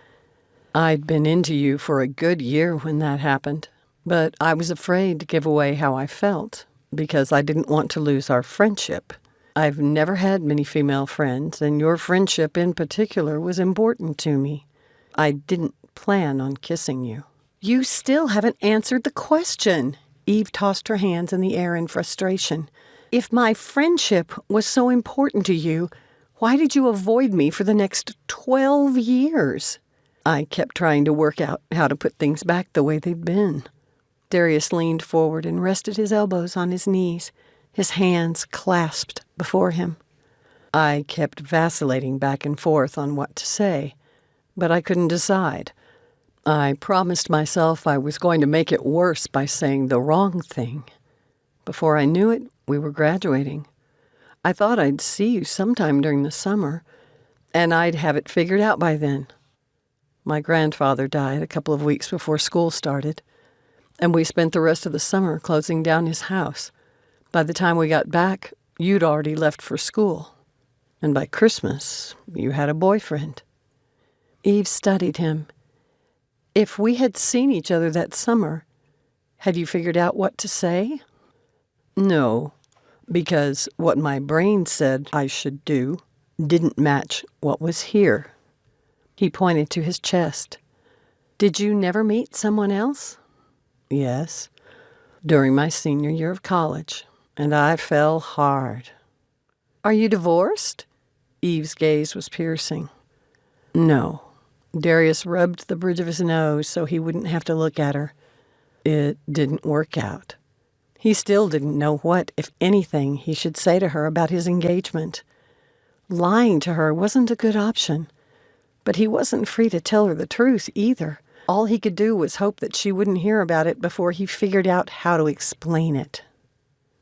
"I'd been into you for a good year when that happened, but I was afraid to give away how I felt because I didn't want to lose our friendship. I've never had many female friends, and your friendship in particular was important to me. I didn't plan on kissing you." "You still haven't answered the question." Eve tossed her hands in the air in frustration. "If my friendship was so important to you, why did you avoid me for the next 12 years? "I kept trying to work out how to put things back the way they'd been." Darius leaned forward and rested his elbows on his knees, his hands clasped before him. "I kept vacillating back and forth on what to say, but I couldn't decide. I promised myself I was going to make it worse by saying the wrong thing. Before I knew it, we were graduating. I thought I'd see you sometime during the summer, and I'd have it figured out by then. My grandfather died a couple of weeks before school started, and we spent the rest of the summer closing down his house. By the time we got back, you'd already left for school. And by Christmas, you had a boyfriend." Eve studied him. "If we had seen each other that summer, had you figured out what to say?" "No, because what my brain said I should do didn't match what was here." He pointed to his chest. "Did you never meet someone else?" "Yes, during my senior year of college, and I fell hard." "Are you divorced?" Eve's gaze was piercing. "No." Darius rubbed the bridge of his nose so he wouldn't have to look at her. It didn't work out. He still didn't know what, if anything, he should say to her about his engagement. Lying to her wasn't a good option, but he wasn't free to tell her the truth either. All he could do was hope that she wouldn't hear about it before he figured out how to explain it.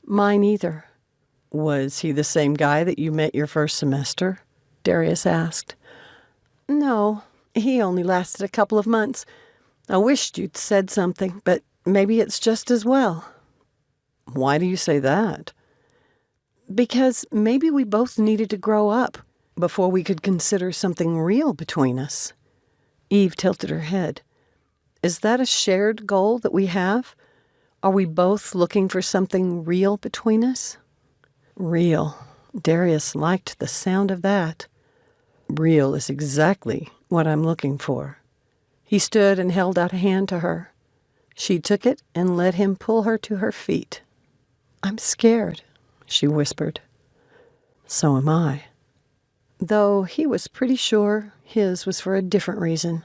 Mine either. Was he the same guy that you met your first semester? Darius asked. No, he only lasted a couple of months. I wished you'd said something, but maybe it's just as well. Why do you say that? Because maybe we both needed to grow up before we could consider something real between us. Eve tilted her head. Is that a shared goal that we have? Are we both looking for something real between us? Real. Darius liked the sound of that. Real is exactly what I'm looking for. He stood and held out a hand to her. She took it and let him pull her to her feet. I'm scared, she whispered. So am I. Though he was pretty sure his was for a different reason.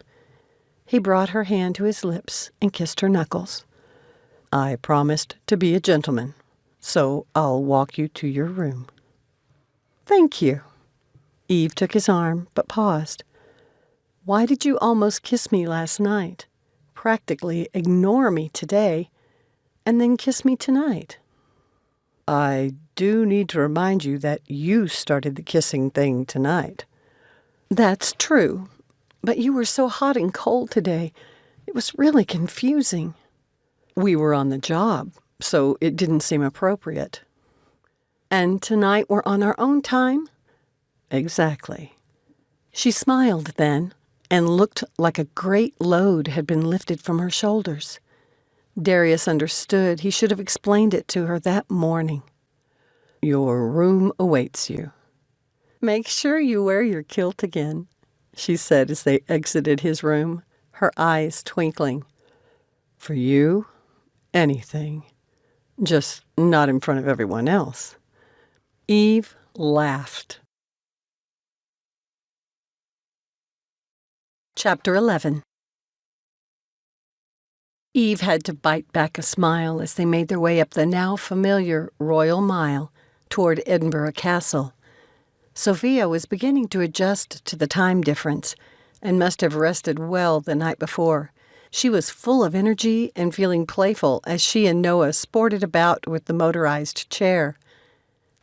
He brought her hand to his lips and kissed her knuckles. I promised to be a gentleman, so I'll walk you to your room. Thank you. Eve took his arm, but paused. Why did you almost kiss me last night, practically ignore me today, and then kiss me tonight? I do need to remind you that you started the kissing thing tonight. That's true, but you were so hot and cold today. It was really confusing. We were on the job, so it didn't seem appropriate. And tonight we're on our own time? Exactly. She smiled then, and looked like a great load had been lifted from her shoulders. Darius understood he should have explained it to her that morning. Your room awaits you. Make sure you wear your kilt again, she said as they exited his room, her eyes twinkling. For you, anything. Just not in front of everyone else. Eve laughed. Chapter 11. Eve had to bite back a smile as they made their way up the now familiar Royal Mile toward Edinburgh Castle. Sophia was beginning to adjust to the time difference and must have rested well the night before. She was full of energy and feeling playful as she and Noah sported about with the motorized chair.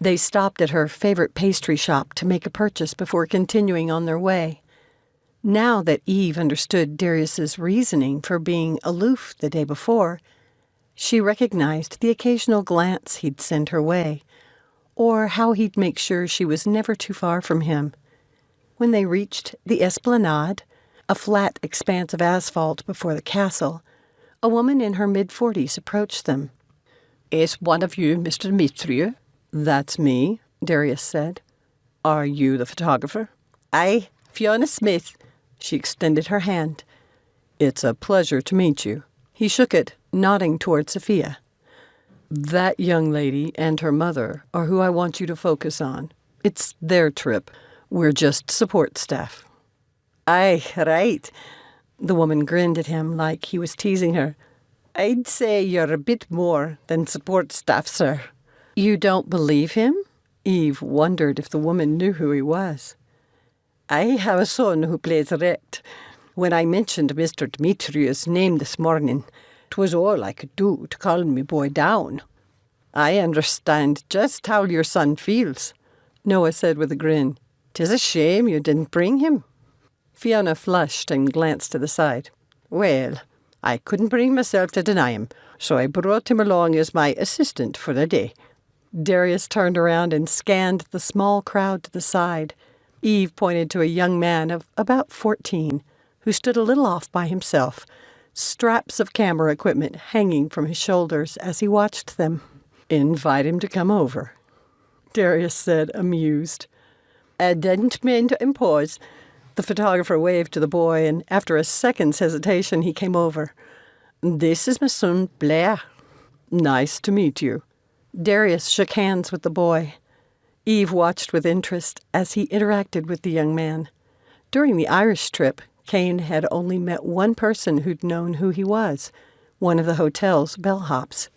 They stopped at her favorite pastry shop to make a purchase before continuing on their way. Now that Eve understood Darius's reasoning for being aloof the day before, she recognized the occasional glance he'd send her way, or how he'd make sure she was never too far from him. When they reached the Esplanade, a flat expanse of asphalt before the castle, a woman in her mid-40s approached them. Is one of you Mr. Dimitriou? That's me, Darius said. Are you the photographer? Aye, Fiona Smith. She extended her hand. It's a pleasure to meet you. He shook it, nodding toward Sophia. That young lady and her mother are who I want you to focus on. It's their trip. We're just support staff. Aye, right. The woman grinned at him like he was teasing her. I'd say you're a bit more than support staff, sir. You don't believe him? Eve wondered if the woman knew who he was. I have a son who plays REKD. When I mentioned Mr. Dimitriou's name this morning, 'twas all I could do to calm me boy down. I understand just how your son feels, Noah said with a grin. 'Tis a shame you didn't bring him. Fiona flushed and glanced to the side. Well, I couldn't bring myself to deny him, so I brought him along as my assistant for the day. Darius turned around and scanned the small crowd to the side. Eve pointed to a young man of about 14, who stood a little off by himself, straps of camera equipment hanging from his shoulders as he watched them. Invite him to come over, Darius said, amused. I didn't mean to impose. The photographer waved to the boy, and after a second's hesitation, he came over. This is my son, Blair. Nice to meet you. Darius shook hands with the boy. Eve watched with interest as he interacted with the young man. During the Irish trip, Cain had only met one person who'd known who he was, one of the hotel's bellhops.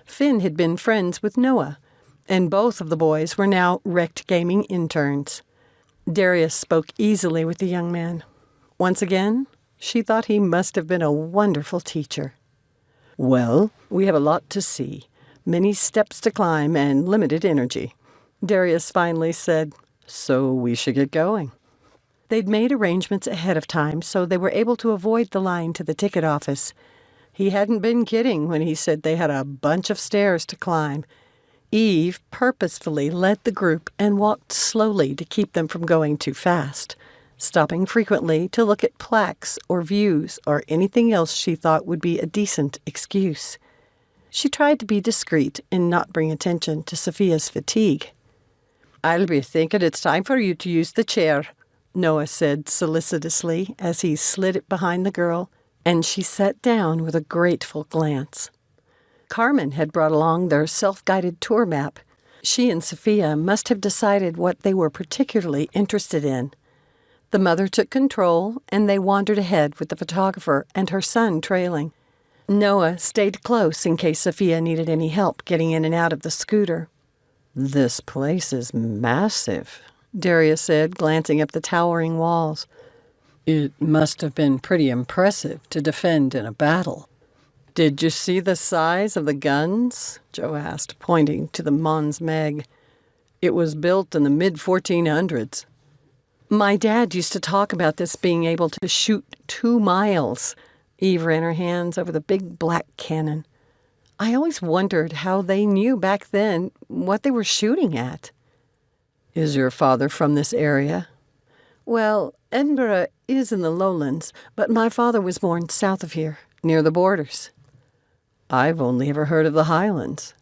Finn had been friends with Noah, and both of the boys were now REKD gaming interns. Darius spoke easily with the young man. Once again, she thought he must have been a wonderful teacher. "Well, we have a lot to see, many steps to climb, and limited energy," Darius finally said, "so we should get going." They'd made arrangements ahead of time, so they were able to avoid the line to the ticket office. He hadn't been kidding when he said they had a bunch of stairs to climb. Eve purposefully led the group and walked slowly to keep them from going too fast, stopping frequently to look at plaques or views or anything else she thought would be a decent excuse. She tried to be discreet and not bring attention to Sophia's fatigue. "I'll be thinking it's time for you to use the chair," Noah said solicitously as he slid it behind the girl, and she sat down with a grateful glance. Carmen had brought along their self-guided tour map. She and Sophia must have decided what they were particularly interested in. The mother took control, and they wandered ahead with the photographer and her son trailing. Noah stayed close in case Sophia needed any help getting in and out of the scooter. "This place is massive," Darius said, glancing up the towering walls. "It must have been pretty impressive to defend in a battle." "Did you see the size of the guns?" Joe asked, pointing to the Mons Meg. "It was built in the mid-1400s. My dad used to talk about this being able to shoot 2 miles. Eve ran her hands over the big black cannon. "I always wondered how they knew back then what they were shooting at." "Is your father from this area?" "Well, Edinburgh is in the lowlands, but my father was born south of here, near the borders." "I've only ever heard of the Highlands."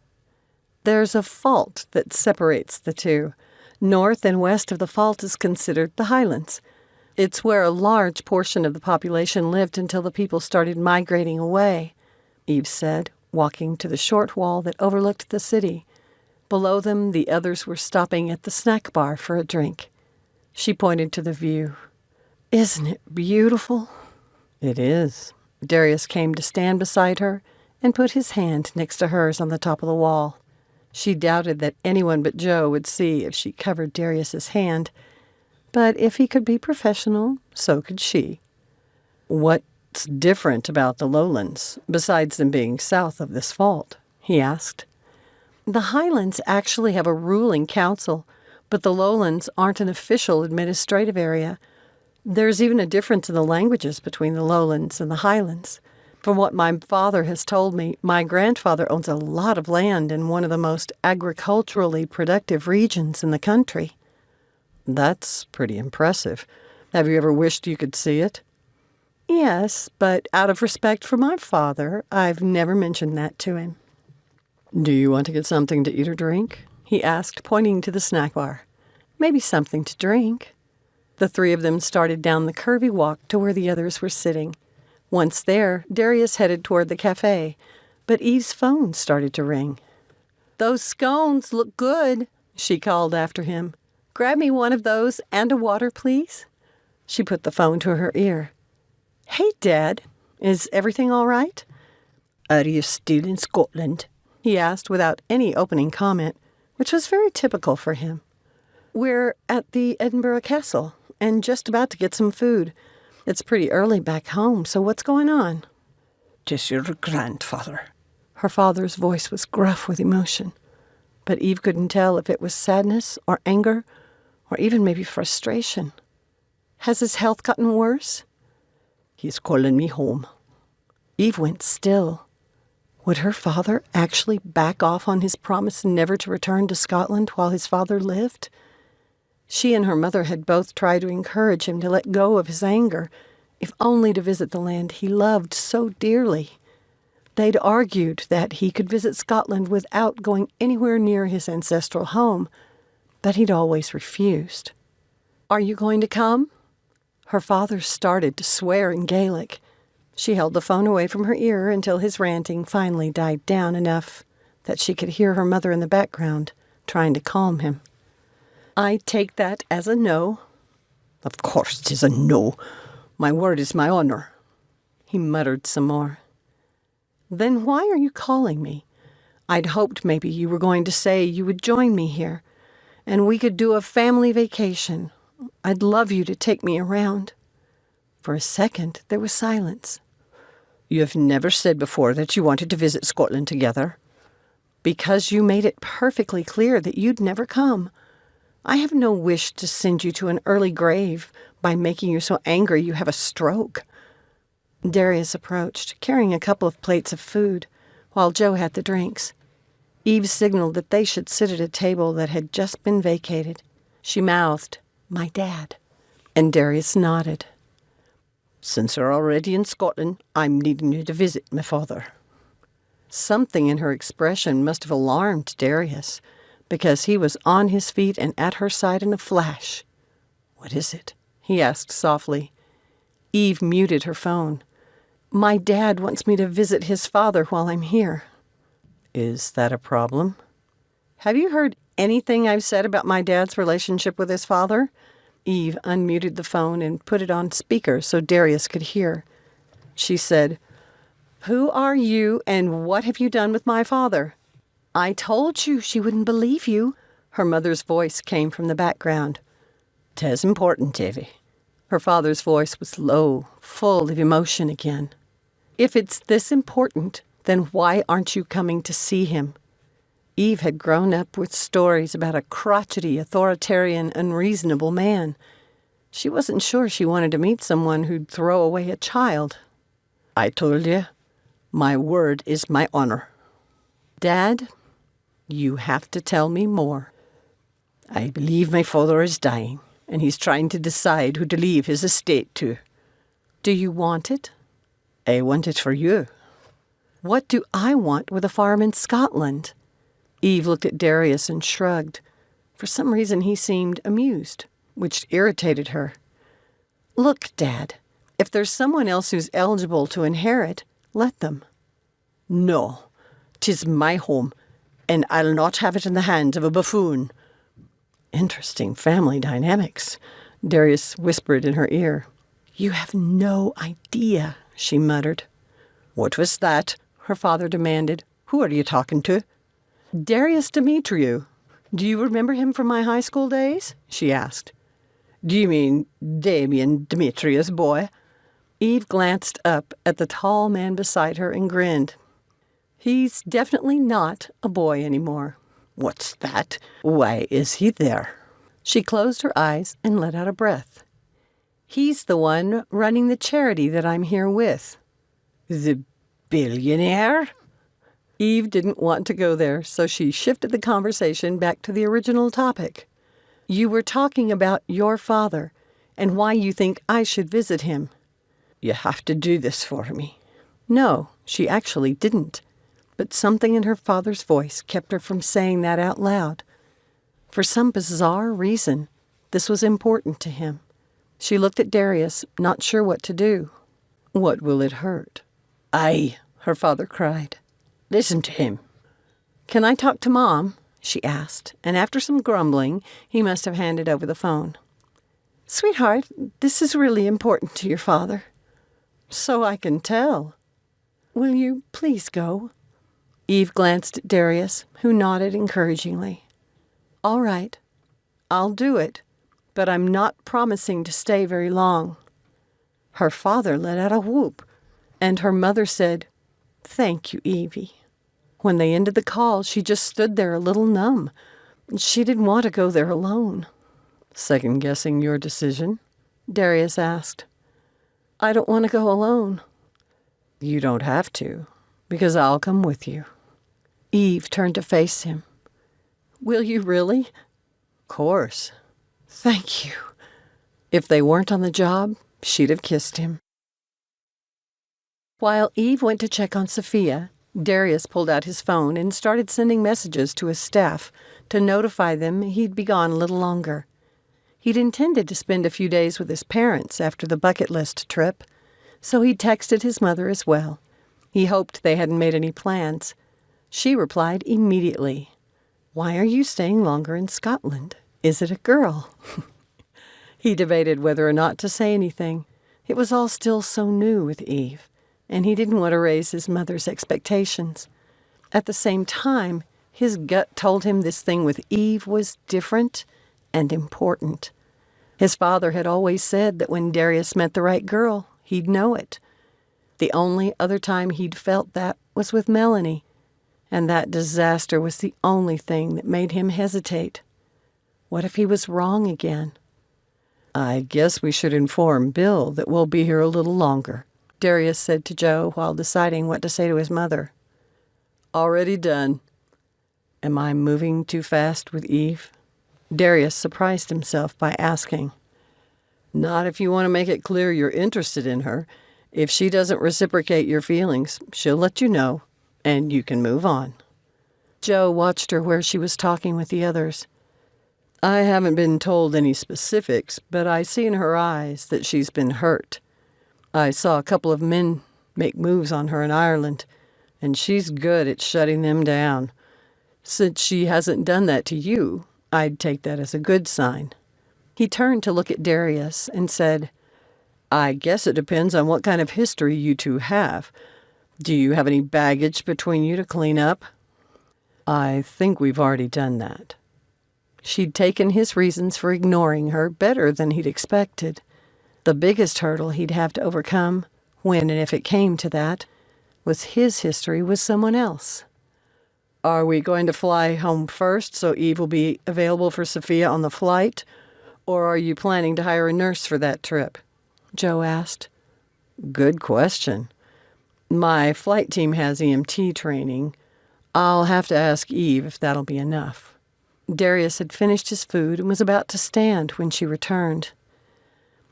"There's a fault that separates the two. North and west of the fault is considered the Highlands. It's where a large portion of the population lived until the people started migrating away," Eve said, walking to the short wall that overlooked the city. Below them, the others were stopping at the snack bar for a drink. She pointed to the view. "Isn't it beautiful?" "It is." Darius came to stand beside her and put his hand next to hers on the top of the wall. She doubted that anyone but Joe would see if she covered Darius's hand, but if he could be professional, so could she. "What's different about the lowlands, besides them being south of this fault?" he asked. "The Highlands actually have a ruling council, but the lowlands aren't an official administrative area. There's even a difference in the languages between the lowlands and the Highlands. From what my father has told me, my grandfather owns a lot of land in one of the most agriculturally productive regions in the country." "That's pretty impressive. Have you ever wished you could see it?" "Yes, but out of respect for my father, I've never mentioned that to him." "Do you want to get something to eat or drink?" he asked, pointing to the snack bar. "Maybe something to drink." The three of them started down the curvy walk to where the others were sitting. Once there, Darius headed toward the cafe, but Eve's phone started to ring. "Those scones look good," she called after him. "Grab me one of those and a water, please." She put the phone to her ear. "Hey, Dad, is everything all right?" "Are you still in Scotland?" he asked without any opening comment, which was very typical for him. "We're at the Edinburgh Castle and just about to get some food. It's pretty early back home, so what's going on?" "'Tis your grandfather." Her father's voice was gruff with emotion, but Eve couldn't tell if it was sadness or anger or even maybe frustration. "Has his health gotten worse?" "He's calling me home." Eve went still. Would her father actually back off on his promise never to return to Scotland while his father lived? She and her mother had both tried to encourage him to let go of his anger, if only to visit the land he loved so dearly. They'd argued that he could visit Scotland without going anywhere near his ancestral home, but he'd always refused. "Are you going to come?" Her father started to swear in Gaelic. She held the phone away from her ear until his ranting finally died down enough that she could hear her mother in the background, trying to calm him. "I take that as a no." "Of course 'tis a no. My word is my honor." He muttered some more. Then why are you calling me? I'd hoped maybe you were going to say you would join me here, and we could do a family vacation. I'd love you to take me around." For a second, there was silence. You have never said before that you wanted to visit Scotland together. Because you made it perfectly clear that you'd never come. I have no wish to send you to an early grave by making you so angry you have a stroke. Darius approached, carrying a couple of plates of food, while Joe had the drinks. Eve signaled that they should sit at a table that had just been vacated. She mouthed, "My dad," and Darius nodded. "Since you're already in Scotland, I'm needing you to visit my father." Something in her expression must have alarmed Darius, because he was on his feet and at her side in a flash. "What is it?" he asked softly. Eve muted her phone. "My dad wants me to visit his father while I'm here." "Is that a problem?" "Have you heard anything I've said about my dad's relationship with his father?" Eve unmuted the phone and put it on speaker so Darius could hear. She said, "Who are you and what have you done with my father?" "I told you she wouldn't believe you." Her mother's voice came from the background. "'Tis important, Evie." Her father's voice was low, full of emotion again. "If it's this important, then why aren't you coming to see him?" Eve had grown up with stories about a crotchety, authoritarian, unreasonable man. She wasn't sure she wanted to meet someone who'd throw away a child. "I told you, my word is my honor." "Dad, you have to tell me more." "I believe my father is dying, and he's trying to decide who to leave his estate to." "Do you want it?" "I want it for you." "What do I want with a farm in Scotland?" Eve looked at Darius and shrugged. For some reason he seemed amused, which irritated her. "Look, Dad, if there's someone else who's eligible to inherit, let them." "No, 'tis my home, and I'll not have it in the hands of a buffoon." "Interesting family dynamics," Darius whispered in her ear. "You have no idea," she muttered. "What was that?" her father demanded. "Who are you talking to?" "Darius Dimitriou. Do you remember him from my high school days?" she asked. "Do you mean Damien Demetrius' boy?" Eve glanced up at the tall man beside her and grinned. "He's definitely not a boy anymore." "What's that? Why is he there?" She closed her eyes and let out a breath. "He's the one running the charity that I'm here with." "The billionaire?" Eve didn't want to go there, so she shifted the conversation back to the original topic. "You were talking about your father and why you think I should visit him." "You have to do this for me." No, she actually didn't. But something in her father's voice kept her from saying that out loud. For some bizarre reason, this was important to him. She looked at Darius, not sure what to do. "What will it hurt?" "Aye," her father cried. "Listen to him." "Can I talk to Mom?" she asked, and after some grumbling, he must have handed over the phone. "Sweetheart, this is really important to your father." "So I can tell." "Will you please go?" Eve glanced at Darius, who nodded encouragingly. "All right, I'll do it, but I'm not promising to stay very long." Her father let out a whoop, and her mother said, "Thank you, Evie." When they ended the call, she just stood there a little numb. She didn't want to go there alone. "Second-guessing your decision?" Darius asked. "I don't want to go alone." "You don't have to, because I'll come with you." Eve turned to face him. "Will you really?" "Course." "Thank you." If they weren't on the job, she'd have kissed him. While Eve went to check on Sophia, Darius pulled out his phone and started sending messages to his staff to notify them he'd be gone a little longer. He'd intended to spend a few days with his parents after the bucket list trip, so he texted his mother as well. He hoped they hadn't made any plans. She replied immediately. "Why are you staying longer in Scotland? Is it a girl?" He debated whether or not to say anything. It was all still so new with Eve, and he didn't want to raise his mother's expectations. At the same time, his gut told him this thing with Eve was different and important. His father had always said that when Darius met the right girl, he'd know it. The only other time he'd felt that was with Melanie, and that disaster was the only thing that made him hesitate. What if he was wrong again? I guess we should inform Bill that we'll be here a little longer, Darius said to Joe while deciding what to say to his mother. Already done. Am I moving too fast with Eve? Darius surprised himself by asking. Not if you want to make it clear you're interested in her. If she doesn't reciprocate your feelings, she'll let you know, and you can move on. Joe watched her where she was talking with the others. I haven't been told any specifics, but I see in her eyes that she's been hurt. I saw a couple of men make moves on her in Ireland, and she's good at shutting them down. Since she hasn't done that to you, I'd take that as a good sign. He turned to look at Darius and said, I guess it depends on what kind of history you two have. Do you have any baggage between you to clean up? I think we've already done that. She'd taken his reasons for ignoring her better than he'd expected. The biggest hurdle he'd have to overcome, when and if it came to that, was his history with someone else. Are we going to fly home first so Eve will be available for Sophia on the flight? Or are you planning to hire a nurse for that trip? Joe asked. Good question. My flight team has EMT training. I'll have to ask Eve if that'll be enough. Darius had finished his food and was about to stand when she returned.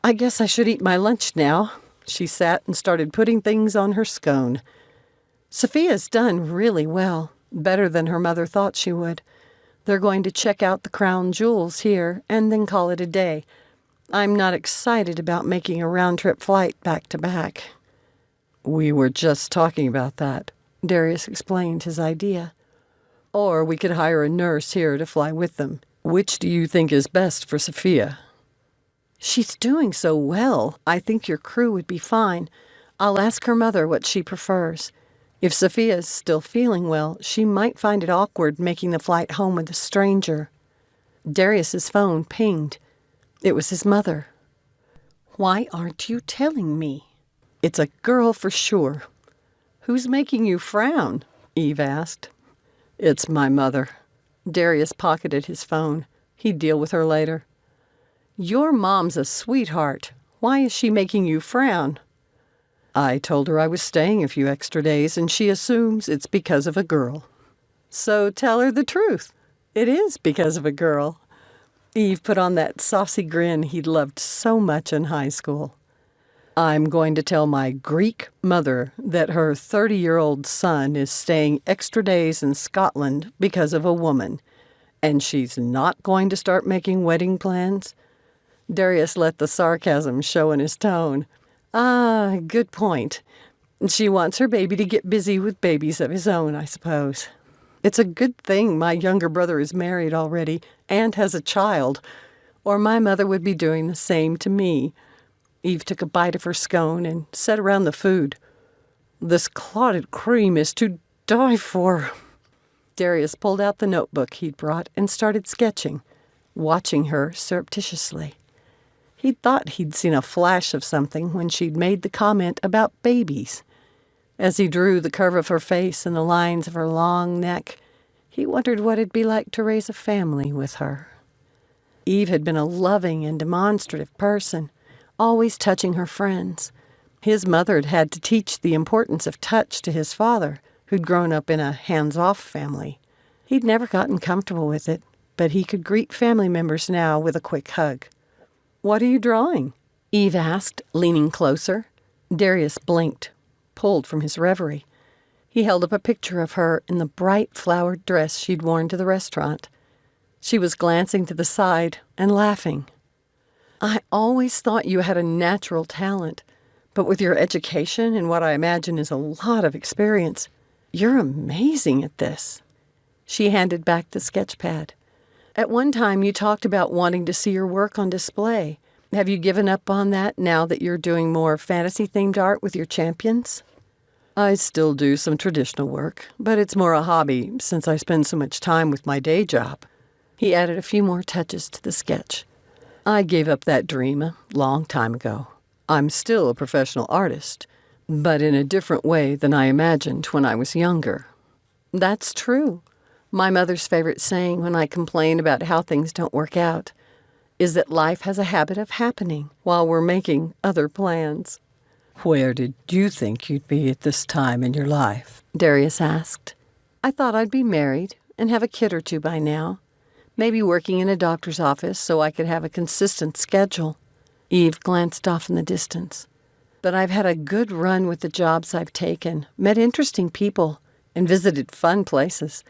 I guess I should eat my lunch now. She sat and started putting things on her scone. Sophia's done really well, better than her mother thought she would. They're going to check out the crown jewels here and then call it a day. I'm not excited about making a round-trip flight back to back. We were just talking about that. Darius explained his idea. Or we could hire a nurse here to fly with them. Which do you think is best for Sophia? She's doing so well. I think your crew would be fine. I'll ask her mother what she prefers. If Sophia's still feeling well, she might find it awkward making the flight home with a stranger. Darius's phone pinged. It was his mother. Why aren't you telling me? It's a girl for sure. Who's making you frown? Eve asked. It's my mother. Darius pocketed his phone. He'd deal with her later. Your mom's a sweetheart. Why is she making you frown? I told her I was staying a few extra days, and she assumes it's because of a girl. So tell her the truth. It is because of a girl. Eve put on that saucy grin he'd loved so much in high school. I'm going to tell my Greek mother that her 30-year-old son is staying extra days in Scotland because of a woman, and she's not going to start making wedding plans. Darius let the sarcasm show in his tone. Ah, good point. She wants her baby to get busy with babies of his own, I suppose. It's a good thing my younger brother is married already and has a child, or my mother would be doing the same to me. Eve took a bite of her scone and set around the food. This clotted cream is to die for. Darius pulled out the notebook he'd brought and started sketching, watching her surreptitiously. He'd thought he'd seen a flash of something when she'd made the comment about babies. As he drew the curve of her face and the lines of her long neck, he wondered what it'd be like to raise a family with her. Eve had been a loving and demonstrative person, always touching her friends. His mother had had to teach the importance of touch to his father, who'd grown up in a hands-off family. He'd never gotten comfortable with it, but he could greet family members now with a quick hug. What are you drawing? Eve asked, leaning closer. Darius blinked, pulled from his reverie. He held up a picture of her in the bright flowered dress she'd worn to the restaurant. She was glancing to the side and laughing. I always thought you had a natural talent, but with your education and what I imagine is a lot of experience, you're amazing at this. She handed back the sketch pad. At one time, you talked about wanting to see your work on display. Have you given up on that now that you're doing more fantasy-themed art with your champions? I still do some traditional work, but it's more a hobby since I spend so much time with my day job. He added a few more touches to the sketch. I gave up that dream a long time ago. I'm still a professional artist, but in a different way than I imagined when I was younger. That's true. My mother's favorite saying when I complain about how things don't work out is that life has a habit of happening while we're making other plans. Where did you think you'd be at this time in your life? Darius asked. I thought I'd be married and have a kid or two by now. Maybe working in a doctor's office so I could have a consistent schedule. Eve glanced off in the distance. But I've had a good run with the jobs I've taken, met interesting people, and visited fun places.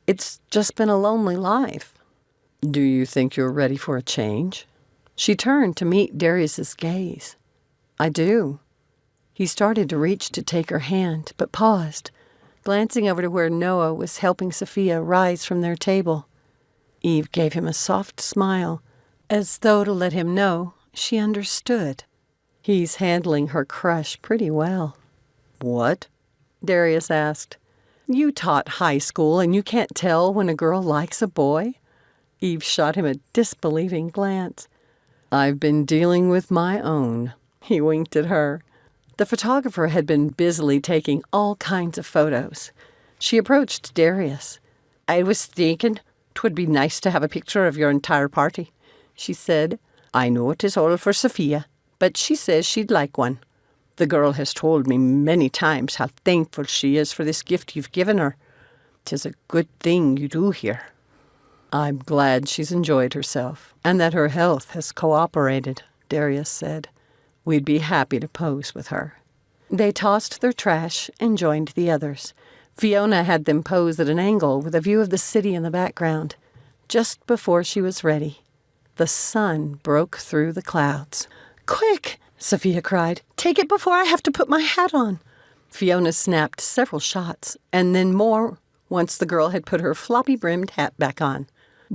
It's just been a lonely life. Do you think you're ready for a change? She turned to meet Darius's gaze. I do. He started to reach to take her hand, but paused, glancing over to where Noah was helping Sophia rise from their table. Eve gave him a soft smile, as though to let him know she understood. He's handling her crush pretty well. What? Darius asked. You taught high school and you can't tell when a girl likes a boy? Eve shot him a disbelieving glance. I've been dealing with my own. He winked at her. The photographer had been busily taking all kinds of photos. She approached Darius. I was thinking 'twould be nice to have a picture of your entire party, she said. I know it is all for Sophia, but she says she'd like one. The girl has told me many times how thankful she is for this gift you've given her. 'Tis a good thing you do here. I'm glad she's enjoyed herself and that her health has cooperated, Darius said. We'd be happy to pose with her. They tossed their trash and joined the others. Fiona had them pose at an angle with a view of the city in the background. Just before she was ready, the sun broke through the clouds. Quick, Sophia cried. Take it before I have to put my hat on. Fiona snapped several shots, and then more once the girl had put her floppy-brimmed hat back on.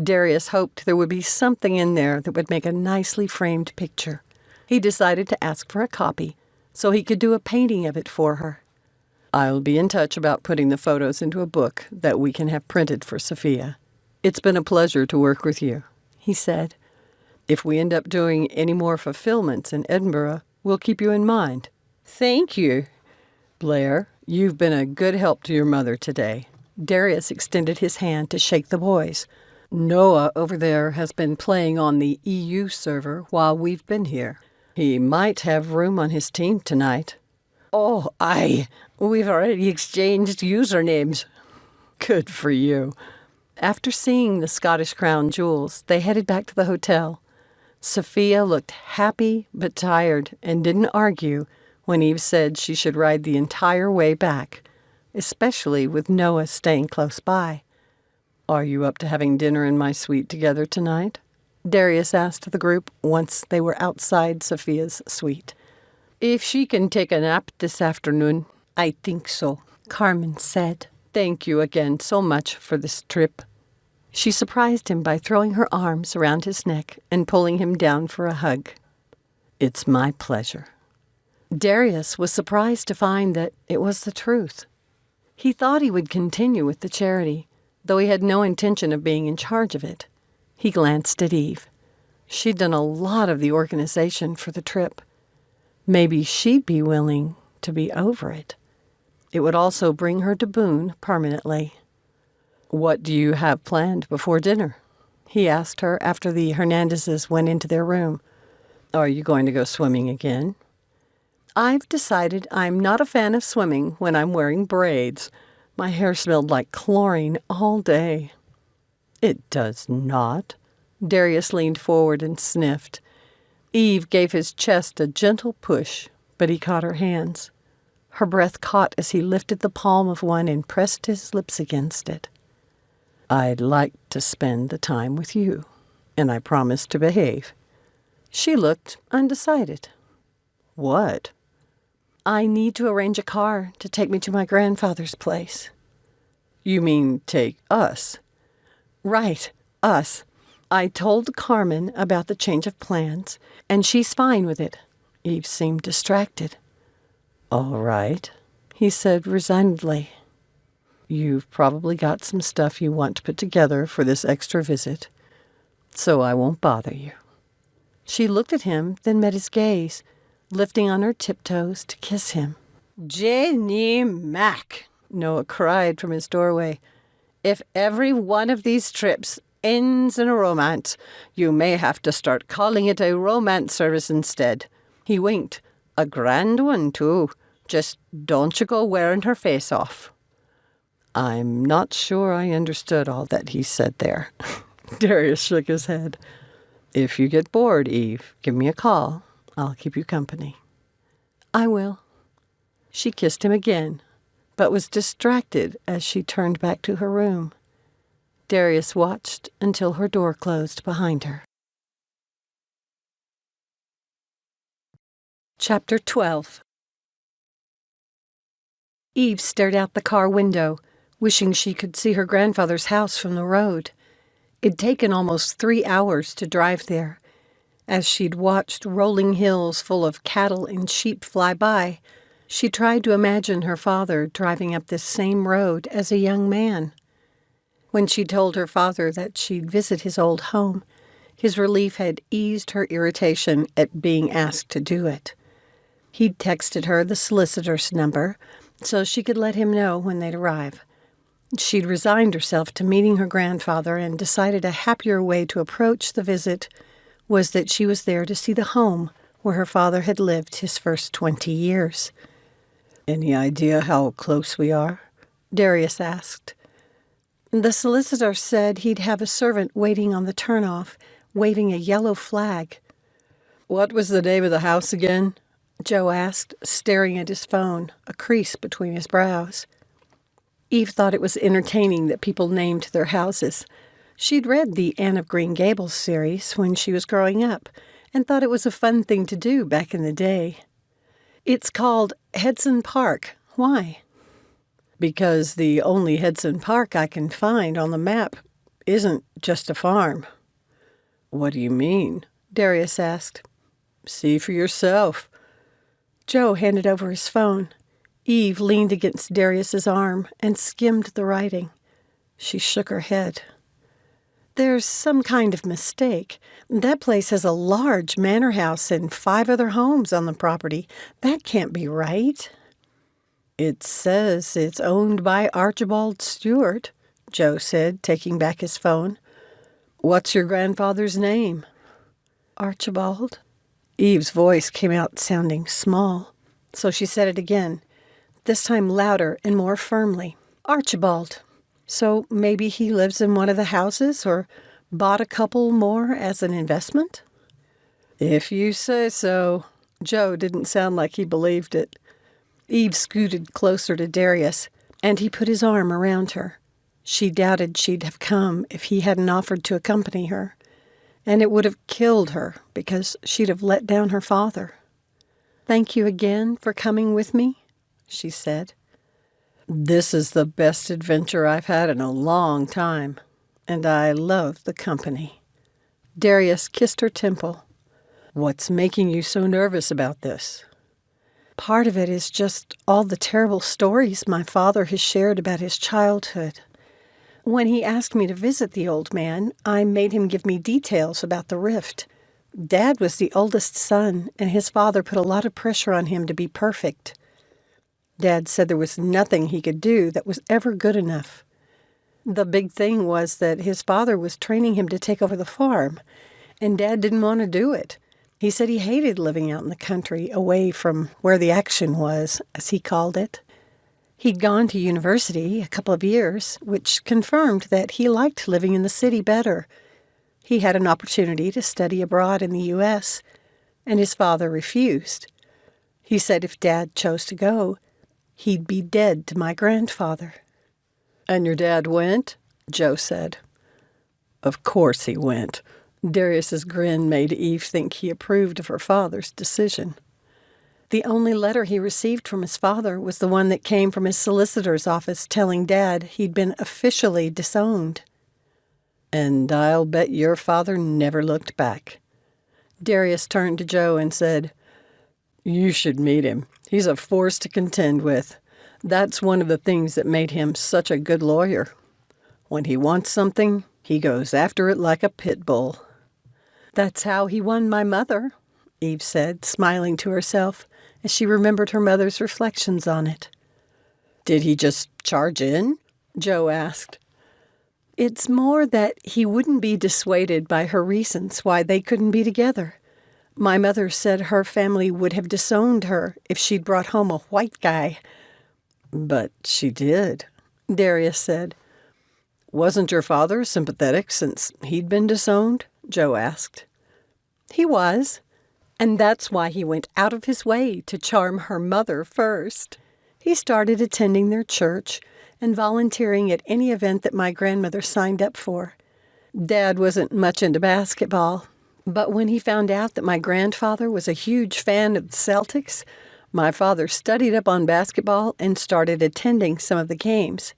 Darius hoped there would be something in there that would make a nicely framed picture. He decided to ask for a copy so he could do a painting of it for her. I'll be in touch about putting the photos into a book that we can have printed for Sophia. It's been a pleasure to work with you, he said. If we end up doing any more fulfillments in Edinburgh, we'll keep you in mind. Thank you. Blair, you've been a good help to your mother today. Darius extended his hand to shake the boys. Noah over there has been playing on the EU server while we've been here. He might have room on his team tonight. Oh, aye. We've already exchanged usernames. Good for you. After seeing the Scottish Crown jewels, they headed back to the hotel. Sophia looked happy but tired and didn't argue when Eve said she should ride the entire way back, especially with Noah staying close by. Are you up to having dinner in my suite together tonight? Darius asked the group once they were outside Sophia's suite. If she can take a nap this afternoon, I think so, Carmen said. Thank you again so much for this trip. She surprised him by throwing her arms around his neck and pulling him down for a hug. It's my pleasure. Darius was surprised to find that it was the truth. He thought he would continue with the charity, though he had no intention of being in charge of it. He glanced at Eve. She'd done a lot of the organization for the trip. Maybe she'd be willing to be over it. It would also bring her to Boone permanently. What do you have planned before dinner? He asked her after the Hernandezes went into their room. Are you going to go swimming again? I've decided I'm not a fan of swimming when I'm wearing braids. My hair smelled like chlorine all day. It does not. Darius leaned forward and sniffed. Eve gave his chest a gentle push, but he caught her hands. Her breath caught as he lifted the palm of one and pressed his lips against it. I'd like to spend the time with you, and I promise to behave. She looked undecided. What? I need to arrange a car to take me to my grandfather's place. You mean take us? Right, us. I told Carmen about the change of plans, and she's fine with it. Eve seemed distracted. All right. he said resignedly. You've probably got some stuff you want to put together for this extra visit, so I won't bother you. She looked at him, then met his gaze, lifting on her tiptoes to kiss him. Jenny Mac, Noah cried from his doorway. If every one of these trips ends in a romance, you may have to start calling it a romance service instead. He winked. A grand one, too. Just don't you go wearing her face off. I'm not sure I understood all that he said there. Darius shook his head. If you get bored, Eve, give me a call. I'll keep you company. I will. She kissed him again, but was distracted as she turned back to her room. Darius watched until her door closed behind her. Chapter 12. Eve stared out the car window, wishing she could see her grandfather's house from the road. It'd taken almost 3 hours to drive there. As she'd watched rolling hills full of cattle and sheep fly by, she tried to imagine her father driving up this same road as a young man. When she told her father that she'd visit his old home, his relief had eased her irritation at being asked to do it. He'd texted her the solicitor's number so she could let him know when they'd arrive. She'd resigned herself to meeting her grandfather and decided a happier way to approach the visit was that she was there to see the home where her father had lived his first 20 years. Any idea how close we are? Darius asked. The solicitor said he'd have a servant waiting on the turnoff, waving a yellow flag. What was the name of the house again? Joe asked, staring at his phone, a crease between his brows. Eve thought it was entertaining that people named their houses. She'd read the Anne of Green Gables series when she was growing up and thought it was a fun thing to do back in the day. It's called Hedson Park. Why? Because the only Hedson Park I can find on the map isn't just a farm. What do you mean? Darius asked. See for yourself. Joe handed over his phone. Eve leaned against Darius's arm and skimmed the writing. She shook her head. There's some kind of mistake. That place has a large manor house and 5 other homes on the property. That can't be right. It says it's owned by Archibald Stewart, Joe said, taking back his phone. What's your grandfather's name? Archibald. Eve's voice came out sounding small, so she said it again, this time louder and more firmly. Archibald. So maybe he lives in one of the houses or bought a couple more as an investment? If you say so. Joe didn't sound like he believed it. Eve scooted closer to Darius, and he put his arm around her. She doubted she'd have come if he hadn't offered to accompany her, and it would have killed her because she'd have let down her father. Thank you again for coming with me, she said. This is the best adventure I've had in a long time, and I love the company. Darius kissed her temple. What's making you so nervous about this? Part of it is just all the terrible stories my father has shared about his childhood. When he asked me to visit the old man, I made him give me details about the rift. Dad was the oldest son, and his father put a lot of pressure on him to be perfect. Dad said there was nothing he could do that was ever good enough. The big thing was that his father was training him to take over the farm, and Dad didn't want to do it. He said he hated living out in the country, away from where the action was, as he called it. He'd gone to university a couple of years, which confirmed that he liked living in the city better. He had an opportunity to study abroad in the U.S., and his father refused. He said if Dad chose to go, he'd be dead to my grandfather. And your dad went? Joe said. Of course he went. Darius's grin made Eve think he approved of her father's decision. The only letter he received from his father was the one that came from his solicitor's office telling Dad he'd been officially disowned. And I'll bet your father never looked back. Darius turned to Joe and said, You should meet him. He's a force to contend with. That's one of the things that made him such a good lawyer. When he wants something, he goes after it like a pit bull. That's how he won my mother, Eve said, smiling to herself as she remembered her mother's reflections on it. Did he just charge in? Joe asked. It's more that he wouldn't be dissuaded by her reasons why they couldn't be together. My mother said her family would have disowned her if she'd brought home a white guy. But she did, Darius said. Wasn't your father sympathetic since he'd been disowned? Joe asked. He was, and that's why he went out of his way to charm her mother first. He started attending their church and volunteering at any event that my grandmother signed up for. Dad wasn't much into basketball, but when he found out that my grandfather was a huge fan of the Celtics, my father studied up on basketball and started attending some of the games.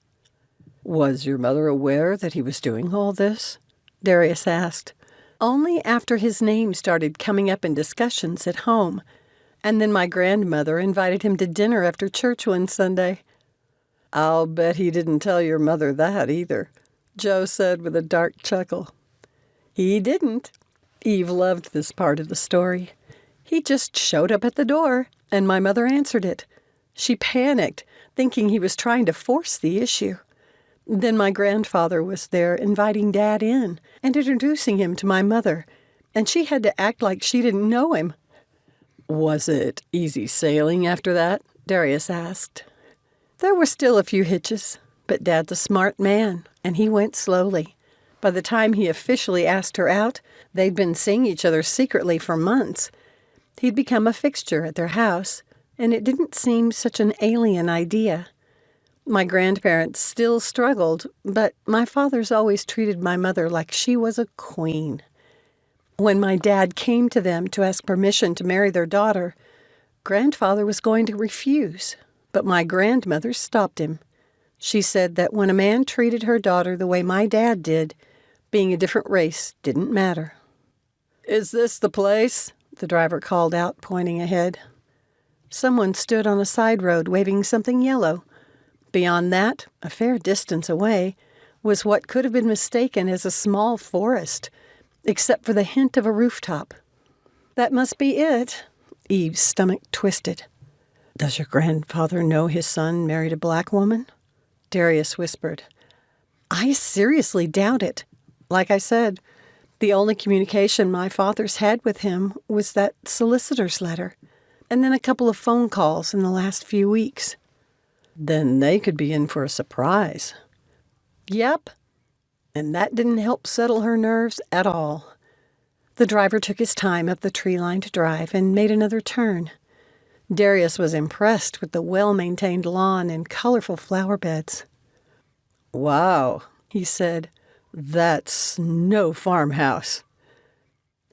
Was your mother aware that he was doing all this? Darius asked. Only after his name started coming up in discussions at home, and then my grandmother invited him to dinner after church one Sunday. I'll bet he didn't tell your mother that either, Joe said with a dark chuckle. He didn't. Eve loved this part of the story. He just showed up at the door, and my mother answered it. She panicked, thinking he was trying to force the issue. Then my grandfather was there inviting Dad in and introducing him to my mother, and she had to act like she didn't know him. Was it easy sailing after that? Darius asked. There were still a few hitches, but Dad's a smart man, and he went slowly. By the time he officially asked her out, they'd been seeing each other secretly for months. He'd become a fixture at their house, and it didn't seem such an alien idea. My grandparents still struggled, but my father's always treated my mother like she was a queen. When my dad came to them to ask permission to marry their daughter, Grandfather was going to refuse, but my grandmother stopped him. She said that when a man treated her daughter the way my dad did, being a different race didn't matter. Is this the place? The driver called out, pointing ahead. Someone stood on a side road waving something yellow. Beyond that, a fair distance away, was what could have been mistaken as a small forest, except for the hint of a rooftop. That must be it. Eve's stomach twisted. Does your grandfather know his son married a black woman? Darius whispered. I seriously doubt it. Like I said, the only communication my father's had with him was that solicitor's letter, and then a couple of phone calls in the last few weeks. Then they could be in for a surprise. Yep. And that didn't help settle her nerves at all. The driver took his time up the tree-lined drive and made another turn. Darius was impressed with the well-maintained lawn and colorful flower beds. Wow, he said. That's no farmhouse.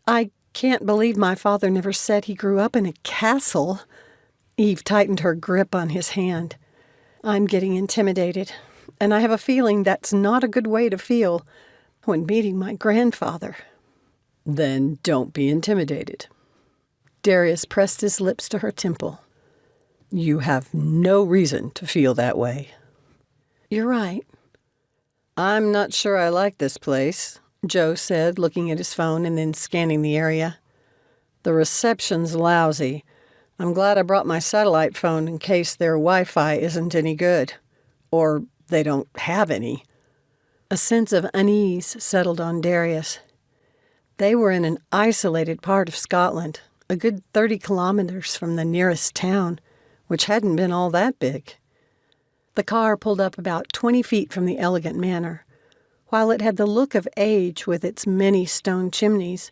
I can't believe my father never said he grew up in a castle. Eve tightened her grip on his hand. I'm getting intimidated, and I have a feeling that's not a good way to feel when meeting my grandfather. Then don't be intimidated. Darius pressed his lips to her temple. You have no reason to feel that way. You're right. I'm not sure I like this place, Joe said, looking at his phone and then scanning the area. The reception's lousy. I'm glad I brought my satellite phone in case their Wi-Fi isn't any good. Or they don't have any. A sense of unease settled on Darius. They were in an isolated part of Scotland, a good 30 kilometers from the nearest town, which hadn't been all that big. The car pulled up about 20 feet from the elegant manor. While it had the look of age with its many stone chimneys,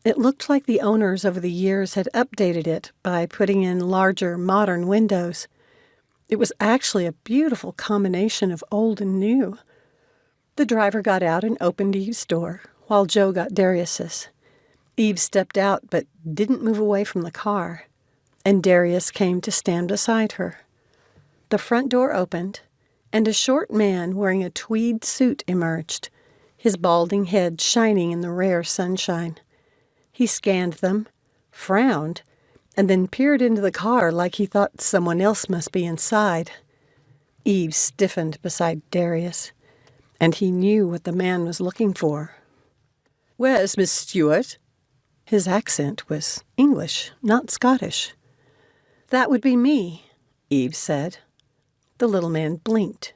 it looked like the owners over the years had updated it by putting in larger, modern windows. It was actually a beautiful combination of old and new. The driver got out and opened Eve's door, while Joe got Darius's. Eve stepped out but didn't move away from the car, and Darius came to stand beside her. The front door opened, and a short man wearing a tweed suit emerged, his balding head shining in the rare sunshine. He scanned them, frowned, and then peered into the car like he thought someone else must be inside. Eve stiffened beside Darius, and he knew what the man was looking for. Where's Miss Stewart? His accent was English, not Scottish. That would be me, Eve said. The little man blinked.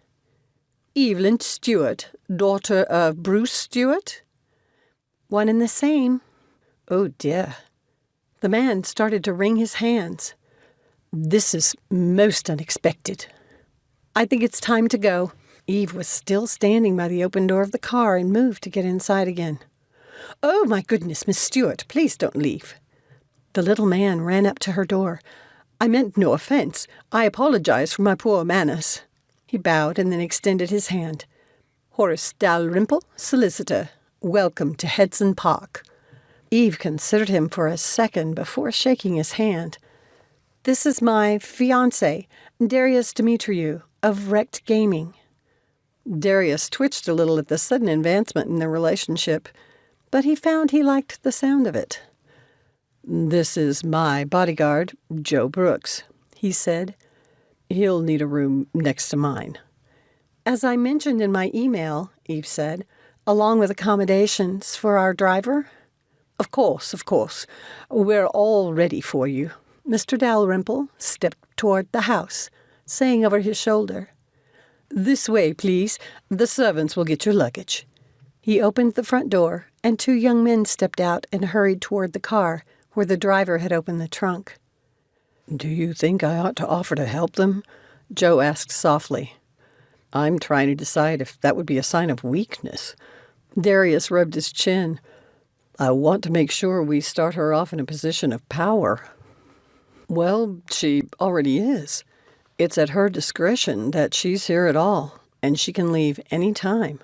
Evelyn Stewart, daughter of Bruce Stewart? One and the same. Oh, dear. The man started to wring his hands. This is most unexpected. I think it's time to go. Eve was still standing by the open door of the car and moved to get inside again. Oh, my goodness, Miss Stewart, please don't leave. The little man ran up to her door. I meant no offense. I apologize for my poor manners. He bowed and then extended his hand. Horace Dalrymple, solicitor. Welcome to Hedson Park. Eve considered him for a second before shaking his hand. This is my fiancé, Darius Dimitriou, of REKD Gaming. Darius twitched a little at the sudden advancement in their relationship, but he found he liked the sound of it. This is my bodyguard, Joe Brooks, he said. He'll need a room next to mine. As I mentioned in my email, Eve said, along with accommodations for our driver. Of course. We're all ready for you. Mr. Dalrymple stepped toward the house, saying over his shoulder, This way, please. The servants will get your luggage. He opened the front door, and 2 young men stepped out and hurried toward the car, where the driver had opened the trunk. Do you think I ought to offer to help them? Joe asked softly. I'm trying to decide if that would be a sign of weakness. Darius rubbed his chin. I want to make sure we start her off in a position of power. Well, she already is. It's at her discretion that she's here at all, and she can leave any time,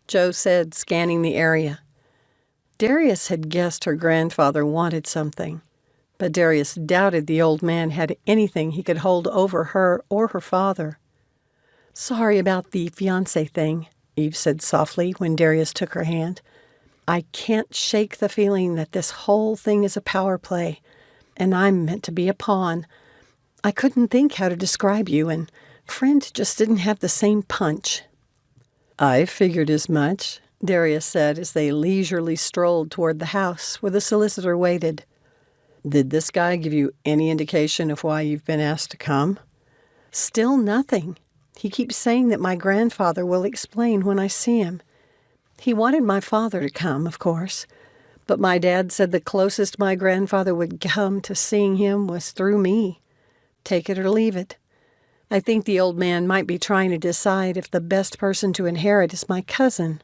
Joe said, scanning the area. Darius had guessed her grandfather wanted something, but Darius doubted the old man had anything he could hold over her or her father. Sorry about the fiancé thing, Eve said softly when Darius took her hand. I can't shake the feeling that this whole thing is a power play, and I'm meant to be a pawn. I couldn't think how to describe you, and friend just didn't have the same punch. I figured as much, Darius said as they leisurely strolled toward the house where the solicitor waited. Did this guy give you any indication of why you've been asked to come? Still nothing. He keeps saying that my grandfather will explain when I see him. He wanted my father to come, of course, but my dad said the closest my grandfather would come to seeing him was through me. Take it or leave it. I think the old man might be trying to decide if the best person to inherit is my cousin.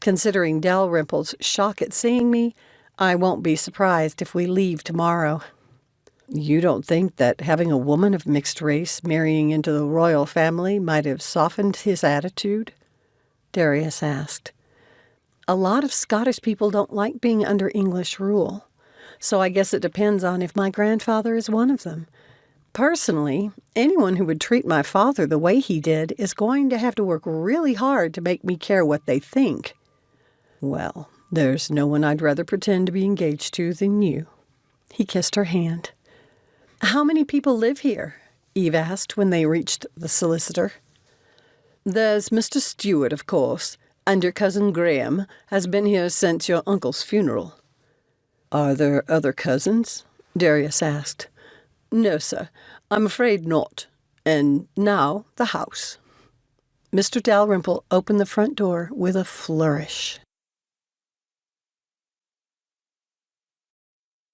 Considering Dalrymple's shock at seeing me, I won't be surprised if we leave tomorrow. You don't think that having a woman of mixed race marrying into the royal family might have softened his attitude? Darius asked. A lot of Scottish people don't like being under English rule, so I guess it depends on if my grandfather is one of them. Personally, anyone who would treat my father the way he did is going to have to work really hard to make me care what they think. Well, there's no one I'd rather pretend to be engaged to than you. He kissed her hand. How many people live here? Eve asked when they reached the solicitor. There's Mr. Stewart, of course, and your cousin Graham has been here since your uncle's funeral. Are there other cousins? Darius asked. No, sir, I'm afraid not. And now the house. Mr. Dalrymple opened the front door with a flourish.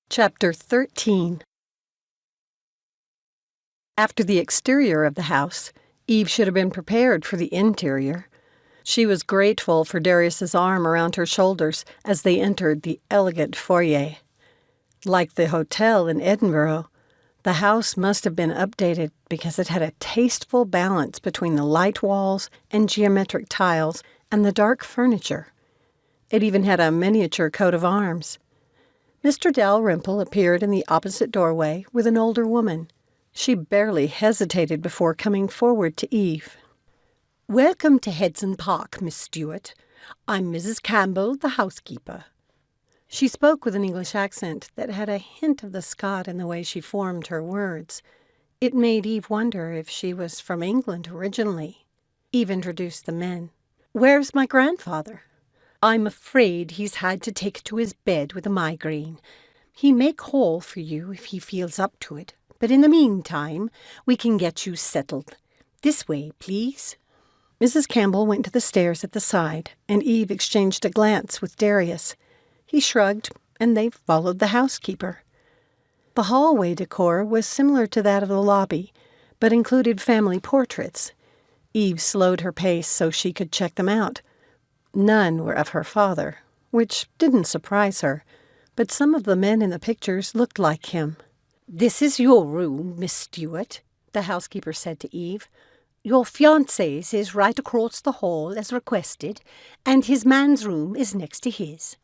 Chapter 13. After the exterior of the house, Eve should have been prepared for the interior. She was grateful for Darius's arm around her shoulders as they entered the elegant foyer. Like the hotel in Edinburgh, the house must have been updated because it had a tasteful balance between the light walls and geometric tiles and the dark furniture. It even had a miniature coat of arms. Mr. Dalrymple appeared in the opposite doorway with an older woman. She barely hesitated before coming forward to Eve. Welcome to Hedson Park, Miss Stewart. I'm Mrs. Campbell, the housekeeper. She spoke with an English accent that had a hint of the Scot in the way she formed her words. It made Eve wonder if she was from England originally. Eve introduced the men. "Where's my grandfather?" "I'm afraid he's had to take to his bed with a migraine. He may call for you if he feels up to it, but in the meantime, we can get you settled. This way, please." Mrs. Campbell went to the stairs at the side, and Eve exchanged a glance with Darius. He shrugged, and they followed the housekeeper. The hallway decor was similar to that of the lobby, but included family portraits. Eve slowed her pace so she could check them out. None were of her father, which didn't surprise her, but some of the men in the pictures looked like him. "This is your room, Miss Stewart," the housekeeper said to Eve. "Your fiancé's is right across the hall as requested, and his man's room is next to his."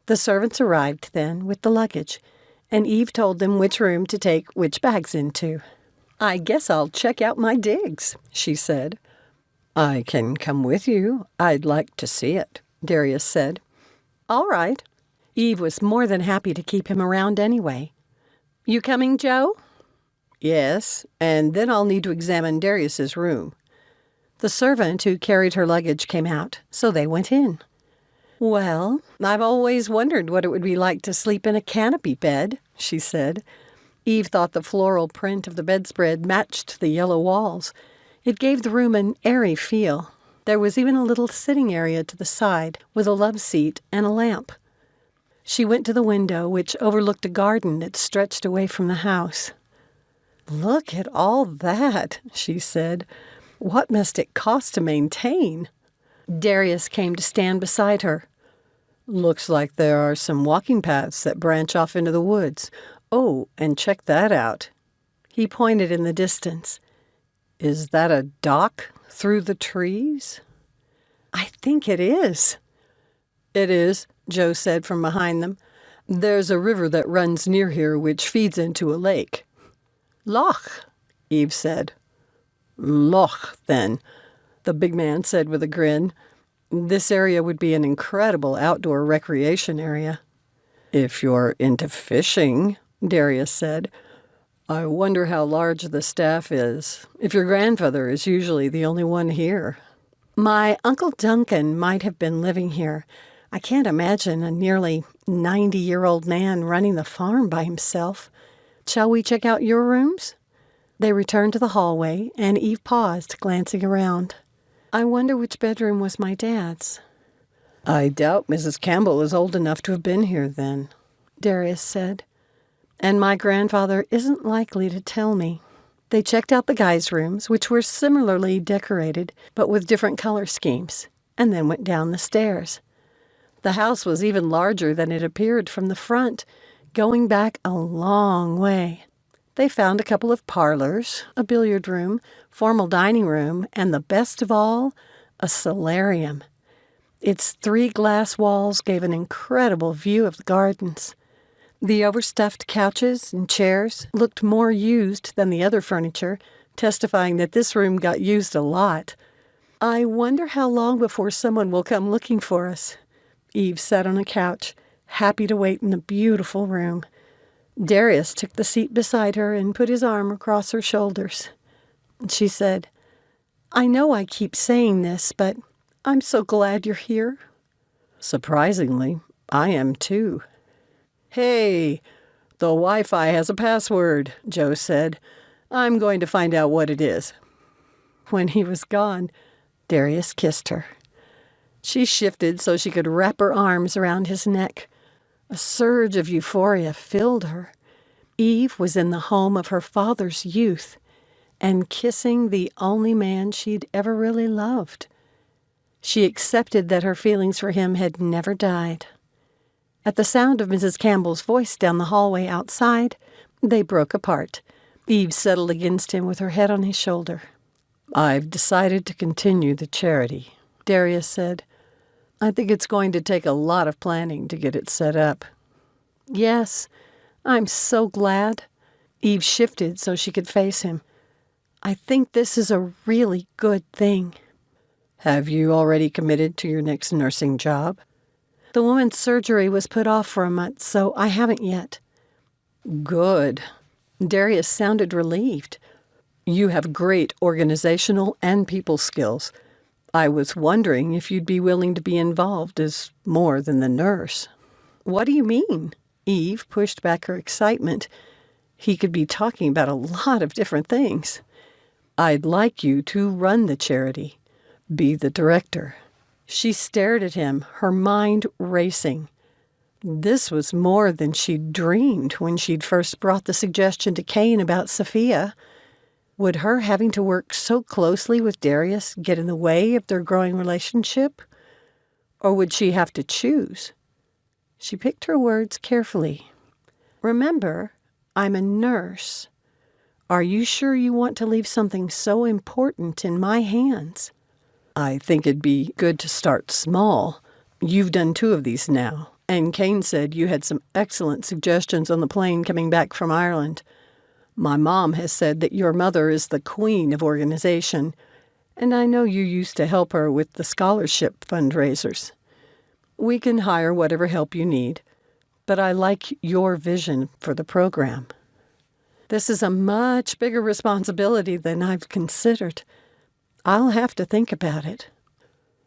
The servants arrived then with the luggage, and Eve told them which room to take which bags into. "I guess I'll check out my digs," she said. "I can come with you. I'd like to see it," Darius said. "All right." Eve was more than happy to keep him around anyway. "You coming, Joe?" "Yes, and then I'll need to examine Darius's room." The servant who carried her luggage came out, so they went in. "Well, I've always wondered what it would be like to sleep in a canopy bed," she said. Eve thought the floral print of the bedspread matched the yellow walls. It gave the room an airy feel. There was even a little sitting area to the side with a love seat and a lamp. She went to the window, which overlooked a garden that stretched away from the house. "Look at all that," she said. "What must it cost to maintain?" Darius came to stand beside her. "Looks like there are some walking paths that branch off into the woods. Oh, and check that out." He pointed in the distance. "Is that a dock through the trees?" "I think it is." "It is," Joe said from behind them. "There's a river that runs near here which feeds into a lake." "Loch," Eve said. "Loch, then," the big man said with a grin. "This area would be an incredible outdoor recreation area." "If you're into fishing," Darius said. "I wonder how large the staff is, if your grandfather is usually the only one here." "My Uncle Duncan might have been living here. I can't imagine a nearly 90-year-old man running the farm by himself. Shall we check out your rooms?" They returned to the hallway, and Eve paused, glancing around. "I wonder which bedroom was my dad's." "I doubt Mrs. Campbell is old enough to have been here then," Darius said. "And my grandfather isn't likely to tell me." They checked out the guys' rooms, which were similarly decorated, but with different color schemes, and then went down the stairs. The house was even larger than it appeared from the front, going back a long way. They found a couple of parlors, a billiard room, formal dining room, and the best of all, a solarium. Its 3 glass walls gave an incredible view of the gardens. The overstuffed couches and chairs looked more used than the other furniture, testifying that this room got used a lot. "I wonder how long before someone will come looking for us." Eve sat on a couch, happy to wait in the beautiful room. Darius took the seat beside her and put his arm across her shoulders. She said, "I know I keep saying this, but I'm so glad you're here." "Surprisingly, I am too." "Hey, the Wi-Fi has a password," Joe said. "I'm going to find out what it is." When he was gone, Darius kissed her. She shifted so she could wrap her arms around his neck. A surge of euphoria filled her. Eve was in the home of her father's youth and kissing the only man she'd ever really loved. She accepted that her feelings for him had never died. At the sound of Mrs. Campbell's voice down the hallway outside, they broke apart. Eve settled against him with her head on his shoulder. "I've decided to continue the charity," Darius said. "I think it's going to take a lot of planning to get it set up." "Yes, I'm so glad." Eve shifted so she could face him. "I think this is a really good thing." "Have you already committed to your next nursing job?" "The woman's surgery was put off for a month, so I haven't yet." "Good." Darius sounded relieved. You have great organizational and people skills. I was wondering if you'd be willing to be involved as more than the nurse. What do you mean? Eve pushed back her excitement. He could be talking about a lot of different things. I'd like you to run the charity. Be the director. She stared at him, her mind racing. This was more than she'd dreamed when she'd first brought the suggestion to Kane about Sophia. Would her having to work so closely with Darius get in the way of their growing relationship? Or would she have to choose? She picked her words carefully. Remember, I'm a nurse. Are you sure you want to leave something so important in my hands? I think it'd be good to start small. You've done 2 of these now, and Kane said you had some excellent suggestions on the plane coming back from Ireland. My mom has said that your mother is the queen of organization, and I know you used to help her with the scholarship fundraisers. We can hire whatever help you need, but I like your vision for the program. This is a much bigger responsibility than I've considered. I'll have to think about it.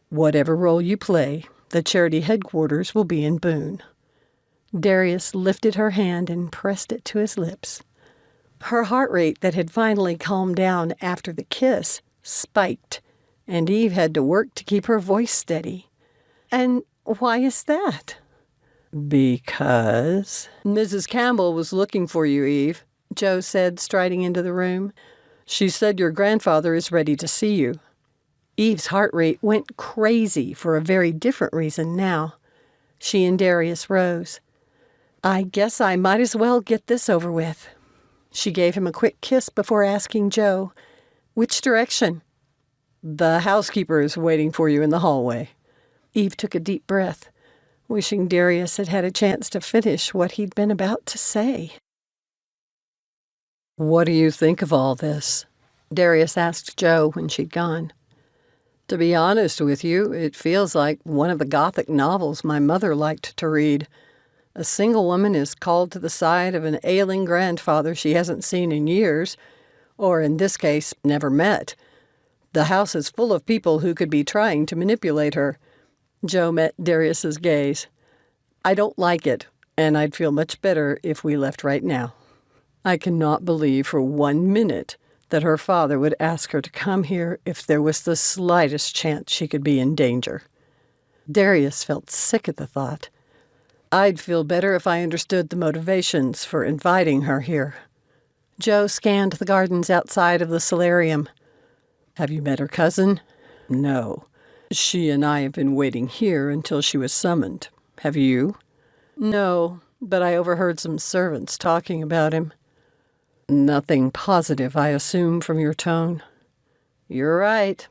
Whatever role you play, the charity headquarters will be in Boone. Darius lifted her hand and pressed it to his lips. Her heart rate that had finally calmed down after the kiss spiked, and Eve had to work to keep her voice steady. And why is that? Because Mrs. Campbell was looking for you, Eve, Joe said, striding into the room. She said your grandfather is ready to see you. Eve's heart rate went crazy for a very different reason now. She and Darius rose. I guess I might as well get this over with. She gave him a quick kiss before asking Joe, which direction? The housekeeper is waiting for you in the hallway. Eve took a deep breath, wishing Darius had had a chance to finish what he'd been about to say. What do you think of all this? Darius asked Joe when she'd gone. To be honest with you, it feels like one of the Gothic novels my mother liked to read. A single woman is called to the side of an ailing grandfather she hasn't seen in years, or in this case, never met. The house is full of people who could be trying to manipulate her. Joe met Darius's gaze. I don't like it, and I'd feel much better if we left right now. I cannot believe for 1 minute that her father would ask her to come here if there was the slightest chance she could be in danger. Darius felt sick at the thought. I'd feel better if I understood the motivations for inviting her here. Joe scanned the gardens outside of the solarium. Have you met her cousin? No. She and I have been waiting here until she was summoned. Have you? No, but I overheard some servants talking about him. Nothing positive, I assume, from your tone. You're right.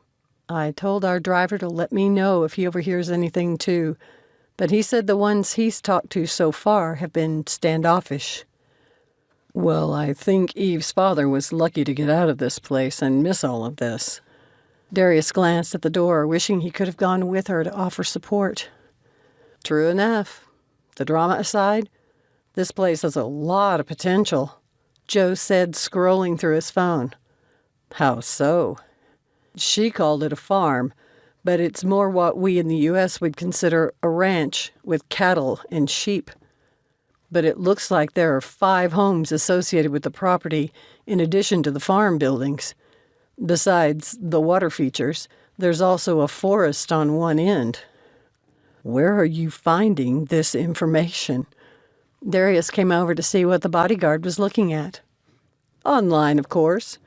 I told our driver to let me know if he overhears anything, too, but he said the ones he's talked to so far have been standoffish. Well, I think Eve's father was lucky to get out of this place and miss all of this. Darius glanced at the door, wishing he could have gone with her to offer support. True enough. The drama aside, this place has a lot of potential, Joe said, scrolling through his phone. How so? She called it a farm, but it's more what we in the U.S. would consider a ranch with cattle and sheep. But it looks like there are 5 homes associated with the property in addition to the farm buildings. Besides the water features, there's also a forest on one end. Where are you finding this information? Darius came over to see what the bodyguard was looking at. Online, of course.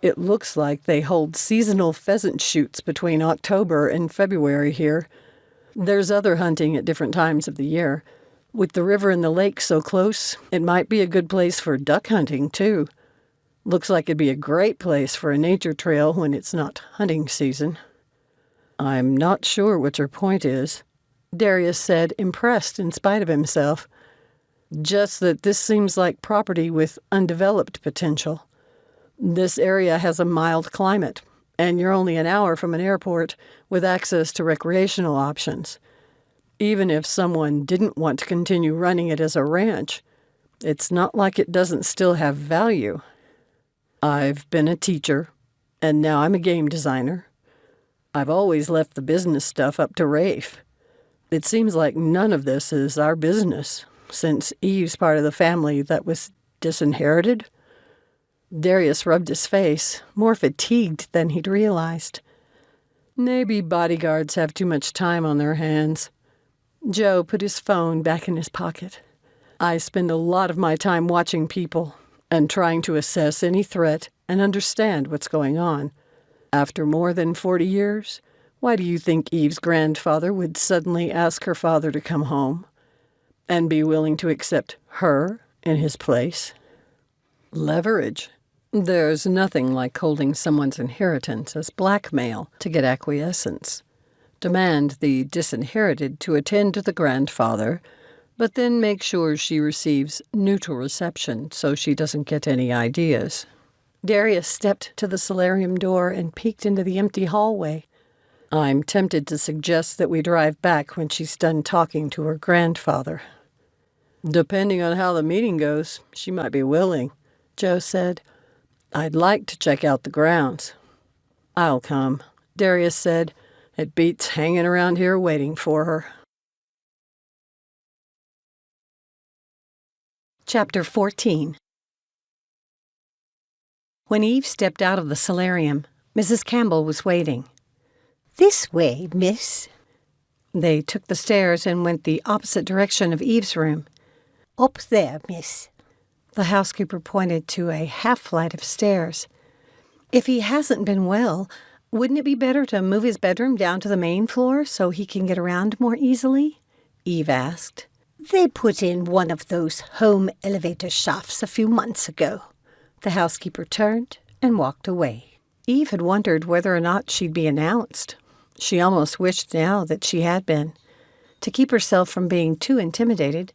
It looks like they hold seasonal pheasant shoots between October and February here. There's other hunting at different times of the year. With the river and the lake so close, it might be a good place for duck hunting, too. Looks like it'd be a great place for a nature trail when it's not hunting season. I'm not sure what your point is, Darius said, impressed in spite of himself. Just that this seems like property with undeveloped potential. This area has a mild climate, and you're only an hour from an airport with access to recreational options. Even if someone didn't want to continue running it as a ranch, It's not like it doesn't still have value. I've been a teacher, and now I'm a game designer. I've always left the business stuff up to Rafe. It seems like none of this is our business, since Eve's part of the family that was disinherited. Darius rubbed his face, more fatigued than he'd realized. Maybe bodyguards have too much time on their hands. Joe put his phone back in his pocket. I spend a lot of my time watching people and trying to assess any threat and understand what's going on. After more than 40 years, why do you think Eve's grandfather would suddenly ask her father to come home and be willing to accept her in his place? Leverage. There's nothing like holding someone's inheritance as blackmail to get acquiescence. Demand the disinherited to attend to the grandfather, but then make sure she receives neutral reception so she doesn't get any ideas. Darius stepped to the solarium door and peeked into the empty hallway. I'm tempted to suggest that we drive back when she's done talking to her grandfather. Depending on how the meeting goes, she might be willing, Joe said. I'd like to check out the grounds. I'll come, Darius said. It beats hanging around here waiting for her. Chapter 14. When Eve stepped out of the solarium, Mrs. Campbell was waiting. This way, miss. They took the stairs and went the opposite direction of Eve's room. Up there, miss. The housekeeper pointed to a half-flight of stairs. If he hasn't been well, wouldn't it be better to move his bedroom down to the main floor so he can get around more easily? Eve asked. They put in one of those home elevator shafts a few months ago. The housekeeper turned and walked away. Eve had wondered whether or not she'd be announced. She almost wished now that she had been. To keep herself from being too intimidated,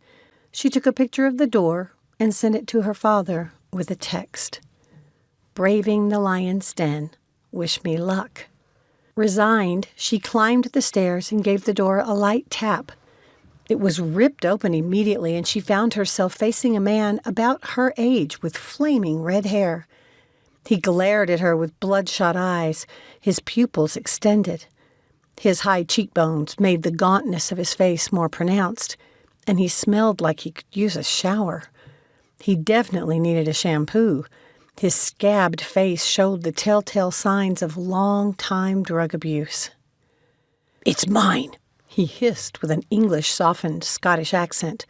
she took a picture of the door and sent it to her father with a text. Braving the lion's den. Wish me luck. Resigned, she climbed the stairs and gave the door a light tap. It was ripped open immediately, and she found herself facing a man about her age with flaming red hair. He glared at her with bloodshot eyes, his pupils extended. His high cheekbones made the gauntness of his face more pronounced, and he smelled like he could use a shower. He definitely needed a shampoo. His scabbed face showed the telltale signs of long-time drug abuse. It's mine, he hissed with an English-softened Scottish accent,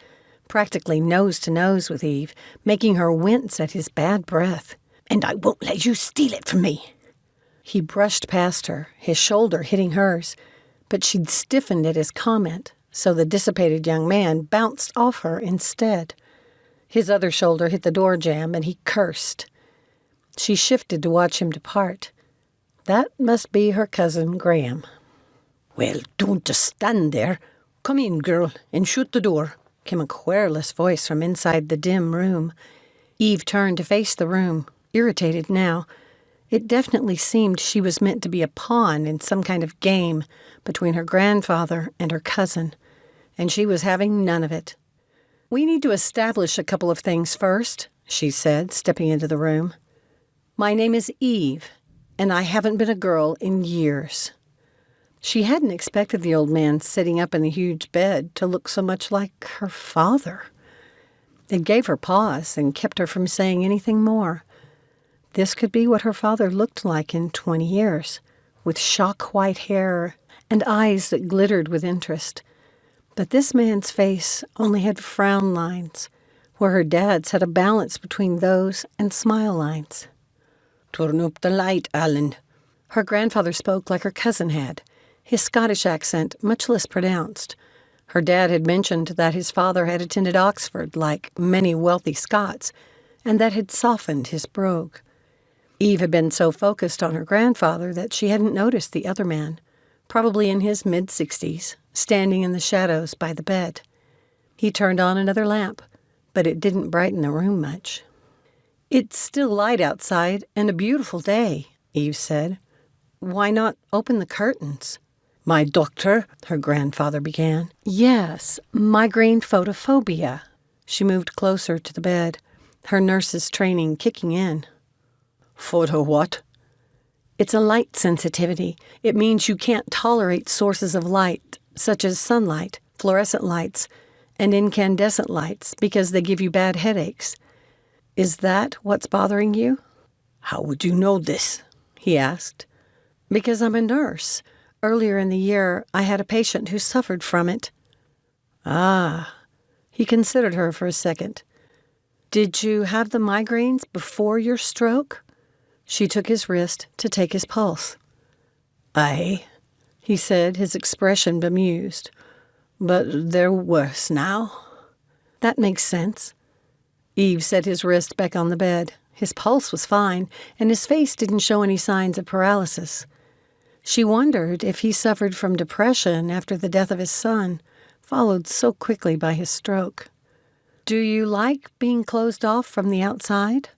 practically nose to nose with Eve, making her wince at his bad breath. And I won't let you steal it from me. He brushed past her, his shoulder hitting hers, but she'd stiffened at his comment, so the dissipated young man bounced off her instead. His other shoulder hit the door jamb, and he cursed. She shifted to watch him depart. That must be her cousin Graham. Well, don't just stand there. Come in, girl, and shut the door, came a querulous voice from inside the dim room. Eve turned to face the room, irritated now. It definitely seemed she was meant to be a pawn in some kind of game between her grandfather and her cousin, and she was having none of it. We need to establish a couple of things first, she said, stepping into the room. My name is Eve, and I haven't been a girl in years. She hadn't expected the old man sitting up in the huge bed to look so much like her father. It gave her pause and kept her from saying anything more. This could be what her father looked like in 20 years, with shock-white hair and eyes that glittered with interest. But this man's face only had frown lines, where her dad's had a balance between those and smile lines. Turn up the light, Alan. Her grandfather spoke like her cousin had, his Scottish accent much less pronounced. Her dad had mentioned that his father had attended Oxford, like many wealthy Scots, and that had softened his brogue. Eve had been so focused on her grandfather that she hadn't noticed the other man, probably in his mid-60s, standing in the shadows by the bed. He turned on another lamp, but it didn't brighten the room much. It's still light outside and a beautiful day, Eve said. Why not open the curtains? My doctor, her grandfather began. Yes, migraine photophobia. She moved closer to the bed, her nurse's training kicking in. Photo what? It's a light sensitivity. It means you can't tolerate sources of light, such as sunlight, fluorescent lights, and incandescent lights, because they give you bad headaches. Is that what's bothering you? How would you know this? He asked. Because I'm a nurse. Earlier in the year, I had a patient who suffered from it. Ah. He considered her for a second. Did you have the migraines before your stroke? She took his wrist to take his pulse. Aye, he said, his expression bemused. But they're worse now. That makes sense. Eve set his wrist back on the bed. His pulse was fine, and his face didn't show any signs of paralysis. She wondered if he suffered from depression after the death of his son, followed so quickly by his stroke. Do you like being closed off from the outside?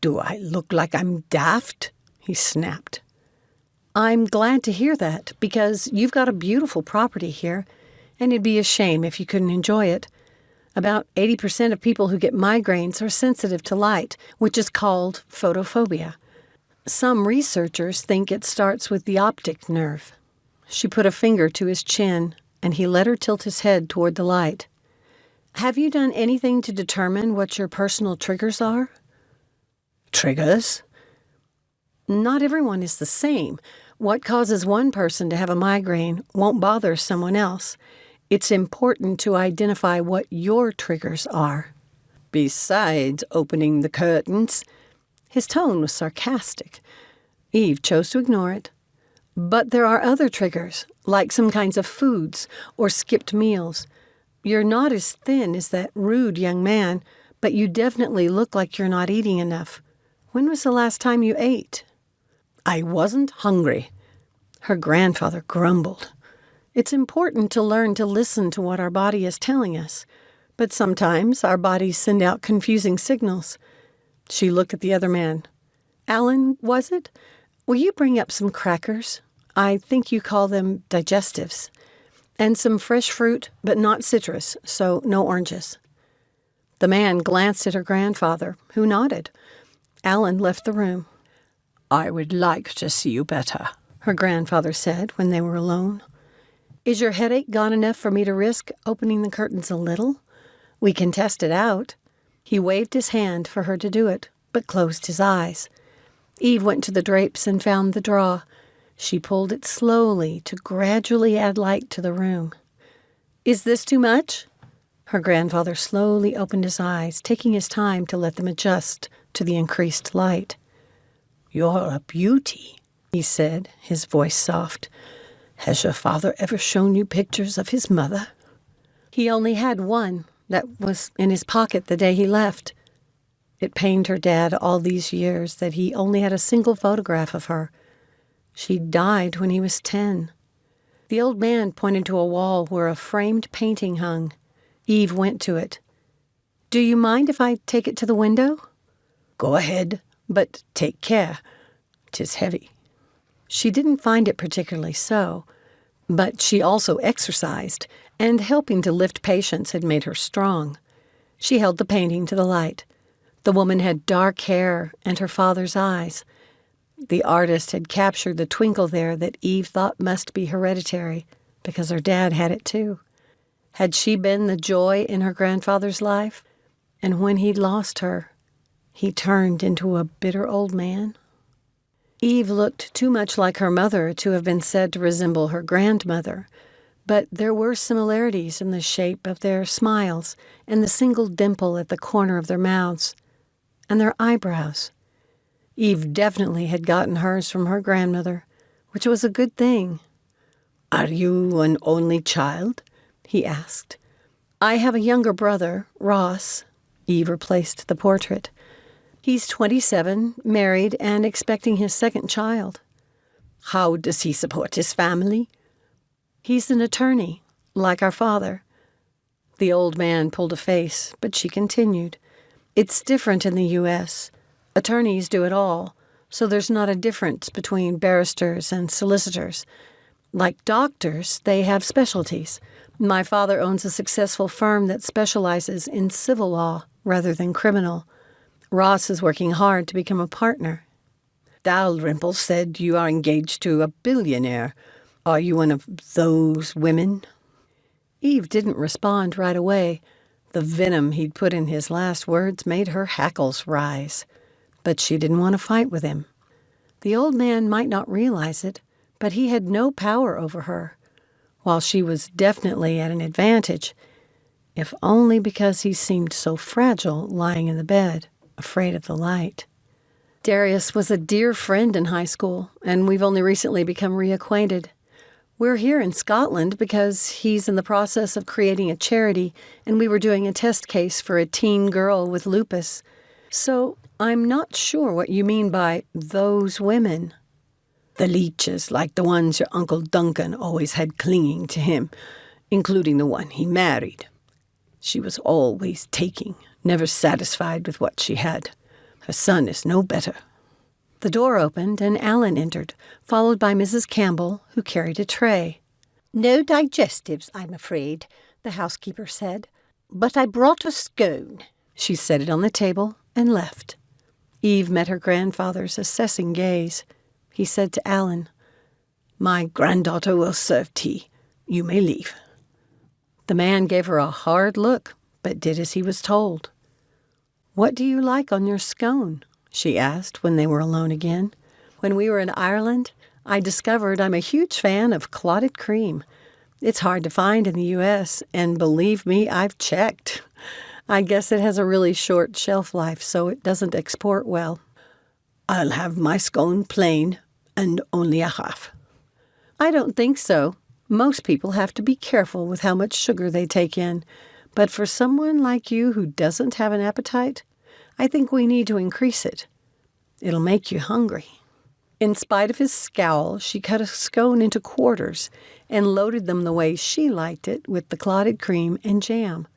Do I look like I'm daft? He snapped. I'm glad to hear that, because you've got a beautiful property here, and it'd be a shame if you couldn't enjoy it. About 80% of people who get migraines are sensitive to light, which is called photophobia. Some researchers think it starts with the optic nerve. She put a finger to his chin, and he let her tilt his head toward the light. Have you done anything to determine what your personal triggers are? Triggers? Not everyone is the same. What causes one person to have a migraine won't bother someone else. It's important to identify what your triggers are. Besides opening the curtains. His tone was sarcastic. Eve chose to ignore it. But there are other triggers, like some kinds of foods or skipped meals. You're not as thin as that rude young man, but you definitely look like you're not eating enough. When was the last time you ate? I wasn't hungry. Her grandfather grumbled. It's important to learn to listen to what our body is telling us, but sometimes our bodies send out confusing signals. She looked at the other man. Alan, was it? Will you bring up some crackers? I think you call them digestives. And some fresh fruit, but not citrus, so no oranges. The man glanced at her grandfather, who nodded. Alan left the room. I would like to see you better, her grandfather said when they were alone. Is your headache gone enough for me to risk opening the curtains a little? We can test it out. He waved his hand for her to do it, but closed his eyes. Eve went to the drapes and found the drawer. She pulled it slowly to gradually add light to the room. Is this too much? Her grandfather slowly opened his eyes, taking his time to let them adjust to the increased light. You're a beauty, he said, his voice soft. Has your father ever shown you pictures of his mother? He only had one that was in his pocket the day he left. It pained her dad all these years that he only had a single photograph of her. She died when he was 10. The old man pointed to a wall where a framed painting hung. Eve went to it. Do you mind if I take it to the window? Go ahead, but take care. 'Tis heavy. She didn't find it particularly so, but she also exercised, and helping to lift patients had made her strong. She held the painting to the light. The woman had dark hair and her father's eyes. The artist had captured the twinkle there that Eve thought must be hereditary, because her dad had it too. Had she been the joy in her grandfather's life? And when he'd lost her, he turned into a bitter old man? Eve looked too much like her mother to have been said to resemble her grandmother, but there were similarities in the shape of their smiles and the single dimple at the corner of their mouths, and their eyebrows. Eve definitely had gotten hers from her grandmother, which was a good thing. Are you an only child? He asked. I have a younger brother, Ross. Eve replaced the portrait. He's 27, married, and expecting his second child. How does he support his family? He's an attorney, like our father. The old man pulled a face, but she continued. It's different in the U.S. Attorneys do it all, so there's not a difference between barristers and solicitors. Like doctors, they have specialties. My father owns a successful firm that specializes in civil law rather than criminal. Ross is working hard to become a partner. Dalrymple said you are engaged to a billionaire. Are you one of those women? Eve didn't respond right away. The venom he'd put in his last words made her hackles rise. But she didn't want to fight with him. The old man might not realize it, but he had no power over her, while she was definitely at an advantage, if only because he seemed so fragile lying in the bed, afraid of the light. Darius was a dear friend in high school, and we've only recently become reacquainted. We're here in Scotland because he's in the process of creating a charity, and we were doing a test case for a teen girl with lupus. So I'm not sure what you mean by those women. The leeches, like the ones your Uncle Duncan always had clinging to him, including the one he married. She was always taking, never satisfied with what she had. Her son is no better. The door opened and Alan entered, followed by Mrs. Campbell, who carried a tray. No digestives, I'm afraid, the housekeeper said. But I brought a scone. She set it on the table and left. Eve met her grandfather's assessing gaze. He said to Alan, My granddaughter will serve tea. You may leave. The man gave her a hard look, but did as he was told. What do you like on your scone? She asked when they were alone again. When we were in Ireland, I discovered I'm a huge fan of clotted cream. It's hard to find in the U.S., and believe me, I've checked. I guess it has a really short shelf life, so it doesn't export well. I'll have my scone plain and only a half. I don't think so. Most people have to be careful with how much sugar they take in. But for someone like you who doesn't have an appetite, I think we need to increase it. It'll make you hungry. In spite of his scowl, she cut a scone into quarters and loaded them the way she liked it with the clotted cream and jam,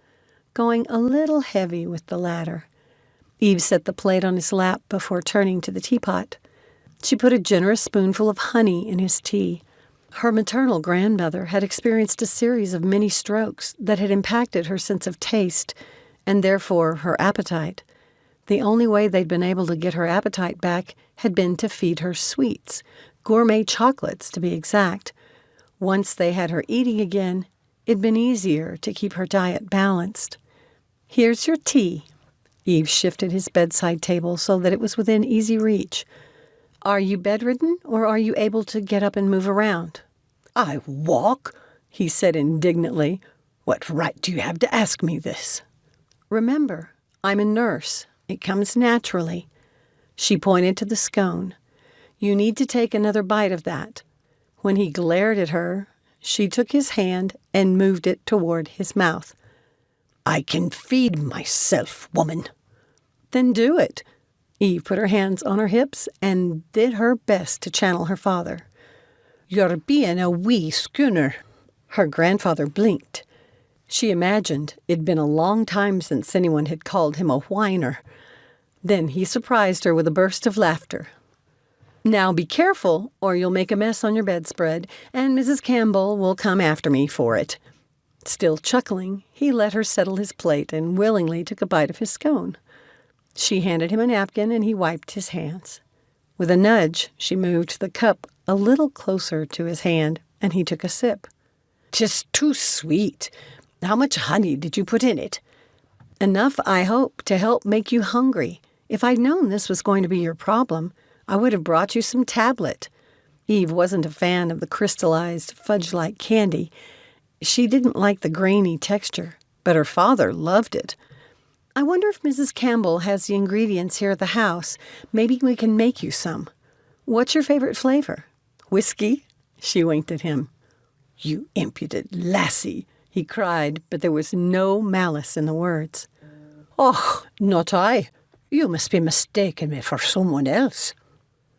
going a little heavy with the latter. Eve set the plate on his lap before turning to the teapot. She put a generous spoonful of honey in his tea. Her maternal grandmother had experienced a series of mini strokes that had impacted her sense of taste, and therefore her appetite. The only way they'd been able to get her appetite back had been to feed her sweets, gourmet chocolates to be exact. Once they had her eating again, it'd been easier to keep her diet balanced. Here's your tea. Eve shifted his bedside table so that it was within easy reach. Are you bedridden, or are you able to get up and move around? I walk, he said indignantly. What right do you have to ask me this? Remember, I'm a nurse. It comes naturally. She pointed to the scone. You need to take another bite of that. When he glared at her, she took his hand and moved it toward his mouth. I can feed myself, woman. Then do it. Eve put her hands on her hips and did her best to channel her father. You're being a wee schooner. Her grandfather blinked. She imagined it'd been a long time since anyone had called him a whiner. Then he surprised her with a burst of laughter. Now be careful, or you'll make a mess on your bedspread, and Mrs. Campbell will come after me for it. Still chuckling, he let her settle his plate and willingly took a bite of his scone. She handed him a napkin, and he wiped his hands. With a nudge, she moved the cup a little closer to his hand, and he took a sip. 'Tis too sweet. How much honey did you put in it? Enough, I hope, to help make you hungry. If I'd known this was going to be your problem, I would have brought you some tablet. Eve wasn't a fan of the crystallized, fudge-like candy. She didn't like the grainy texture, but her father loved it. I wonder if Mrs. Campbell has the ingredients here at the house. Maybe we can make you some. What's your favorite flavor? Whiskey? She winked at him. You impudent lassie, he cried, but there was no malice in the words. Oh, not I. You must be mistaking me for someone else.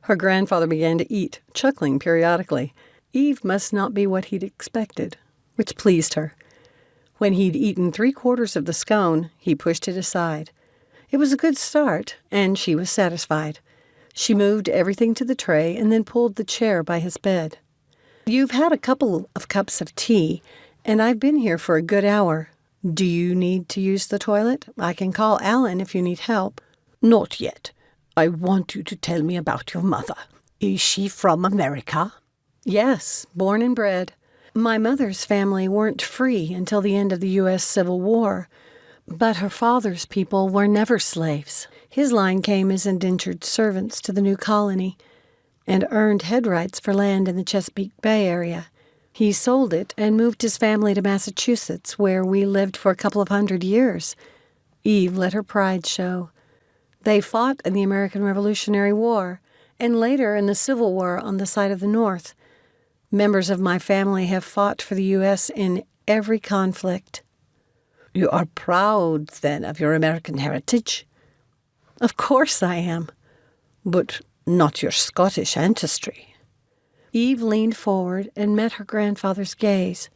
Her grandfather began to eat, chuckling periodically. Eve must not be what he'd expected, which pleased her. When he'd eaten 3/4 of the scone, he pushed it aside. It was a good start, and she was satisfied. She moved everything to the tray and then pulled the chair by his bed. You've had a couple of cups of tea, and I've been here for a good hour. Do you need to use the toilet? I can call Alan if you need help. Not yet. I want you to tell me about your mother. Is she from America? Yes, born and bred. My mother's family weren't free until the end of the U.S. Civil War, but her father's people were never slaves. His line came as indentured servants to the new colony and earned head rights for land in the Chesapeake Bay area. He sold it and moved his family to Massachusetts, where we lived for a couple of 100 years. Eve let her pride show. They fought in the American Revolutionary War and later in the Civil War on the side of the North. Members of my family have fought for the U.S. in every conflict. You are proud, then, of your American heritage? Of course I am. But not your Scottish ancestry. Eve leaned forward and met her grandfather's gaze.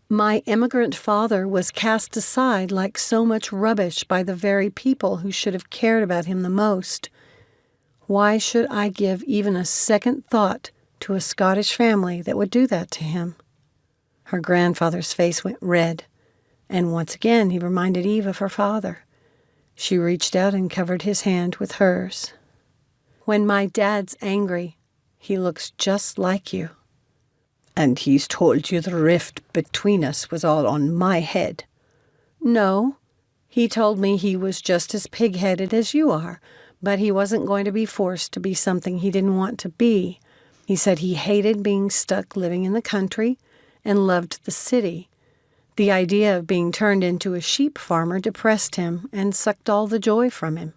My immigrant father was cast aside like so much rubbish by the very people who should have cared about him the most. Why should I give even a second thought to a Scottish family that would do that to him? Her grandfather's face went red, and once again he reminded Eve of her father. She reached out and covered his hand with hers. When my dad's angry, he looks just like you. And he's told you the rift between us was all on my head? No. He told me he was just as pig-headed as you are, but he wasn't going to be forced to be something he didn't want to be. He said he hated being stuck living in the country and loved the city. The idea of being turned into a sheep farmer depressed him and sucked all the joy from him.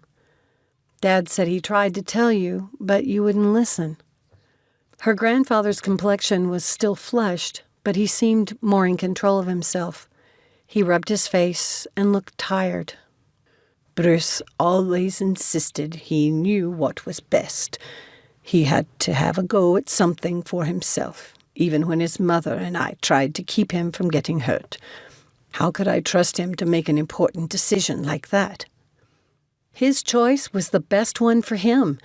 Dad said he tried to tell you, but you wouldn't listen. Her grandfather's complexion was still flushed, but he seemed more in control of himself. He rubbed his face and looked tired. Bruce always insisted he knew what was best. He had to have a go at something for himself, even when his mother and I tried to keep him from getting hurt. How could I trust him to make an important decision like that? His choice was the best one for him.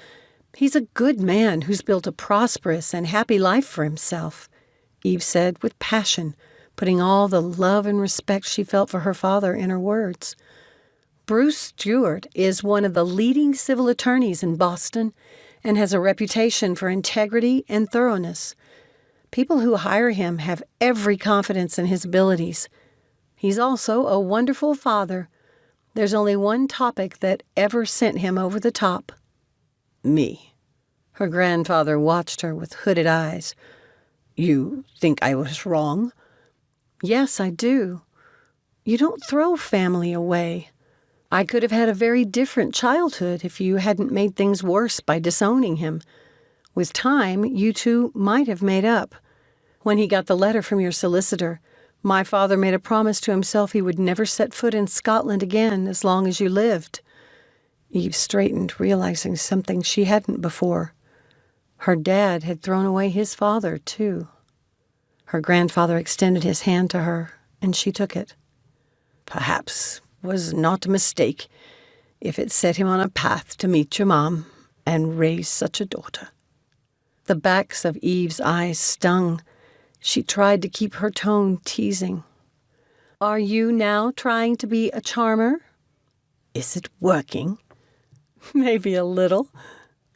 He's a good man who's built a prosperous and happy life for himself, Eve said with passion, putting all the love and respect she felt for her father in her words. Bruce Stewart is one of the leading civil attorneys in Boston and has a reputation for integrity and thoroughness. People who hire him have every confidence in his abilities. He's also a wonderful father. There's only one topic that ever sent him over the top. Me. Her grandfather watched her with hooded eyes. You think I was wrong? Yes, I do. You don't throw family away. I could have had a very different childhood if you hadn't made things worse by disowning him. With time, you two might have made up. When he got the letter from your solicitor, my father made a promise to himself he would never set foot in Scotland again as long as you lived. Eve straightened, realizing something she hadn't before. Her dad had thrown away his father, too. Her grandfather extended his hand to her, and she took it. Perhaps was not a mistake if it set him on a path to meet your mom and raise such a daughter. The backs of Eve's eyes stung. She tried to keep her tone teasing. Are you now trying to be a charmer? Is it working? Maybe a little.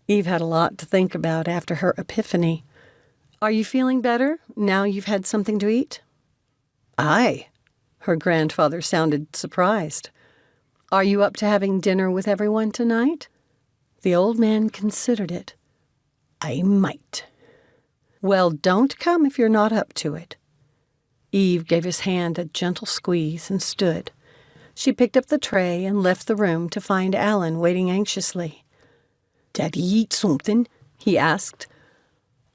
Eve had a lot to think about after her epiphany. Are you feeling better now you've had something to eat? Aye. Her grandfather sounded surprised. Are you up to having dinner with everyone tonight? The old man considered it. I might. Well, don't come if you're not up to it. Eve gave his hand a gentle squeeze and stood. She picked up the tray and left the room to find Alan waiting anxiously. Daddy eat something? He asked.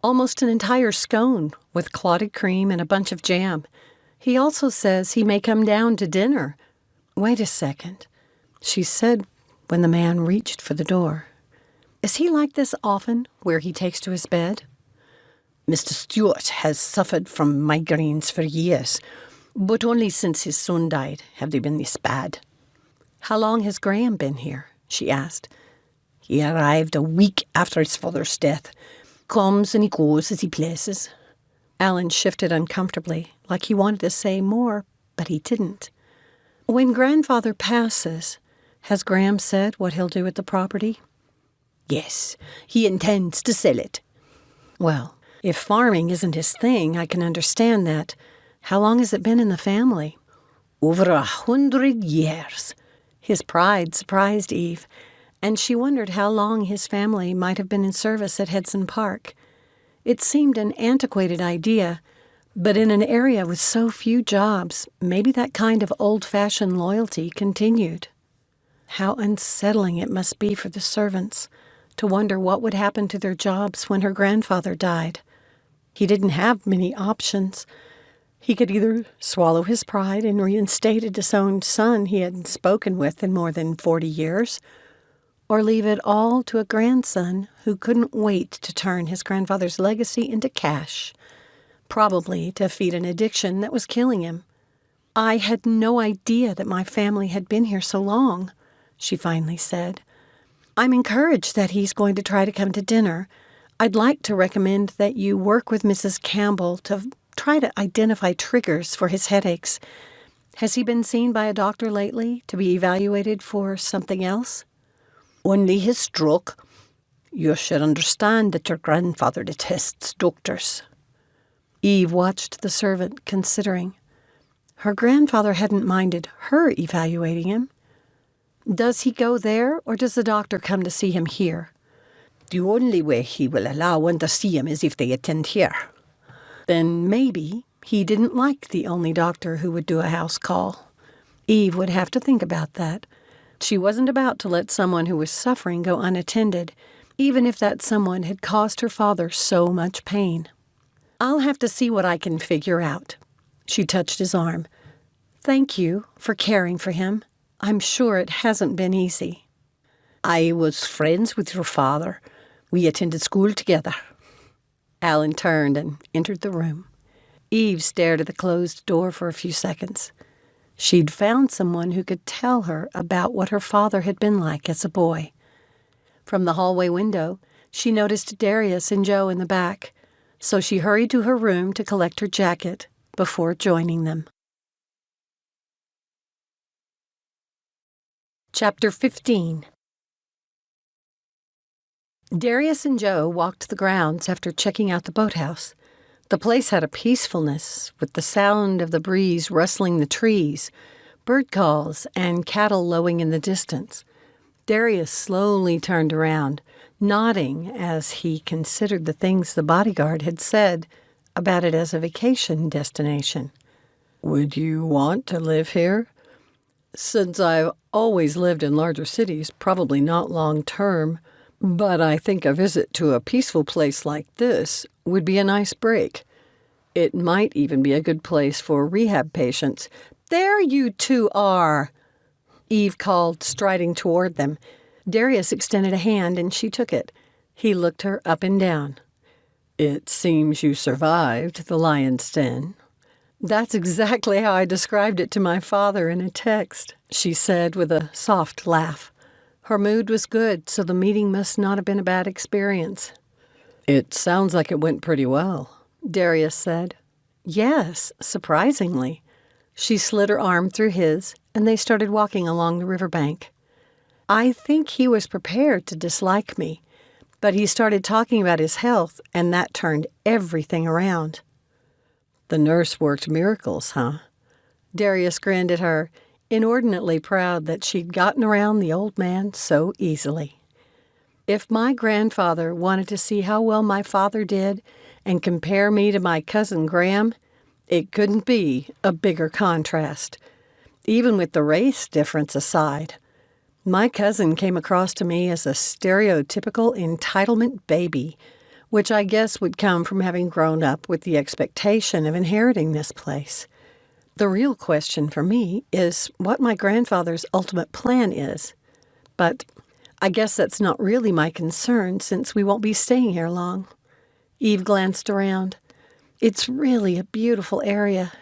Almost an entire scone with clotted cream and a bunch of jam. He also says he may come down to dinner. Wait a second, she said when the man reached for the door. Is he like this often, where he takes to his bed? Mr. Stewart has suffered from migraines for years, but only since his son died have they been this bad. How long has Graham been here? She asked. He arrived a week after his father's death. Comes and he goes as he pleases. Alan shifted uncomfortably, like he wanted to say more, but he didn't. When Grandfather passes, has Graham said what he'll do with the property? Yes, he intends to sell it. Well, if farming isn't his thing, I can understand that. How long has it been in the family? Over 100 years. His pride surprised Eve, and she wondered how long his family might have been in service at Hedson Park. It seemed an antiquated idea, but in an area with so few jobs, maybe that kind of old-fashioned loyalty continued. How unsettling it must be for the servants to wonder what would happen to their jobs when her grandfather died. He didn't have many options. He could either swallow his pride and reinstate a disowned son he hadn't spoken with in more than 40 years, or leave it all to a grandson who couldn't wait to turn his grandfather's legacy into cash, probably to feed an addiction that was killing him. "I had no idea that my family had been here so long," she finally said. "I'm encouraged that he's going to try to come to dinner. I'd like to recommend that you work with Mrs. Campbell to try to identify triggers for his headaches. Has he been seen by a doctor lately to be evaluated for something else?" Only his stroke. You should understand that your grandfather detests doctors. Eve watched the servant, considering. Her grandfather hadn't minded her evaluating him. Does he go there, or does the doctor come to see him here? The only way he will allow one to see him is if they attend here. Then maybe he didn't like the only doctor who would do a house call. Eve would have to think about that. She wasn't about to let someone who was suffering go unattended, even if that someone had caused her father so much pain. "I'll have to see what I can figure out." She touched his arm. "Thank you for caring for him. I'm sure it hasn't been easy." I was friends with your father. We attended school together. Alan turned and entered the room. Eve stared at the closed door for a few seconds. She'd found someone who could tell her about what her father had been like as a boy. From the hallway window, she noticed Darius and Joe in the back, so she hurried to her room to collect her jacket before joining them. Chapter 15. Darius and Joe walked the grounds after checking out the boathouse. The place had a peacefulness, with the sound of the breeze rustling the trees, bird calls, and cattle lowing in the distance. Darius slowly turned around, nodding as he considered the things the bodyguard had said about it as a vacation destination. "Would you want to live here?" "Since I've always lived in larger cities, probably not long term. But I think a visit to a peaceful place like this would be a nice break. It might even be a good place for rehab patients." "There you two are!" Eve called, striding toward them. Darius extended a hand, and she took it. He looked her up and down. "It seems you survived the lion's den." "That's exactly how I described it to my father in a text," she said with a soft laugh. Her mood was good, so the meeting must not have been a bad experience. "It sounds like it went pretty well," Darius said. "Yes, surprisingly." She slid her arm through his, and they started walking along the riverbank. "I think he was prepared to dislike me, but he started talking about his health, and that turned everything around." "The nurse worked miracles, huh?" Darius grinned at her, inordinately proud that she'd gotten around the old man so easily. "If my grandfather wanted to see how well my father did and compare me to my cousin Graham, it couldn't be a bigger contrast. Even with the race difference aside, my cousin came across to me as a stereotypical entitlement baby, which I guess would come from having grown up with the expectation of inheriting this place. The real question for me is what my grandfather's ultimate plan is. But I guess that's not really my concern since we won't be staying here long." Eve glanced around. "It's really a beautiful area.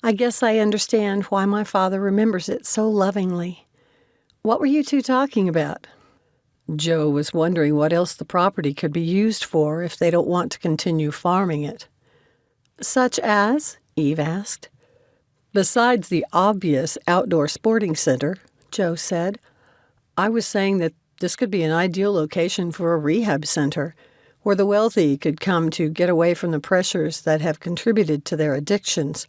I guess I understand why my father remembers it so lovingly. What were you two talking about?" "Joe was wondering what else the property could be used for if they don't want to continue farming it." Such as? Eve asked. Besides the obvious outdoor sporting center, Joe said. I was saying that this could be an ideal location for a rehab center where the wealthy could come to get away from the pressures that have contributed to their addictions.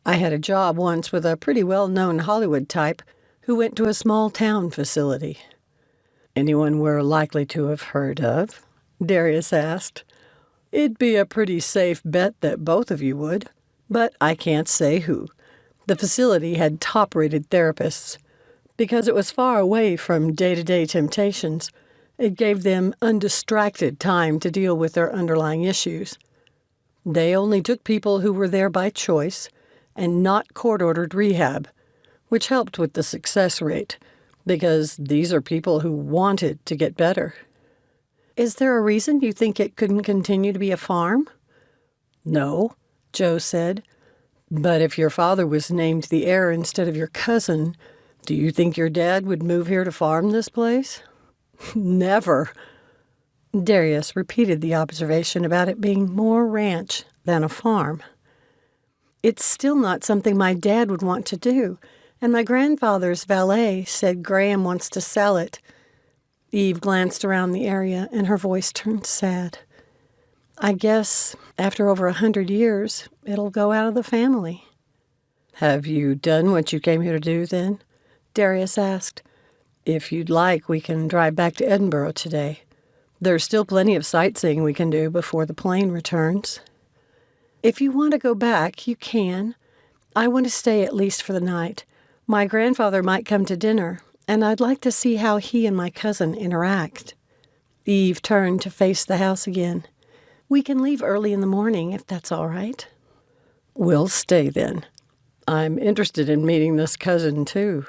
I had a job once with a pretty well-known Hollywood type who went to a small-town facility. Anyone we're likely to have heard of? Darius asked. It'd be a pretty safe bet that both of you would, but I can't say who. The facility had top-rated therapists. Because it was far away from day-to-day temptations, it gave them undistracted time to deal with their underlying issues. They only took people who were there by choice and not court-ordered rehab, which helped with the success rate, because these are people who wanted to get better. Is there a reason you think it couldn't continue to be a farm? No, Joe said. But if your father was named the heir instead of your cousin, do you think your dad would move here to farm this place? Never. Darius repeated the observation about it being more ranch than a farm. It's still not something my dad would want to do, and my grandfather's valet said Graham wants to sell it. Eve glanced around the area, and her voice turned sad. I guess after over 100 years, it'll go out of the family. Have you done what you came here to do, then? Darius asked. If you'd like, we can drive back to Edinburgh today. There's still plenty of sightseeing we can do before the plane returns. If you want to go back, you can. I want to stay at least for the night. My grandfather might come to dinner, and I'd like to see how he and my cousin interact. Eve turned to face the house again. We can leave early in the morning, if that's all right. We'll stay, then. I'm interested in meeting this cousin, too.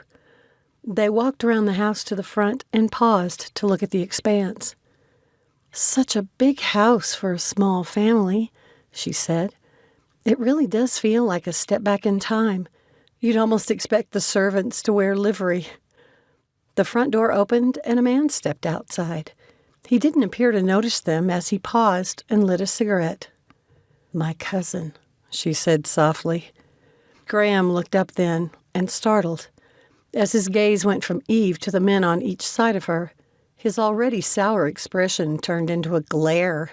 They walked around the house to the front and paused to look at the expanse. Such a big house for a small family, she said. It really does feel like a step back in time. You'd almost expect the servants to wear livery. The front door opened and a man stepped outside. He didn't appear to notice them as he paused and lit a cigarette. My cousin, she said softly. Graham looked up then and startled. As his gaze went from Eve to the men on each side of her, his already sour expression turned into a glare.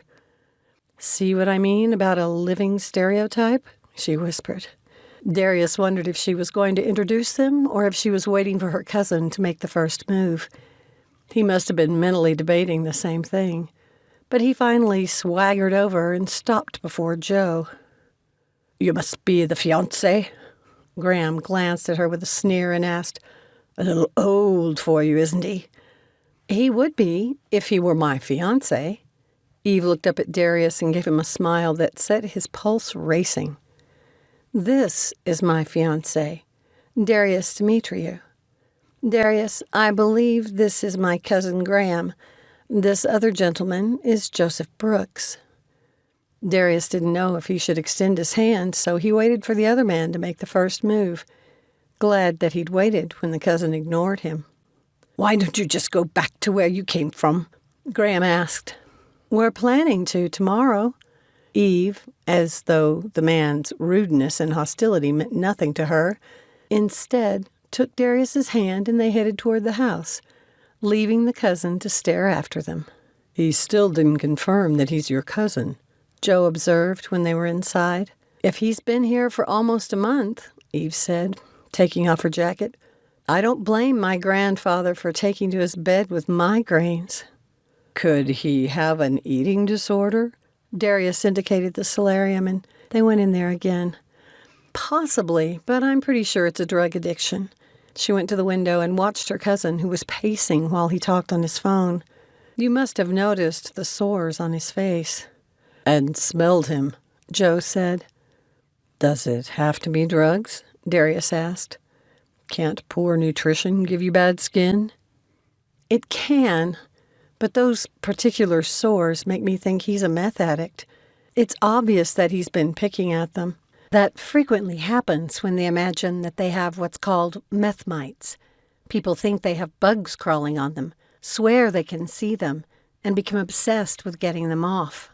See what I mean about a living stereotype? She whispered. Darius wondered if she was going to introduce them or if she was waiting for her cousin to make the first move. He must have been mentally debating the same thing, but he finally swaggered over and stopped before Joe. You must be the fiancé? Graham glanced at her with a sneer and asked, A little old for you, isn't he? He would be, if he were my fiancé. Eve looked up at Darius and gave him a smile that set his pulse racing. This is my fiancé, Darius Dimitriou. Darius, I believe this is my cousin Graham. This other gentleman is Joseph Brooks. Darius didn't know if he should extend his hand, so he waited for the other man to make the first move, glad that he'd waited when the cousin ignored him. Why don't you just go back to where you came from? Graham asked. We're planning to tomorrow. Eve, as though the man's rudeness and hostility meant nothing to her, instead took Darius's hand and they headed toward the house, leaving the cousin to stare after them. He still didn't confirm that he's your cousin, Joe observed when they were inside. If he's been here for almost a month, Eve said, taking off her jacket, I don't blame my grandfather for taking to his bed with migraines. Could he have an eating disorder? Darius indicated the solarium, and they went in there again. Possibly, but I'm pretty sure it's a drug addiction. She went to the window and watched her cousin, who was pacing while he talked on his phone. You must have noticed the sores on his face. And smelled him, Joe said. Does it have to be drugs? Darius asked. Can't poor nutrition give you bad skin? It can, but those particular sores make me think he's a meth addict. It's obvious that he's been picking at them. That frequently happens when they imagine that they have what's called meth mites. People think they have bugs crawling on them, swear they can see them, and become obsessed with getting them off.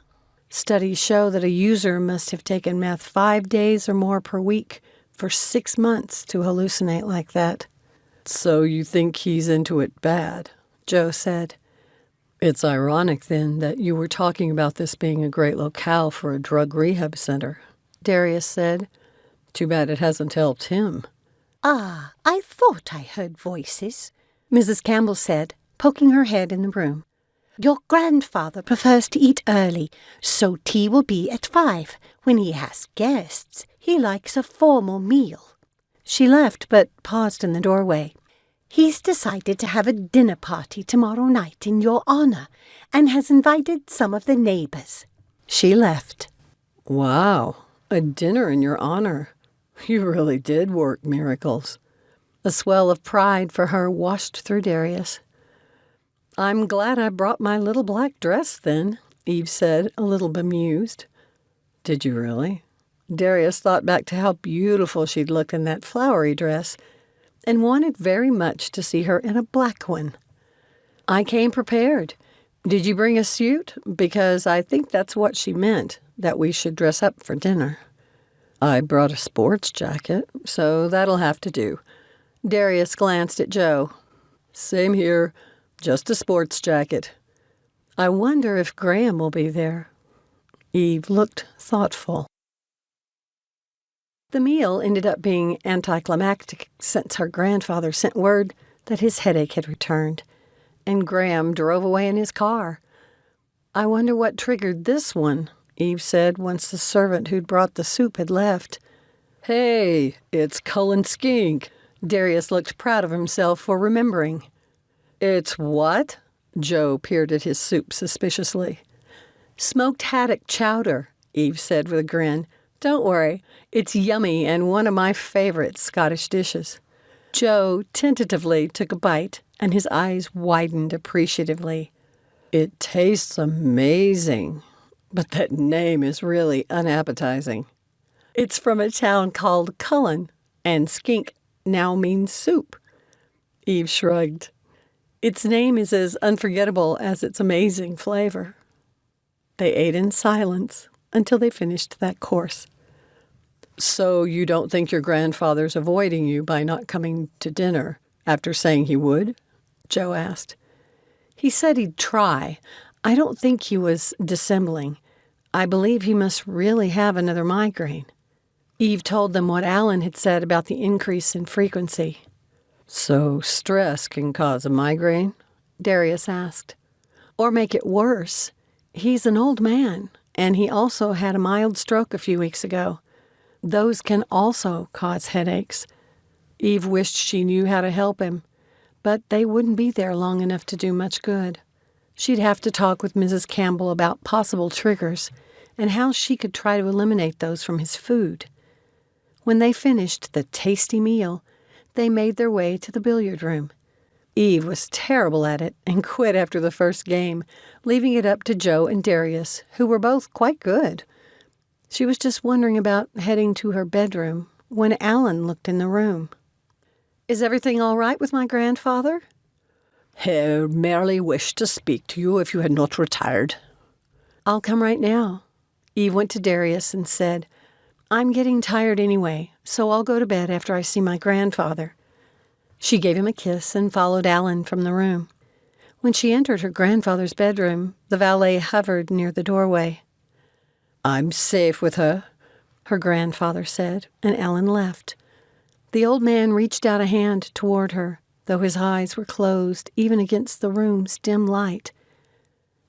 Studies show that a user must have taken meth 5 days or more per week for 6 months to hallucinate like that. So you think he's into it bad? Joe said. It's ironic, then, that you were talking about this being a great locale for a drug rehab center, Darius said. Too bad it hasn't helped him. Ah, I thought I heard voices, Mrs. Campbell said, poking her head in the room. Your grandfather prefers to eat early, so tea will be at 5. When he has guests, he likes a formal meal. She left, but paused in the doorway. He's decided to have a dinner party tomorrow night in your honor, and has invited some of the neighbors. She left. Wow, a dinner in your honor. You really did work miracles. A swell of pride for her washed through Darius. I'm glad I brought my little black dress, then, Eve said, a little bemused. Did you really? Darius thought back to how beautiful she'd looked in that flowery dress, and wanted very much to see her in a black one. I came prepared. Did you bring a suit? Because I think that's what she meant, that we should dress up for dinner. I brought a sports jacket, so that'll have to do. Darius glanced at Joe. Same here, just a sports jacket. I wonder if Graham will be there. Eve looked thoughtful. The meal ended up being anticlimactic since her grandfather sent word that his headache had returned, and Graham drove away in his car. I wonder what triggered this one, Eve said once the servant who'd brought the soup had left. Hey, it's Cullen Skink. Darius looked proud of himself for remembering. It's what? Joe peered at his soup suspiciously. Smoked haddock chowder, Eve said with a grin. Don't worry, it's yummy and one of my favorite Scottish dishes. Joe tentatively took a bite, and his eyes widened appreciatively. It tastes amazing, but that name is really unappetizing. It's from a town called Cullen, and skink now means soup. Eve shrugged. Its name is as unforgettable as its amazing flavor. They ate in silence until they finished that course. So you don't think your grandfather's avoiding you by not coming to dinner after saying he would? Joe asked. He said he'd try. I don't think he was dissembling. I believe he must really have another migraine. Eve told them what Alan had said about the increase in frequency. So stress can cause a migraine? Darius asked. Or make it worse. He's an old man, and he also had a mild stroke a few weeks ago. Those can also cause headaches. Eve wished she knew how to help him, but they wouldn't be there long enough to do much good. She'd have to talk with Mrs. Campbell about possible triggers and how she could try to eliminate those from his food. When they finished the tasty meal, they made their way to the billiard room. Eve was terrible at it and quit after the first game, leaving it up to Joe and Darius, who were both quite good. She was just wondering about heading to her bedroom when Alan looked in the room. Is everything all right with my grandfather? He merely wished to speak to you if you had not retired. I'll come right now. Eve went to Darius and said, I'm getting tired anyway, so I'll go to bed after I see my grandfather. She gave him a kiss and followed Alan from the room. When she entered her grandfather's bedroom, the valet hovered near the doorway. I'm safe with her, her grandfather said, and Alan left. The old man reached out a hand toward her, though his eyes were closed even against the room's dim light.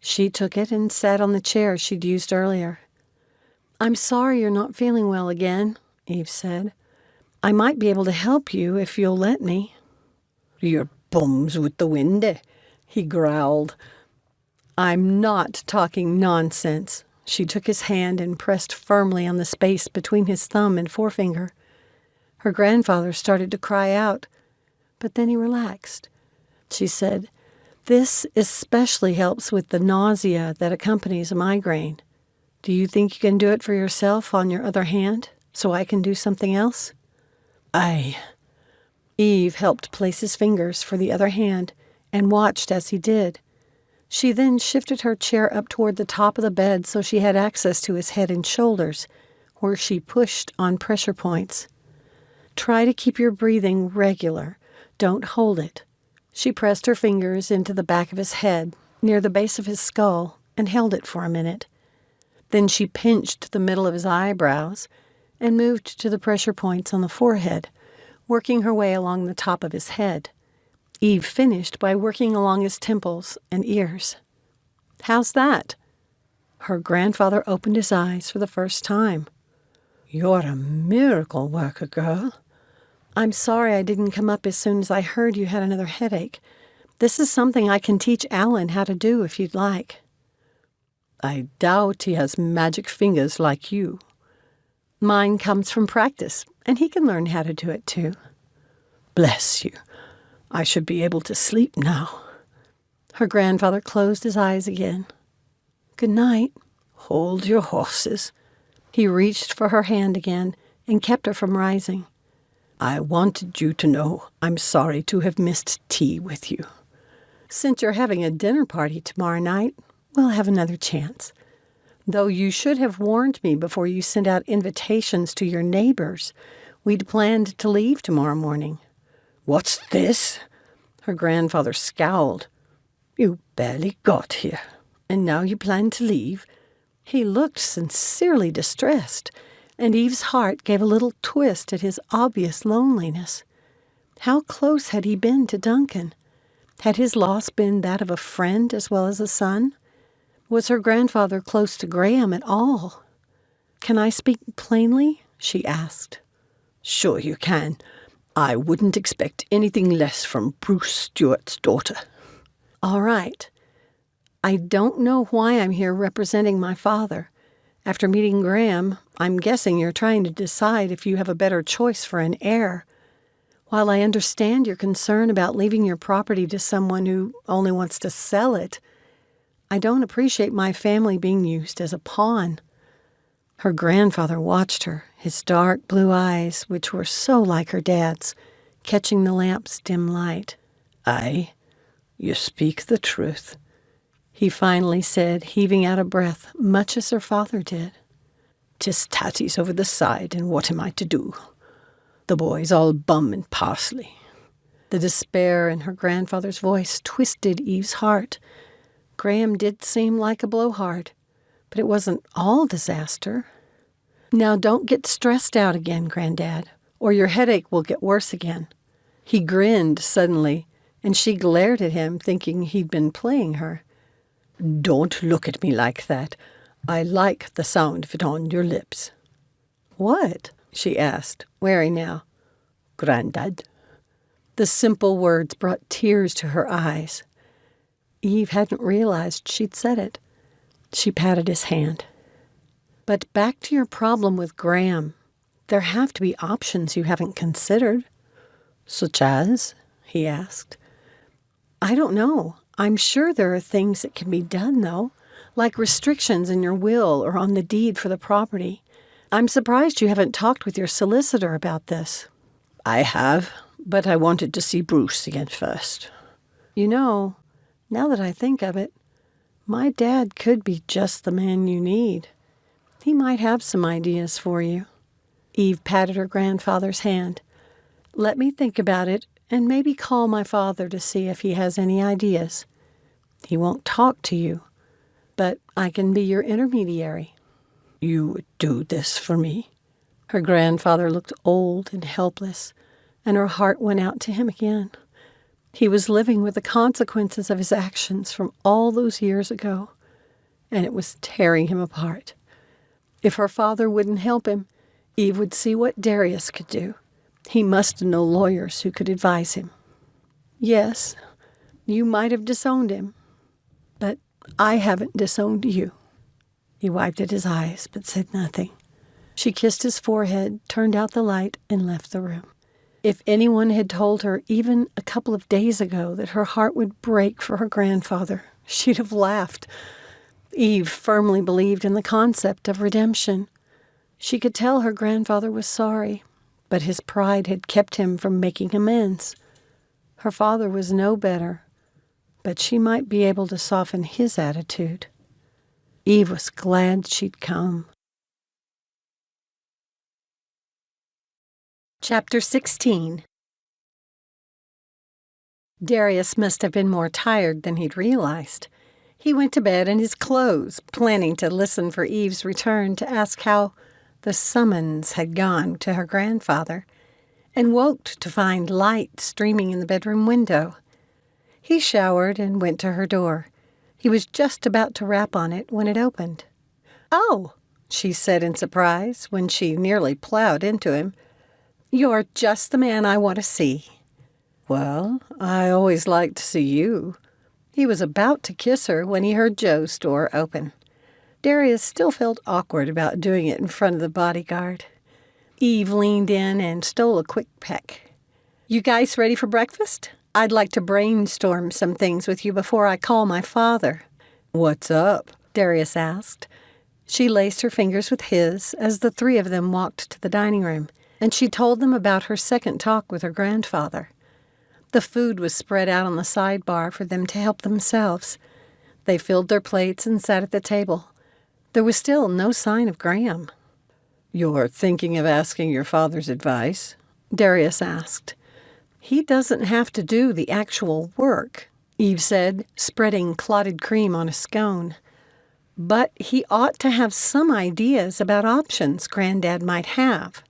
She took it and sat on the chair she'd used earlier. I'm sorry you're not feeling well again, Eve said. I might be able to help you if you'll let me. Your bum's with the wind, he growled. I'm not talking nonsense. She took his hand and pressed firmly on the space between his thumb and forefinger. Her grandfather started to cry out, but then he relaxed. She said, This especially helps with the nausea that accompanies a migraine. Do you think you can do it for yourself on your other hand, so I can do something else? Aye. Eve helped place his fingers for the other hand and watched as he did. She then shifted her chair up toward the top of the bed so she had access to his head and shoulders, where she pushed on pressure points. Try to keep your breathing regular. Don't hold it. She pressed her fingers into the back of his head, near the base of his skull, and held it for a minute. Then she pinched the middle of his eyebrows and moved to the pressure points on the forehead, working her way along the top of his head. Eve finished by working along his temples and ears. "How's that?" Her grandfather opened his eyes for the first time. "You're a miracle worker, girl." "I'm sorry I didn't come up as soon as I heard you had another headache. This is something I can teach Alan how to do if you'd like." "I doubt he has magic fingers like you." "Mine comes from practice, and he can learn how to do it too." "Bless you. I should be able to sleep now." Her grandfather closed his eyes again. "Good night." "Hold your horses." He reached for her hand again and kept her from rising. "I wanted you to know I'm sorry to have missed tea with you." "Since you're having a dinner party tomorrow night, we'll have another chance. Though you should have warned me before you sent out invitations to your neighbors. We'd planned to leave tomorrow morning." "What's this?" Her grandfather scowled. "You barely got here, and now you plan to leave?" He looked sincerely distressed, and Eve's heart gave a little twist at his obvious loneliness. How close had he been to Duncan? Had his loss been that of a friend as well as a son? Was her grandfather close to Graham at all? "Can I speak plainly?" she asked. "Sure you can. I wouldn't expect anything less from Bruce Stewart's daughter." "All right. I don't know why I'm here representing my father. After meeting Graham, I'm guessing you're trying to decide if you have a better choice for an heir. While I understand your concern about leaving your property to someone who only wants to sell it, I don't appreciate my family being used as a pawn." Her grandfather watched her, his dark blue eyes, which were so like her dad's, catching the lamp's dim light. "Aye, you speak the truth," he finally said, heaving out a breath, much as her father did. "'Tis tatties over the side, and what am I to do? The boy's all bum and parsley." The despair in her grandfather's voice twisted Eve's heart. Graham did seem like a blowhard, but it wasn't all disaster. "Now don't get stressed out again, Granddad, or your headache will get worse again." He grinned suddenly, and she glared at him, thinking he'd been playing her. "Don't look at me like that. I like the sound of it on your lips." "What?" she asked, wary now. "Granddad." The simple words brought tears to her eyes. Eve hadn't realized she'd said it. She patted his hand. "But back to your problem with Graham. There have to be options you haven't considered." "Such as?" he asked. "I don't know. I'm sure there are things that can be done, though, like restrictions in your will or on the deed for the property. I'm surprised you haven't talked with your solicitor about this." "I have, but I wanted to see Bruce again first." "You know, now that I think of it, my dad could be just the man you need. He might have some ideas for you." Eve patted her grandfather's hand. "Let me think about it and maybe call my father to see if he has any ideas. He won't talk to you, but I can be your intermediary." "You would do this for me?" Her grandfather looked old and helpless, and her heart went out to him again. He was living with the consequences of his actions from all those years ago, and it was tearing him apart. If her father wouldn't help him, Eve would see what Darius could do. He must know lawyers who could advise him. "Yes, you might have disowned him, but I haven't disowned you." He wiped at his eyes, but said nothing. She kissed his forehead, turned out the light, and left the room. If anyone had told her even a couple of days ago that her heart would break for her grandfather, she'd have laughed. Eve firmly believed in the concept of redemption. She could tell her grandfather was sorry, but his pride had kept him from making amends. Her father was no better. but she might be able to soften his attitude. Eve was glad she'd come. Chapter 16. Darius must have been more tired than he'd realized. He went to bed in his clothes, planning to listen for Eve's return to ask how the summons had gone to her grandfather, and woke to find light streaming in the bedroom window. He showered and went to her door. He was just about to rap on it when it opened. "Oh," she said in surprise when she nearly plowed into him. "You're just the man I want to see." "Well, I always like to see you." He was about to kiss her when he heard Joe's door open. Darius still felt awkward about doing it in front of the bodyguard. Eve leaned in and stole a quick peck. "You guys ready for breakfast? I'd like to brainstorm some things with you before I call my father." "What's up?" Darius asked. She laced her fingers with his as the three of them walked to the dining room, and she told them about her second talk with her grandfather. The food was spread out on the sidebar for them to help themselves. They filled their plates and sat at the table. There was still no sign of Graham. "You're thinking of asking your father's advice?" Darius asked. "He doesn't have to do the actual work," Eve said, spreading clotted cream on a scone. "But he ought to have some ideas about options Granddad might have."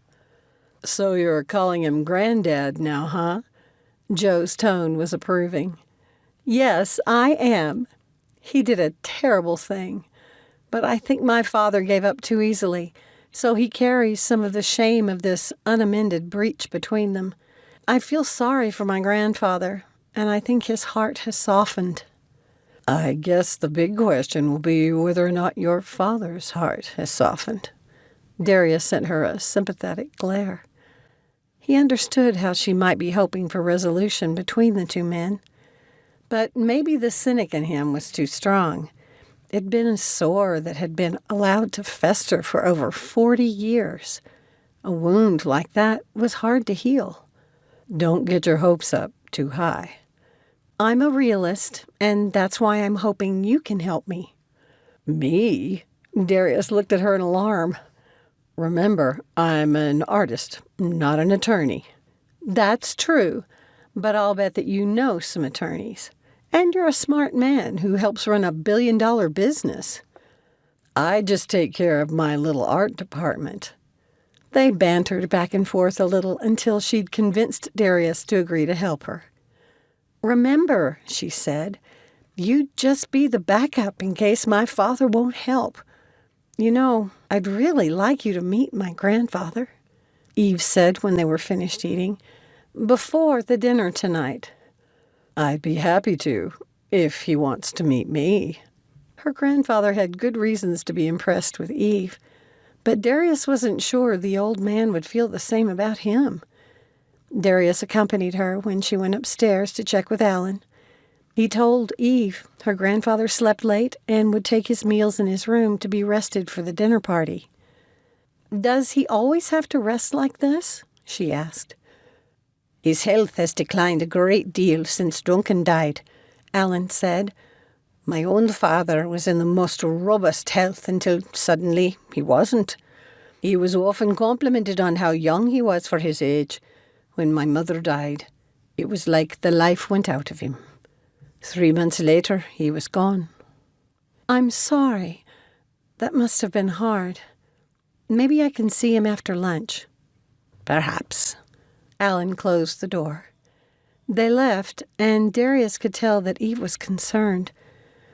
"So you're calling him Granddad now, huh?" Joe's tone was approving. "Yes, I am. He did a terrible thing, but I think my father gave up too easily, so he carries some of the shame of this unamended breach between them. I feel sorry for my grandfather, and I think his heart has softened." "I guess the big question will be whether or not your father's heart has softened." Darius sent her a sympathetic glare. He understood how she might be hoping for resolution between the two men. But maybe the cynic in him was too strong. It'd been a sore that had been allowed to fester for over 40 years. A wound like that was hard to heal. "Don't get your hopes up too high." "I'm a realist, and that's why I'm hoping you can help me." "Me?" Darius looked at her in alarm. "Remember, I'm an artist, not an attorney." "That's true, but I'll bet that you know some attorneys. And you're a smart man who helps run a $1 billion business." "I just take care of my little art department." They bantered back and forth a little until she'd convinced Darius to agree to help her. "Remember," she said, "you'd just be the backup in case my father won't help. You know, I'd really like you to meet my grandfather," Eve said when they were finished eating, "before the dinner tonight." "I'd be happy to, if he wants to meet me." Her grandfather had good reasons to be impressed with Eve, but Darius wasn't sure the old man would feel the same about him. Darius accompanied her when she went upstairs to check with Alan. He told Eve her grandfather slept late and would take his meals in his room to be rested for the dinner party. "Does he always have to rest like this?" she asked. "His health has declined a great deal since Duncan died," Alan said. "My own father was in the most robust health until suddenly he wasn't. He was often complimented on how young he was for his age. When my mother died, it was like the life went out of him. 3 months later, he was gone." "I'm sorry. That must have been hard. Maybe I can see him after lunch." "Perhaps." Alan closed the door. They left, and Darius could tell that Eve was concerned.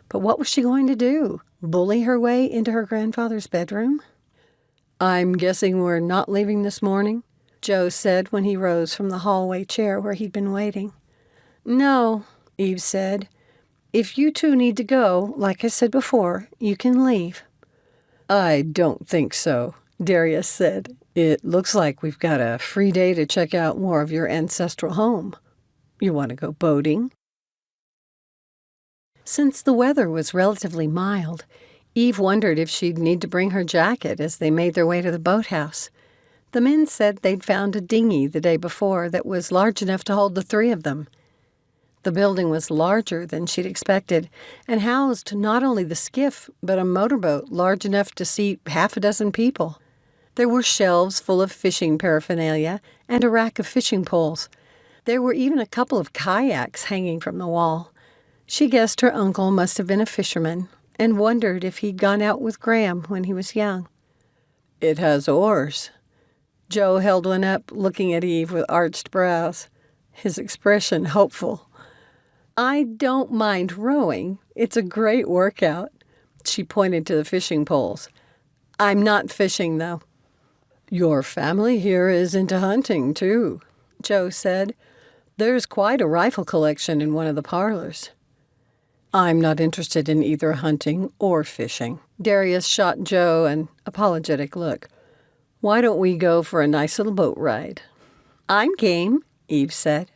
But what was she going to do? Bully her way into her grandfather's bedroom? "I'm guessing we're not leaving this morning?" Joe said when he rose from the hallway chair where he'd been waiting. "No," Eve said. "If you two need to go, like I said before, you can leave." "I don't think so," Darius said. "It looks like we've got a free day to check out more of your ancestral home. You want to go boating?" Since the weather was relatively mild, Eve wondered if she'd need to bring her jacket as they made their way to the boathouse. The men said they'd found a dinghy the day before that was large enough to hold the three of them. The building was larger than she'd expected and housed not only the skiff, but a motorboat large enough to seat half a dozen people. There were shelves full of fishing paraphernalia and a rack of fishing poles. There were even a couple of kayaks hanging from the wall. She guessed her uncle must have been a fisherman and wondered if he'd gone out with Graham when he was young. It has oars. Joe held one up, looking at Eve with arched brows, his expression hopeful. I don't mind rowing. It's a great workout. She pointed to the fishing poles. I'm not fishing, though. Your family here is into hunting, too, Joe said. There's quite a rifle collection in one of the parlors. I'm not interested in either hunting or fishing. Darius shot Joe an apologetic look. Why don't we go for a nice little boat ride? I'm game, Eve said.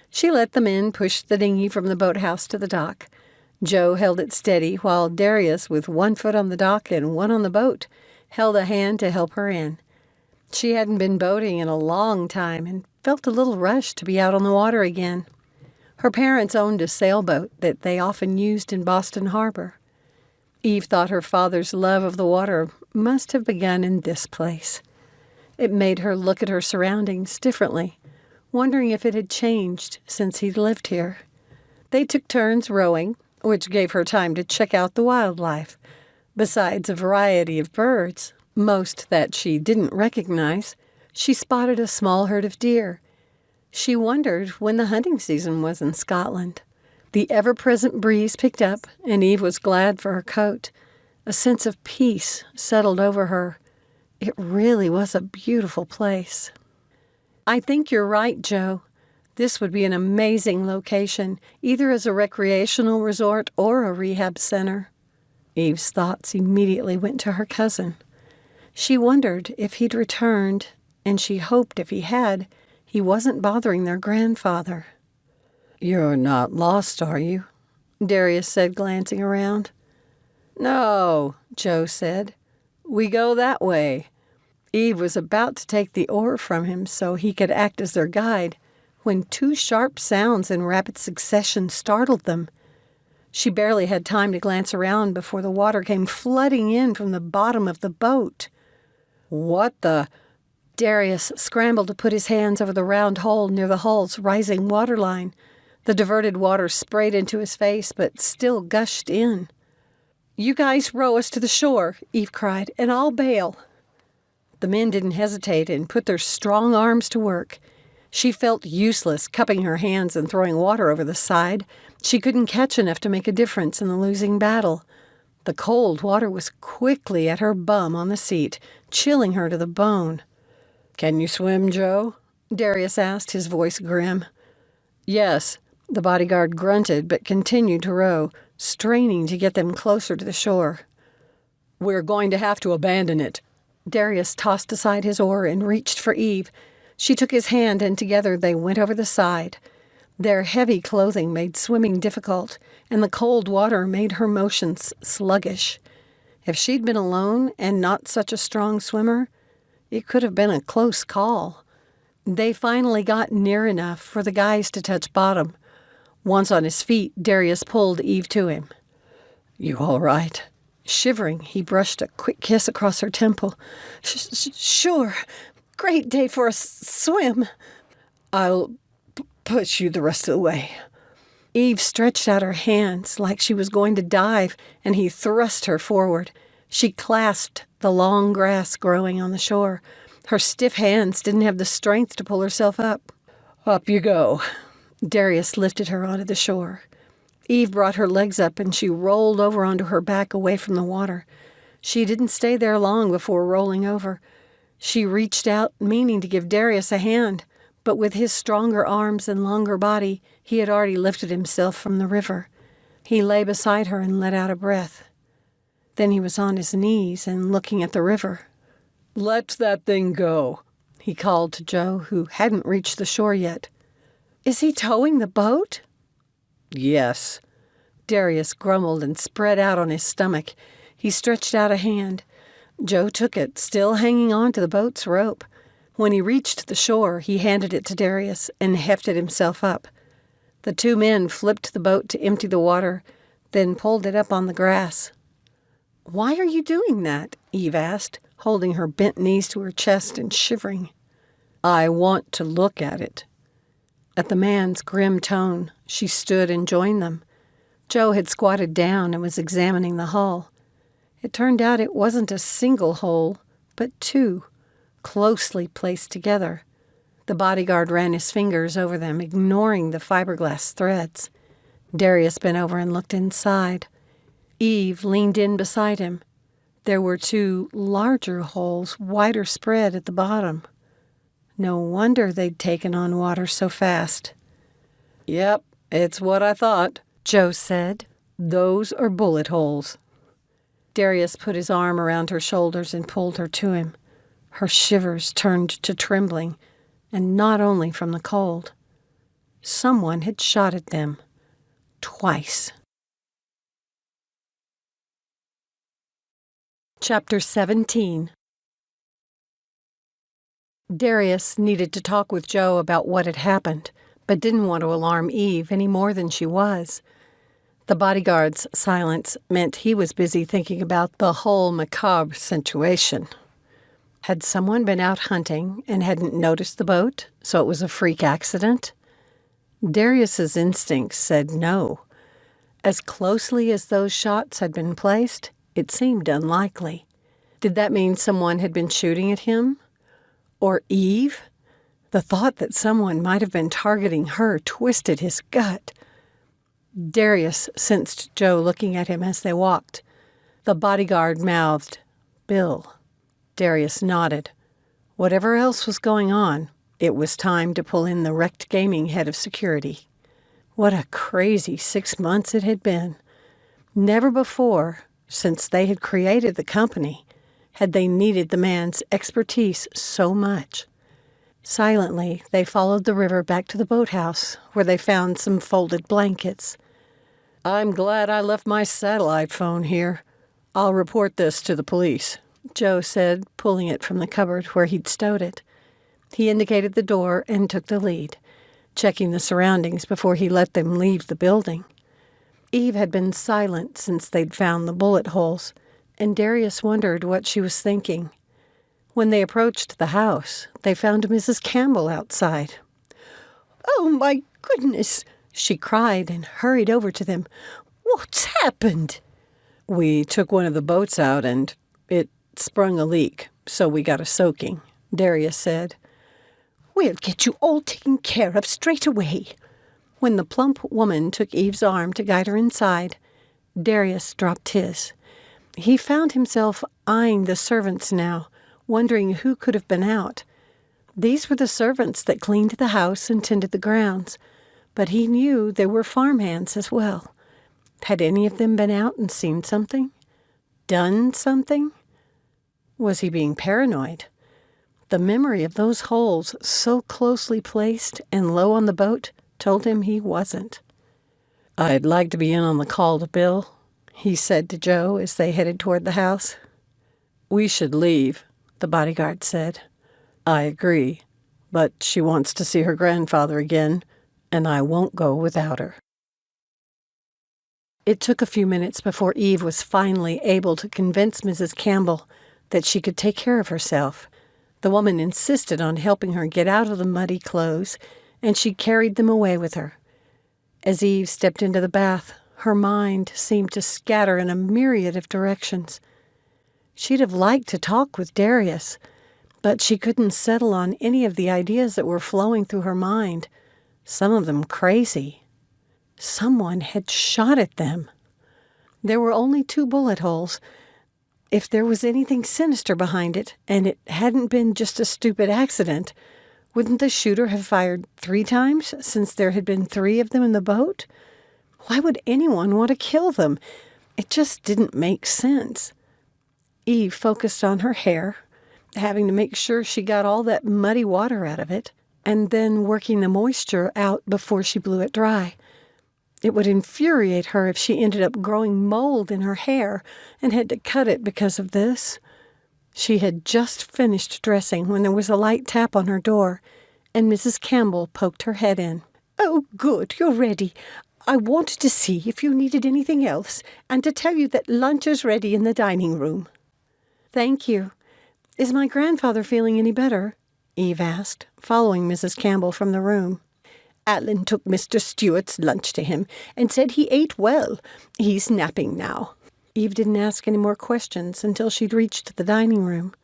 She let the men push the dinghy from the boathouse to the dock. Joe held it steady while Darius, with one foot on the dock and one on the boat, held a hand to help her in. She hadn't been boating in a long time and felt a little rush to be out on the water again. Her parents owned a sailboat that they often used in Boston Harbor. Eve thought her father's love of the water must have begun in this place. It made her look at her surroundings differently, wondering if it had changed since he'd lived here. They took turns rowing, which gave her time to check out the wildlife. Besides a variety of birds, most that she didn't recognize, she spotted a small herd of deer. She wondered when the hunting season was in Scotland. The ever-present breeze picked up, and Eve was glad for her coat. A sense of peace settled over her. It really was a beautiful place. I think you're right, Joe. This would be an amazing location, either as a recreational resort or a rehab center. Eve's thoughts immediately went to her cousin. She wondered if he'd returned, and she hoped if he had, he wasn't bothering their grandfather. You're not lost, are you? Darius said, glancing around. No, Joe said. We go that way. Eve was about to take the oar from him so he could act as their guide when two sharp sounds in rapid succession startled them. She barely had time to glance around before the water came flooding in from the bottom of the boat. What the? Darius scrambled to put his hands over the round hole near the hull's rising waterline. The diverted water sprayed into his face, but still gushed in. You guys row us to the shore, Eve cried, and I'll bail. The men didn't hesitate and put their strong arms to work. She felt useless cupping her hands and throwing water over the side. She couldn't catch enough to make a difference in the losing battle. The cold water was quickly at her bum on the seat, chilling her to the bone. Can you swim, Joe? Darius asked, his voice grim. Yes, the bodyguard grunted but continued to row, straining to get them closer to the shore. We're going to have to abandon it. Darius tossed aside his oar and reached for Eve. She took his hand, and together they went over the side. Their heavy clothing made swimming difficult, and the cold water made her motions sluggish. If she'd been alone and not such a strong swimmer, it could have been a close call. They finally got near enough for the guys to touch bottom. Once on his feet, Darius pulled Eve to him. You all right? Shivering, he brushed a quick kiss across her temple. Sure. Great day for a swim. I'll push you the rest of the way. Eve stretched out her hands like she was going to dive, and he thrust her forward. She clasped the long grass growing on the shore. Her stiff hands didn't have the strength to pull herself up. Up you go. Darius lifted her onto the shore. Eve brought her legs up, and she rolled over onto her back away from the water. She didn't stay there long before rolling over. She reached out, meaning to give Darius a hand, but with his stronger arms and longer body, he had already lifted himself from the river. He lay beside her and let out a breath. Then he was on his knees and looking at the river. Let that thing go, he called to Joe, who hadn't reached the shore yet. Is he towing the boat? Yes. Darius grumbled and spread out on his stomach. He stretched out a hand. Joe took it, still hanging on to the boat's rope. When he reached the shore, he handed it to Darius and hefted himself up. The two men flipped the boat to empty the water, then pulled it up on the grass. "Why are you doing that?" Eve asked, holding her bent knees to her chest and shivering. "I want to look at it." At the man's grim tone, she stood and joined them. Joe had squatted down and was examining the hull. It turned out it wasn't a single hole, but two, closely placed together. The bodyguard ran his fingers over them, ignoring the fiberglass threads. Darius bent over and looked inside. Eve leaned in beside him. There were two larger holes, wider spread at the bottom. No wonder they'd taken on water so fast. "Yep, it's what I thought," Joe said. "Those are bullet holes." Darius put his arm around her shoulders and pulled her to him. Her shivers turned to trembling, and not only from the cold. Someone had shot at them. Twice. Chapter 17. Darius needed to talk with Joe about what had happened, but didn't want to alarm Eve any more than she was. The bodyguard's silence meant he was busy thinking about the whole macabre situation. Had someone been out hunting and hadn't noticed the boat, so it was a freak accident? Darius's instincts said no. As closely as those shots had been placed, it seemed unlikely. Did that mean someone had been shooting at him? Or Eve? The thought that someone might have been targeting her twisted his gut. Darius sensed Joe looking at him as they walked. The bodyguard mouthed, "Bill." Darius nodded. Whatever else was going on, it was time to pull in the REKD Gaming head of security. What a crazy 6 months it had been. Never before, since they had created the company, had they needed the man's expertise so much. Silently, they followed the river back to the boathouse, where they found some folded blankets. "I'm glad I left my satellite phone here. I'll report this to the police," Joe said, pulling it from the cupboard where he'd stowed it. He indicated the door and took the lead, checking the surroundings before he let them leave the building. Eve had been silent since they'd found the bullet holes, and Darius wondered what she was thinking. When they approached the house, they found Mrs. Campbell outside. "Oh, my goodness!" she cried and hurried over to them. "What's happened?" "We took one of the boats out and it sprung a leak, so we got a soaking," Darius said. "We'll get you all taken care of straight away." When the plump woman took Eve's arm to guide her inside, Darius dropped his. He found himself eyeing the servants now, wondering who could have been out. These were the servants that cleaned the house and tended the grounds, but he knew they were farmhands as well. Had any of them been out and seen something? Done something? Was he being paranoid? The memory of those holes so closely placed and low on the boat told him he wasn't. "I'd like to be in on the call to Bill," he said to Joe as they headed toward the house. "We should leave," the bodyguard said. "I agree, but she wants to see her grandfather again, and I won't go without her." It took a few minutes before Eve was finally able to convince Mrs. Campbell that she could take care of herself. The woman insisted on helping her get out of the muddy clothes, and she carried them away with her. As Eve stepped into the bath, her mind seemed to scatter in a myriad of directions. She'd have liked to talk with Darius, but she couldn't settle on any of the ideas that were flowing through her mind, some of them crazy. Someone had shot at them. There were only 2 bullet holes. If there was anything sinister behind it, and it hadn't been just a stupid accident, wouldn't the shooter have fired 3 times since there had been 3 of them in the boat? Why would anyone want to kill them? It just didn't make sense. Eve focused on her hair, having to make sure she got all that muddy water out of it, and then working the moisture out before she blew it dry. It would infuriate her if she ended up growing mold in her hair and had to cut it because of this. She had just finished dressing when there was a light tap on her door, and Mrs. Campbell poked her head in. Oh, good, you're ready. I wanted to see if you needed anything else, and to tell you that lunch is ready in the dining room. Thank you. Is my grandfather feeling any better? Eve asked, following Mrs. Campbell from the room. Alan took Mr. Stewart's lunch to him and said he ate well. He's napping now. Eve didn't ask any more questions until she'd reached the dining room.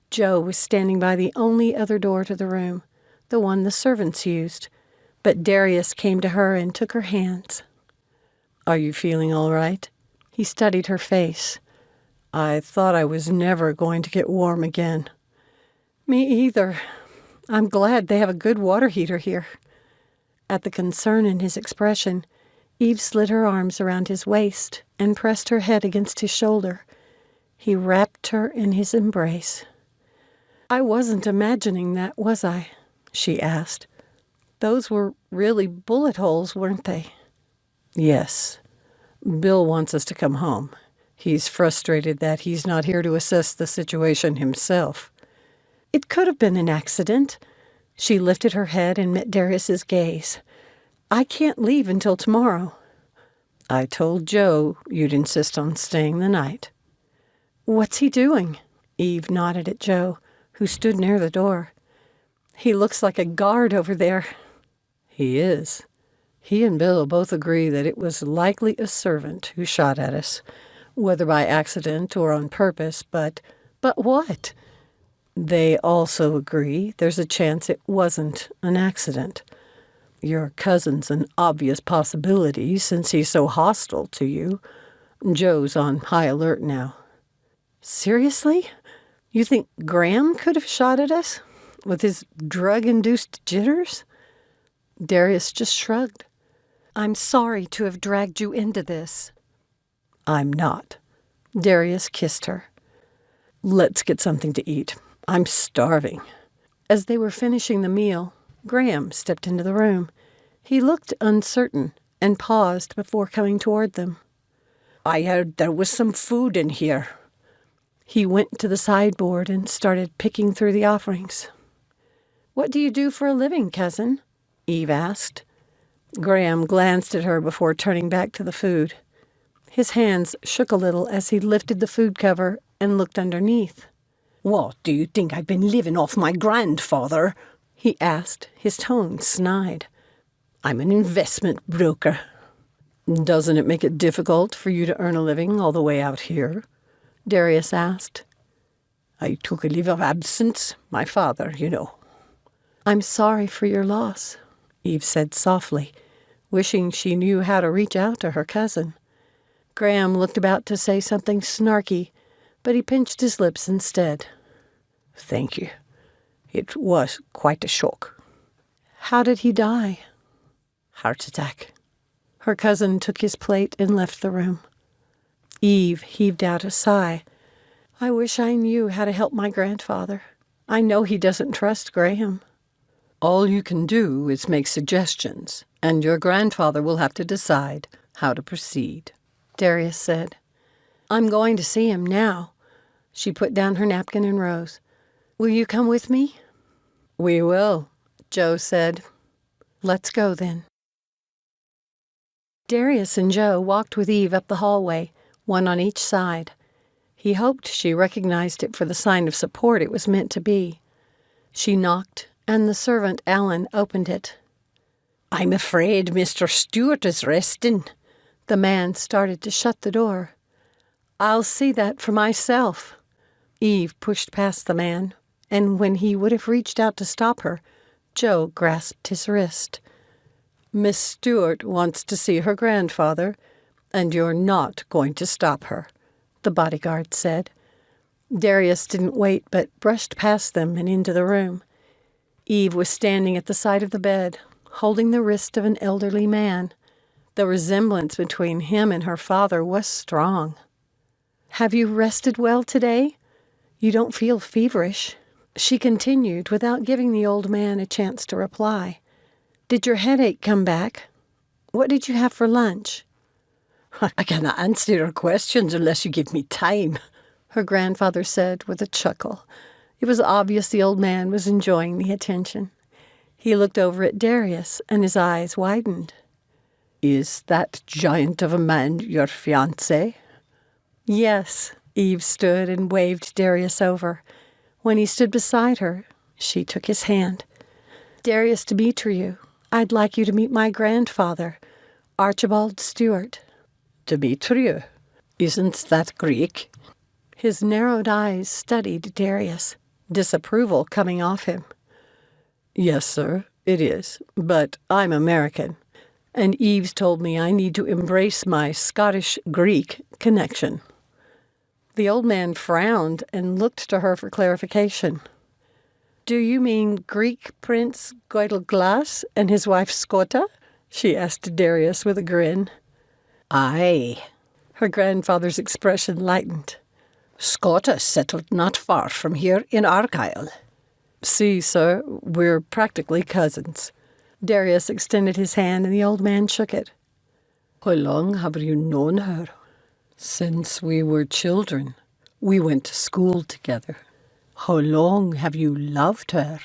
Joe was standing by the only other door to the room, the one the servants used, but Darius came to her and took her hands. Are you feeling all right? He studied her face. I thought I was never going to get warm again. Me either. I'm glad they have a good water heater here. At the concern in his expression, Eve slid her arms around his waist and pressed her head against his shoulder. He wrapped her in his embrace. I wasn't imagining that, was I? She asked. Those were really bullet holes, weren't they? Yes. Bill wants us to come home. He's frustrated that he's not here to assess the situation himself. It could have been an accident. She lifted her head and met Darius's gaze. I can't leave until tomorrow. I told Joe you'd insist on staying the night. What's he doing? Eve nodded at Joe, who stood near the door. He looks like a guard over there. He is. He and Bill both agree that it was likely a servant who shot at us, whether by accident or on purpose, but what? They also agree there's a chance it wasn't an accident. Your cousin's an obvious possibility since he's so hostile to you. Joe's on high alert now. Seriously? You think Graham could have shot at us? With his drug-induced jitters? Darius just shrugged. I'm sorry to have dragged you into this. I'm not. Darius kissed her. Let's get something to eat. I'm starving. As they were finishing the meal, Graham stepped into the room. He looked uncertain and paused before coming toward them. I heard there was some food in here. He went to the sideboard and started picking through the offerings. What do you do for a living, cousin? Eve asked. Graham glanced at her before turning back to the food. His hands shook a little as he lifted the food cover and looked underneath. What, do you think I've been living off my grandfather? He asked, his tone snide. I'm an investment broker. Doesn't it make it difficult for you to earn a living all the way out here? Darius asked. I took a leave of absence. My father, you know. I'm sorry for your loss, Eve said softly, wishing she knew how to reach out to her cousin. Graham looked about to say something snarky, but he pinched his lips instead. Thank you. It was quite a shock. How did he die? Heart attack. Her cousin took his plate and left the room. Eve heaved out a sigh. I wish I knew how to help my grandfather. I know he doesn't trust Graham. All you can do is make suggestions, and your grandfather will have to decide how to proceed, Darius said. I'm going to see him now. She put down her napkin and rose. Will you come with me? We will, Joe said. Let's go then. Darius and Joe walked with Eve up the hallway, one on each side. He hoped she recognized it for the sign of support it was meant to be. She knocked, and the servant, Alan, opened it. I'm afraid Mr. Stewart is resting. The man started to shut the door. I'll see that for myself. Eve pushed past the man, and when he would have reached out to stop her, Joe grasped his wrist. Miss Stewart wants to see her grandfather, and you're not going to stop her, the bodyguard said. Darius didn't wait, but brushed past them and into the room. Eve was standing at the side of the bed, holding the wrist of an elderly man. The resemblance between him and her father was strong. Have you rested well today? You don't feel feverish, she continued without giving the old man a chance to reply. Did your headache come back? What did you have for lunch? I cannot answer your questions unless you give me time, her grandfather said with a chuckle. It was obvious the old man was enjoying the attention. He looked over at Darius, and his eyes widened. Is that giant of a man your fiancé? Yes. Eve stood and waved Darius over. When he stood beside her, she took his hand. Darius Dimitriou, I'd like you to meet my grandfather, Archibald Stewart. Dimitriou? Isn't that Greek? His narrowed eyes studied Darius, disapproval coming off him. Yes, sir, it is, but I'm American, and Eve's told me I need to embrace my Scottish-Greek connection. The old man frowned and looked to her for clarification. Do you mean Greek Prince Goidelglas and his wife Scotta? She asked Darius with a grin. Aye. Her grandfather's expression lightened. Scotta settled not far from here in Argyll. See, sir, we're practically cousins. Darius extended his hand and the old man shook it. How long have you known her? Since we were children. We went to school together. How long have you loved her?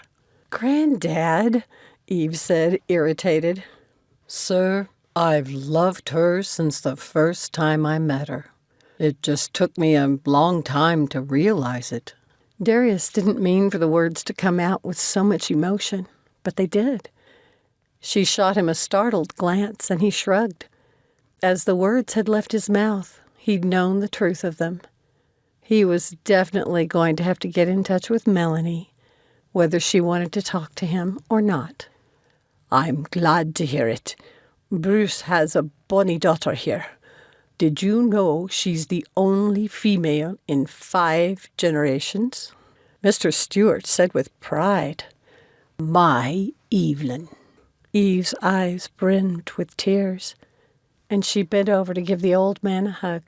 Granddad, Eve said, irritated. Sir, I've loved her since the first time I met her. It just took me a long time to realize it. Darius didn't mean for the words to come out with so much emotion, but they did. She shot him a startled glance, and he shrugged. As the words had left his mouth, he'd known the truth of them. He was definitely going to have to get in touch with Melanie, whether she wanted to talk to him or not. I'm glad to hear it. Bruce has a bonny daughter here. Did you know she's the only female in 5 generations? Mr. Stewart said with pride. My Evelyn. Eve's eyes brimmed with tears, and she bent over to give the old man a hug.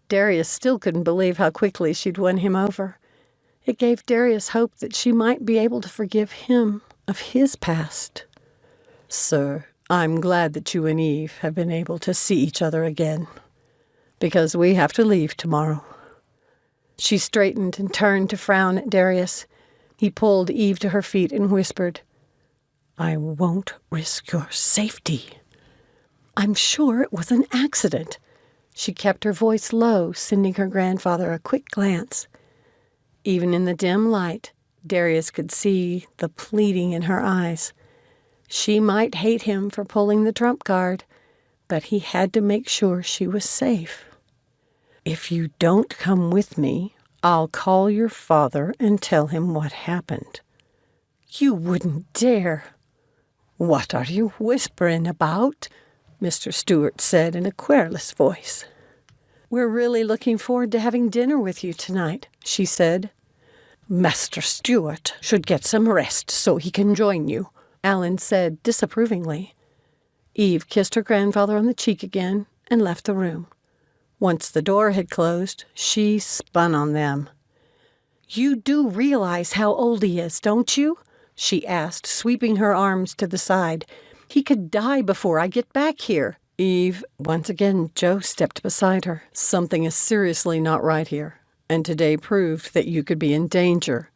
Darius still couldn't believe how quickly she'd won him over. It gave Darius hope that she might be able to forgive him of his past. Sir, I'm glad that you and Eve have been able to see each other again, because we have to leave tomorrow. She straightened and turned to frown at Darius. He pulled Eve to her feet and whispered, I won't risk your safety. I'm sure it was an accident. She kept her voice low, sending her grandfather a quick glance. Even in the dim light, Darius could see the pleading in her eyes. She might hate him for pulling the trump card, but he had to make sure she was safe. If you don't come with me, I'll call your father and tell him what happened. You wouldn't dare. What are you whispering about? Mr. Stewart said in a querulous voice. We're really looking forward to having dinner with you tonight, she said. Master Stewart should get some rest so he can join you, Alan said disapprovingly. Eve kissed her grandfather on the cheek again and left the room. Once the door had closed, she spun on them. You do realize how old he is, don't you? She asked, sweeping her arms to the side. He could die before I get back here. Eve, once again, Joe stepped beside her. Something is seriously not right here, and today proved that you could be in danger.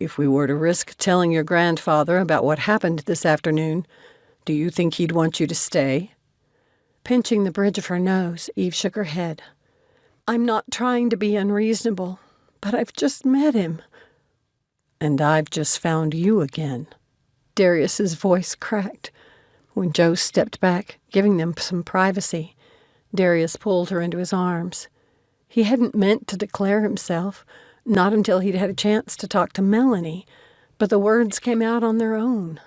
If we were to risk telling your grandfather about what happened this afternoon, do you think he'd want you to stay? Pinching the bridge of her nose, Eve shook her head. I'm not trying to be unreasonable, but I've just met him. And I've just found you again. Darius's voice cracked. When Joe stepped back, giving them some privacy, Darius pulled her into his arms. He hadn't meant to declare himself, not until he'd had a chance to talk to Melanie, but the words came out on their own.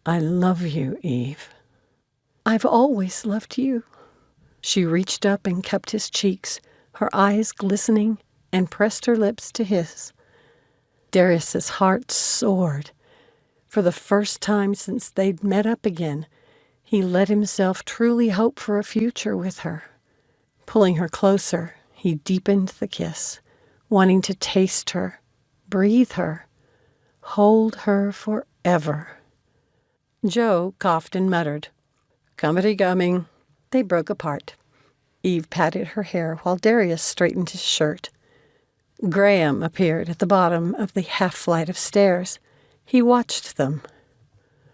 I love you, Eve. I've always loved you. She reached up and cupped his cheeks, her eyes glistening, and pressed her lips to his. Darius's heart soared. For the first time since they'd met up again, he let himself truly hope for a future with her. Pulling her closer, he deepened the kiss, wanting to taste her, breathe her, hold her forever. Joe coughed and muttered, "Company coming." They broke apart. Eve patted her hair while Darius straightened his shirt. Graham appeared at the bottom of the half-flight of stairs. He watched them.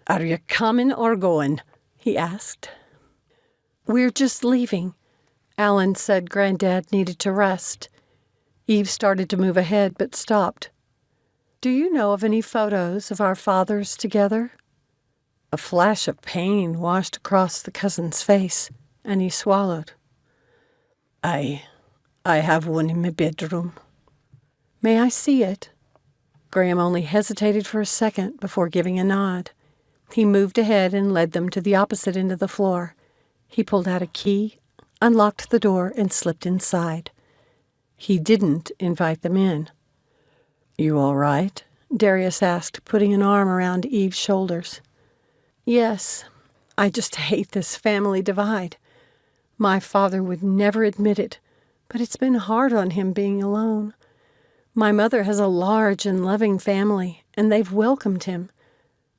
Are you coming or going? He asked. We're just leaving. Alan said Granddad needed to rest. Eve started to move ahead but stopped. Do you know of any photos of our fathers together? A flash of pain washed across the cousin's face, and he swallowed. I have one in my bedroom. May I see it? Graham only hesitated for a second before giving a nod. He moved ahead and led them to the opposite end of the floor. He pulled out a key, unlocked the door, and slipped inside. He didn't invite them in. You all right? Darius asked, putting an arm around Eve's shoulders. Yes, I just hate this family divide. My father would never admit it, but it's been hard on him being alone. My mother has a large and loving family, and they've welcomed him.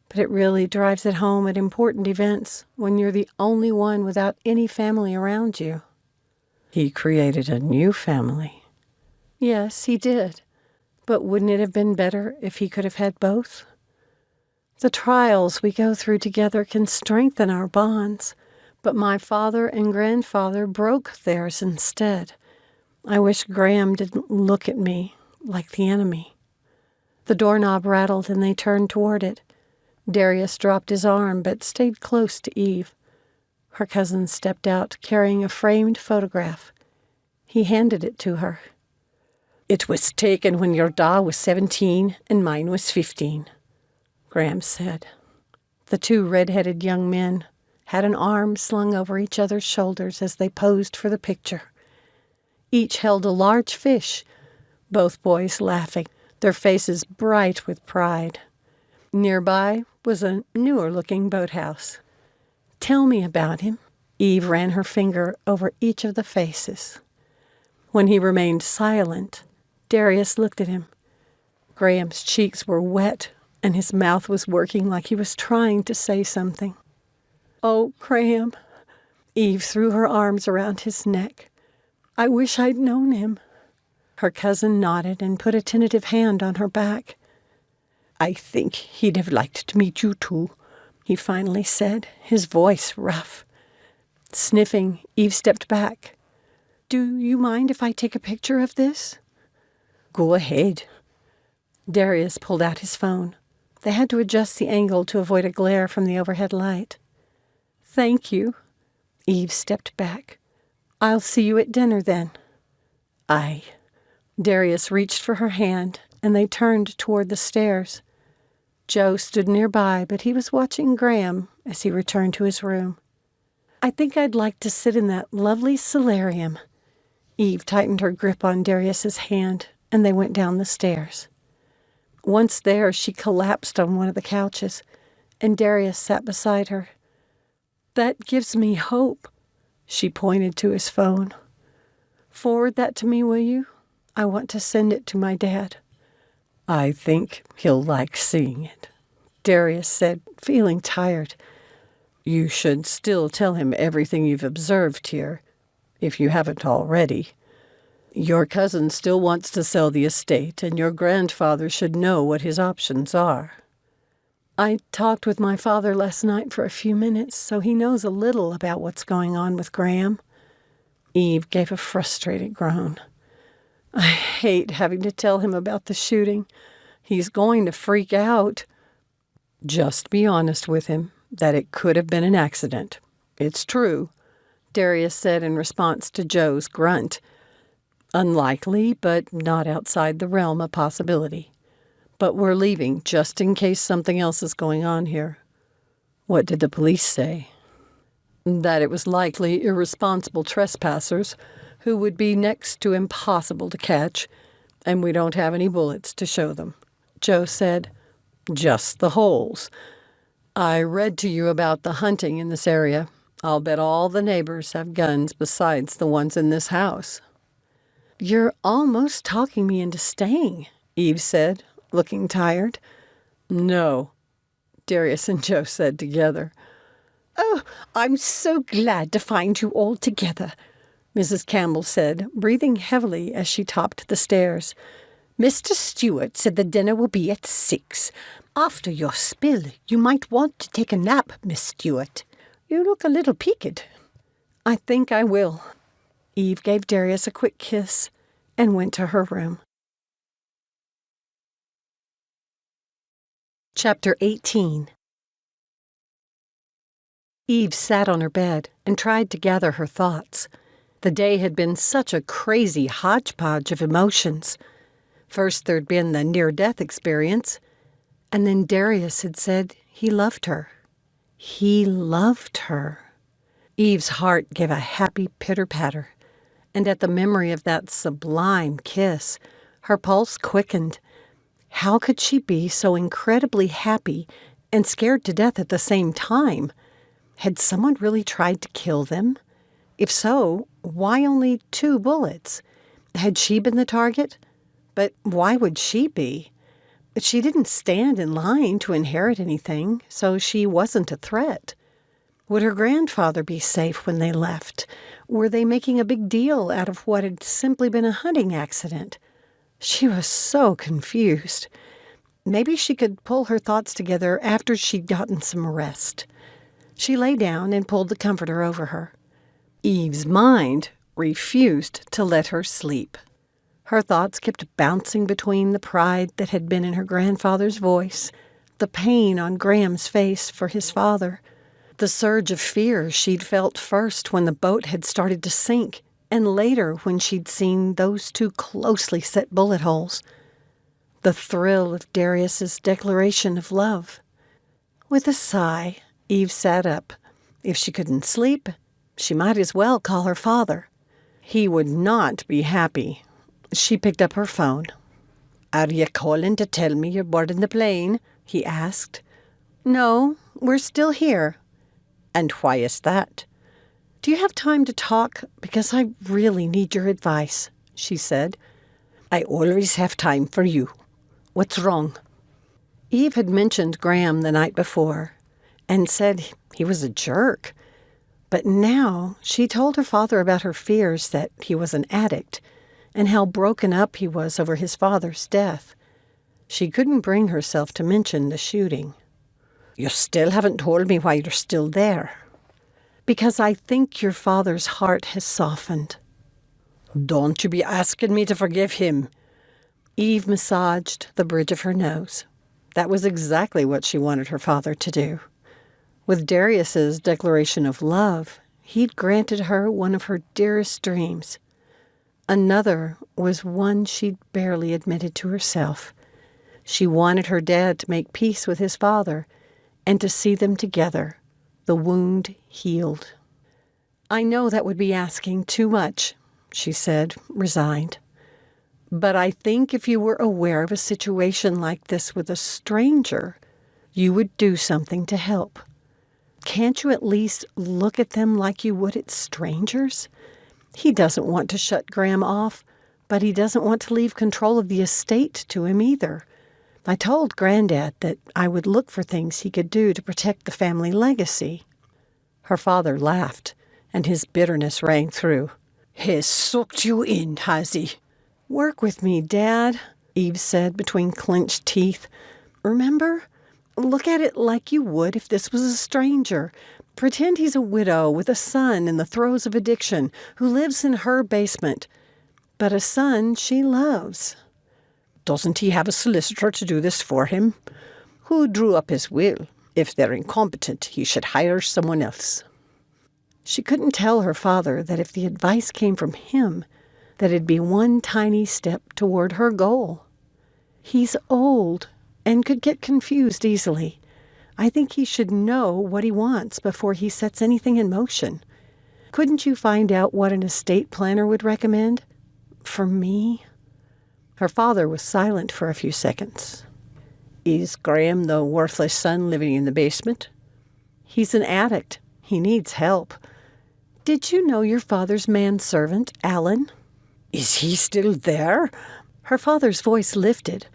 But it really drives it home at important events when you're the only one without any family around you. He created a new family. Yes, he did. But wouldn't it have been better if he could have had both? The trials we go through together can strengthen our bonds, but my father and grandfather broke theirs instead. I wish Graham didn't look at me like the enemy. The doorknob rattled and they turned toward it. Darius dropped his arm but stayed close to Eve. Her cousin stepped out carrying a framed photograph. He handed it to her. It was taken when your da was 17 and mine was 15, Graham said. The two red-headed young men had an arm slung over each other's shoulders as they posed for the picture. Each held a large fish, both boys laughing, their faces bright with pride. Nearby was a newer-looking boathouse. Tell me about him. Eve ran her finger over each of the faces. When he remained silent, Darius looked at him. Graham's cheeks were wet, and his mouth was working like he was trying to say something. Oh, Graham. Eve threw her arms around his neck. I wish I'd known him. Her cousin nodded and put a tentative hand on her back. I think he'd have liked to meet you too, he finally said, his voice rough. Sniffing, Eve stepped back. Do you mind if I take a picture of this? Go ahead. Darius pulled out his phone. They had to adjust the angle to avoid a glare from the overhead light. Thank you. Eve stepped back. I'll see you at dinner then. Aye. Darius reached for her hand, and they turned toward the stairs. Joe stood nearby, but he was watching Graham as he returned to his room. I think I'd like to sit in that lovely solarium. Eve tightened her grip on Darius's hand, and they went down the stairs. Once there, she collapsed on one of the couches, and Darius sat beside her. That gives me hope. She pointed to his phone. Forward that to me, will you? I want to send it to my dad. I think he'll like seeing it, Darius said, feeling tired. You should still tell him everything you've observed here, if you haven't already. Your cousin still wants to sell the estate, and your grandfather should know what his options are. I talked with my father last night for a few minutes, so he knows a little about what's going on with Graham. Eve gave a frustrated groan. I hate having to tell him about the shooting. He's going to freak out. Just be honest with him that it could have been an accident. It's true, Darius said in response to Joe's grunt. Unlikely, but not outside the realm of possibility. But we're leaving just in case something else is going on here. What did the police say? That it was likely irresponsible trespassers who would be next to impossible to catch, and we don't have any bullets to show them. Joe said, Just the holes. I read to you about the hunting in this area. I'll bet all the neighbors have guns besides the ones in this house. You're almost talking me into staying, Eve said, looking tired. No, Darius and Joe said together. Oh, I'm so glad to find you all together, Mrs. Campbell said, breathing heavily as she topped the stairs. Mr. Stewart said the dinner will be at 6. After your spill, you might want to take a nap, Miss Stewart. You look a little peaked. I think I will. Eve gave Darius a quick kiss and went to her room. Chapter 18. Eve sat on her bed and tried to gather her thoughts. The day had been such a crazy hodgepodge of emotions. First there'd been the near-death experience, and then Darius had said he loved her. He loved her. Eve's heart gave a happy pitter-patter, and at the memory of that sublime kiss, her pulse quickened. How could she be so incredibly happy and scared to death at the same time? Had someone really tried to kill them? If so, why only 2 bullets? Had she been the target? But why would she be? She didn't stand in line to inherit anything, so she wasn't a threat. Would her grandfather be safe when they left? Were they making a big deal out of what had simply been a hunting accident? She was so confused. Maybe she could pull her thoughts together after she'd gotten some rest. She lay down and pulled the comforter over her. Eve's mind refused to let her sleep. Her thoughts kept bouncing between the pride that had been in her grandfather's voice, the pain on Graham's face for his father, the surge of fear she'd felt first when the boat had started to sink, and later when she'd seen those 2 closely set bullet holes, the thrill of Darius's declaration of love. With a sigh, Eve sat up. If she couldn't sleep, she might as well call her father. He would not be happy. She picked up her phone. "Are you calling to tell me you're boarding the plane?" he asked. "No, we're still here." "And why is that?" "Do you have time to talk? Because I really need your advice," she said. "I always have time for you. What's wrong?" Eve had mentioned Graham the night before and said he was a jerk. But now she told her father about her fears that he was an addict and how broken up he was over his father's death. She couldn't bring herself to mention the shooting. "You still haven't told me why you're still there." "Because I think your father's heart has softened." "Don't you be asking me to forgive him." Eve massaged the bridge of her nose. That was exactly what she wanted her father to do. With Darius's declaration of love, he'd granted her one of her dearest dreams. Another was one she'd barely admitted to herself. She wanted her dad to make peace with his father and to see them together, the wound healed. "I know that would be asking too much," she said, resigned. "But I think if you were aware of a situation like this with a stranger, you would do something to help. Can't you at least look at them like you would at strangers? He doesn't want to shut Graham off, but he doesn't want to leave control of the estate to him either. I told Granddad that I would look for things he could do to protect the family legacy." Her father laughed, and his bitterness rang through. "He's sucked you in, has he?" "Work with me, Dad," Eve said between clenched teeth. "Remember? Look at it like you would if this was a stranger. Pretend he's a widow with a son in the throes of addiction who lives in her basement, but a son she loves." "Doesn't he have a solicitor to do this for him? Who drew up his will? If they're incompetent, he should hire someone else." She couldn't tell her father that if the advice came from him, that it'd be one tiny step toward her goal. He's old and could get confused easily. I think he should know what he wants before he sets anything in motion. Couldn't you find out what an estate planner would recommend? For me? Her father was silent for a few seconds. "Is Graham the worthless son living in the basement?" "He's an addict. He needs help. Did you know your father's manservant, Alan?" "Is he still there?" Her father's voice lifted.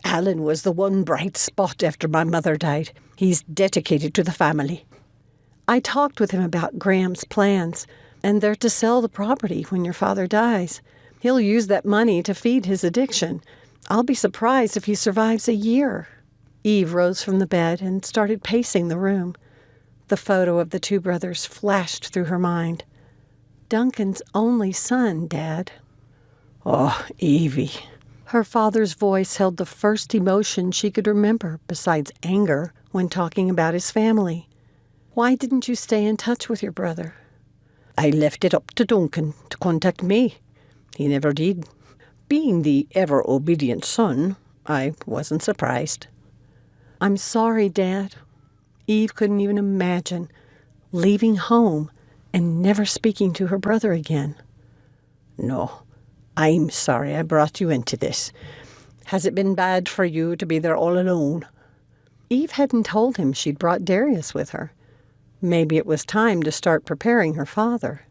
"Alan was the one bright spot after my mother died. He's dedicated to the family." "I talked with him about Graham's plans, and they're to sell the property when your father dies. He'll use that money to feed his addiction. I'll be surprised if he survives a year." Eve rose from the bed and started pacing the room. The photo of the two brothers flashed through her mind. Duncan's only son, Dad. Oh, Evie. Her father's voice held the first emotion she could remember besides anger when talking about his family. Why didn't you stay in touch with your brother? I left it up to Duncan to contact me. He never did. Being the ever-obedient son, I wasn't surprised. I'm sorry, Dad. Eve couldn't even imagine leaving home and never speaking to her brother again. No, I'm sorry I brought you into this. Has it been bad for you to be there all alone? Eve hadn't told him she'd brought Darius with her. Maybe it was time to start preparing her father.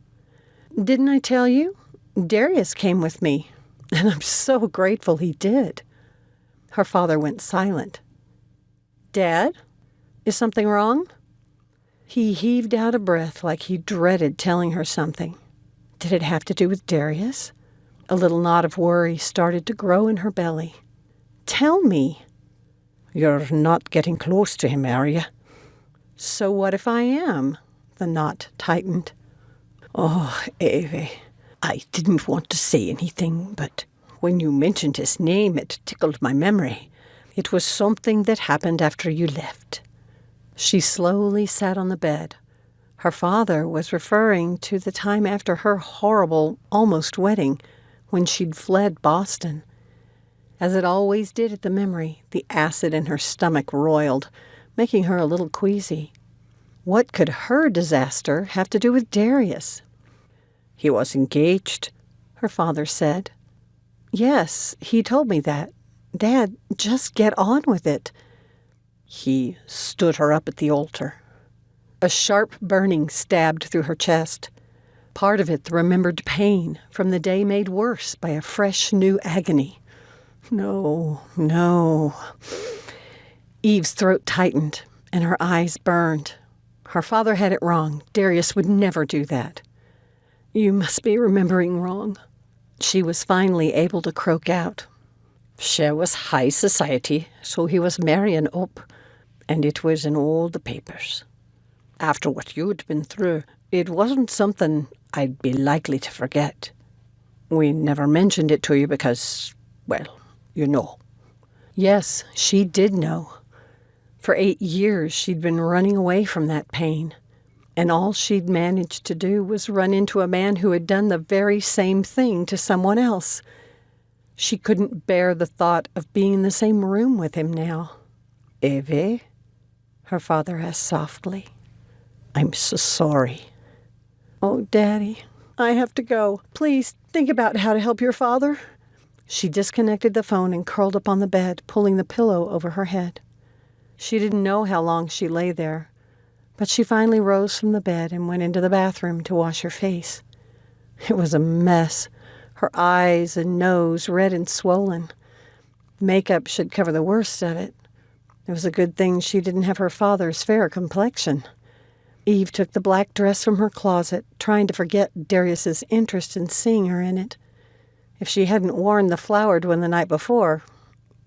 Didn't I tell you? Darius came with me, and I'm so grateful he did. Her father went silent. Dad, is something wrong? He heaved out a breath like he dreaded telling her something. Did it have to do with Darius? A little knot of worry started to grow in her belly. Tell me. You're not getting close to him, are you? So what if I am? The knot tightened. Oh, Evie, I didn't want to say anything, but when you mentioned his name, it tickled my memory. It was something that happened after you left. She slowly sat on the bed. Her father was referring to the time after her horrible, almost wedding, when she'd fled Boston. As it always did at the memory, the acid in her stomach roiled, making her a little queasy. What could her disaster have to do with Darius? He was engaged, her father said. Yes, he told me that. Dad, just get on with it. He stood her up at the altar. A sharp burning stabbed through her chest. Part of it the remembered pain from the day made worse by a fresh new agony. No, no. Eve's throat tightened, and her eyes burned. Her father had it wrong. Darius would never do that. You must be remembering wrong. She was finally able to croak out. She was high society, so he was marrying up, and it was in all the papers. After what you'd been through, it wasn't something I'd be likely to forget. We never mentioned it to you because, well, you know. Yes, she did know. For 8 years, she'd been running away from that pain, and all she'd managed to do was run into a man who had done the very same thing to someone else. She couldn't bear the thought of being in the same room with him now. Evie? Her father asked softly. I'm so sorry. Oh, Daddy, I have to go. Please, think about how to help your father. She disconnected the phone and curled up on the bed, pulling the pillow over her head. She didn't know how long she lay there, but she finally rose from the bed and went into the bathroom to wash her face. It was a mess, her eyes and nose red and swollen. Makeup should cover the worst of it. It was a good thing she didn't have her father's fair complexion. Eve took the black dress from her closet, trying to forget Darius's interest in seeing her in it. If she hadn't worn the flowered one the night before,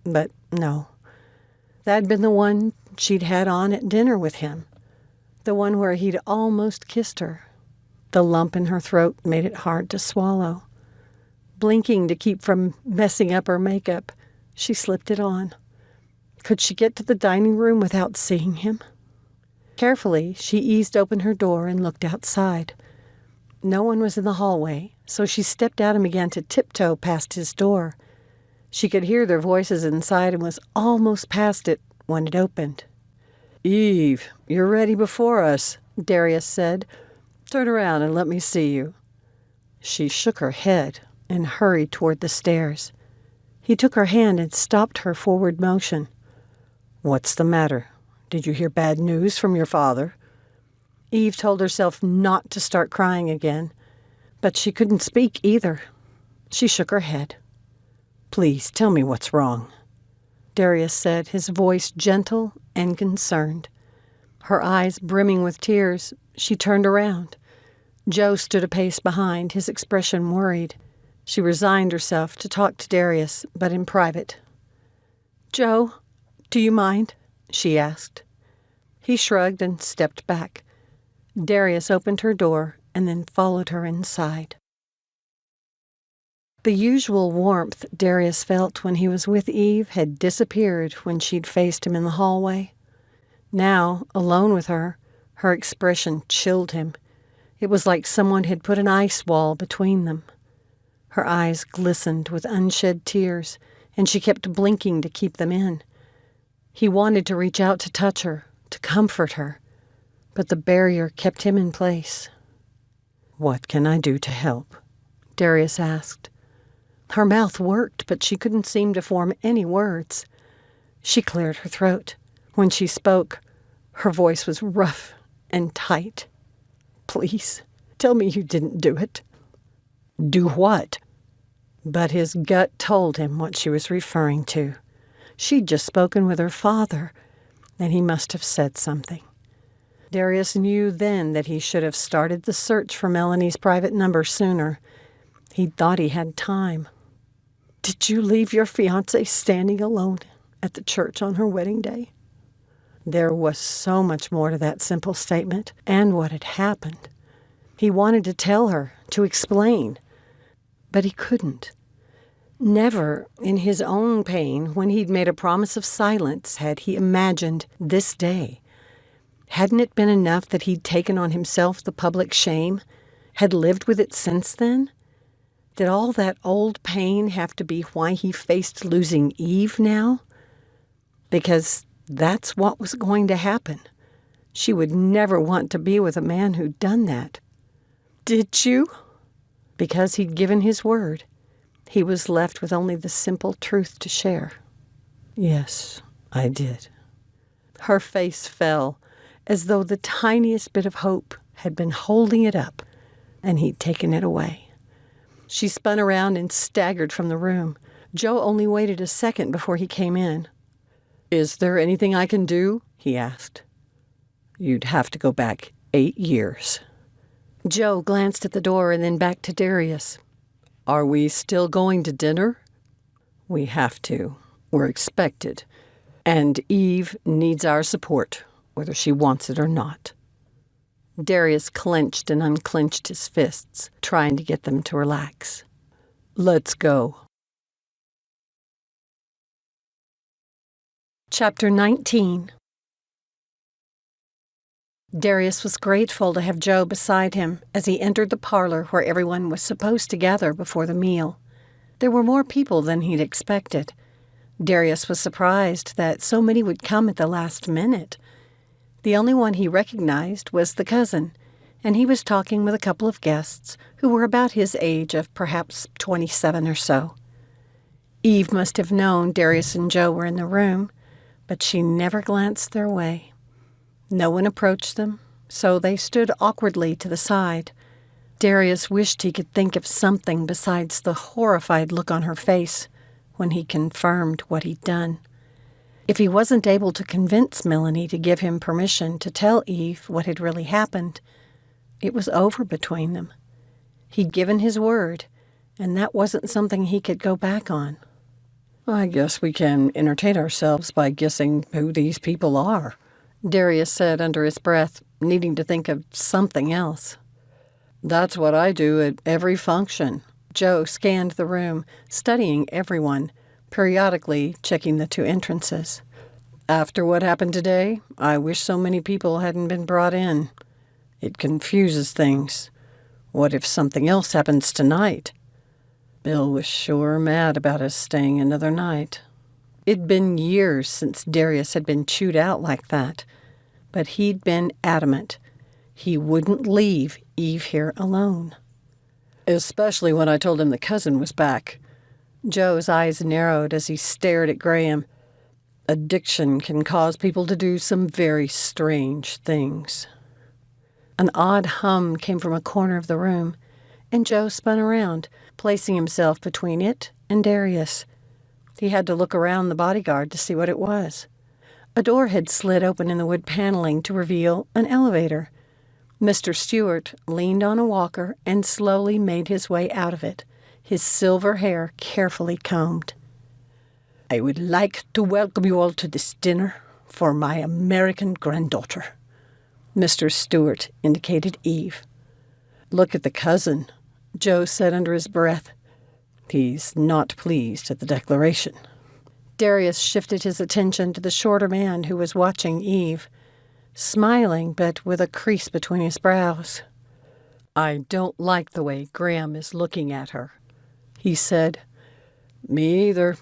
but no. That'd been the one she'd had on at dinner with him, the one where he'd almost kissed her. The lump in her throat made it hard to swallow. Blinking to keep from messing up her makeup, she slipped it on. Could she get to the dining room without seeing him? Carefully, she eased open her door and looked outside. No one was in the hallway, so she stepped out and began to tiptoe past his door. She could hear their voices inside and was almost past it when it opened. Eve, you're ready before us, Darius said. Turn around and let me see you. She shook her head and hurried toward the stairs. He took her hand and stopped her forward motion. What's the matter? Did you hear bad news from your father? Eve told herself not to start crying again, but she couldn't speak either. She shook her head. Please tell me what's wrong, Darius said, his voice gentle and concerned. Her eyes brimming with tears, she turned around. Joe stood a pace behind, his expression worried. She resigned herself to talk to Darius, but in private. Joe, do you mind? she asked. He shrugged and stepped back. Darius opened her door and then followed her inside. The usual warmth Darius felt when he was with Eve had disappeared when she'd faced him in the hallway. Now, alone with her expression chilled him. It was like someone had put an ice wall between them. Her eyes glistened with unshed tears, and she kept blinking to keep them in. He wanted to reach out to touch her, to comfort her, but the barrier kept him in place. "What can I do to help?" Darius asked. Her mouth worked, but she couldn't seem to form any words. She cleared her throat. When she spoke, her voice was rough and tight. "Please, tell me you didn't do it." "Do what?" But his gut told him what she was referring to. She'd just spoken with her father, and he must have said something. Darius knew then that he should have started the search for Melanie's private number sooner. He'd thought he had time. "Did you leave your fiancée standing alone at the church on her wedding day?" There was so much more to that simple statement and what had happened. He wanted to tell her, to explain, but he couldn't. Never, in his own pain, when he'd made a promise of silence, had he imagined this day. Hadn't it been enough that he'd taken on himself the public shame, had lived with it since then? Did all that old pain have to be why he faced losing Eve now? Because that's what was going to happen. She would never want to be with a man who'd done that. "Did you?" Because he'd given his word, he was left with only the simple truth to share. "Yes, I did." Her face fell, as though the tiniest bit of hope had been holding it up, and he'd taken it away. She spun around and staggered from the room. Joe only waited a second before he came in. "Is there anything I can do?" he asked. "You'd have to go back 8 years. Joe glanced at the door and then back to Darius. "Are we still going to dinner?" "We have to. We're expected. And Eve needs our support, whether she wants it or not." Darius clenched and unclenched his fists, trying to get them to relax. "Let's go." Chapter 19. Darius was grateful to have Joe beside him as he entered the parlor where everyone was supposed to gather before the meal. There were more people than he'd expected. Darius was surprised that so many would come at the last minute. The only one he recognized was the cousin, and he was talking with a couple of guests who were about his age of perhaps 27 or so. Eve must have known Darius and Joe were in the room, but she never glanced their way. No one approached them, so they stood awkwardly to the side. Darius wished he could think of something besides the horrified look on her face when he confirmed what he'd done. If he wasn't able to convince Melanie to give him permission to tell Eve what had really happened, it was over between them. He'd given his word, and that wasn't something he could go back on. "I guess we can entertain ourselves by guessing who these people are," Darius said under his breath, needing to think of something else. "That's what I do at every function." Joe scanned the room, studying everyone, periodically checking the 2 entrances. "After what happened today, I wish so many people hadn't been brought in. It confuses things. What if something else happens tonight? Bill was sure mad about us staying another night." It'd been years since Darius had been chewed out like that, but he'd been adamant. He wouldn't leave Eve here alone. "Especially when I told him the cousin was back." Joe's eyes narrowed as he stared at Graham. "Addiction can cause people to do some very strange things." An odd hum came from a corner of the room, and Joe spun around, placing himself between it and Darius. He had to look around the bodyguard to see what it was. A door had slid open in the wood paneling to reveal an elevator. Mr. Stewart leaned on a walker and slowly made his way out of it, his silver hair carefully combed. "I would like to welcome you all to this dinner for my American granddaughter." Mr. Stewart indicated Eve. "Look at the cousin," Joe said under his breath. "He's not pleased at the declaration." Darius shifted his attention to the shorter man who was watching Eve, smiling but with a crease between his brows. "I don't like the way Graham is looking at her," he said. "Me either,"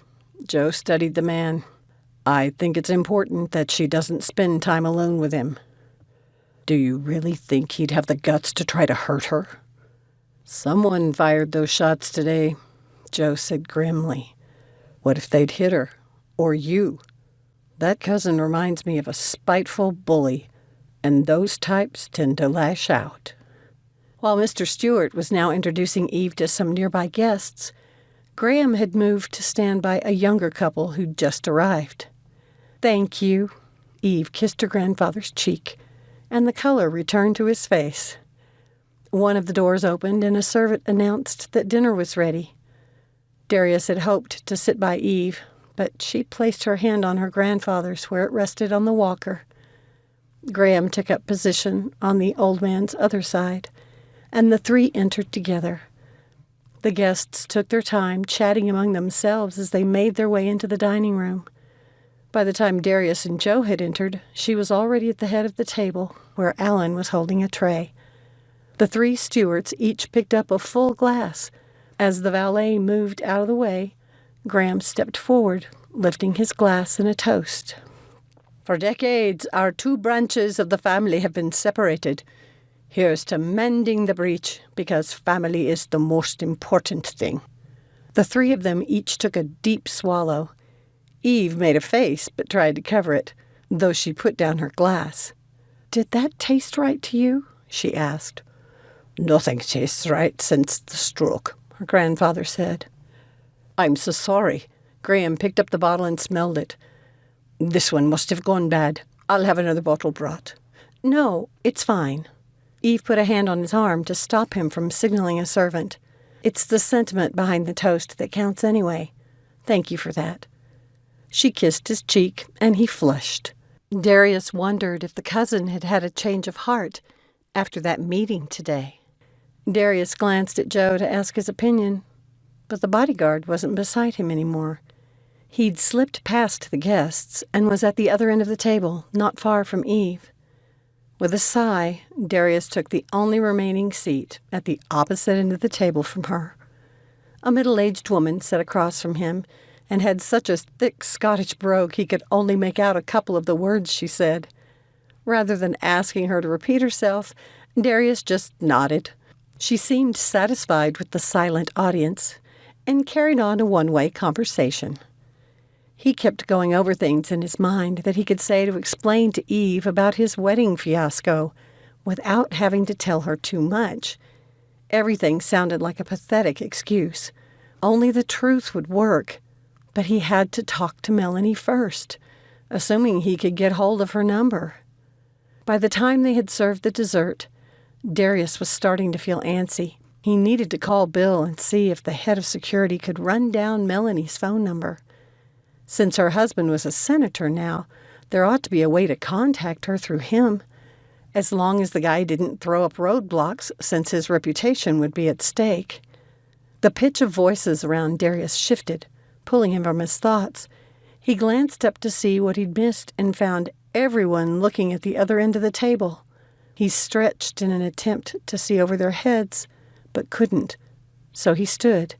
Joe studied the man. "I think it's important that she doesn't spend time alone with him." "Do you really think he'd have the guts to try to hurt her?" "Someone fired those shots today," Joe said grimly. "What if they'd hit her? Or you? That cousin reminds me of a spiteful bully, and those types tend to lash out." While Mr. Stewart was now introducing Eve to some nearby guests, Graham had moved to stand by a younger couple who'd just arrived. "Thank you." Eve kissed her grandfather's cheek, and the color returned to his face. One of the doors opened, and a servant announced that dinner was ready. Darius had hoped to sit by Eve, but she placed her hand on her grandfather's where it rested on the walker. Graham took up position on the old man's other side, and the three entered together. The guests took their time chatting among themselves as they made their way into the dining room. By the time Darius and Joe had entered, she was already at the head of the table, where Alan was holding a tray. The three stewards each picked up a full glass. As the valet moved out of the way, Graham stepped forward, lifting his glass in a toast. "For decades, our two branches of the family have been separated. Here's to mending the breach, because family is the most important thing." The three of them each took a deep swallow. Eve made a face but tried to cover it, though she put down her glass. "Did that taste right to you?" she asked. "Nothing tastes right since the stroke," her grandfather said. "I'm so sorry." Graham picked up the bottle and smelled it. "This one must have gone bad. I'll have another bottle brought." "No, it's fine." Eve put a hand on his arm to stop him from signaling a servant. "It's the sentiment behind the toast that counts anyway. Thank you for that." She kissed his cheek, and he flushed. Darius wondered if the cousin had had a change of heart after that meeting today. Darius glanced at Joe to ask his opinion, but the bodyguard wasn't beside him anymore. He'd slipped past the guests and was at the other end of the table, not far from Eve. With a sigh, Darius took the only remaining seat at the opposite end of the table from her. A middle-aged woman sat across from him and had such a thick Scottish brogue he could only make out a couple of the words she said. Rather than asking her to repeat herself, Darius just nodded. She seemed satisfied with the silent audience and carried on a one-way conversation. He kept going over things in his mind that he could say to explain to Eve about his wedding fiasco without having to tell her too much. Everything sounded like a pathetic excuse. Only the truth would work. But he had to talk to Melanie first, assuming he could get hold of her number. By the time they had served the dessert, Darius was starting to feel antsy. He needed to call Bill and see if the head of security could run down Melanie's phone number. Since her husband was a senator now, there ought to be a way to contact her through him, as long as the guy didn't throw up roadblocks, since his reputation would be at stake. The pitch of voices around Darius shifted, pulling him from his thoughts. He glanced up to see what he'd missed and found everyone looking at the other end of the table. He stretched in an attempt to see over their heads, but couldn't, so he stood.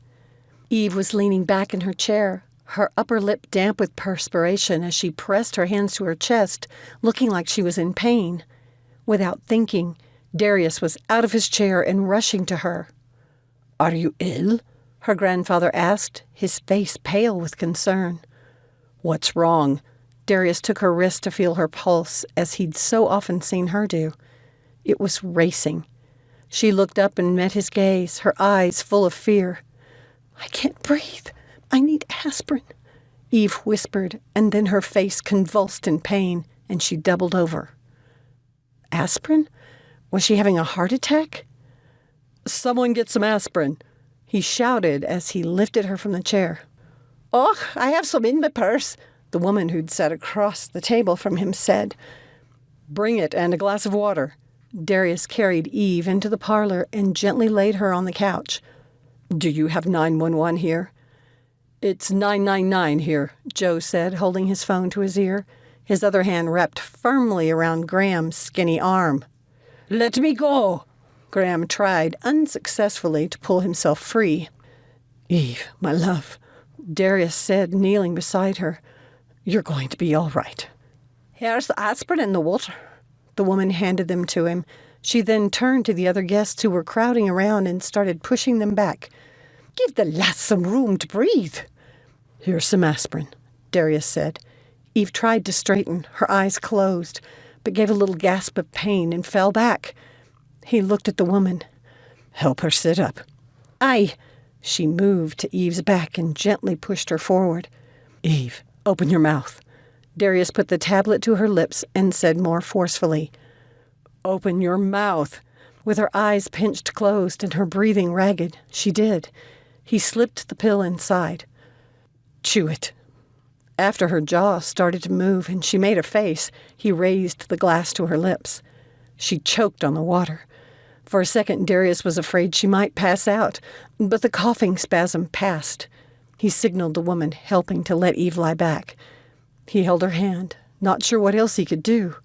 Eve was leaning back in her chair, her upper lip damp with perspiration as she pressed her hands to her chest, looking like she was in pain. Without thinking, Darius was out of his chair and rushing to her. "Are you ill?" her grandfather asked, his face pale with concern. "What's wrong?" Darius took her wrist to feel her pulse, as he'd so often seen her do. It was racing. She looked up and met his gaze, her eyes full of fear. "I can't breathe. I need aspirin," Eve whispered, and then her face convulsed in pain, and she doubled over. Aspirin? Was she having a heart attack? "Someone get some aspirin," he shouted as he lifted her from the chair. "Oh, I have some in my purse," The woman who'd sat across the table from him said, "Bring it and a glass of water." Darius carried Eve into the parlor and gently laid her on the couch. "Do you have 911 here?" "It's 999 here," Joe said, holding his phone to his ear, his other hand wrapped firmly around Graham's skinny arm. "Let me go!" Graham tried unsuccessfully to pull himself free. "Eve, my love," Darius said, kneeling beside her, "you're going to be all right." "Here's the aspirin and the water." The woman handed them to him. She then turned to the other guests who were crowding around and started pushing them back. "Give the lass some room to breathe." "Here's some aspirin," Darius said. Eve tried to straighten, her eyes closed, but gave a little gasp of pain and fell back. He looked at the woman. "Help her sit up." "Aye." She moved to Eve's back and gently pushed her forward. "Eve, open your mouth." Darius put the tablet to her lips and said more forcefully, "Open your mouth." With her eyes pinched closed and her breathing ragged, she did. He slipped the pill inside. "Chew it." After her jaw started to move and she made a face, he raised the glass to her lips. She choked on the water. For a second, Darius was afraid she might pass out, but the coughing spasm passed. He signaled the woman, helping to let Eve lie back. He held her hand, not sure what else he could do.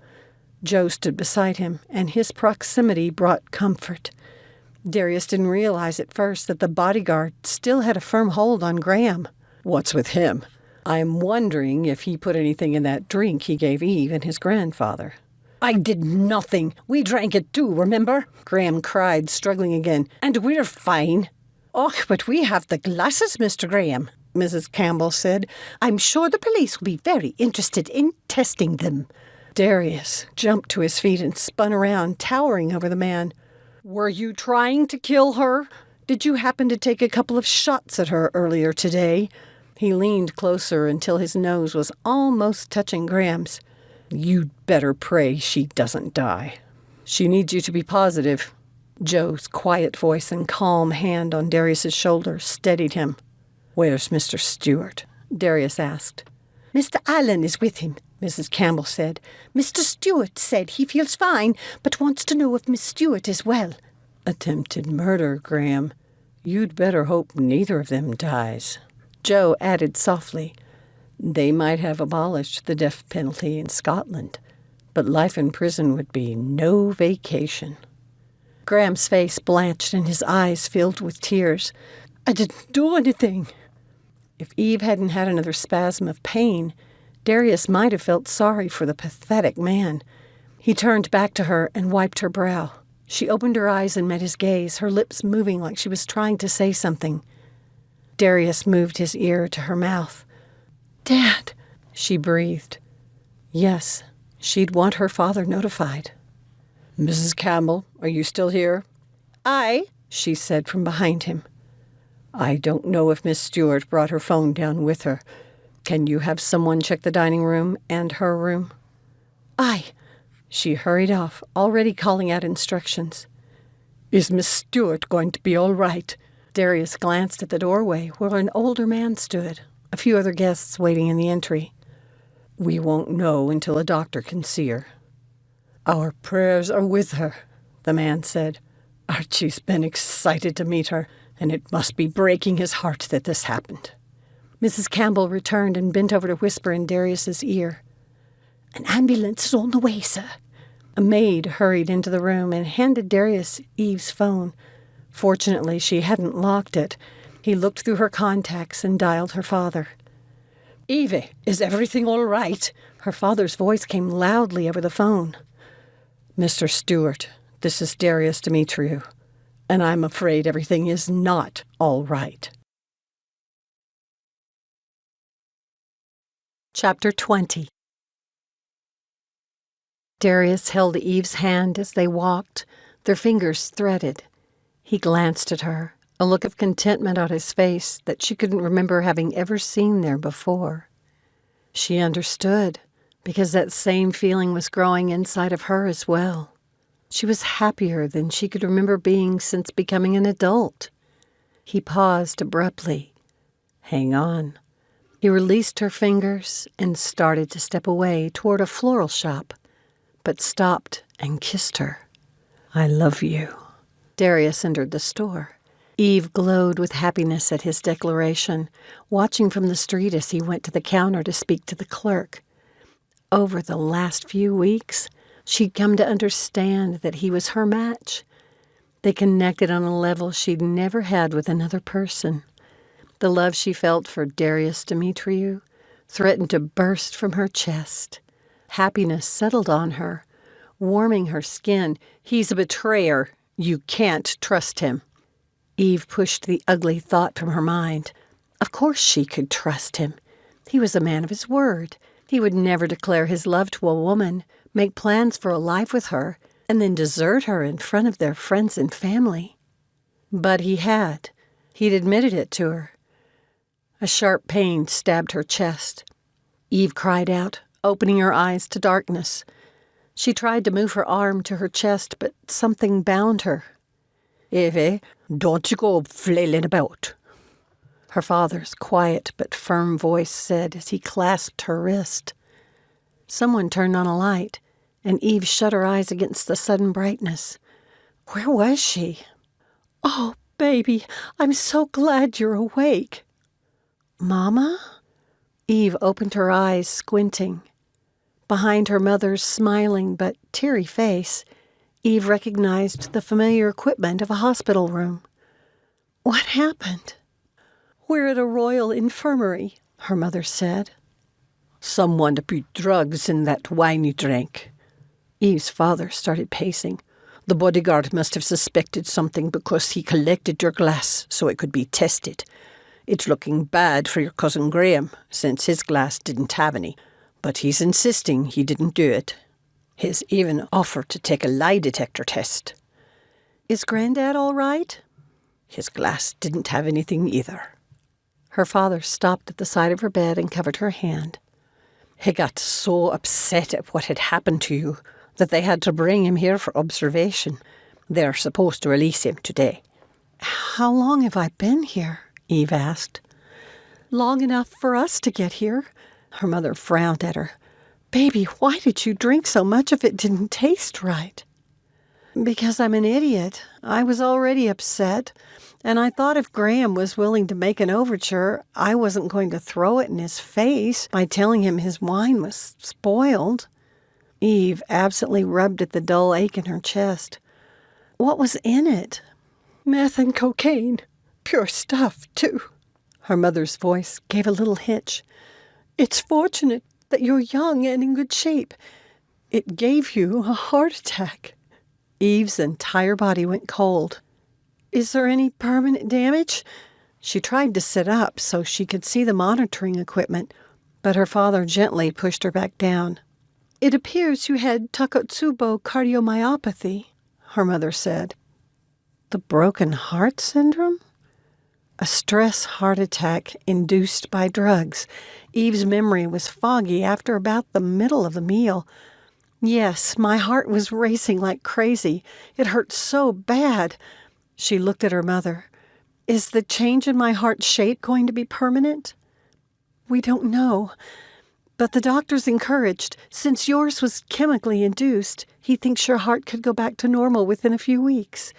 Joe stood beside him, and his proximity brought comfort. Darius didn't realize at first that the bodyguard still had a firm hold on Graham. "What's with him? I'm wondering if he put anything in that drink he gave Eve and his grandfather." "I did nothing. We drank it too, remember?" Graham cried, struggling again. "And we're fine." "Oh, but we have the glasses, Mr. Graham," Mrs. Campbell said. "I'm sure the police will be very interested in testing them." Darius jumped to his feet and spun around, towering over the man. "Were you trying to kill her? Did you happen to take a couple of shots at her earlier today?" He leaned closer until his nose was almost touching Graham's. "You'd better pray she doesn't die." "She needs you to be positive." Joe's quiet voice and calm hand on Darius's shoulder steadied him. "Where's Mr. Stewart?" Darius asked. "Mr. Allen is with him," Mrs. Campbell said. "Mr. Stewart said he feels fine, but wants to know if Miss Stewart is well." "Attempted murder, Graham. You'd better hope neither of them dies." Joe added softly, "They might have abolished the death penalty in Scotland, but life in prison would be no vacation." Graham's face blanched and his eyes filled with tears. "I didn't do anything." If Eve hadn't had another spasm of pain, Darius might have felt sorry for the pathetic man. He turned back to her and wiped her brow. She opened her eyes and met his gaze, her lips moving like she was trying to say something. Darius moved his ear to her mouth. "Dad," she breathed. Yes, she'd want her father notified. "Mrs. Campbell, are you still here?" "Aye," she said from behind him. "I don't know if Miss Stewart brought her phone down with her. Can you have someone check the dining room and her room?" "Aye." She hurried off, already calling out instructions. "Is Miss Stewart going to be all right?" Darius glanced at the doorway where an older man stood, a few other guests waiting in the entry. "We won't know until a doctor can see her." "Our prayers are with her," the man said. "Archie's been excited to meet her, and it must be breaking his heart that this happened." Mrs. Campbell returned and bent over to whisper in Darius's ear. "An ambulance is on the way, sir." A maid hurried into the room and handed Darius Eve's phone. Fortunately, she hadn't locked it. He looked through her contacts and dialed her father. "Evie, is everything all right?" Her father's voice came loudly over the phone. "Mr. Stewart, this is Darius Dimitriou, and I'm afraid everything is not all right." Chapter 20. Darius held Eve's hand as they walked, their fingers threaded. He glanced at her, a look of contentment on his face that she couldn't remember having ever seen there before. She understood, because that same feeling was growing inside of her as well. She was happier than she could remember being since becoming an adult. He paused abruptly. "Hang on." He released her fingers and started to step away toward a floral shop, but stopped and kissed her. "I love you." Darius entered the store. Eve glowed with happiness at his declaration, watching from the street as he went to the counter to speak to the clerk. Over the last few weeks, she'd come to understand that he was her match. They connected on a level she'd never had with another person. The love she felt for Darius Dimitriou threatened to burst from her chest. Happiness settled on her, warming her skin. "He's a betrayer. You can't trust him." Eve pushed the ugly thought from her mind. Of course she could trust him. He was a man of his word. He would never declare his love to a woman, make plans for a life with her, and then desert her in front of their friends and family. But he had. He'd admitted it to her. A sharp pain stabbed her chest. Eve cried out, opening her eyes to darkness. She tried to move her arm to her chest, but something bound her. "Evie, don't you go flailing about," her father's quiet but firm voice said as he clasped her wrist. Someone turned on a light, and Eve shut her eyes against the sudden brightness. Where was she? "Oh, baby, I'm so glad you're awake." "Mama?" Eve opened her eyes, squinting. Behind her mother's smiling but teary face, Eve recognized the familiar equipment of a hospital room. "What happened?" "We're at a royal infirmary," her mother said. "Someone put drugs in that wine you drank." Eve's father started pacing. "The bodyguard must have suspected something because he collected your glass so it could be tested. It's looking bad for your cousin Graham, since his glass didn't have any, but he's insisting he didn't do it. He's even offered to take a lie detector test." "Is Granddad all right?" "His glass didn't have anything either." Her father stopped at the side of her bed and covered her hand. "He got so upset at what had happened to you that they had to bring him here for observation. They're supposed to release him today." "How long have I been here?" Eve asked. "Long enough for us to get here." Her mother frowned at her. "Baby, why did you drink so much if it didn't taste right?" "Because I'm an idiot. I was already upset, and I thought if Graham was willing to make an overture, I wasn't going to throw it in his face by telling him his wine was spoiled." Eve absently rubbed at the dull ache in her chest. "What was in it?" "Meth and cocaine. Pure stuff, too." Her mother's voice gave a little hitch. "It's fortunate that you're young and in good shape. It gave you a heart attack." Eve's entire body went cold. "Is there any permanent damage?" She tried to sit up so she could see the monitoring equipment, but her father gently pushed her back down. "It appears you had Takotsubo cardiomyopathy," her mother said. The broken heart syndrome? A stress heart attack induced by drugs. Eve's memory was foggy after about the middle of the meal. "Yes, my heart was racing like crazy. It hurt so bad." She looked at her mother. "Is the change in my heart shape going to be permanent?" "We don't know. But the doctor's encouraged. Since yours was chemically induced, he thinks your heart could go back to normal within a few weeks.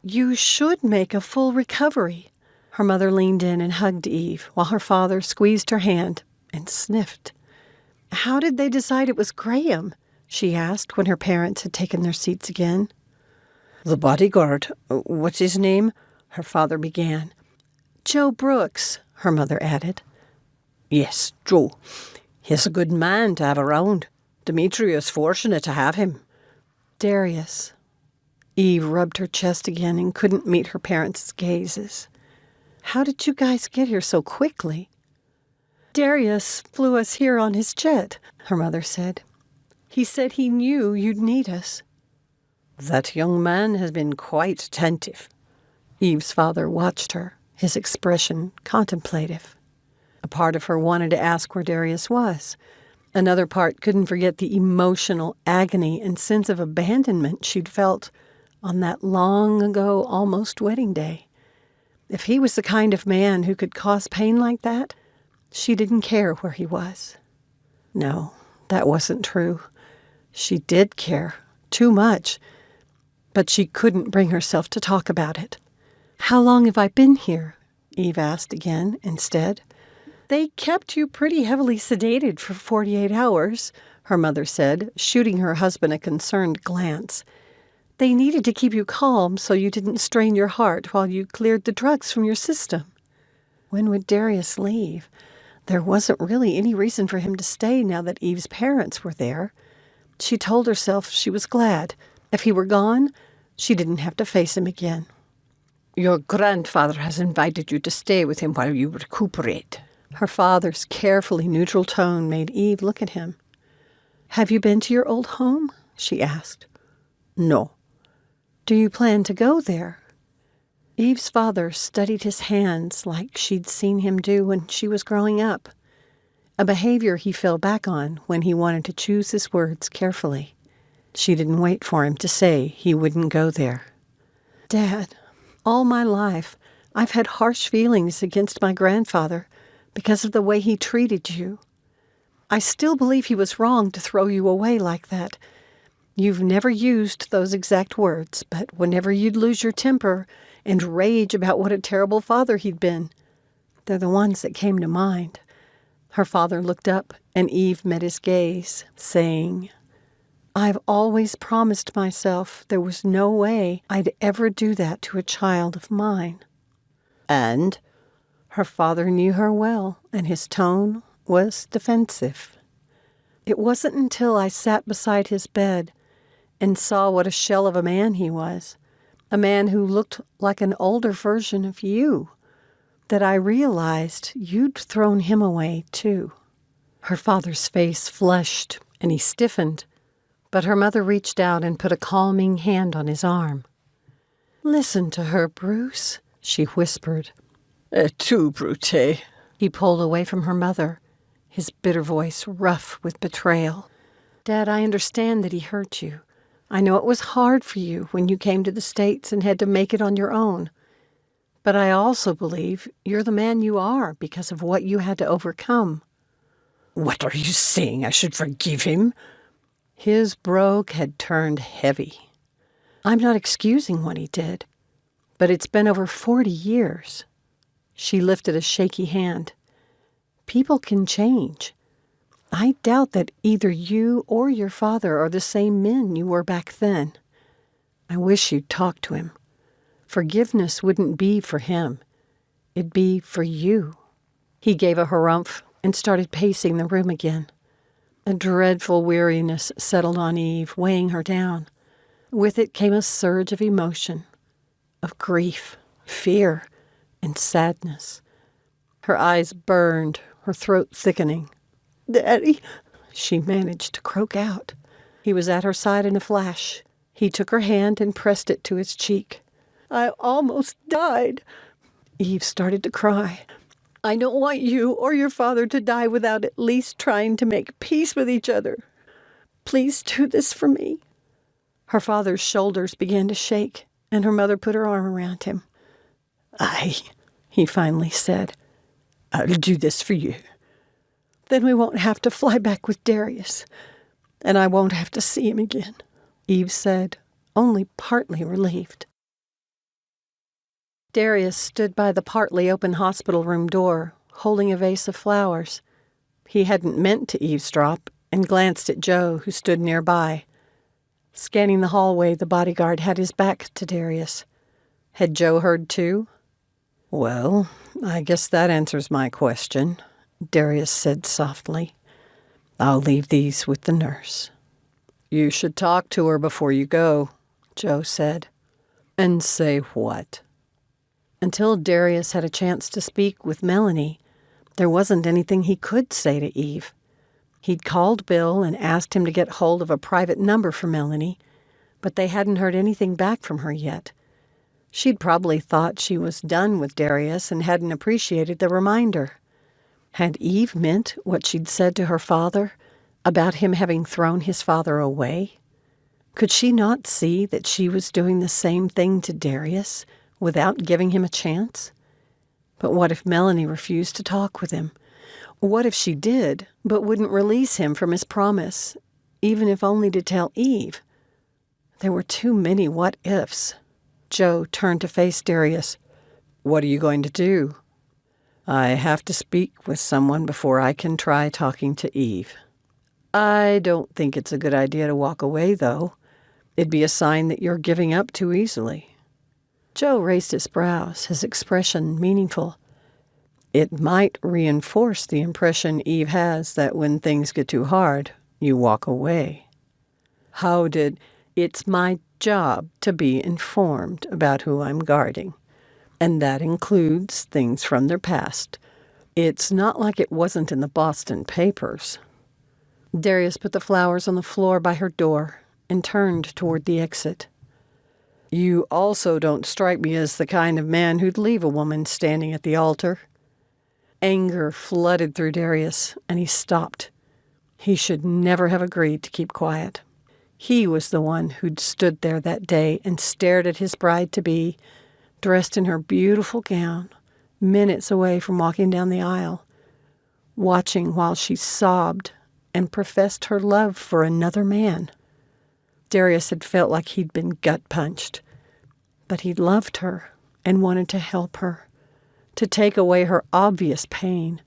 You should make a full recovery." Her mother leaned in and hugged Eve, while her father squeezed her hand and sniffed. "How did they decide it was Graham?" she asked when her parents had taken their seats again. "The bodyguard, what's his name?" her father began. "Joe Brooks," her mother added. "Yes, Joe. He's a good man to have around. Dimitriou is fortunate to have him." "Darius." Eve rubbed her chest again and couldn't meet her parents' gazes. "How did you guys get here so quickly?" "Darius flew us here on his jet," her mother said. "He said he knew you'd need us." "That young man has been quite attentive." Eve's father watched her, his expression contemplative. A part of her wanted to ask where Darius was. Another part couldn't forget the emotional agony and sense of abandonment she'd felt on that long ago almost wedding day. If he was the kind of man who could cause pain like that, She didn't care where he was. No, that wasn't true. She did care, too much, but she couldn't bring herself to talk about it. "How long have I been here?" Eve asked again instead. "They kept you pretty heavily sedated for 48 hours, her mother said, shooting her husband a concerned glance. "They needed to keep you calm so you didn't strain your heart while you cleared the drugs from your system." When would Darius leave? There wasn't really any reason for him to stay now that Eve's parents were there. She told herself she was glad. If he were gone, she didn't have to face him again. "Your grandfather has invited you to stay with him while you recuperate." Her father's carefully neutral tone made Eve look at him. "Have you been to your old home?" she asked. "No." "Do you plan to go there?" Eve's father studied his hands like she'd seen him do when she was growing up, a behavior he fell back on when he wanted to choose his words carefully. She didn't wait for him to say he wouldn't go there. "Dad, all my life I've had harsh feelings against my grandfather because of the way he treated you. I still believe he was wrong to throw you away like that. You've never used those exact words, but whenever you'd lose your temper and rage about what a terrible father he'd been, they're the ones that came to mind." Her father looked up, and Eve met his gaze, saying, "I've always promised myself there was no way I'd ever do that to a child of mine." "And?" Her father knew her well, and his tone was defensive. "It wasn't until I sat beside his bed and saw what a shell of a man he was, a man who looked like an older version of you, that I realized you'd thrown him away too." Her father's face flushed, and he stiffened, but her mother reached out and put a calming hand on his arm. "Listen to her, Bruce," she whispered. Et tu, Brute?" He pulled away from her mother, his bitter voice rough with betrayal. "Dad, I understand that he hurt you. I know it was hard for you when you came to the States and had to make it on your own. But I also believe you're the man you are because of what you had to overcome." "What are you saying? I should forgive him?" His brogue had turned heavy. "I'm not excusing what he did, but it's been over 40 years. She lifted a shaky hand. "People can change. I doubt that either you or your father are the same men you were back then. I wish you'd talk to him. Forgiveness wouldn't be for him. It'd be for you." He gave a harumph and started pacing the room again. A dreadful weariness settled on Eve, weighing her down. With it came a surge of emotion, of grief, fear, and sadness. Her eyes burned, her throat thickening. "Daddy," she managed to croak out. He was at her side in a flash. He took her hand and pressed it to his cheek. "I almost died." Eve started to cry. "I don't want you or your father to die without at least trying to make peace with each other. Please do this for me." Her father's shoulders began to shake, and her mother put her arm around him. "Aye," he finally said. "I'll do this for you. Then we won't have to fly back with Darius, and I won't have to see him again," Eve said, only partly relieved. Darius stood by the partly open hospital room door, holding a vase of flowers. He hadn't meant to eavesdrop and glanced at Joe, who stood nearby. Scanning the hallway, the bodyguard had his back to Darius. Had Joe heard too? "Well, I guess that answers my question," Darius said softly. "I'll leave these with the nurse." "You should talk to her before you go," Joe said. "And say what?" Until Darius had a chance to speak with Melanie, there wasn't anything he could say to Eve. He'd called Bill and asked him to get hold of a private number for Melanie, but they hadn't heard anything back from her yet. She'd probably thought she was done with Darius and hadn't appreciated the reminder. Had Eve meant what she'd said to her father about him having thrown his father away? Could she not see that she was doing the same thing to Darius without giving him a chance? But what if Melanie refused to talk with him? What if she did, but wouldn't release him from his promise, even if only to tell Eve? There were too many what-ifs. Joe turned to face Darius. What are you going to do? I have to speak with someone before I can try talking to Eve. I don't think it's a good idea to walk away, though. It'd be a sign that you're giving up too easily. Joe raised his brows, his expression meaningful. It might reinforce the impression Eve has that when things get too hard, you walk away. How did... It's my job to be informed about who I'm guarding, and that includes things from their past. It's not like it wasn't in the Boston papers. Darius put the flowers on the floor by her door and turned toward the exit. You also don't strike me as the kind of man who'd leave a woman standing at the altar. Anger flooded through Darius, and he stopped. He should never have agreed to keep quiet. He was the one who'd stood there that day and stared at his bride-to-be, dressed in her beautiful gown, minutes away from walking down the aisle, watching while she sobbed and professed her love for another man. Darius had felt like he'd been gut-punched, but he loved her and wanted to help her, to take away her obvious pain.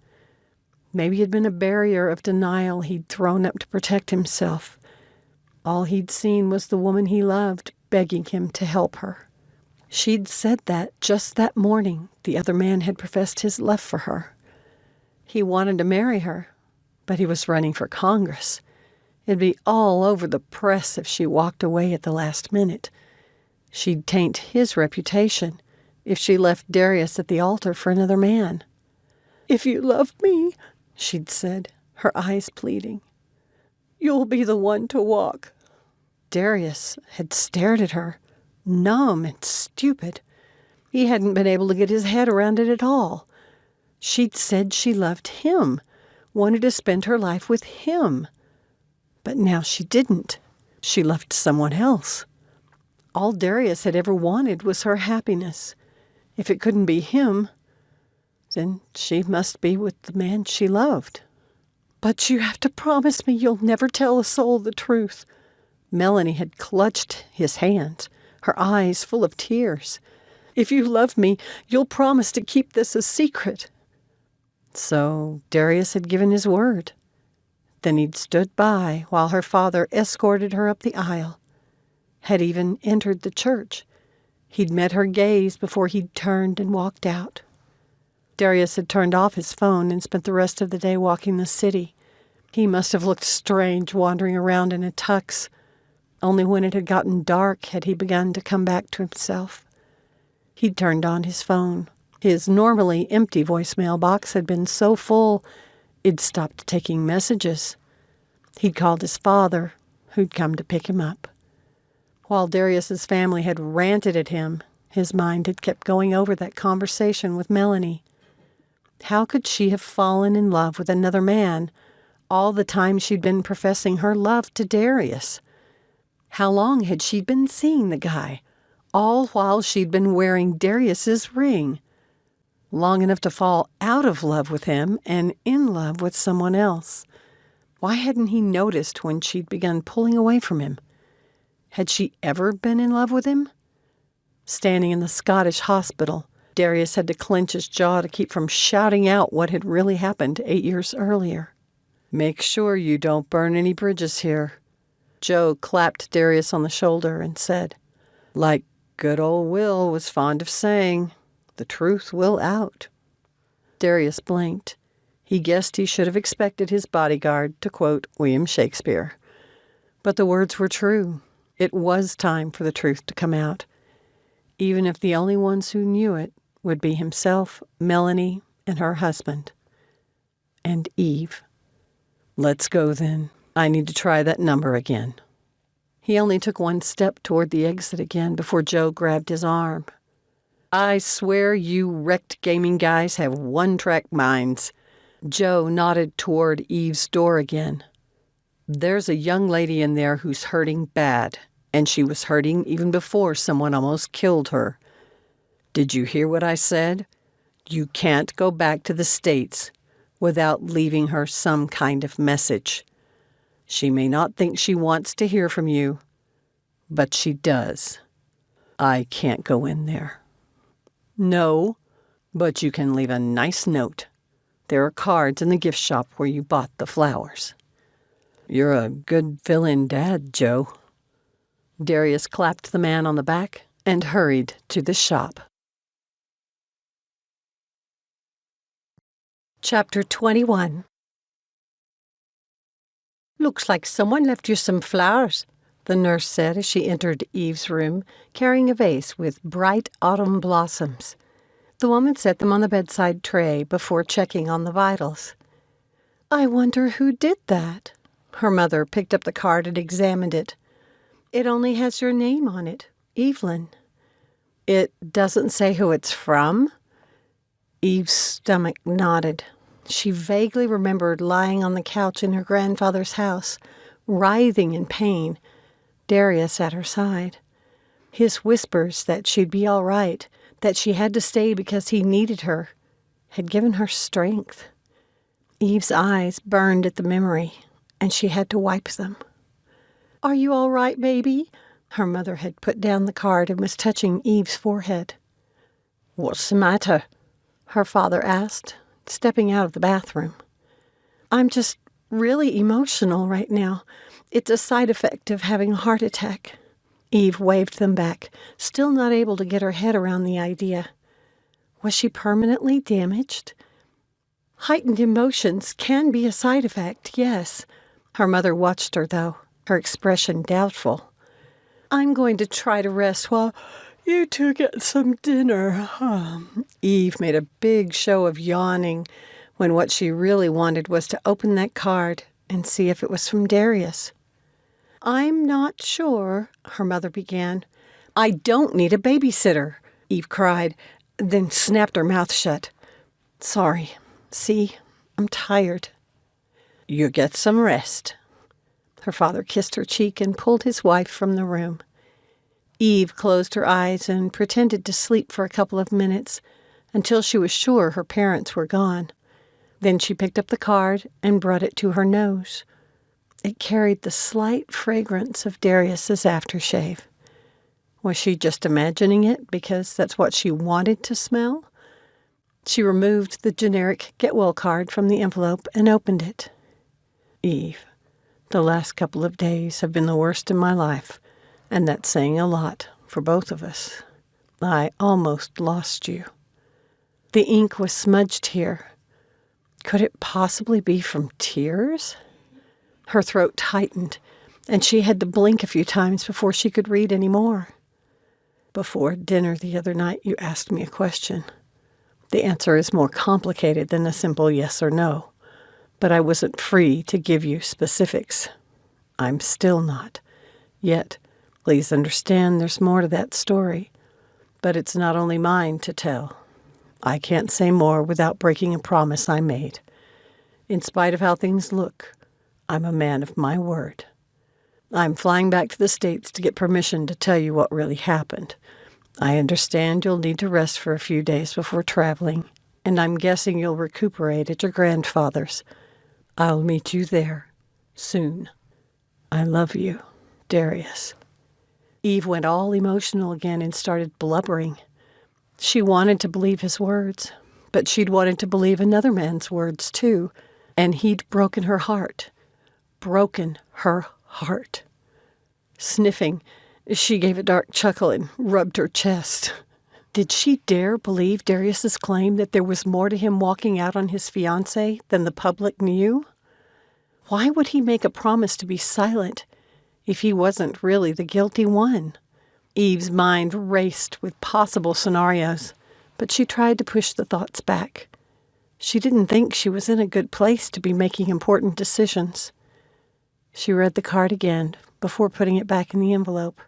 Maybe it had been a barrier of denial he'd thrown up to protect himself. All he'd seen was the woman he loved begging him to help her. She'd said that just that morning the other man had professed his love for her. He wanted to marry her, but he was running for Congress. It'd be all over the press if she walked away at the last minute. She'd taint his reputation if she left Darius at the altar for another man. "If you love me," she'd said, her eyes pleading, "you'll be the one to walk." Darius had stared at her, numb and stupid. He hadn't been able to get his head around it at all. She'd said she loved him, wanted to spend her life with him. But now she didn't. She loved someone else. All Darius had ever wanted was her happiness. If it couldn't be him, then she must be with the man she loved. "But you have to promise me you'll never tell a soul the truth." Melanie had clutched his hand, her eyes full of tears. "If you love me, you'll promise to keep this a secret." So Darius had given his word. Then he'd stood by while her father escorted her up the aisle, had even entered the church. He'd met her gaze before he'd turned and walked out. Darius had turned off his phone and spent the rest of the day walking the city. He must have looked strange wandering around in a tux. Only when it had gotten dark had he begun to come back to himself. He'd turned on his phone. His normally empty voicemail box had been so full it'd stopped taking messages. He'd called his father, who'd come to pick him up. While Darius's family had ranted at him, his mind had kept going over that conversation with Melanie. How could she have fallen in love with another man all the time she'd been professing her love to Darius? How long had she been seeing the guy, all while she'd been wearing Darius's ring? Long enough to fall out of love with him and in love with someone else. Why hadn't he noticed when she'd begun pulling away from him? Had she ever been in love with him? Standing in the Scottish hospital, Darius had to clench his jaw to keep from shouting out what had really happened 8 years earlier. "Make sure you don't burn any bridges here." Joe clapped Darius on the shoulder and said, "Like good old Will was fond of saying, the truth will out." Darius blinked. He guessed he should have expected his bodyguard to quote William Shakespeare. But the words were true. It was time for the truth to come out, even if the only ones who knew it would be himself, Melanie, and her husband. And Eve. "Let's go then. I need to try that number again." He only took one step toward the exit again before Joe grabbed his arm. "I swear you wrecked gaming guys have one-track minds." Joe nodded toward Eve's door again. "There's a young lady in there who's hurting bad, and she was hurting even before someone almost killed her. Did you hear what I said? You can't go back to the States. without leaving her some kind of message. She may not think she wants to hear from you, but she does. I can't go in there. No, but you can leave a nice note. There are cards in the gift shop where you bought the flowers. You're a good fill-in dad, Joe. Darius clapped the man on the back and hurried to the shop. Chapter 21. Looks like someone left you some flowers, the nurse said as she entered Eve's room, carrying a vase with bright autumn blossoms. The woman set them on the bedside tray before checking on the vitals. I wonder who did that. Her mother picked up the card and examined it. It only has your name on it, Evelyn. It doesn't say who it's from? Eve's stomach nodded. She vaguely remembered lying on the couch in her grandfather's house, writhing in pain, Darius at her side. His whispers that she'd be all right, that she had to stay because he needed her, had given her strength. Eve's eyes burned at the memory, and she had to wipe them. Are you all right, baby? Her mother had put down the card and was touching Eve's forehead. What's the matter? Her father asked, stepping out of the bathroom. I'm just really emotional right now. It's a side effect of having a heart attack. Eve waved them back, still not able to get her head around the idea. Was she permanently damaged? Heightened emotions can be a side effect, yes. Her mother watched her, though, her expression doubtful. I'm going to try to rest while you two get some dinner. Eve made a big show of yawning when what she really wanted was to open that card and see if it was from Darius. I'm not sure, her mother began. I don't need a babysitter, Eve cried, then snapped her mouth shut. Sorry. See, I'm tired. You get some rest. Her father kissed her cheek and pulled his wife from the room. Eve closed her eyes and pretended to sleep for a couple of minutes until she was sure her parents were gone. Then she picked up the card and brought it to her nose. It carried the slight fragrance of Darius's aftershave. Was she just imagining it because that's what she wanted to smell? She removed the generic get-well card from the envelope and opened it. Eve, the last couple of days have been the worst in my life, and that's saying a lot for both of us. I almost lost you. The ink was smudged here. Could it possibly be from tears? Her throat tightened, and she had to blink a few times before she could read any more. Before dinner the other night, you asked me a question. The answer is more complicated than a simple yes or no, but I wasn't free to give you specifics. I'm still not. Yet, please understand there's more to that story, but it's not only mine to tell. I can't say more without breaking a promise I made. In spite of how things look, I'm a man of my word. I'm flying back to the States to get permission to tell you what really happened. I understand you'll need to rest for a few days before traveling, and I'm guessing you'll recuperate at your grandfather's. I'll meet you there soon. I love you, Darius. Eve went all emotional again and started blubbering. She wanted to believe his words, but she'd wanted to believe another man's words too, and he'd broken her heart. Broken her heart. Sniffing, she gave a dark chuckle and rubbed her chest. Did she dare believe Darius's claim that there was more to him walking out on his fiancée than the public knew? Why would he make a promise to be silent if he wasn't really the guilty one? Eve's mind raced with possible scenarios, but she tried to push the thoughts back. She didn't think she was in a good place to be making important decisions. She read the card again before putting it back in the envelope.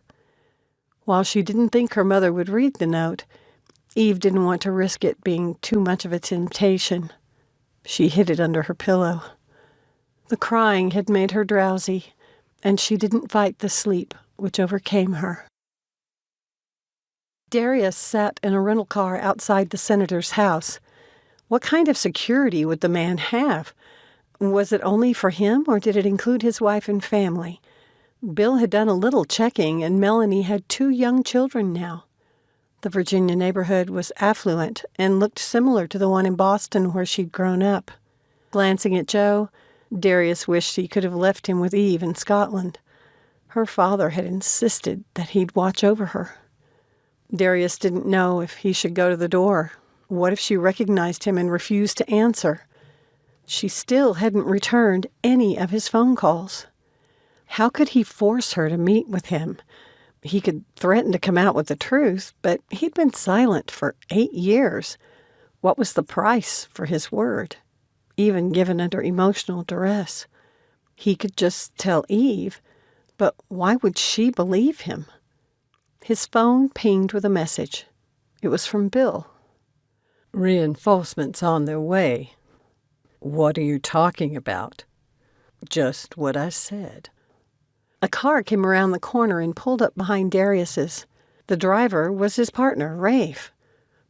While she didn't think her mother would read the note, Eve didn't want to risk it being too much of a temptation. She hid it under her pillow. The crying had made her drowsy, and she didn't fight the sleep which overcame her. Darius sat in a rental car outside the senator's house. What kind of security would the man have? Was it only for him, or did it include his wife and family? Bill had done a little checking, and Melanie had 2 young children now. The Virginia neighborhood was affluent and looked similar to the one in Boston where she'd grown up. Glancing at Joe, Darius wished he could have left him with Eve in Scotland. Her father had insisted that he'd watch over her. Darius didn't know if he should go to the door. What if she recognized him and refused to answer? She still hadn't returned any of his phone calls. How could he force her to meet with him? He could threaten to come out with the truth, but he'd been silent for 8 years. What was the price for his word, even given under emotional duress? He could just tell Eve, but why would she believe him? His phone pinged with a message. It was from Bill. "Reinforcements on their way." "What are you talking about?" "Just what I said." A car came around the corner and pulled up behind Darius's. The driver was his partner, Rafe.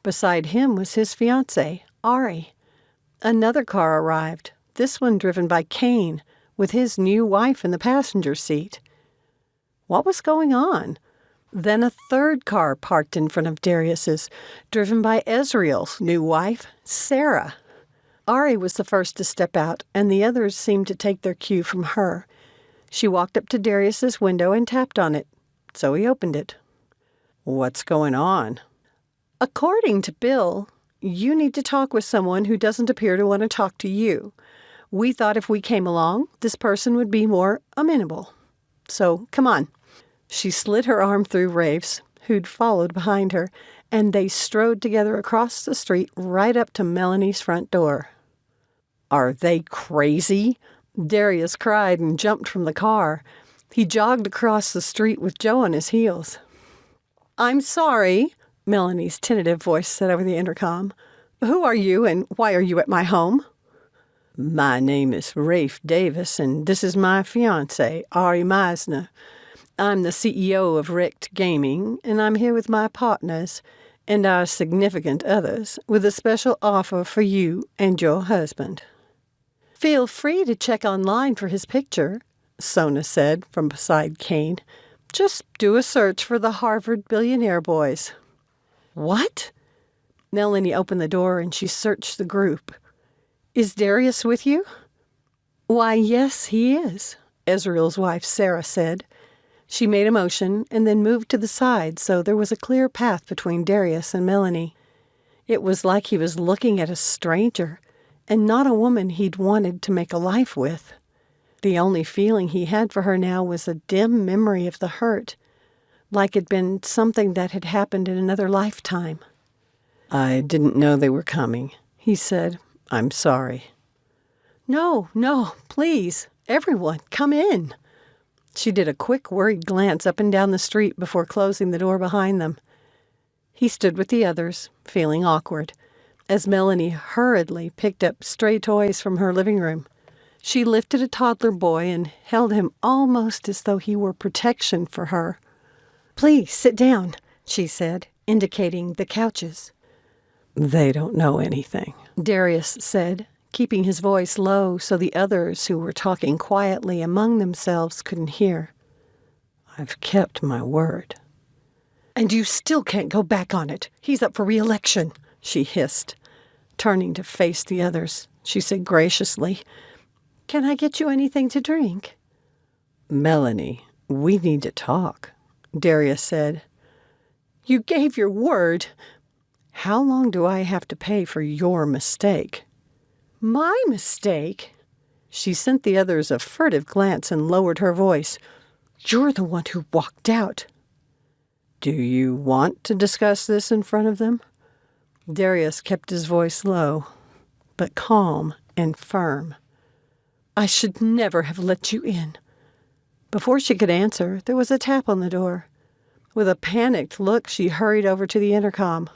Beside him was his fiancée, Ari. Another car arrived, this one driven by Kane, with his new wife in the passenger seat. What was going on? Then a third car parked in front of Darius's, driven by Ezreal's new wife, Sarah. Ari was the first to step out, and the others seemed to take their cue from her. She walked up to Darius's window and tapped on it, so he opened it. "What's going on?" "According to Bill, you need to talk with someone who doesn't appear to want to talk to you. We thought if we came along, this person would be more amenable. So, come on." She slid her arm through Rafe's, who'd followed behind her, and they strode together across the street right up to Melanie's front door. "Are they crazy?" Darius cried and jumped from the car. He jogged across the street with Joe on his heels. "I'm sorry," Melanie's tentative voice said over the intercom. "Who are you, and why are you at my home?" "My name is Rafe Davis, and this is my fiancée, Ari Meisner. I'm the CEO of REKD Gaming, and I'm here with my partners and our significant others with a special offer for you and your husband." "Feel free to check online for his picture," Sona said from beside Kane. "Just do a search for the Harvard billionaire boys." "What?" Melanie opened the door and she searched the group. "Is Darius with you?" "Why, yes, he is," Ezreal's wife Sarah said. She made a motion and then moved to the side so there was a clear path between Darius and Melanie. It was like he was looking at a stranger, and not a woman he'd wanted to make a life with. The only feeling he had for her now was a dim memory of the hurt, like it'd been something that had happened in another lifetime. "I didn't know they were coming," he said. "I'm sorry." No, please, everyone, come in." She did a quick, worried glance up and down the street before closing the door behind them. He stood with the others, feeling awkward, as Melanie hurriedly picked up stray toys from her living room. She lifted a toddler boy and held him almost as though he were protection for her. "Please, sit down," she said, indicating the couches. "They don't know anything," Darius said, keeping his voice low so the others who were talking quietly among themselves couldn't hear. "I've kept my word." "And you still can't go back on it. He's up for re-election," she hissed. Turning to face the others, she said graciously, "Can I get you anything to drink?" "Melanie, we need to talk," Darius said. "You gave your word." "How long do I have to pay for your mistake?" "My mistake?" She sent the others a furtive glance and lowered her voice. "You're the one who walked out." "Do you want to discuss this in front of them?" Darius kept his voice low, but calm and firm. "I should never have let you in." Before she could answer, there was a tap on the door. With a panicked look, she hurried over to the intercom.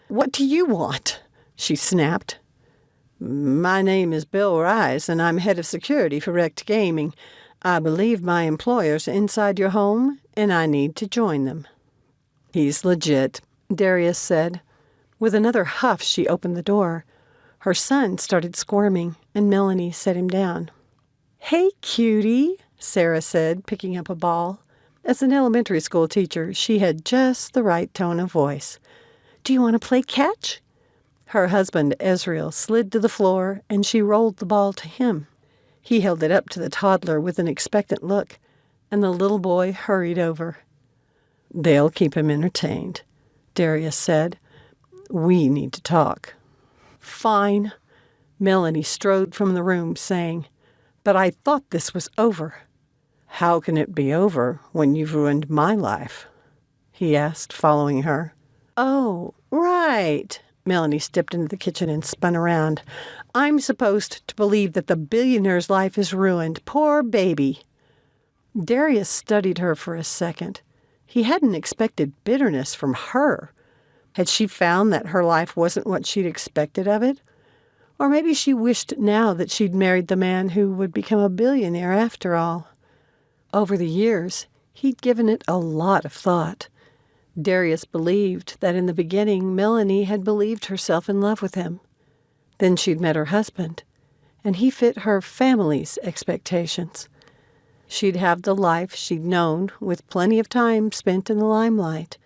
"What do you want?" she snapped. "My name is Bill Rice, and I'm head of security for REKD Gaming. I believe my employer's inside your home, and I need to join them." "He's legit," Darius said. With another huff, she opened the door. Her son started squirming, and Melanie set him down. "Hey, cutie," Sarah said, picking up a ball. As an elementary school teacher, she had just the right tone of voice. "Do you want to play catch?" Her husband, Ezreal, slid to the floor, and she rolled the ball to him. He held it up to the toddler with an expectant look, and the little boy hurried over. "They'll keep him entertained," Darius said. "We need to talk." "Fine." Melanie strode from the room, saying, "But I thought this was over." "How can it be over when you've ruined my life?" he asked, following her. "Oh, right." Melanie stepped into the kitchen and spun around. "I'm supposed to believe that the billionaire's life is ruined. Poor baby." Darius studied her for a second. He hadn't expected bitterness from her. Had she found that her life wasn't what she'd expected of it? Or maybe she wished now that she'd married the man who would become a billionaire after all. Over the years, he'd given it a lot of thought. Darius believed that in the beginning, Melanie had believed herself in love with him. Then she'd met her husband, and he fit her family's expectations. She'd have the life she'd known, with plenty of time spent in the limelight.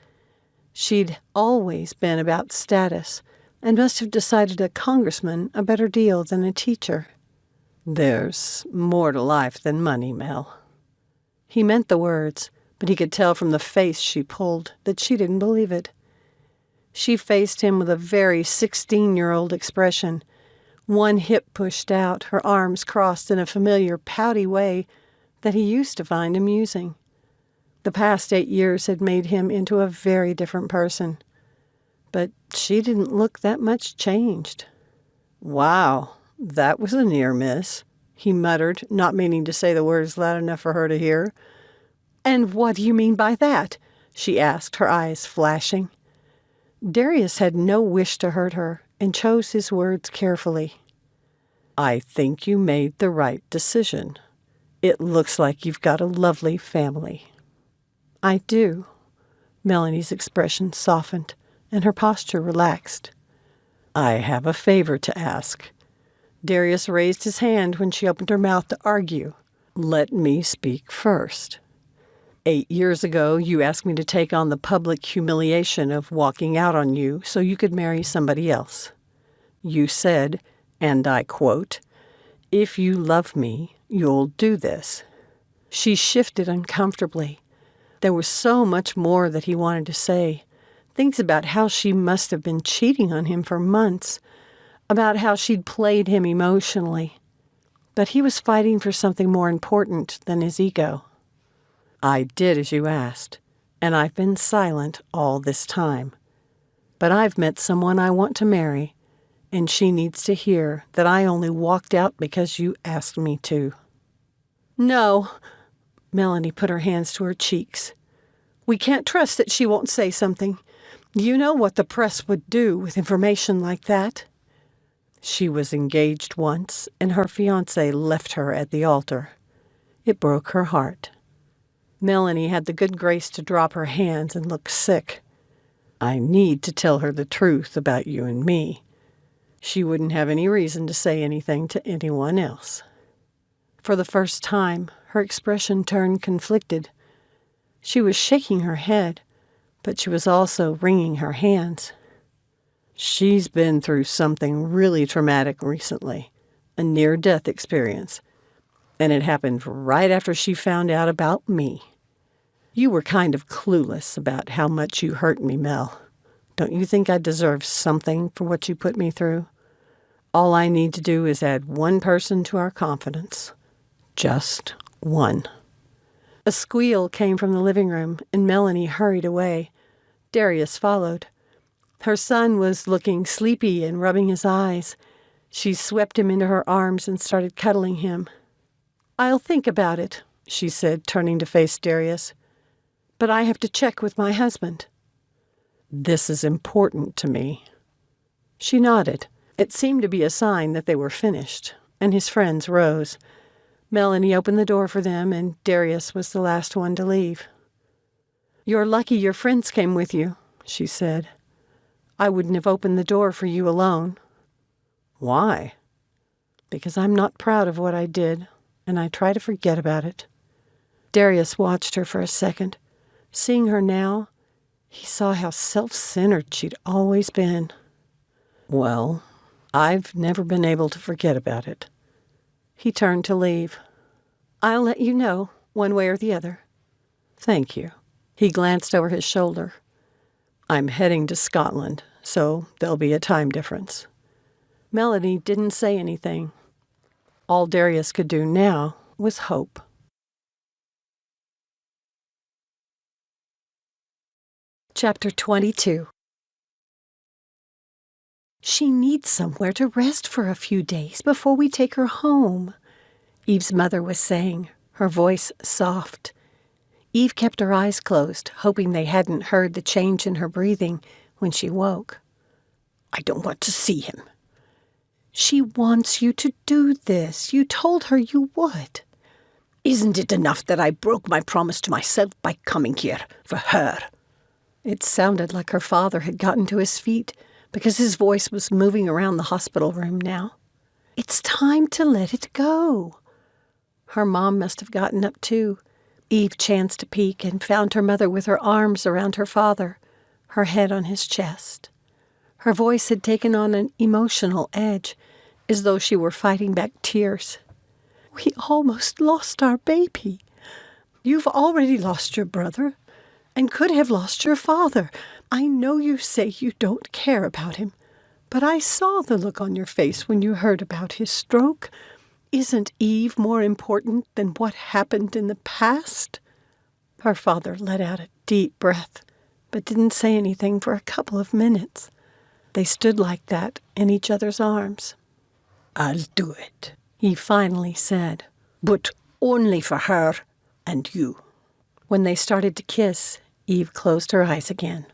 She'd always been about status, and must have decided a congressman a better deal than a teacher. "There's more to life than money, Mel." He meant the words, but he could tell from the face she pulled that she didn't believe it. She faced him with a very 16-year-old expression, one hip pushed out, her arms crossed in a familiar pouty way that he used to find amusing. The past 8 years had made him into a very different person, but she didn't look that much changed. "Wow, that was a near miss," he muttered, not meaning to say the words loud enough for her to hear. "And what do you mean by that?" she asked, her eyes flashing. Darius had no wish to hurt her and chose his words carefully. "I think you made the right decision. It looks like you've got a lovely family." "I do." Melanie's expression softened, and her posture relaxed. "I have a favor to ask." Darius raised his hand when she opened her mouth to argue. "Let me speak first. 8 years ago, you asked me to take on the public humiliation of walking out on you so you could marry somebody else. You said, and I quote, 'If you love me, you'll do this.'" She shifted uncomfortably. There was so much more that he wanted to say. Things about how she must have been cheating on him for months, about how she'd played him emotionally. But he was fighting for something more important than his ego. "I did as you asked, and I've been silent all this time. But I've met someone I want to marry, and she needs to hear that I only walked out because you asked me to." "No." Melanie put her hands to her cheeks. "We can't trust that she won't say something. You know what the press would do with information like that." She was engaged once, and her fiancé left her at the altar. It broke her heart. Melanie had the good grace to drop her hands and look sick. "I need to tell her the truth about you and me. She wouldn't have any reason to say anything to anyone else." For the first time, her expression turned conflicted. She was shaking her head, but she was also wringing her hands. "She's been through something really traumatic recently, a near-death experience, and it happened right after she found out about me. You were kind of clueless about how much you hurt me, Mel. Don't you think I deserve something for what you put me through? All I need to do is add one person to our confidence. Just one." A squeal came from the living room, and Melanie hurried away. Darius followed. Her son was looking sleepy and rubbing his eyes. She swept him into her arms and started cuddling him. "I'll think about it," she said, turning to face Darius. "But I have to check with my husband." "This is important to me." She nodded. It seemed to be a sign that they were finished, and his friends rose. Melanie opened the door for them, and Darius was the last one to leave. "You're lucky your friends came with you," she said. "I wouldn't have opened the door for you alone." Why? Because I'm not proud of what I did, and I try to forget about it. Darius watched her for a second. Seeing her now, he saw how self-centered she'd always been. Well, I've never been able to forget about it. He turned to leave. I'll let you know, one way or the other. Thank you. He glanced over his shoulder. I'm heading to Scotland, so there'll be a time difference. Melanie didn't say anything. All Darius could do now was hope. Chapter 22. She needs somewhere to rest for a few days before we take her home, Eve's mother was saying, her voice soft. Eve kept her eyes closed, hoping they hadn't heard the change in her breathing when she woke. I don't want to see him. She wants you to do this. You told her you would. Isn't it enough that I broke my promise to myself by coming here for her? It sounded like her father had gotten to his feet because his voice was moving around the hospital room now. It's time to let it go. Her mom must have gotten up too. Eve chanced to peek and found her mother with her arms around her father, her head on his chest. Her voice had taken on an emotional edge, as though she were fighting back tears. We almost lost our baby. You've already lost your brother, and could have lost your father. I know you say you don't care about him, but I saw the look on your face when you heard about his stroke. Isn't Eve more important than what happened in the past? Her father let out a deep breath, but didn't say anything for a couple of minutes. They stood like that in each other's arms. I'll do it, he finally said. But only for her and you. When they started to kiss, Eve closed her eyes again.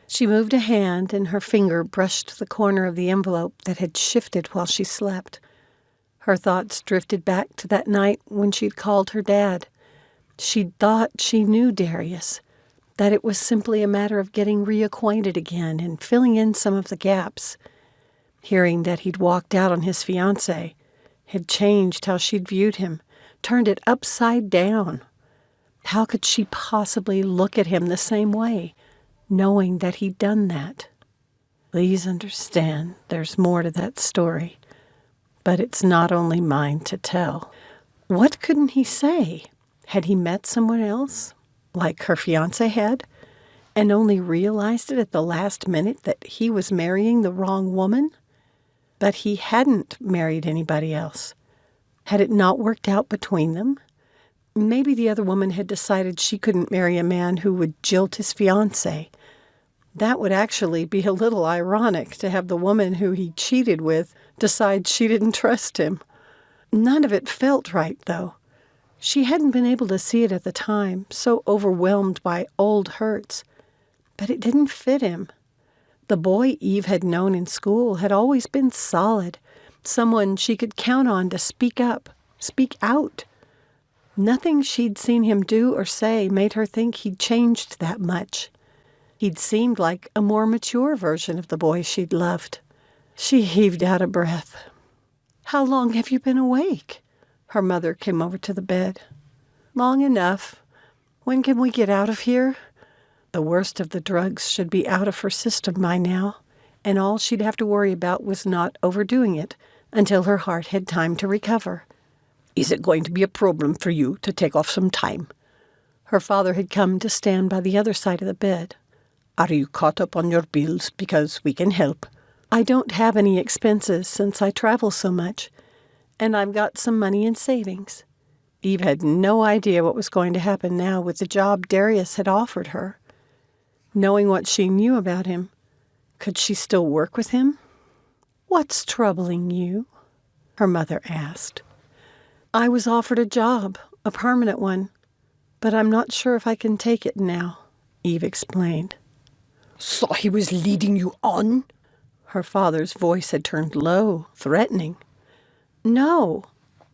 She moved a hand, and her finger brushed the corner of the envelope that had shifted while she slept. Her thoughts drifted back to that night when she'd called her dad. She'd thought she knew Darius, that it was simply a matter of getting reacquainted again and filling in some of the gaps. Hearing that he'd walked out on his fiancée had changed how she'd viewed him, turned it upside down. How could she possibly look at him the same way, knowing that he'd done that? Please understand, there's more to that story. But it's not only mine to tell. What couldn't he say? Had he met someone else, like her fiancé had, and only realized it at the last minute that he was marrying the wrong woman? But he hadn't married anybody else. Had it not worked out between them? Maybe the other woman had decided she couldn't marry a man who would jilt his fiancé. That would actually be a little ironic, to have the woman who he cheated with decide she didn't trust him. None of it felt right, though. She hadn't been able to see it at the time, so overwhelmed by old hurts. But it didn't fit him. The boy Eve had known in school had always been solid, someone she could count on to speak up, speak out. Nothing she'd seen him do or say made her think he'd changed that much. He'd seemed like a more mature version of the boy she'd loved. She heaved out a breath. How long have you been awake? Her mother came over to the bed. Long enough. When can we get out of here? The worst of the drugs should be out of her system by now, and all she'd have to worry about was not overdoing it until her heart had time to recover. Is it going to be a problem for you to take off some time? Her father had come to stand by the other side of the bed. Are you caught up on your bills? Because we can help. I don't have any expenses since I travel so much, and I've got some money in savings. Eve had no idea what was going to happen now with the job Darius had offered her. Knowing what she knew about him, could she still work with him? What's troubling you? Her mother asked. I was offered a job, a permanent one, but I'm not sure if I can take it now, Eve explained. So he was leading you on? Her father's voice had turned low, threatening. No,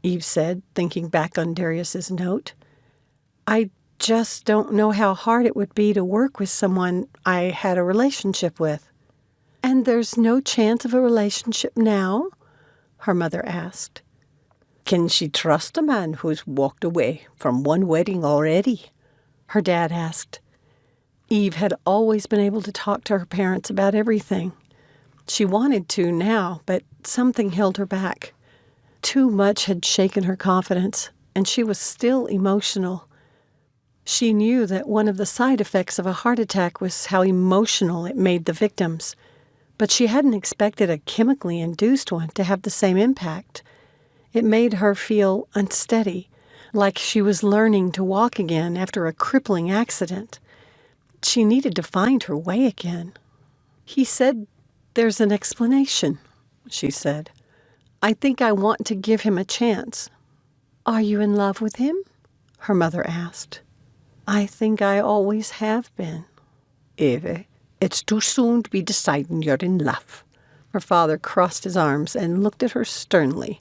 Eve said, thinking back on Darius's note. I just don't know how hard it would be to work with someone I had a relationship with. And there's no chance of a relationship now? Her mother asked. Can she trust a man who's walked away from one wedding already? Her dad asked. Eve had always been able to talk to her parents about everything. She wanted to now, but something held her back. Too much had shaken her confidence, and she was still emotional. She knew that one of the side effects of a heart attack was how emotional it made the victims, but she hadn't expected a chemically induced one to have the same impact. It made her feel unsteady, like she was learning to walk again after a crippling accident. She needed to find her way again. He said, "There's an explanation," she said. "I think I want to give him a chance." "Are you in love with him?" her mother asked. "I think I always have been." "Eve, it's too soon to be deciding you're in love." Her father crossed his arms and looked at her sternly,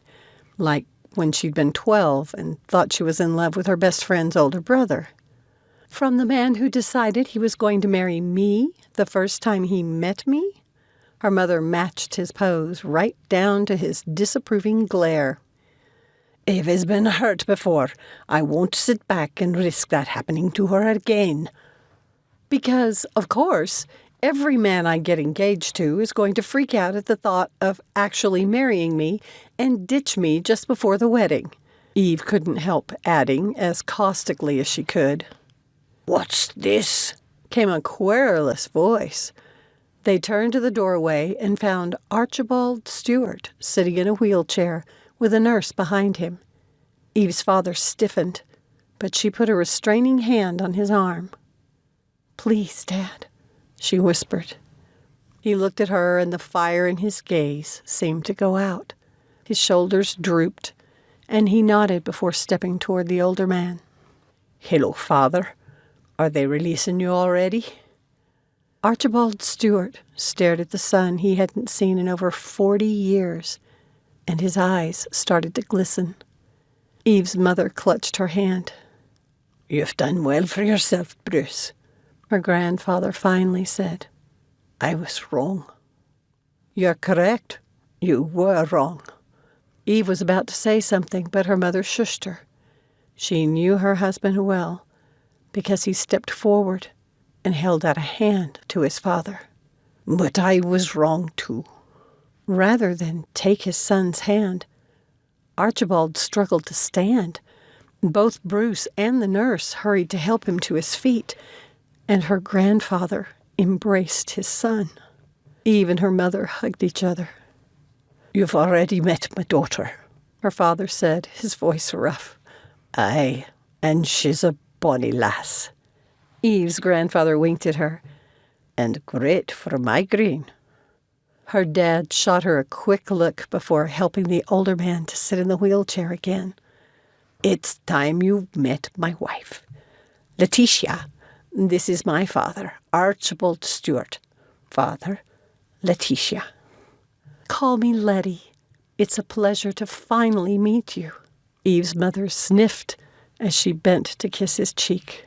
like when she'd been 12 and thought she was in love with her best friend's older brother. "From the man who decided he was going to marry me the first time he met me?" Her mother matched his pose right down to his disapproving glare. "Eva's been hurt before. I won't sit back and risk that happening to her again." "Because, of course, every man I get engaged to is going to freak out at the thought of actually marrying me and ditch me just before the wedding," Eve couldn't help adding as caustically as she could. "What's this?" came a querulous voice. They turned to the doorway and found Archibald Stewart sitting in a wheelchair with a nurse behind him. Eve's father stiffened, but she put a restraining hand on his arm. "Please, Dad," she whispered. He looked at her, and the fire in his gaze seemed to go out. His shoulders drooped, and he nodded before stepping toward the older man. "Hello, Father. Are they releasing you already?" Archibald Stewart stared at the son he hadn't seen in over 40 years, and his eyes started to glisten. Eve's mother clutched her hand. "You've done well for yourself, Bruce," her grandfather finally said. "I was wrong." "You're correct." "You were wrong." Eve was about to say something, but her mother shushed her. She knew her husband well, because he stepped forward and held out a hand to his father. "But I was wrong, too." Rather than take his son's hand, Archibald struggled to stand. Both Bruce and the nurse hurried to help him to his feet, and her grandfather embraced his son. Eve and her mother hugged each other. "You've already met my daughter," her father said, his voice rough. "Aye, and she's a bonny lass." Eve's grandfather winked at her. "And great for migraine." Her dad shot her a quick look before helping the older man to sit in the wheelchair again. "It's time you met my wife. Letitia, this is my father, Archibald Stewart. Father, Letitia." "Call me Letty. It's a pleasure to finally meet you." Eve's mother sniffed as she bent to kiss his cheek.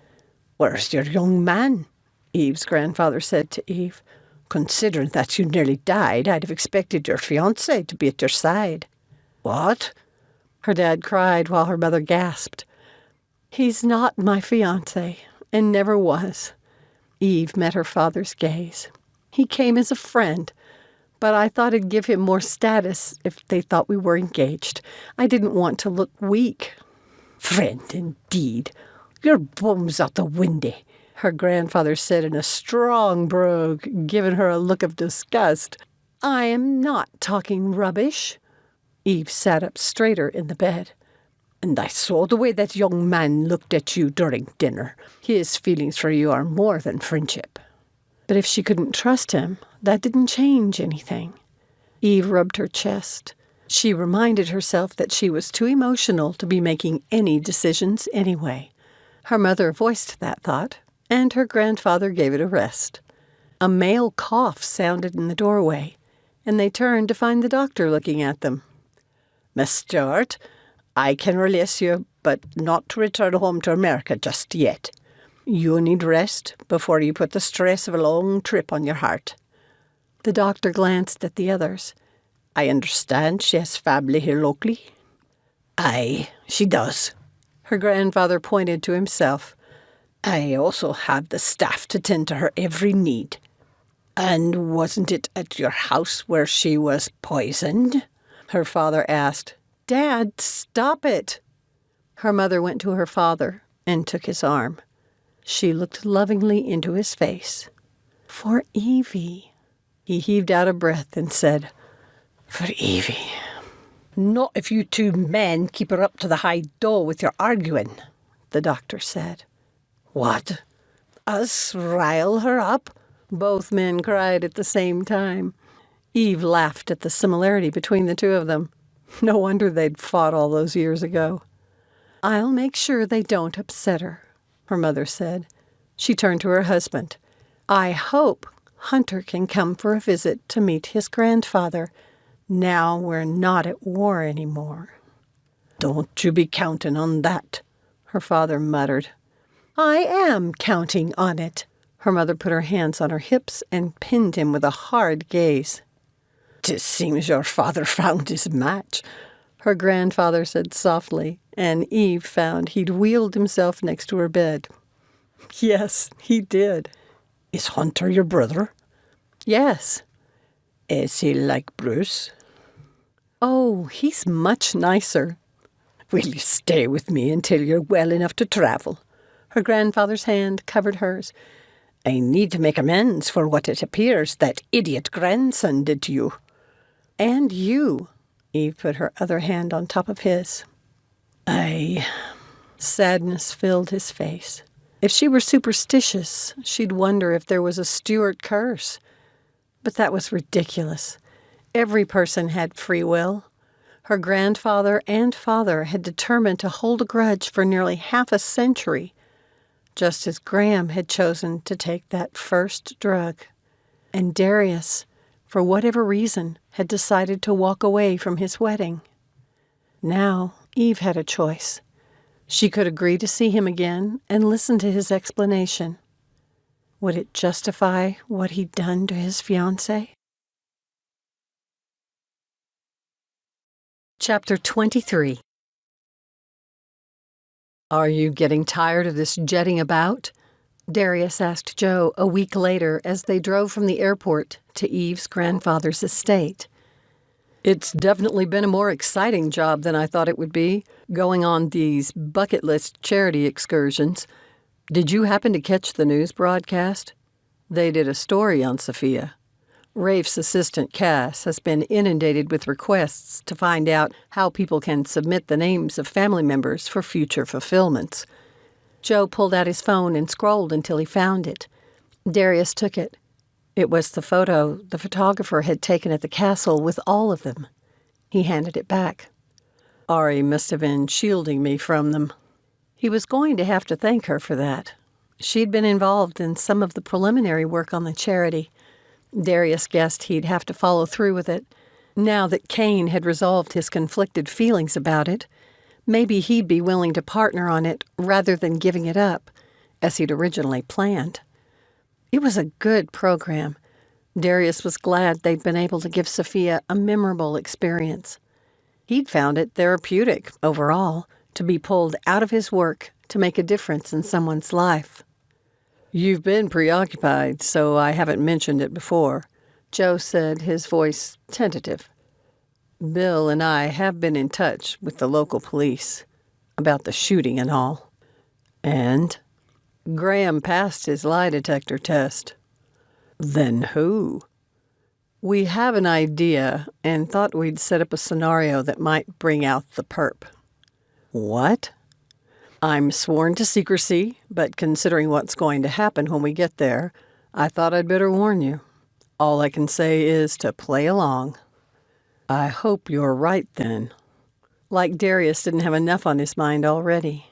"Where's your young man?" Eve's grandfather said to Eve. "Considering that you nearly died, I'd have expected your fiancé to be at your side." "What?" her dad cried while her mother gasped. "He's not my fiancé, and never was." Eve met her father's gaze. "He came as a friend, but I thought it'd give him more status if they thought we were engaged. I didn't want to look weak." "Friend, indeed. Your bum's out the window," her grandfather said in a strong brogue, giving her a look of disgust. "I am not talking rubbish." Eve sat up straighter in the bed. "And I saw the way that young man looked at you during dinner. His feelings for you are more than friendship." But if she couldn't trust him, that didn't change anything. Eve rubbed her chest. She reminded herself that she was too emotional to be making any decisions anyway. Her mother voiced that thought, and her grandfather gave it a rest. A male cough sounded in the doorway, and they turned to find the doctor looking at them. "Miss Stewart, I can release you, but not to return home to America just yet. You need rest before you put the stress of a long trip on your heart." The doctor glanced at the others. I understand she has family here locally. Aye, she does. Her grandfather pointed to himself. I also have the staff to tend to her every need. And wasn't it at your house where she was poisoned? Her father asked. Dad, stop it! Her mother went to her father and took his arm. She looked lovingly into his face. For Evie. He heaved out a breath and said, For Evie. Not if you two men keep her up to the high door with your arguing, the doctor said. What? Us rile her up? Both men cried at the same time. Eve laughed at the similarity between the two of them. No wonder they'd fought all those years ago. I'll make sure they don't upset her, her mother said. She turned to her husband. I hope Hunter can come for a visit to meet his grandfather. Now we're not at war anymore. Don't you be counting on that, her father muttered. I am counting on it. Her mother put her hands on her hips and pinned him with a hard gaze. 'Tis seems your father found his match, her grandfather said softly, and Eve found he'd wheeled himself next to her bed. Yes, he did. Is Hunter your brother? Yes. Is he like Bruce? Oh, he's much nicer. Will you stay with me until you're well enough to travel? Her grandfather's hand covered hers. I need to make amends for what it appears that idiot grandson did to you. And you. Eve put her other hand on top of his. Sadness filled his face. If she were superstitious, she'd wonder if there was a Stewart curse. But that was ridiculous. Every person had free will. Her grandfather and father had determined to hold a grudge for nearly half a century, just as Graham had chosen to take that first drug. And Darius, for whatever reason, had decided to walk away from his wedding. Now Eve had a choice. She could agree to see him again and listen to his explanation. Would it justify what he'd done to his fiancée? Chapter 23. Are you getting tired of this jetting about? Darius asked Joe a week later as they drove from the airport to Eve's grandfather's estate. It's definitely been a more exciting job than I thought it would be, going on these bucket list charity excursions. Did you happen to catch the news broadcast? They did a story on Sophia. Rafe's assistant, Cass, has been inundated with requests to find out how people can submit the names of family members for future fulfillments. Joe pulled out his phone and scrolled until he found it. Darius took it. It was the photo the photographer had taken at the castle with all of them. He handed it back. Ari must have been shielding me from them. He was going to have to thank her for that. She'd been involved in some of the preliminary work on the charity. Darius guessed he'd have to follow through with it. Now that Kane had resolved his conflicted feelings about it, maybe he'd be willing to partner on it rather than giving it up, as he'd originally planned. It was a good program. Darius was glad they'd been able to give Sophia a memorable experience. He'd found it therapeutic, overall, to be pulled out of his work to make a difference in someone's life. You've been preoccupied, so I haven't mentioned it before, Joe said, his voice tentative. Bill and I have been in touch with the local police about the shooting and all. And Graham passed his lie detector test. Then who? We have an idea and thought we'd set up a scenario that might bring out the perp. What? I'm sworn to secrecy, but considering what's going to happen when we get there, I thought I'd better warn you. All I can say is to play along. I hope you're right, then. Like Darius didn't have enough on his mind already.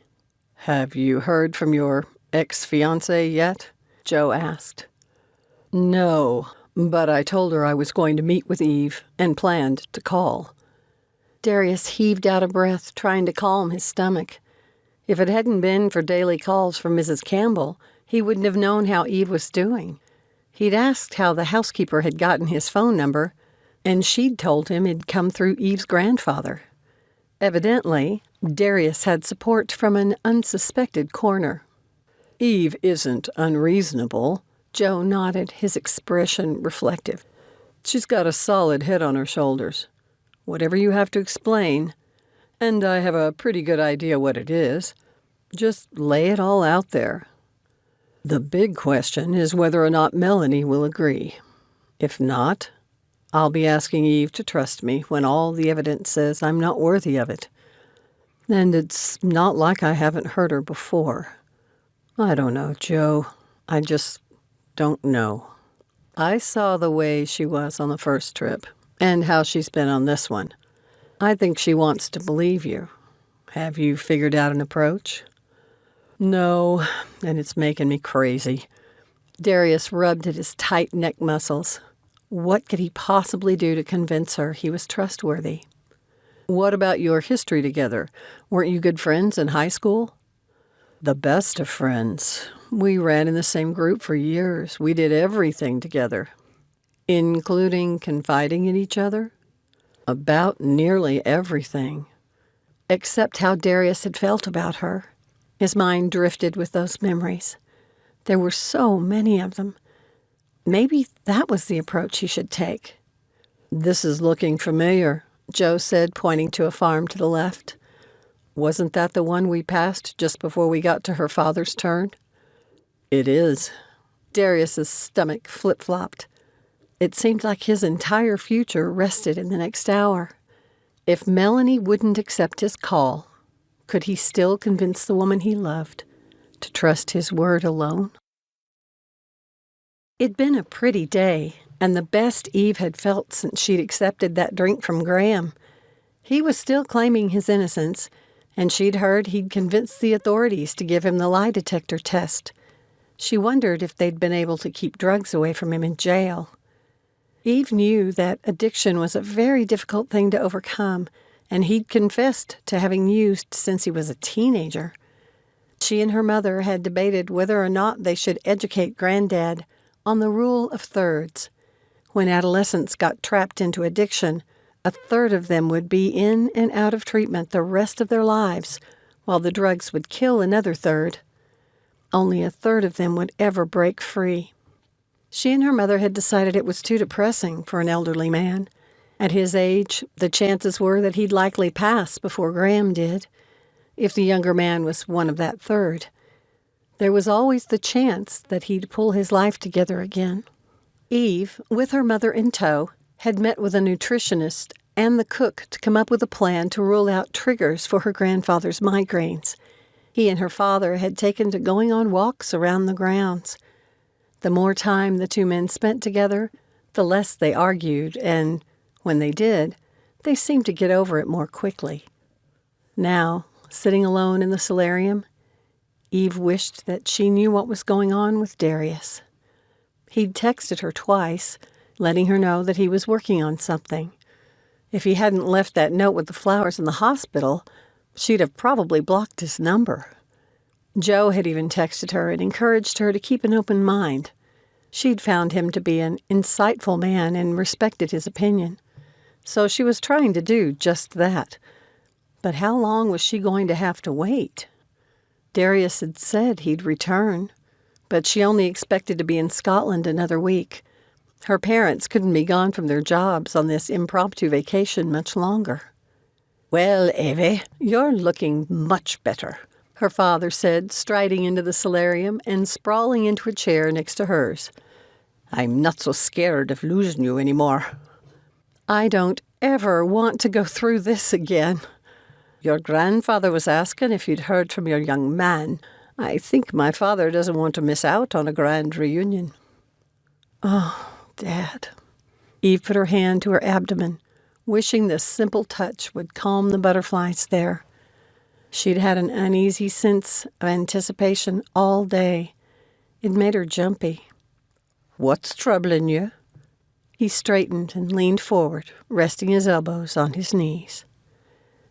Have you heard from your ex-fiancée yet? Joe asked. No, but I told her I was going to meet with Eve and planned to call. Darius heaved out a breath, trying to calm his stomach. If it hadn't been for daily calls from Mrs. Campbell, he wouldn't have known how Eve was doing. He'd asked how the housekeeper had gotten his phone number, and she'd told him it'd come through Eve's grandfather. Evidently, Darius had support from an unsuspected corner. Eve isn't unreasonable. Joe nodded, his expression reflective. She's got a solid head on her shoulders. Whatever you have to explain, and I have a pretty good idea what it is, just lay it all out there. The big question is whether or not Melanie will agree. If not, I'll be asking Eve to trust me when all the evidence says I'm not worthy of it. And it's not like I haven't hurt her before. I don't know, Joe. I just don't know. I saw the way she was on the first trip, and how she's been on this one. I think she wants to believe you. Have you figured out an approach? No, and it's making me crazy. Darius rubbed at his tight neck muscles. What could he possibly do to convince her he was trustworthy? What about your history together? Weren't you good friends in high school? The best of friends. We ran in the same group for years. We did everything together. Including confiding in each other? About nearly everything. Except how Darius had felt about her. His mind drifted with those memories. There were so many of them. Maybe that was the approach he should take. This is looking familiar, Joe said, pointing to a farm to the left. Wasn't that the one we passed just before we got to her father's turn? It is. Darius's stomach flip-flopped. It seemed like his entire future rested in the next hour. If Melanie wouldn't accept his call, could he still convince the woman he loved to trust his word alone? It'd been a pretty day, and the best Eve had felt since she'd accepted that drink from Graham. He was still claiming his innocence, and she'd heard he'd convinced the authorities to give him the lie detector test. She wondered if they'd been able to keep drugs away from him in jail. Eve knew that addiction was a very difficult thing to overcome, and he'd confessed to having used since he was a teenager. She and her mother had debated whether or not they should educate Granddad on the rule of thirds. When adolescents got trapped into addiction, a third of them would be in and out of treatment the rest of their lives, while the drugs would kill another third. Only a third of them would ever break free. She and her mother had decided it was too depressing for an elderly man. At his age, the chances were that he'd likely pass before Graham did, if the younger man was one of that third. There was always the chance that he'd pull his life together again. Eve, with her mother in tow, had met with a nutritionist and the cook to come up with a plan to rule out triggers for her grandfather's migraines. He and her father had taken to going on walks around the grounds. The more time the two men spent together, the less they argued, and when they did, they seemed to get over it more quickly. Now, sitting alone in the solarium, Eve wished that she knew what was going on with Darius. He'd texted her twice, letting her know that he was working on something. If he hadn't left that note with the flowers in the hospital, she'd have probably blocked his number. Joe had even texted her and encouraged her to keep an open mind. She'd found him to be an insightful man and respected his opinion. So she was trying to do just that. But how long was she going to have to wait? Darius had said he'd return, but she only expected to be in Scotland another week. Her parents couldn't be gone from their jobs on this impromptu vacation much longer. "Well, Evie, you're looking much better," her father said, striding into the solarium and sprawling into a chair next to hers. "I'm not so scared of losing you anymore." "I don't ever want to go through this again." "Your grandfather was asking if you'd heard from your young man. I think my father doesn't want to miss out on a grand reunion." "Oh, Dad." Eve put her hand to her abdomen, wishing this simple touch would calm the butterflies there. She'd had an uneasy sense of anticipation all day. It made her jumpy. "What's troubling you?" He straightened and leaned forward, resting his elbows on his knees.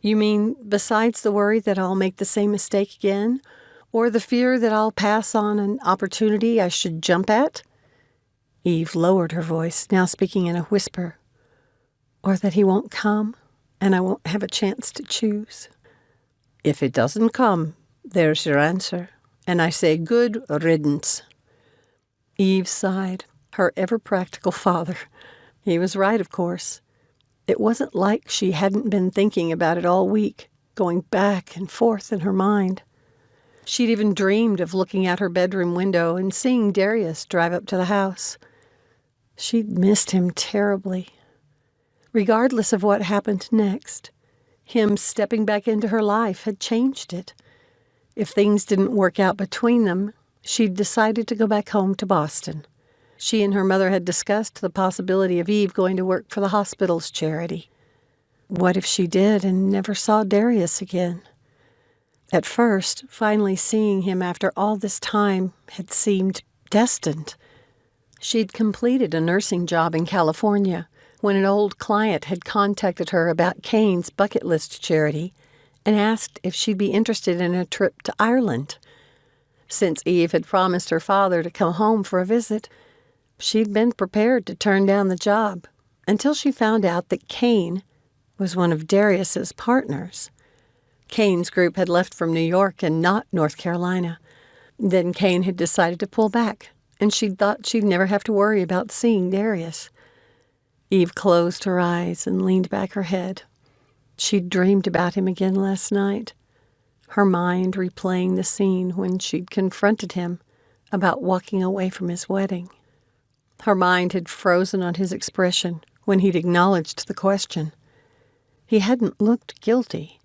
"You mean besides the worry that I'll make the same mistake again? Or the fear that I'll pass on an opportunity I should jump at?" Eve lowered her voice, now speaking in a whisper. Or that he won't come, and I won't have a chance to choose. If it doesn't come, there's your answer. And I say good riddance. Eve sighed. Her ever-practical father. He was right, of course. It wasn't like she hadn't been thinking about it all week, going back and forth in her mind. She'd even dreamed of looking out her bedroom window and seeing Darius drive up to the house. She'd missed him terribly. Regardless of what happened next, him stepping back into her life had changed it. If things didn't work out between them, she'd decided to go back home to Boston. She and her mother had discussed the possibility of Eve going to work for the hospital's charity. What if she did and never saw Darius again? At first, finally seeing him after all this time had seemed destined. She'd completed a nursing job in California when an old client had contacted her about Kane's bucket list charity and asked if she'd be interested in a trip to Ireland. Since Eve had promised her father to come home for a visit, she'd been prepared to turn down the job until she found out that Kane was one of Darius's partners. Kane's group had left from New York and not North Carolina. Then Kane had decided to pull back, and she'd thought she'd never have to worry about seeing Darius. Eve closed her eyes and leaned back her head. She'd dreamed about him again last night, her mind replaying the scene when she'd confronted him about walking away from his wedding. Her mind had frozen on his expression when he'd acknowledged the question. He hadn't looked guilty.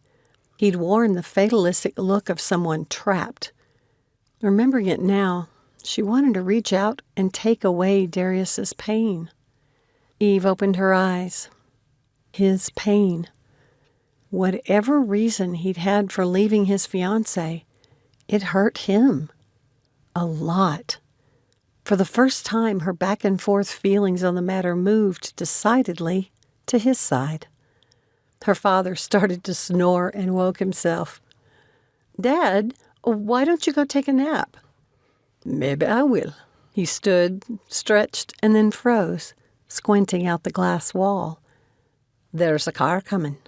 He'd worn the fatalistic look of someone trapped. Remembering it now, she wanted to reach out and take away Darius's pain. Eve opened her eyes. His pain. Whatever reason he'd had for leaving his fiancée, it hurt him. A lot. For the first time, her back-and-forth feelings on the matter moved decidedly to his side. Her father started to snore and woke himself. "Dad, why don't you go take a nap?" "Maybe I will." He stood, stretched, and then froze, squinting out the glass wall. "There's a car coming."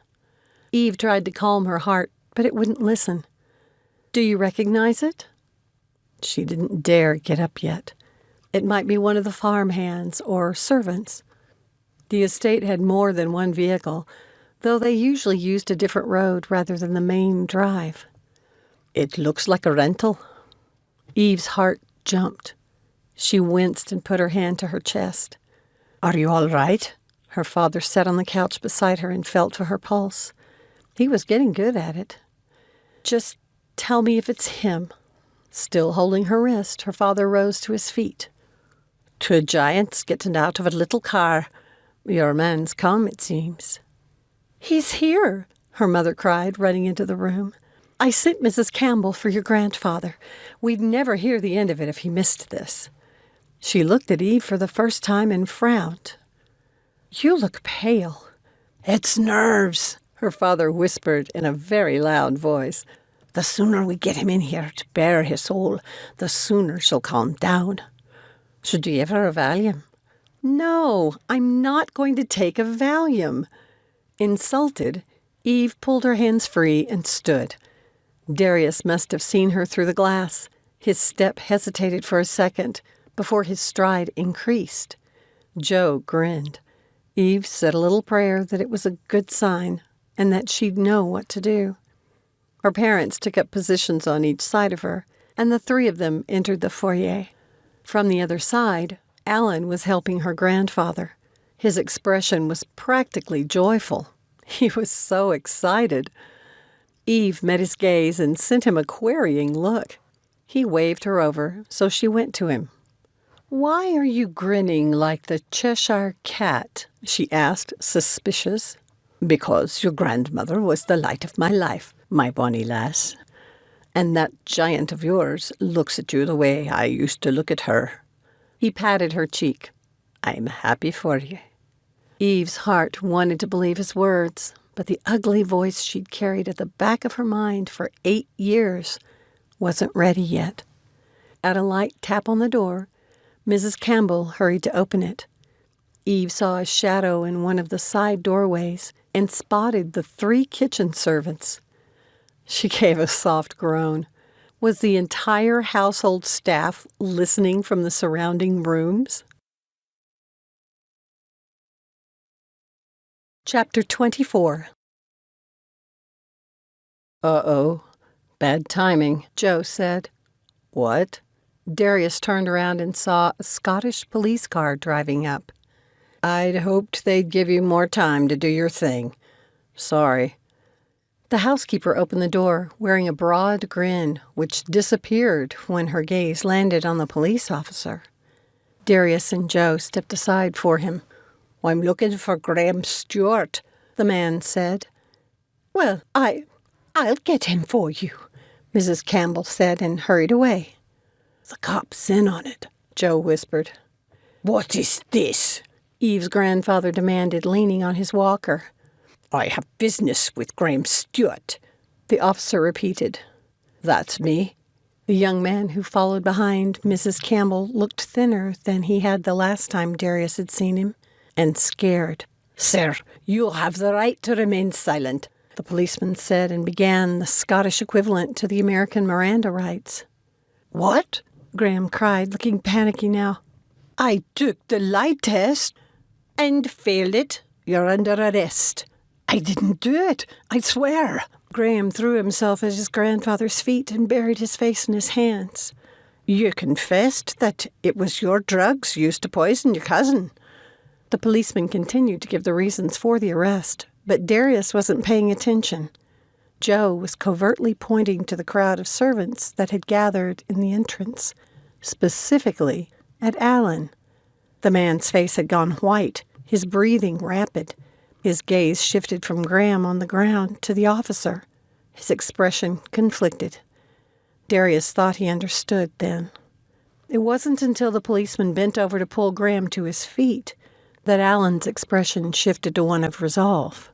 Eve tried to calm her heart, but it wouldn't listen. "Do you recognize it?" She didn't dare get up yet. It might be one of the farm hands or servants. The estate had more than one vehicle, though they usually used a different road rather than the main drive. "It looks like a rental." Eve's heart jumped. She winced and put her hand to her chest. "Are you all right?" Her father sat on the couch beside her and felt for her pulse. He was getting good at it. "Just tell me if it's him." Still holding her wrist, her father rose to his feet. "Two giants getting out of a little car. Your man's come, it seems." "He's here," her mother cried, running into the room. "I sent Mrs. Campbell for your grandfather. We'd never hear the end of it if he missed this." She looked at Eve for the first time and frowned. "You look pale." "It's nerves," her father whispered in a very loud voice. "The sooner we get him in here to bare his soul, the sooner she'll calm down. Should you give her a Valium?" "No, I'm not going to take a Valium." Insulted, Eve pulled her hands free and stood. Darius must have seen her through the glass. His step hesitated for a second before his stride increased. Joe grinned. Eve said a little prayer that it was a good sign and that she'd know what to do. Her parents took up positions on each side of her, and the three of them entered the foyer. From the other side, Alan was helping her grandfather. His expression was practically joyful. He was so excited. Eve met his gaze and sent him a querying look. He waved her over, so she went to him. "Why are you grinning like the Cheshire cat?" she asked, suspicious. "Because your grandmother was the light of my life, my bonny lass. And that giant of yours looks at you the way I used to look at her." He patted her cheek. "I'm happy for you." Eve's heart wanted to believe his words, but the ugly voice she'd carried at the back of her mind for 8 years wasn't ready yet. At a light tap on the door, Mrs. Campbell hurried to open it. Eve saw a shadow in one of the side doorways and spotted the 3 kitchen servants. She gave a soft groan. Was the entire household staff listening from the surrounding rooms? Chapter 24. Uh-oh. Bad timing, Joe said. What? Darius turned around and saw a Scottish police car driving up. I'd hoped they'd give you more time to do your thing. Sorry. The housekeeper opened the door, wearing a broad grin, which disappeared when her gaze landed on the police officer. Darius and Joe stepped aside for him. I'm looking for Graham Stewart, the man said. Well, I'll get him for you, Mrs. Campbell said and hurried away. The cop's in on it, Joe whispered. What is this? Eve's grandfather demanded, leaning on his walker. I have business with Graham Stewart, the officer repeated. That's me. The young man who followed behind Mrs. Campbell looked thinner than he had the last time Darius had seen him, and scared. Sir, you'll have the right to remain silent, the policeman said, and began the Scottish equivalent to the American Miranda rights. What? Graham cried, looking panicky now. I took the lie test and failed it. You're under arrest. I didn't do it, I swear. Graham threw himself at his grandfather's feet and buried his face in his hands. You confessed that it was your drugs used to poison your cousin. The policeman continued to give the reasons for the arrest, but Darius wasn't paying attention. Joe was covertly pointing to the crowd of servants that had gathered in the entrance, specifically at Alan. The man's face had gone white, his breathing rapid. His gaze shifted from Graham on the ground to the officer, his expression conflicted. Darius thought he understood then. It wasn't until the policeman bent over to pull Graham to his feet that Alan's expression shifted to one of resolve.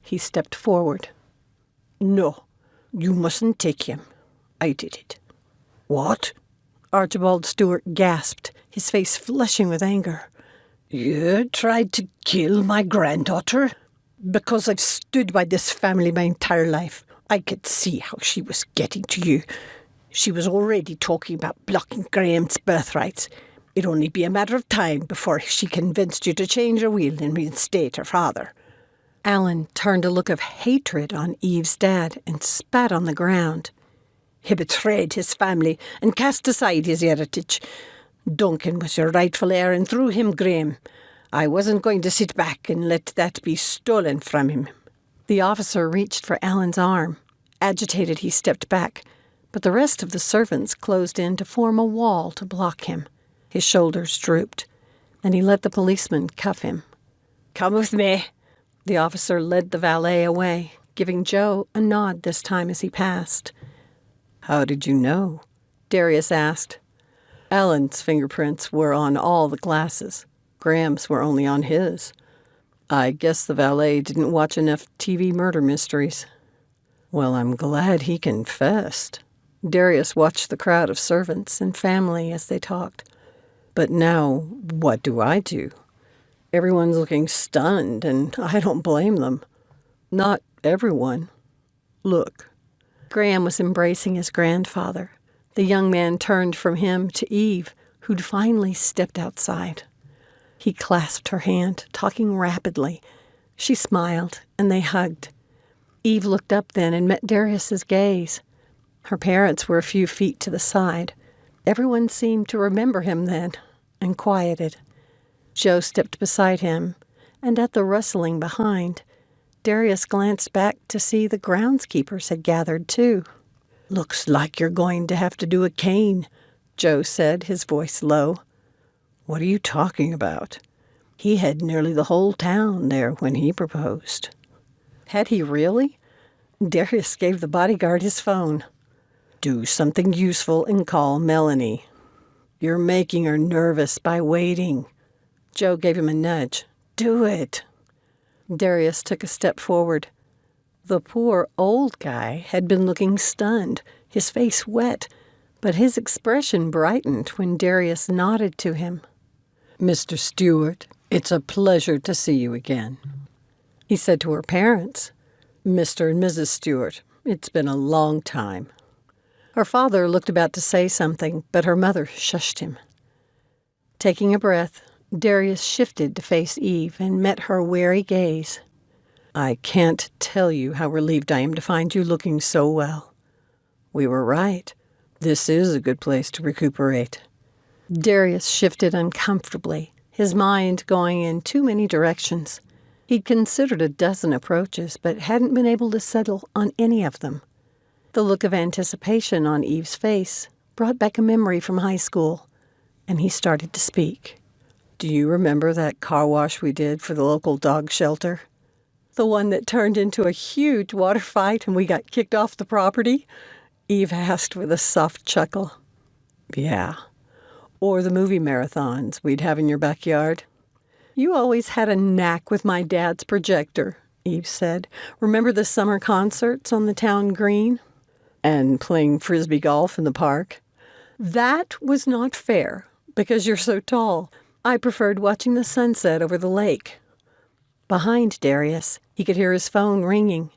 He stepped forward. No, you mustn't take him. I did it. What? Archibald Stewart gasped, his face flushing with anger. You tried to kill my granddaughter? Because I've stood by this family my entire life, I could see how she was getting to you. She was already talking about blocking Graham's birthrights. It'd only be a matter of time before she convinced you to change her will and reinstate her father. Alan turned a look of hatred on Eve's dad and spat on the ground. He betrayed his family and cast aside his heritage. Duncan was your rightful heir and through him Graham. I wasn't going to sit back and let that be stolen from him. The officer reached for Alan's arm. Agitated, he stepped back, but the rest of the servants closed in to form a wall to block him. His shoulders drooped, and he let the policeman cuff him. Come with me. The officer led the valet away, giving Joe a nod this time as he passed. How did you know? Darius asked. Alan's fingerprints were on all the glasses. Graham's were only on his. I guess the valet didn't watch enough TV murder mysteries. Well, I'm glad he confessed. Darius watched the crowd of servants and family as they talked. But now, what do I do? Everyone's looking stunned, and I don't blame them. Not everyone. Look. Graham was embracing his grandfather. The young man turned from him to Eve, who'd finally stepped outside. He clasped her hand, talking rapidly. She smiled, and they hugged. Eve looked up then and met Darius's gaze. Her parents were a few feet to the side. Everyone seemed to remember him then, and quieted. Joe stepped beside him, and at the rustling behind, Darius glanced back to see the groundskeepers had gathered too. Looks like you're going to have to do a cane, Joe said, his voice low. What are you talking about? He had nearly the whole town there when he proposed. Had he really? Darius gave the bodyguard his phone. Do something useful and call Melanie. You're making her nervous by waiting. Joe gave him a nudge. Do it. Darius took a step forward. The poor old guy had been looking stunned, his face wet, But his expression brightened when Darius nodded to him. Mr. Stewart, it's a pleasure to see you again. He said to her parents. Mr. and Mrs. Stewart, it's been a long time. Her father looked about to say something, but her mother shushed him. Taking a breath, Darius shifted to face Eve and met her wary gaze. I can't tell you how relieved I am to find you looking so well. We were right. This is a good place to recuperate. Darius shifted uncomfortably, his mind going in too many directions. He'd considered a dozen approaches, but hadn't been able to settle on any of them. The look of anticipation on Eve's face brought back a memory from high school, and he started to speak. Do you remember that car wash we did for the local dog shelter? The one that turned into a huge water fight and we got kicked off the property? Eve asked with a soft chuckle. Yeah. Or the movie marathons we'd have in your backyard. You always had a knack with my dad's projector, Eve said. Remember the summer concerts on the town green? And playing frisbee golf in the park? That was not fair, because you're so tall. I preferred watching the sunset over the lake. Behind Darius, he could hear his phone ringing.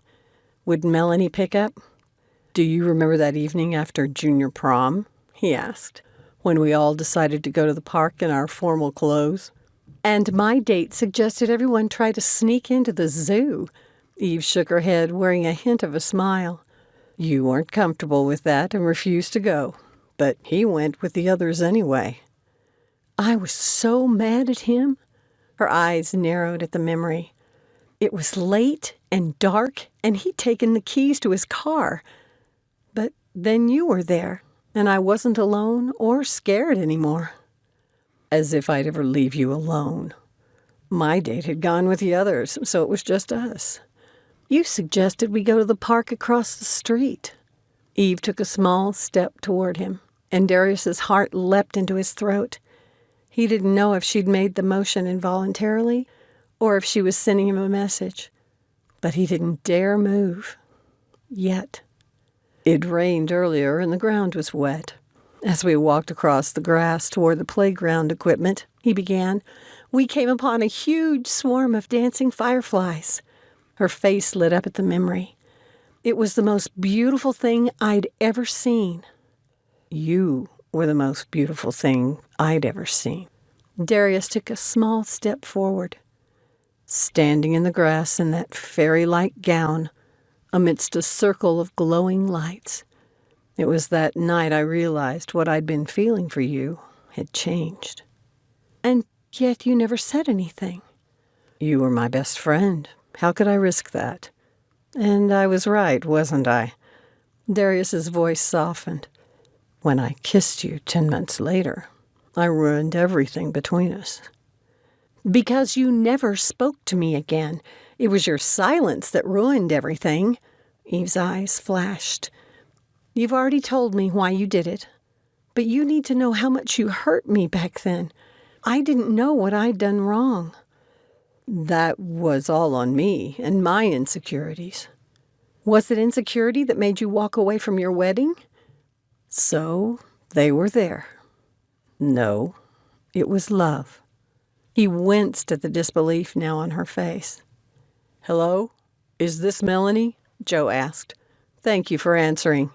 Would Melanie pick up? Do you remember that evening after junior prom? He asked, when we all decided to go to the park in our formal clothes. And my date suggested everyone try to sneak into the zoo. Eve shook her head, wearing a hint of a smile. You weren't comfortable with that and refused to go, but he went with the others anyway. I was so mad at him. Her eyes narrowed at the memory. It was late and dark, and he'd taken the keys to his car. But then you were there, and I wasn't alone or scared anymore. As if I'd ever leave you alone. My date had gone with the others, so it was just us. You suggested we go to the park across the street. Eve took a small step toward him, and Darius's heart leapt into his throat. He didn't know if she'd made the motion involuntarily or if she was sending him a message, but he didn't dare move. Yet. It rained earlier and the ground was wet. As we walked across the grass toward the playground equipment, he began, we came upon a huge swarm of dancing fireflies. Her face lit up at the memory. It was the most beautiful thing I'd ever seen. You were the most beautiful thing I'd ever seen. Darius took a small step forward. Standing in the grass in that fairy-like gown, amidst a circle of glowing lights. It was that night I realized what I'd been feeling for you had changed. And yet you never said anything. You were my best friend. How could I risk that? And I was right, wasn't I? Darius's voice softened. When I kissed you 10 months later, I ruined everything between us. Because you never spoke to me again. It was your silence that ruined everything. Eve's eyes flashed. You've already told me why you did it. But you need to know how much you hurt me back then. I didn't know what I'd done wrong. That was all on me and my insecurities. Was it insecurity that made you walk away from your wedding? So they were there. No, it was love. He winced at the disbelief now on her face. Hello? Is this Melanie? Joe asked. Thank you for answering.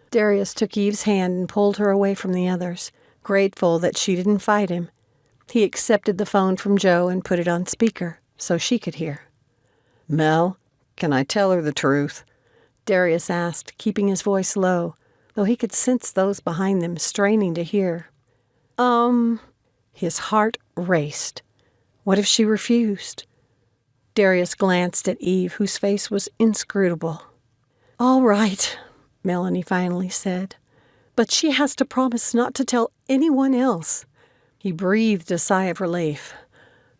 Darius took Eve's hand and pulled her away from the others, grateful that she didn't fight him. He accepted the phone from Joe and put it on speaker so she could hear. Mel, can I tell her the truth? Darius asked, keeping his voice low, though he could sense those behind them straining to hear. His heart raced. What if she refused? Darius glanced at Eve, whose face was inscrutable. All right, Melanie finally said. But she has to promise not to tell anyone else. He breathed a sigh of relief.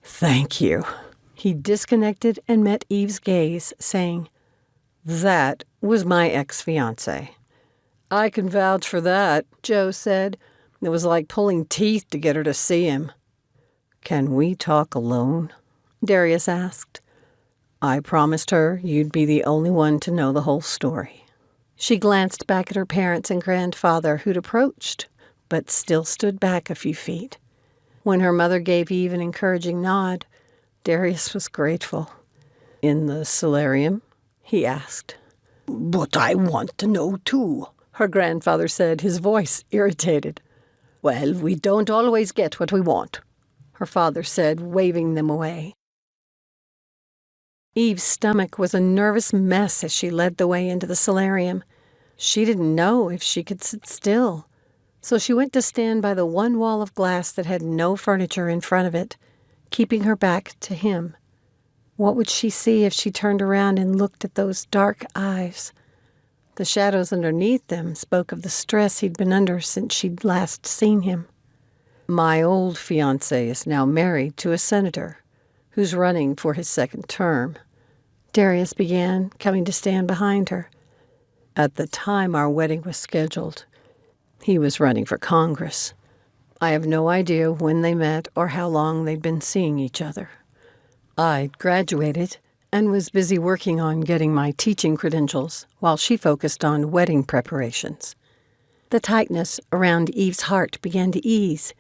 Thank you. He disconnected and met Eve's gaze, saying, That was my ex-fiancé. I can vouch for that, Joe said. It was like pulling teeth to get her to see him. Can we talk alone? Darius asked. I promised her you'd be the only one to know the whole story. She glanced back at her parents and grandfather, who'd approached, but still stood back a few feet. When her mother gave Eve an encouraging nod, Darius was grateful. "In the solarium?" he asked. "But I want to know, too," her grandfather said, his voice irritated. "Well, we don't always get what we want," her father said, waving them away. Eve's stomach was a nervous mess as she led the way into the solarium. She didn't know if she could sit still, so she went to stand by the one wall of glass that had no furniture in front of it, keeping her back to him. What would she see if she turned around and looked at those dark eyes? The shadows underneath them spoke of the stress he'd been under since she'd last seen him. "My old fiancé is now married to a senator who's running for his second term," Darius began, coming to stand behind her. "At the time our wedding was scheduled, he was running for Congress. I have no idea when they met or how long they'd been seeing each other. I'd graduated and was busy working on getting my teaching credentials while she focused on wedding preparations." The tightness around Eve's heart began to ease.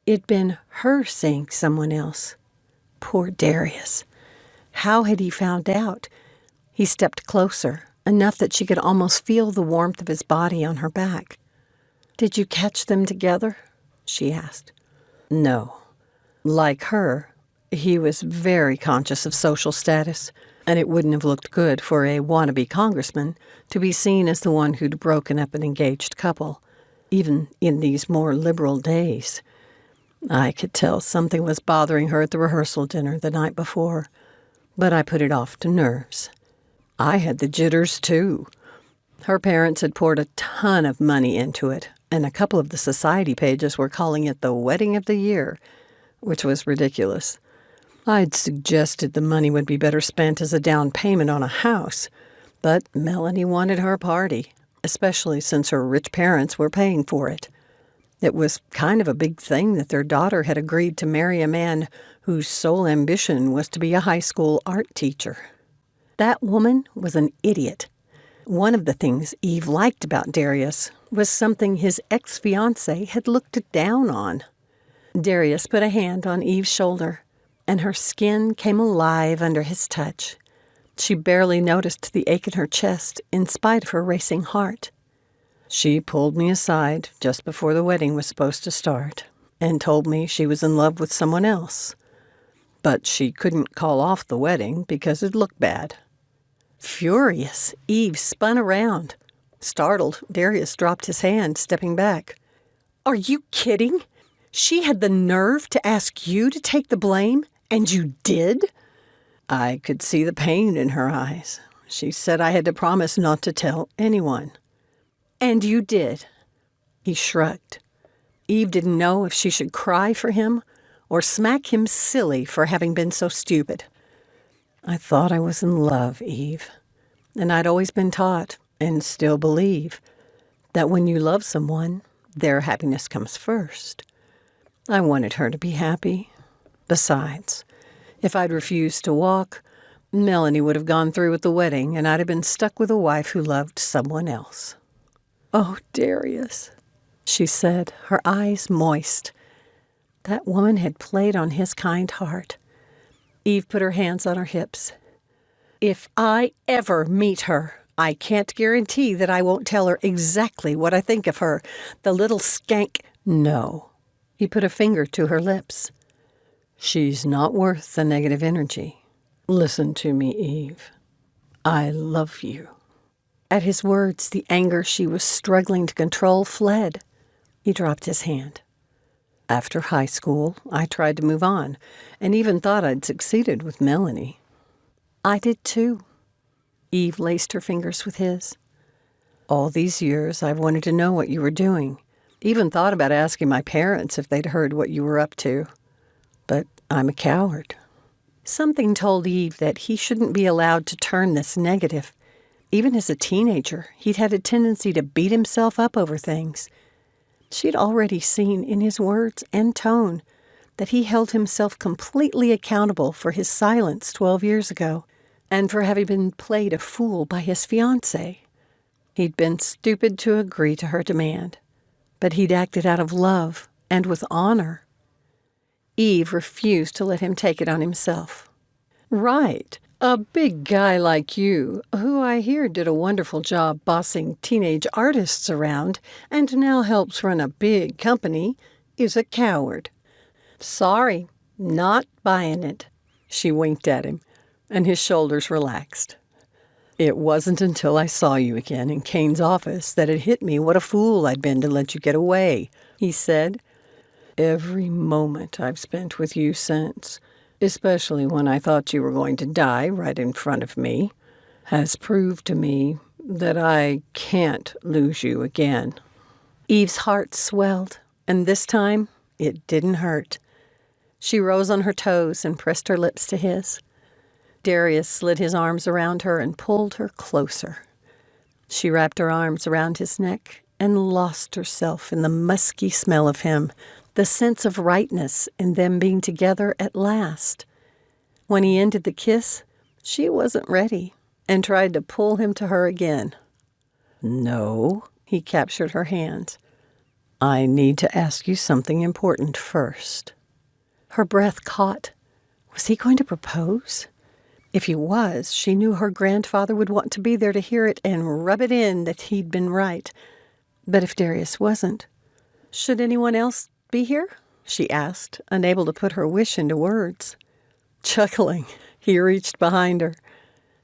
It'd been her seeing someone else. Poor Darius. How had he found out? He stepped closer, enough that she could almost feel the warmth of his body on her back. "Did you catch them together?" she asked. "No. Like her, he was very conscious of social status, and it wouldn't have looked good for a wannabe congressman to be seen as the one who'd broken up an engaged couple, even in these more liberal days. I could tell something was bothering her at the rehearsal dinner the night before, but I put it off to nerves. I had the jitters, too. Her parents had poured a ton of money into it, and a couple of the society pages were calling it the wedding of the year, which was ridiculous. I'd suggested the money would be better spent as a down payment on a house, but Melanie wanted her party, especially since her rich parents were paying for it. It was kind of a big thing that their daughter had agreed to marry a man whose sole ambition was to be a high school art teacher. That woman was an idiot. One of the things Eve liked about Darius was something his ex-fiancé had looked down on. Darius put a hand on Eve's shoulder, and her skin came alive under his touch. She barely noticed the ache in her chest in spite of her racing heart. "She pulled me aside just before the wedding was supposed to start and told me she was in love with someone else. But she couldn't call off the wedding because it looked bad." Furious, Eve spun around. Startled, Darius dropped his hand, stepping back. "Are you kidding? She had the nerve to ask you to take the blame, and you did?" I could see the pain in her eyes. She said I had to promise not to tell anyone. "And you did." He shrugged. Eve didn't know if she should cry for him or smack him silly for having been so stupid. "I thought I was in love, Eve. And I'd always been taught, and still believe, that when you love someone, their happiness comes first. I wanted her to be happy. Besides, if I'd refused to walk, Melanie would have gone through with the wedding, and I'd have been stuck with a wife who loved someone else." "Oh, Darius," she said, her eyes moist. That woman had played on his kind heart. Eve put her hands on her hips. "If I ever meet her, I can't guarantee that I won't tell her exactly what I think of her. The little skank—" "No." He put a finger to her lips. "She's not worth the negative energy. Listen to me, Eve. I love you." At his words, the anger she was struggling to control fled. He dropped his hand. "After high school, I tried to move on, and even thought I'd succeeded with Melanie." "I did too." Eve laced her fingers with his. "All these years, I've wanted to know what you were doing. Even thought about asking my parents if they'd heard what you were up to. But I'm a coward." Something told Eve that he shouldn't be allowed to turn this negative. Even as a teenager, he'd had a tendency to beat himself up over things. She'd already seen in his words and tone that he held himself completely accountable for his silence 12 years ago and for having been played a fool by his fiancée. He'd been stupid to agree to her demand, but he'd acted out of love and with honor. Eve refused to let him take it on himself. Right. A big guy like you, who I hear did a wonderful job bossing teenage artists around and now helps run a big company, is a coward. Sorry, not buying it. She winked at him, and his shoulders relaxed. It wasn't until I saw you again in Kane's office that it hit me what a fool I'd been to let you get away, he said. Every moment I've spent with you since, especially when I thought you were going to die right in front of me, has proved to me that I can't lose you again. Eve's heart swelled, and this time it didn't hurt. She rose on her toes and pressed her lips to his. Darius slid his arms around her and pulled her closer. She wrapped her arms around his neck and lost herself in the musky smell of him, the sense of rightness in them being together at last. When he ended the kiss, she wasn't ready and tried to pull him to her again. No, he captured her hands. I need to ask you something important first. Her breath caught. Was he going to propose? If he was, she knew her grandfather would want to be there to hear it and rub it in that he'd been right. But if Darius wasn't, should anyone else be here? She asked, unable to put her wish into words. Chuckling, he reached behind her.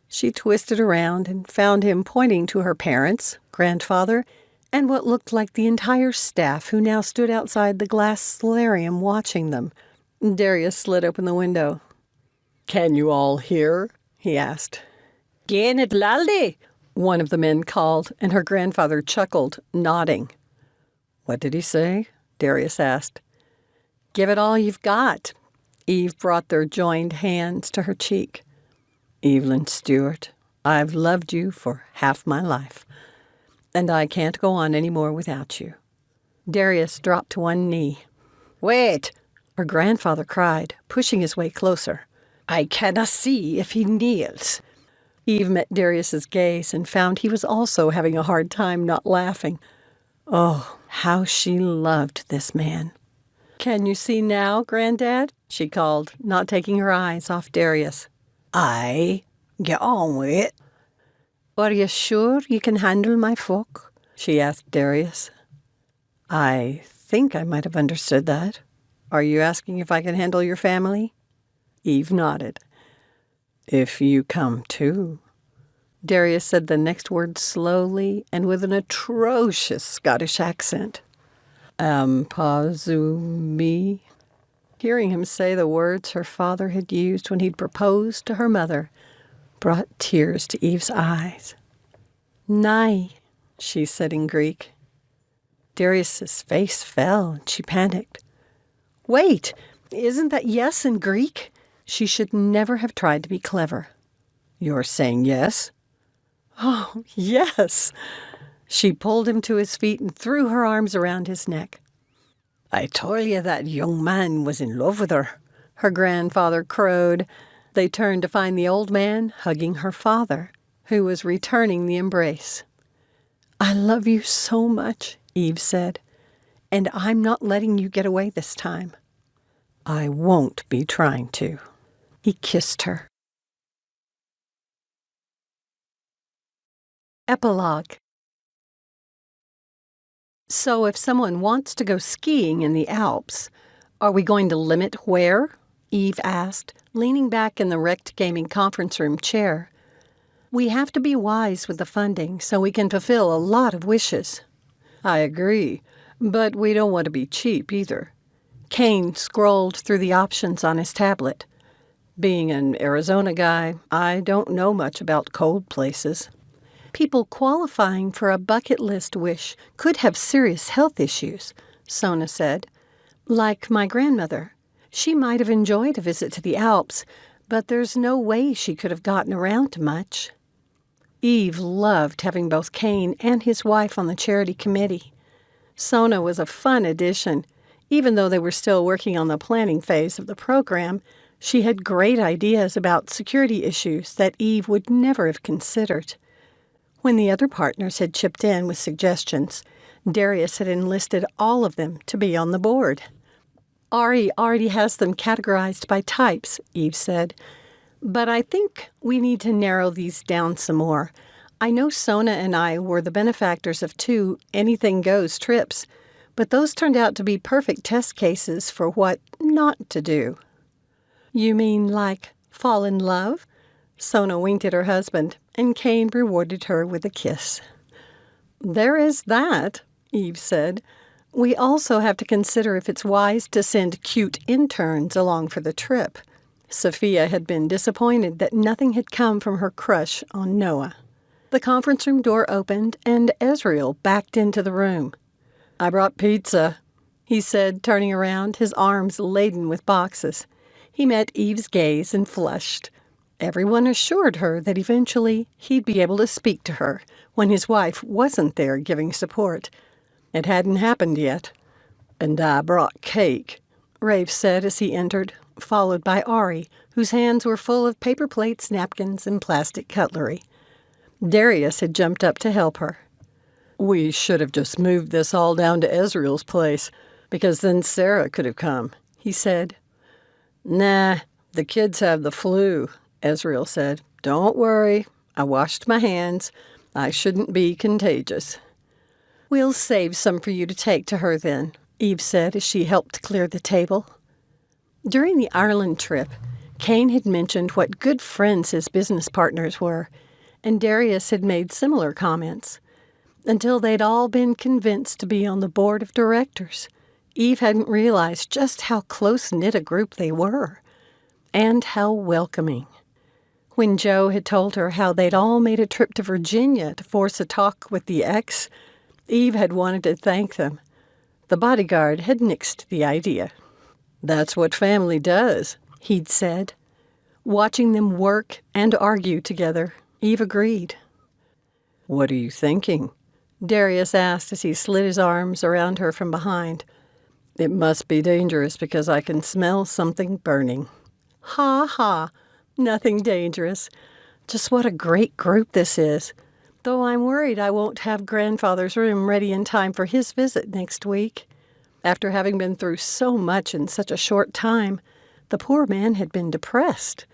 She twisted around and found him pointing to her parents, grandfather, and what looked like the entire staff who now stood outside the glass solarium watching them. Darius slid open the window. Can you all hear? He asked. Get it laldi, one of the men called, and her grandfather chuckled, nodding. What did he say? Darius asked. Give it all you've got. Eve brought their joined hands to her cheek. Evelyn Stewart, I've loved you for half my life, and I can't go on any more without you. Darius dropped to one knee. Wait, her grandfather cried, pushing his way closer. I cannot see if he kneels. Eve met Darius's gaze and found he was also having a hard time not laughing. Oh, how she loved this man. Can you see now, Granddad? She called, not taking her eyes off Darius. Aye, get on with it. Are you sure you can handle my folk? She asked Darius. I think I might have understood that. Are you asking if I can handle your family? Eve nodded. If you come too. Darius said the next word slowly and with an atrocious Scottish accent. Ampazumi. Hearing him say the words her father had used when he'd proposed to her mother brought tears to Eve's eyes. Nai, she said in Greek. Darius's face fell and she panicked. Wait, isn't that yes in Greek? She should never have tried to be clever. You're saying yes? Oh, yes. She pulled him to his feet and threw her arms around his neck. I told you that young man was in love with her, her grandfather crowed. They turned to find the old man hugging her father, who was returning the embrace. I love you so much, Eve said, and I'm not letting you get away this time. I won't be trying to. He kissed her. Epilogue. So if someone wants to go skiing in the Alps, are we going to limit where? Eve asked, leaning back in the wrecked gaming conference room chair. We have to be wise with the funding so we can fulfill a lot of wishes. I agree, but we don't want to be cheap either. Kane scrolled through the options on his tablet. Being an Arizona guy, I don't know much about cold places. People qualifying for a bucket list wish could have serious health issues, Sona said. Like my grandmother. She might have enjoyed a visit to the Alps, but there's no way she could have gotten around to much. Eve loved having both Kane and his wife on the charity committee. Sona was a fun addition. Even though they were still working on the planning phase of the program, she had great ideas about security issues that Eve would never have considered. When the other partners had chipped in with suggestions, Darius had enlisted all of them to be on the board. Ari already has them categorized by types, Eve said. But I think we need to narrow these down some more. I know Sona and I were the benefactors of 2 anything-goes trips, but those turned out to be perfect test cases for what not to do. You mean like fall in love? Sona winked at her husband, and Cain rewarded her with a kiss. There is that, Eve said. We also have to consider if it's wise to send cute interns along for the trip. Sophia had been disappointed that nothing had come from her crush on Noah. The conference room door opened, and Ezreal backed into the room. I brought pizza, he said, turning around, his arms laden with boxes. He met Eve's gaze and flushed. Everyone assured her that eventually he'd be able to speak to her when his wife wasn't there giving support. It hadn't happened yet. And I brought cake, Rafe said as he entered, followed by Ari, whose hands were full of paper plates, napkins, and plastic cutlery. Darius had jumped up to help her. We should have just moved this all down to Ezreal's place, because then Sarah could have come, he said. Nah, the kids have the flu, Ezreal said. Don't worry, I washed my hands. I shouldn't be contagious. We'll save some for you to take to her then, Eve said as she helped clear the table. During the Ireland trip, Cain had mentioned what good friends his business partners were, and Darius had made similar comments. Until they'd all been convinced to be on the board of directors, Eve hadn't realized just how close-knit a group they were, and how welcoming. When Joe had told her how they'd all made a trip to Virginia to force a talk with the ex, Eve had wanted to thank them. The bodyguard had nixed the idea. That's what family does, he'd said. Watching them work and argue together, Eve agreed. What are you thinking? Darius asked as he slid his arms around her from behind. It must be dangerous because I can smell something burning. Ha ha, nothing dangerous. Just what a great group this is. Though I'm worried I won't have Grandfather's room ready in time for his visit next week. After having been through so much in such a short time, the poor man had been depressed.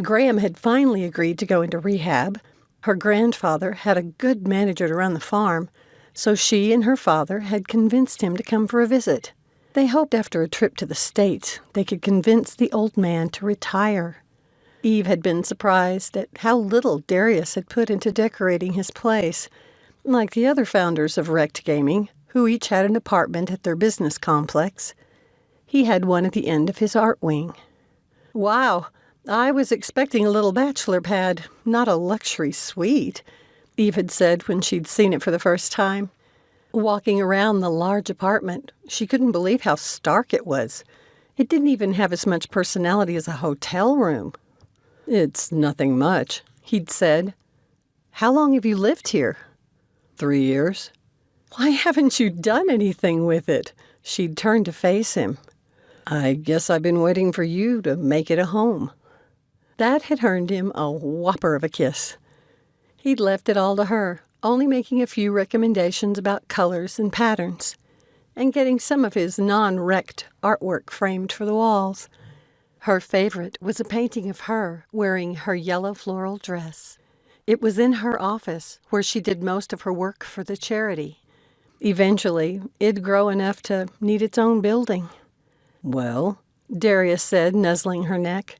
Graham had finally agreed to go into rehab. Her grandfather had a good manager to run the farm, so she and her father had convinced him to come for a visit. They hoped after a trip to the States they could convince the old man to retire. Eve had been surprised at how little Darius had put into decorating his place. Like the other founders of REKD Gaming, who each had an apartment at their business complex, he had one at the end of his art wing. Wow, I was expecting a little bachelor pad, not a luxury suite, Eve had said when she'd seen it for the first time. Walking around the large apartment, she couldn't believe how stark it was. It didn't even have as much personality as a hotel room. It's nothing much, he'd said. How long have you lived here? 3 years. Why haven't you done anything with it? She'd turned to face him. I guess I've been waiting for you to make it a home. That had earned him a whopper of a kiss. He'd left it all to her, only making a few recommendations about colors and patterns, and getting some of his non-REKD artwork framed for the walls. Her favorite was a painting of her wearing her yellow floral dress. It was in her office, where she did most of her work for the charity. Eventually, it'd grow enough to need its own building. Well, Darius said, nuzzling her neck,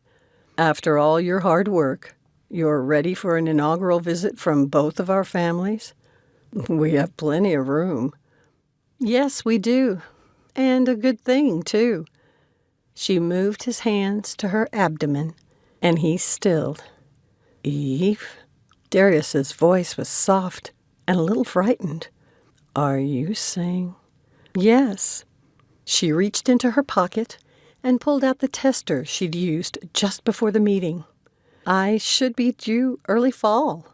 after all your hard work, you're ready for an inaugural visit from both of our families? We have plenty of room. Yes, we do. And a good thing, too. She moved his hands to her abdomen, and he stilled. Eve? Darius's voice was soft and a little frightened. Are you saying? Yes. She reached into her pocket and pulled out the tester she'd used just before the meeting. I should be due early fall.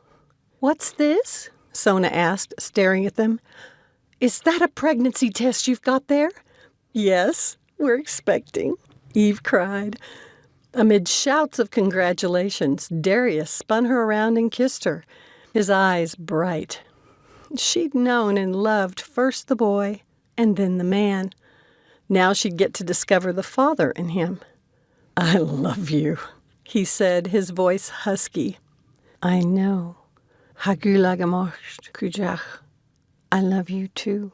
What's this? Sona asked, staring at them. Is that a pregnancy test you've got there? Yes, we're expecting, Eve cried. Amid shouts of congratulations, Darius spun her around and kissed her, his eyes bright. She'd known and loved first the boy and then the man. Now she'd get to discover the father in him. "I love you," he said, his voice husky. "I know. Hagulagamocht kujach. I love you too."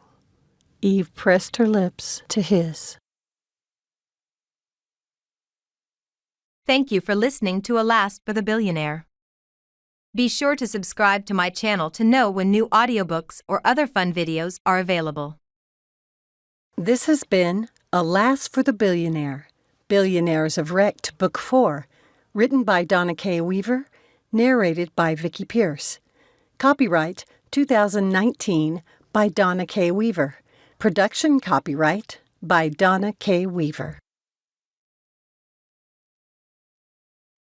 Eve pressed her lips to his. Thank you for listening to Alas for the Billionaire. Be sure to subscribe to my channel to know when new audiobooks or other fun videos are available. This has been Alas for the Billionaire, Billionaires of REKD, Book 4, written by Donna K. Weaver, narrated by Vicki Pierce. Copyright 2019 by Donna K. Weaver. Production copyright by Donna K. Weaver.